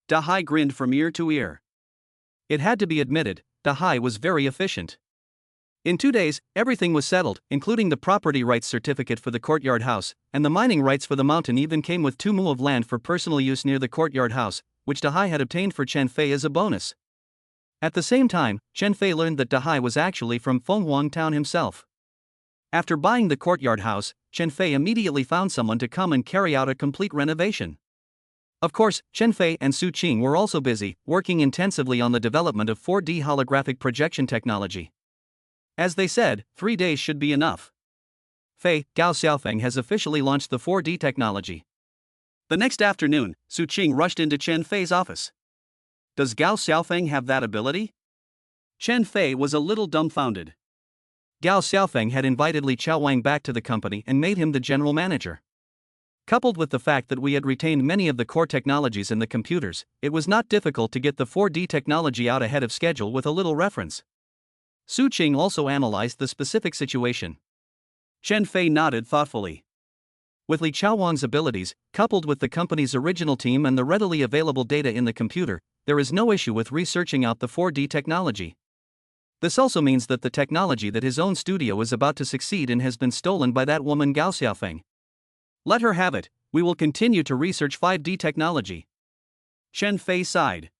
Donghai grinned from ear to ear. It had to be admitted, Donghai was very efficient. In 2 days, everything was settled, including the property rights certificate for the courtyard house, and the mining rights for the mountain even came with 2 mu of land for personal use near the courtyard house, which Donghai had obtained for Chen Fei as a bonus. At the same time, Chen Fei learned that Donghai was actually from Fenghuang town himself. After buying the courtyard house, Chen Fei immediately found someone to come and carry out a complete renovation. Of course, Chen Fei and Su Qing were also busy, working intensively on the development of 4D holographic projection technology. As they said, 3 days should be enough. Fei, Gao Xiaofeng has officially launched the 4D technology. The next afternoon, Su Qing rushed into Chen Fei's office. Does Gao Xiaofeng have that ability? Chen Fei was a little dumbfounded. Gao Xiaofeng had invited Li Chaowang back to the company and made him the general manager. Coupled with the fact that we had retained many of the core technologies in the computers, it was not difficult to get the 4D technology out ahead of schedule with a little reference. Su Qing also analyzed the specific situation. Chen Fei nodded thoughtfully. With Li Chaowang's abilities, coupled with the company's original team and the readily available data in the computer, there is no issue with researching out the 4D technology. This also means that the technology that his own studio is about to succeed in has been stolen by that woman Gao Xiaofeng. Let her have it, we will continue to research 5D technology. Chen Fei sighed.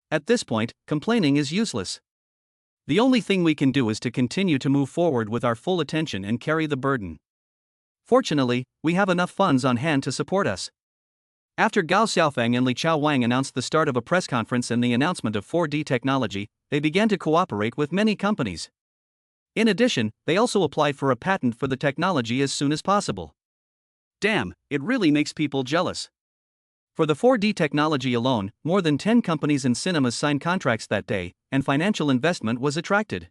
At this point, complaining is useless. The only thing we can do is to continue to move forward with our full attention and carry the burden. Fortunately, we have enough funds on hand to support us. After Gao Xiaofeng and Li Chaowang announced the start of a press conference and the announcement of 4D technology, they began to cooperate with many companies. In addition, they also applied for a patent for the technology as soon as possible. Damn, it really makes people jealous. For the 4D technology alone, more than 10 companies and cinemas signed contracts that day, and financial investment was attracted.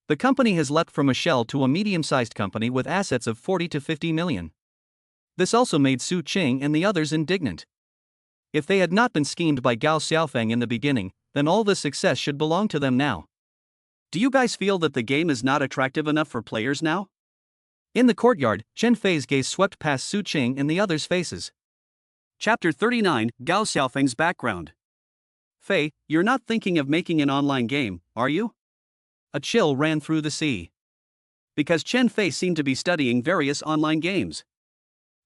The company has leapt from a shell to a medium-sized company with assets of 40 to 50 million. This also made Su Qing and the others indignant. If they had not been schemed by Gao Xiaofeng in the beginning, then all the success should belong to them now. Do you guys feel that the game is not attractive enough for players now? In the courtyard, Chen Fei's gaze swept past Su Qing and the others' faces. Chapter 39, Gao Xiaofeng's background. Fei, you're not thinking of making an online game, are you? A chill ran through the sea. Because Chen Fei seemed to be studying various online games.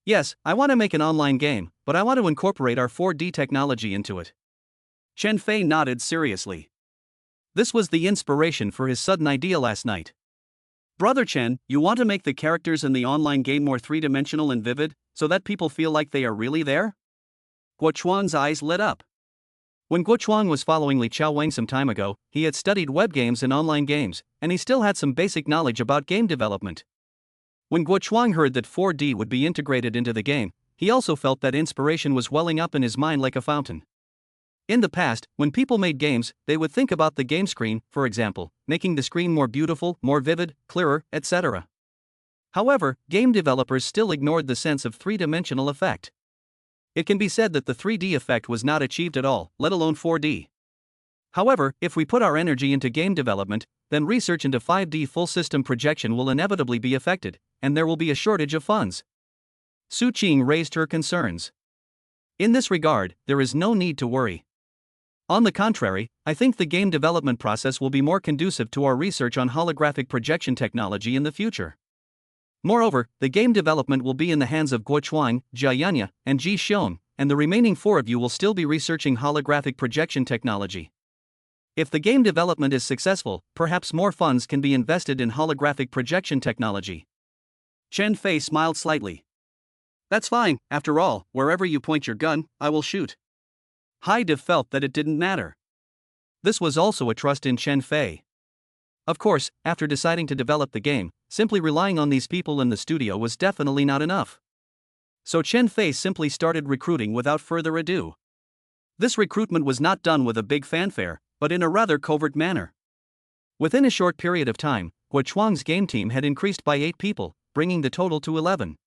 Yes, I want to make an online game, but I want to incorporate our 4D technology into it. Chen Fei nodded seriously. This was the inspiration for his sudden idea last night. Brother Chen, you want to make the characters in the online game more three-dimensional and vivid, so that people feel like they are really there? Guo Chuang's eyes lit up. When Guo Chuang was following Li Chaowang some time ago, he had studied web games and online games, and he still had some basic knowledge about game development. When Guo Chuang heard that 4D would be integrated into the game, he also felt that inspiration was welling up in his mind like a fountain. In the past, when people made games, they would think about the game screen, for example, making the screen more beautiful, more vivid, clearer, etc. However, game developers still ignored the sense of three-dimensional effect. It can be said that the 3D effect was not achieved at all, let alone 4D. However, if we put our energy into game development, then research into 5D full system projection will inevitably be affected, and there will be a shortage of funds. Su Qing raised her concerns. In this regard, there is no need to worry. On the contrary, I think the game development process will be more conducive to our research on holographic projection technology in the future. Moreover, the game development will be in the hands of Guo Chuang, Jia Yanya, and Ji Xiong, and the remaining 4 of you will still be researching holographic projection technology. If the game development is successful, perhaps more funds can be invested in holographic projection technology. Chen Fei smiled slightly. That's fine, after all, wherever you point your gun, I will shoot. Haide felt that it didn't matter. This was also a trust in Chen Fei. Of course, after deciding to develop the game, simply relying on these people in the studio was definitely not enough. So Chen Fei simply started recruiting without further ado. This recruitment was not done with a big fanfare, but in a rather covert manner. Within a short period of time, Guo Chuang's game team had increased by 8 people, bringing the total to 11.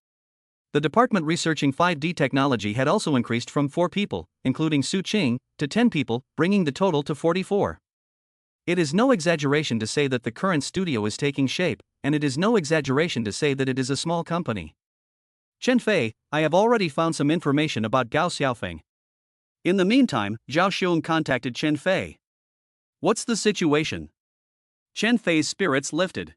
The department researching 5D technology had also increased from 4 people, including Su Qing, to 10 people, bringing the total to 44. It is no exaggeration to say that the current studio is taking shape, and it is no exaggeration to say that it is a small company. Chen Fei, I have already found some information about Gao Xiaofeng. In the meantime, Zhao Xiong contacted Chen Fei. What's the situation? Chen Fei's spirits lifted.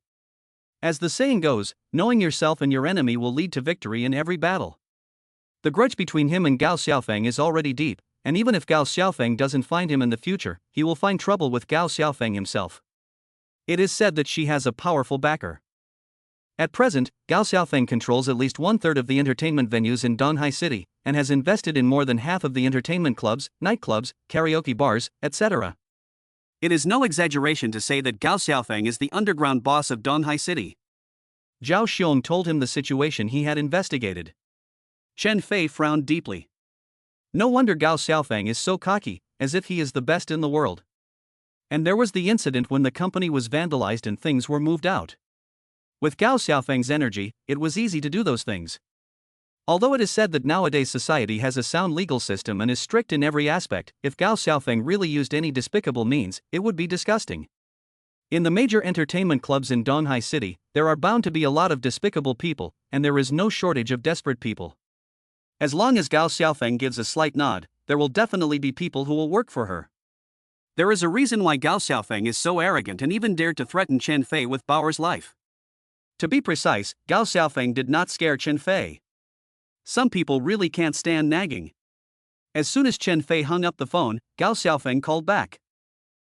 As the saying goes, knowing yourself and your enemy will lead to victory in every battle. The grudge between him and Gao Xiaofeng is already deep, and even if Gao Xiaofeng doesn't find him in the future, he will find trouble with Gao Xiaofeng himself. It is said that she has a powerful backer. At present, Gao Xiaofeng controls at least 1/3 of the entertainment venues in Donghai City, and has invested in more than half of the entertainment clubs, nightclubs, karaoke bars, etc. It is no exaggeration to say that Gao Xiaofeng is the underground boss of Donghai City. Zhao Xiong told him the situation he had investigated. Chen Fei frowned deeply. No wonder Gao Xiaofeng is so cocky, as if he is the best in the world. And there was the incident when the company was vandalized and things were moved out. With Gao Xiaofeng's energy, it was easy to do those things. Although it is said that nowadays society has a sound legal system and is strict in every aspect, if Gao Xiaofeng really used any despicable means, it would be disgusting. In the major entertainment clubs in Donghai City, there are bound to be a lot of despicable people, and there is no shortage of desperate people. As long as Gao Xiaofeng gives a slight nod, there will definitely be people who will work for her. There is a reason why Gao Xiaofeng is so arrogant and even dared to threaten Chen Fei with Bauer's life. To be precise, Gao Xiaofeng did not scare Chen Fei. Some people really can't stand nagging. As soon as Chen Fei hung up the phone, Gao Xiaofeng called back.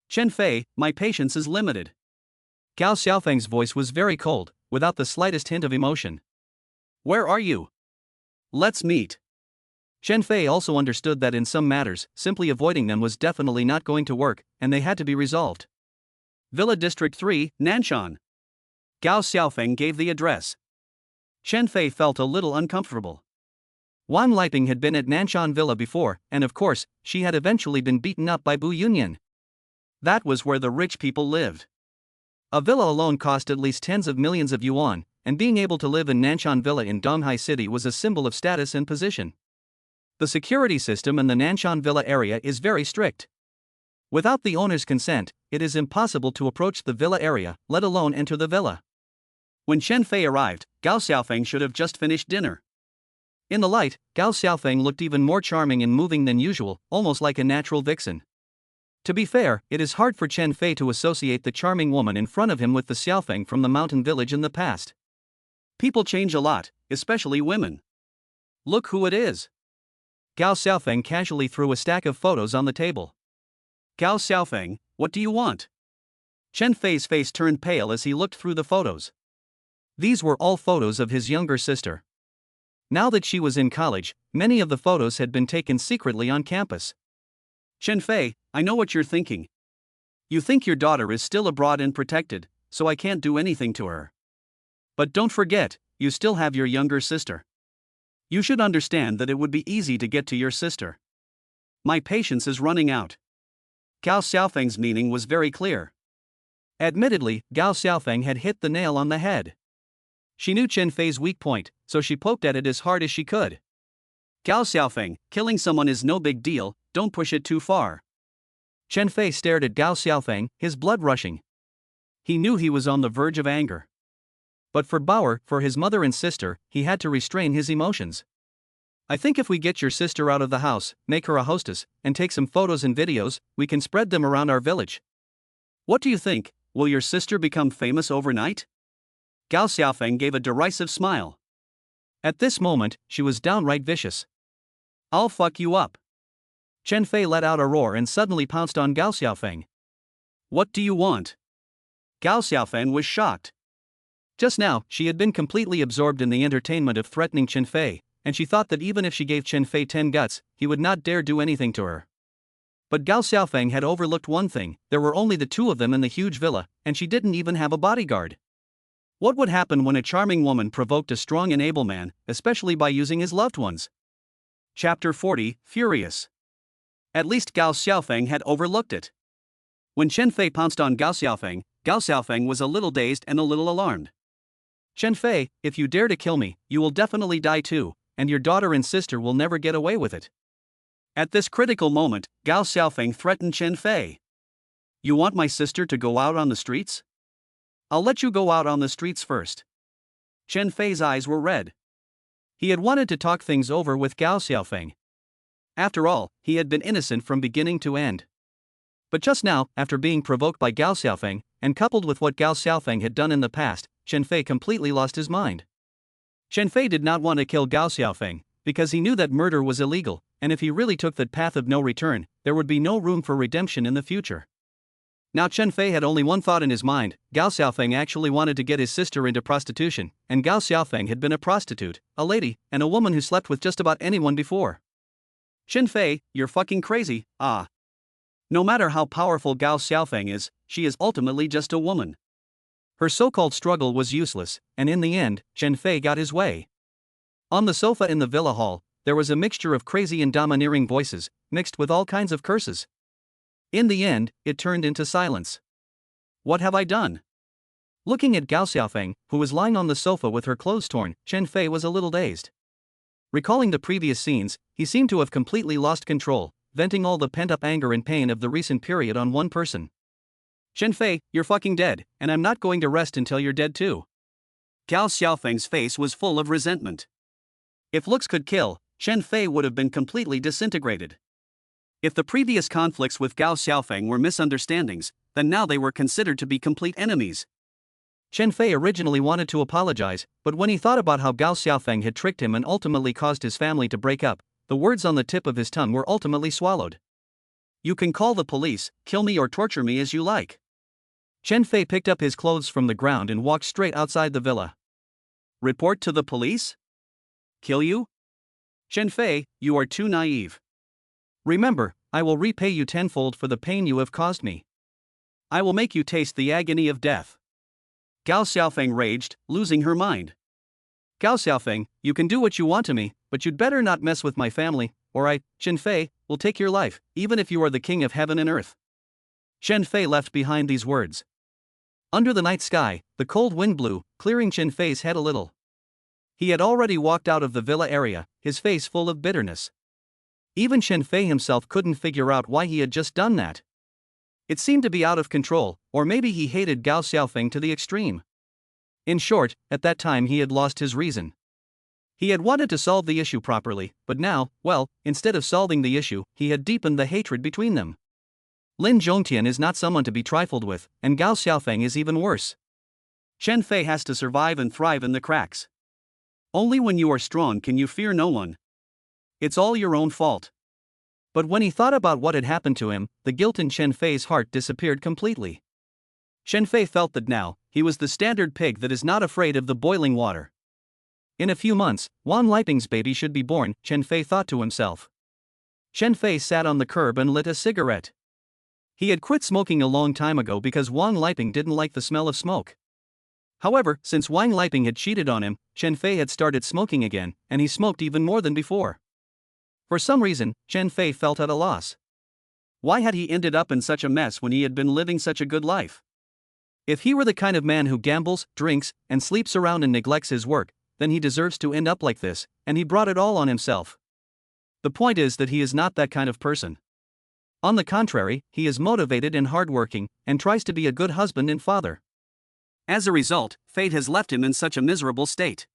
Chen Fei, my patience is limited. Gao Xiaofeng's voice was very cold, without the slightest hint of emotion. Where are you? Let's meet. Chen Fei also understood that in some matters, simply avoiding them was definitely not going to work, and they had to be resolved. Villa District 3, Nanshan. Gao Xiaofeng gave the address. Chen Fei felt a little uncomfortable. Wang Liping had been at Nanshan Villa before, and of course, she had eventually been beaten up by Bu Yunan. That was where the rich people lived. A villa alone cost at least tens of millions of yuan, and being able to live in Nanshan Villa in Donghai City was a symbol of status and position. The security system in the Nanshan Villa area is very strict. Without the owner's consent, it is impossible to approach the villa area, let alone enter the villa. When Chen Fei arrived, Gao Xiaofeng should have just finished dinner. In the light, Gao Xiaofeng looked even more charming and moving than usual, almost like a natural vixen. To be fair, it is hard for Chen Fei to associate the charming woman in front of him with the Xiaofeng from the mountain village in the past. People change a lot, especially women. Look who it is. Gao Xiaofeng casually threw a stack of photos on the table. Gao Xiaofeng, what do you want? Chen Fei's face turned pale as he looked through the photos. These were all photos of his younger sister. Now that she was in college, many of the photos had been taken secretly on campus. Chen Fei, I know what you're thinking. You think your daughter is still abroad and protected, so I can't do anything to her. But don't forget, you still have your younger sister. You should understand that it would be easy to get to your sister. My patience is running out. Gao Xiaofeng's meaning was very clear. Admittedly, Gao Xiaofeng had hit the nail on the head. She knew Chen Fei's weak point, so she poked at it as hard as she could. Gao Xiaofeng, killing someone is no big deal, don't push it too far. Chen Fei stared at Gao Xiaofeng, his blood rushing. He knew he was on the verge of anger. But for Bauer, for his mother and sister, he had to restrain his emotions. I think if we get your sister out of the house, make her a hostess, and take some photos and videos, we can spread them around our village. What do you think, will your sister become famous overnight? Gao Xiaofeng gave a derisive smile. At this moment, she was downright vicious. I'll fuck you up. Chen Fei let out a roar and suddenly pounced on Gao Xiaofeng. What do you want? Gao Xiaofeng was shocked. Just now, she had been completely absorbed in the entertainment of threatening Chen Fei, and she thought that even if she gave Chen Fei 10 guts, he would not dare do anything to her. But Gao Xiaofeng had overlooked one thing: there were only the two of them in the huge villa, and she didn't even have a bodyguard. What would happen when a charming woman provoked a strong and able man, especially by using his loved ones? Chapter 40, Furious. At least Gao Xiaofeng had overlooked it. When Chen Fei pounced on Gao Xiaofeng was a little dazed and a little alarmed. Chen Fei, if you dare to kill me, you will definitely die too, and your daughter and sister will never get away with it. At this critical moment, Gao Xiaofeng threatened Chen Fei. You want my sister to go out on the streets? I'll let you go out on the streets first. Chen Fei's eyes were red. He had wanted to talk things over with Gao Xiaofeng. After all, he had been innocent from beginning to end. But just now, after being provoked by Gao Xiaofeng, and coupled with what Gao Xiaofeng had done in the past, Chen Fei completely lost his mind. Chen Fei did not want to kill Gao Xiaofeng, because he knew that murder was illegal, and if he really took that path of no return, there would be no room for redemption in the future. Now Chen Fei had only one thought in his mind: Gao Xiaofeng actually wanted to get his sister into prostitution, and Gao Xiaofeng had been a prostitute, a lady, and a woman who slept with just about anyone before. Chen Fei, you're fucking crazy, ah. No matter how powerful Gao Xiaofeng is, she is ultimately just a woman. Her so-called struggle was useless, and in the end, Chen Fei got his way. On the sofa in the villa hall, there was a mixture of crazy and domineering voices, mixed with all kinds of curses. In the end, it turned into silence. What have I done? Looking at Gao Xiaofeng, who was lying on the sofa with her clothes torn, Chen Fei was a little dazed. Recalling the previous scenes, he seemed to have completely lost control, venting all the pent-up anger and pain of the recent period on one person. Chen Fei, you're fucking dead, and I'm not going to rest until you're dead too. Gao Xiaofeng's face was full of resentment. If looks could kill, Chen Fei would have been completely disintegrated. If the previous conflicts with Gao Xiaofeng were misunderstandings, then now they were considered to be complete enemies. Chen Fei originally wanted to apologize, but when he thought about how Gao Xiaofeng had tricked him and ultimately caused his family to break up, the words on the tip of his tongue were ultimately swallowed. You can call the police, kill me or torture me as you like. Chen Fei picked up his clothes from the ground and walked straight outside the villa. Report to the police? Kill you? Chen Fei, you are too naive. Remember, I will repay you tenfold for the pain you have caused me. I will make you taste the agony of death. Gao Xiaofeng raged, losing her mind. Gao Xiaofeng, you can do what you want to me, but you'd better not mess with my family, or I, Chen Fei, will take your life, even if you are the king of heaven and earth. Chen Fei left behind these words. Under the night sky, the cold wind blew, clearing Chen Fei's head a little. He had already walked out of the villa area, his face full of bitterness. Even Chen Fei himself couldn't figure out why he had just done that. It seemed to be out of control, or maybe he hated Gao Xiaofeng to the extreme. In short, at that time he had lost his reason. He had wanted to solve the issue properly, but now, well, instead of solving the issue, he had deepened the hatred between them. Lin Zhongtian is not someone to be trifled with, and Gao Xiaofeng is even worse. Chen Fei has to survive and thrive in the cracks. Only when you are strong can you fear no one. It's all your own fault. But when he thought about what had happened to him, the guilt in Chen Fei's heart disappeared completely. Chen Fei felt that now, he was the standard pig that is not afraid of the boiling water. In a few months, Wang Liping's baby should be born, Chen Fei thought to himself. Chen Fei sat on the curb and lit a cigarette. He had quit smoking a long time ago because Wang Liping didn't like the smell of smoke. However, since Wang Liping had cheated on him, Chen Fei had started smoking again, and he smoked even more than before. For some reason, Chen Fei felt at a loss. Why had he ended up in such a mess when he had been living such a good life? If he were the kind of man who gambles, drinks, and sleeps around and neglects his work, then he deserves to end up like this, and he brought it all on himself. The point is that he is not that kind of person. On the contrary, he is motivated and hardworking, and tries to be a good husband and father. As a result, fate has left him in such a miserable state.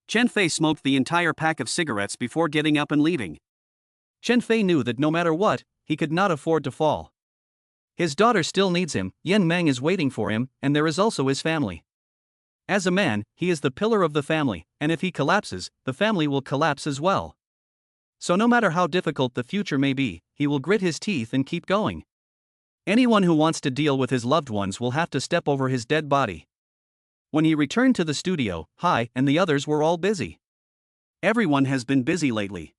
Chen Fei smoked the entire pack of cigarettes before getting up and leaving. Chen Fei knew that no matter what, he could not afford to fall. His daughter still needs him, Yan Meng is waiting for him, and there is also his family. As a man, he is the pillar of the family, and if he collapses, the family will collapse as well. So no matter how difficult the future may be, he will grit his teeth and keep going. Anyone who wants to deal with his loved ones will have to step over his dead body. When he returned to the studio, Hai and the others were all busy. Everyone has been busy lately.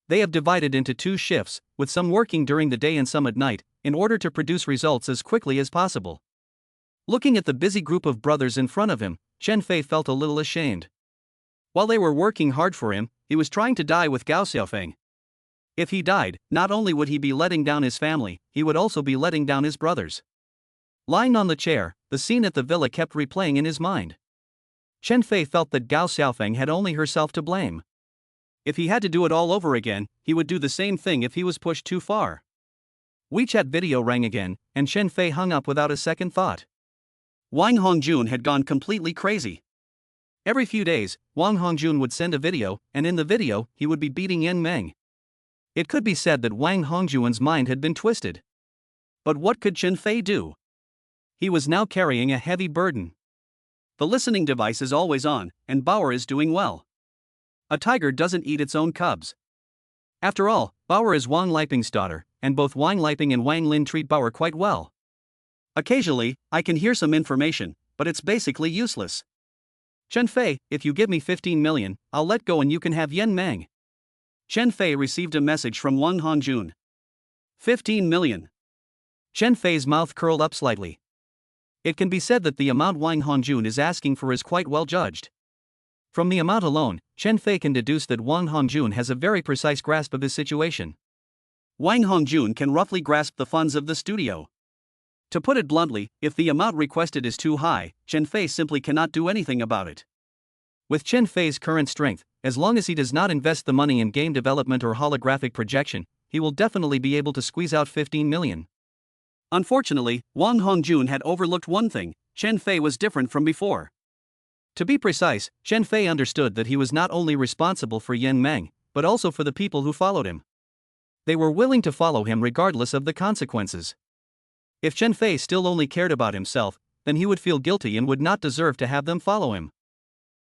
They have divided into 2 shifts, with some working during the day and some at night, in order to produce results as quickly as possible. Looking at the busy group of brothers in front of him, Chen Fei felt a little ashamed. While they were working hard for him, he was trying to die with Gao Xiaofeng. If he died, not only would he be letting down his family, he would also be letting down his brothers. Lying on the chair, the scene at the villa kept replaying in his mind. Chen Fei felt that Gao Xiaofeng had only herself to blame. If he had to do it all over again, he would do the same thing if he was pushed too far. WeChat video rang again, and Chen Fei hung up without a second thought. Wang Hongjun had gone completely crazy. Every few days, Wang Hongjun would send a video, and in the video, he would be beating Yan Meng. It could be said that Wang Hongjun's mind had been twisted. But what could Chen Fei do? He was now carrying a heavy burden. The listening device is always on, and Bauer is doing well. A tiger doesn't eat its own cubs. After all, Bauer is Wang Liping's daughter, and both Wang Liping and Wang Lin treat Bauer quite well. Occasionally, I can hear some information, but it's basically useless. Chen Fei, if you give me 15 million, I'll let go and you can have Yan Meng. Chen Fei received a message from Wang Hongjun. 15 million. Chen Fei's mouth curled up slightly. It can be said that the amount Wang Hongjun is asking for is quite well judged. From the amount alone, Chen Fei can deduce that Wang Hongjun has a very precise grasp of his situation. Wang Hongjun can roughly grasp the funds of the studio. To put it bluntly, if the amount requested is too high, Chen Fei simply cannot do anything about it. With Chen Fei's current strength, as long as he does not invest the money in game development or holographic projection, he will definitely be able to squeeze out 15 million. Unfortunately, Wang Hongjun had overlooked one thing: Chen Fei was different from before. To be precise, Chen Fei understood that he was not only responsible for Yan Meng, but also for the people who followed him. They were willing to follow him regardless of the consequences. If Chen Fei still only cared about himself, then he would feel guilty and would not deserve to have them follow him.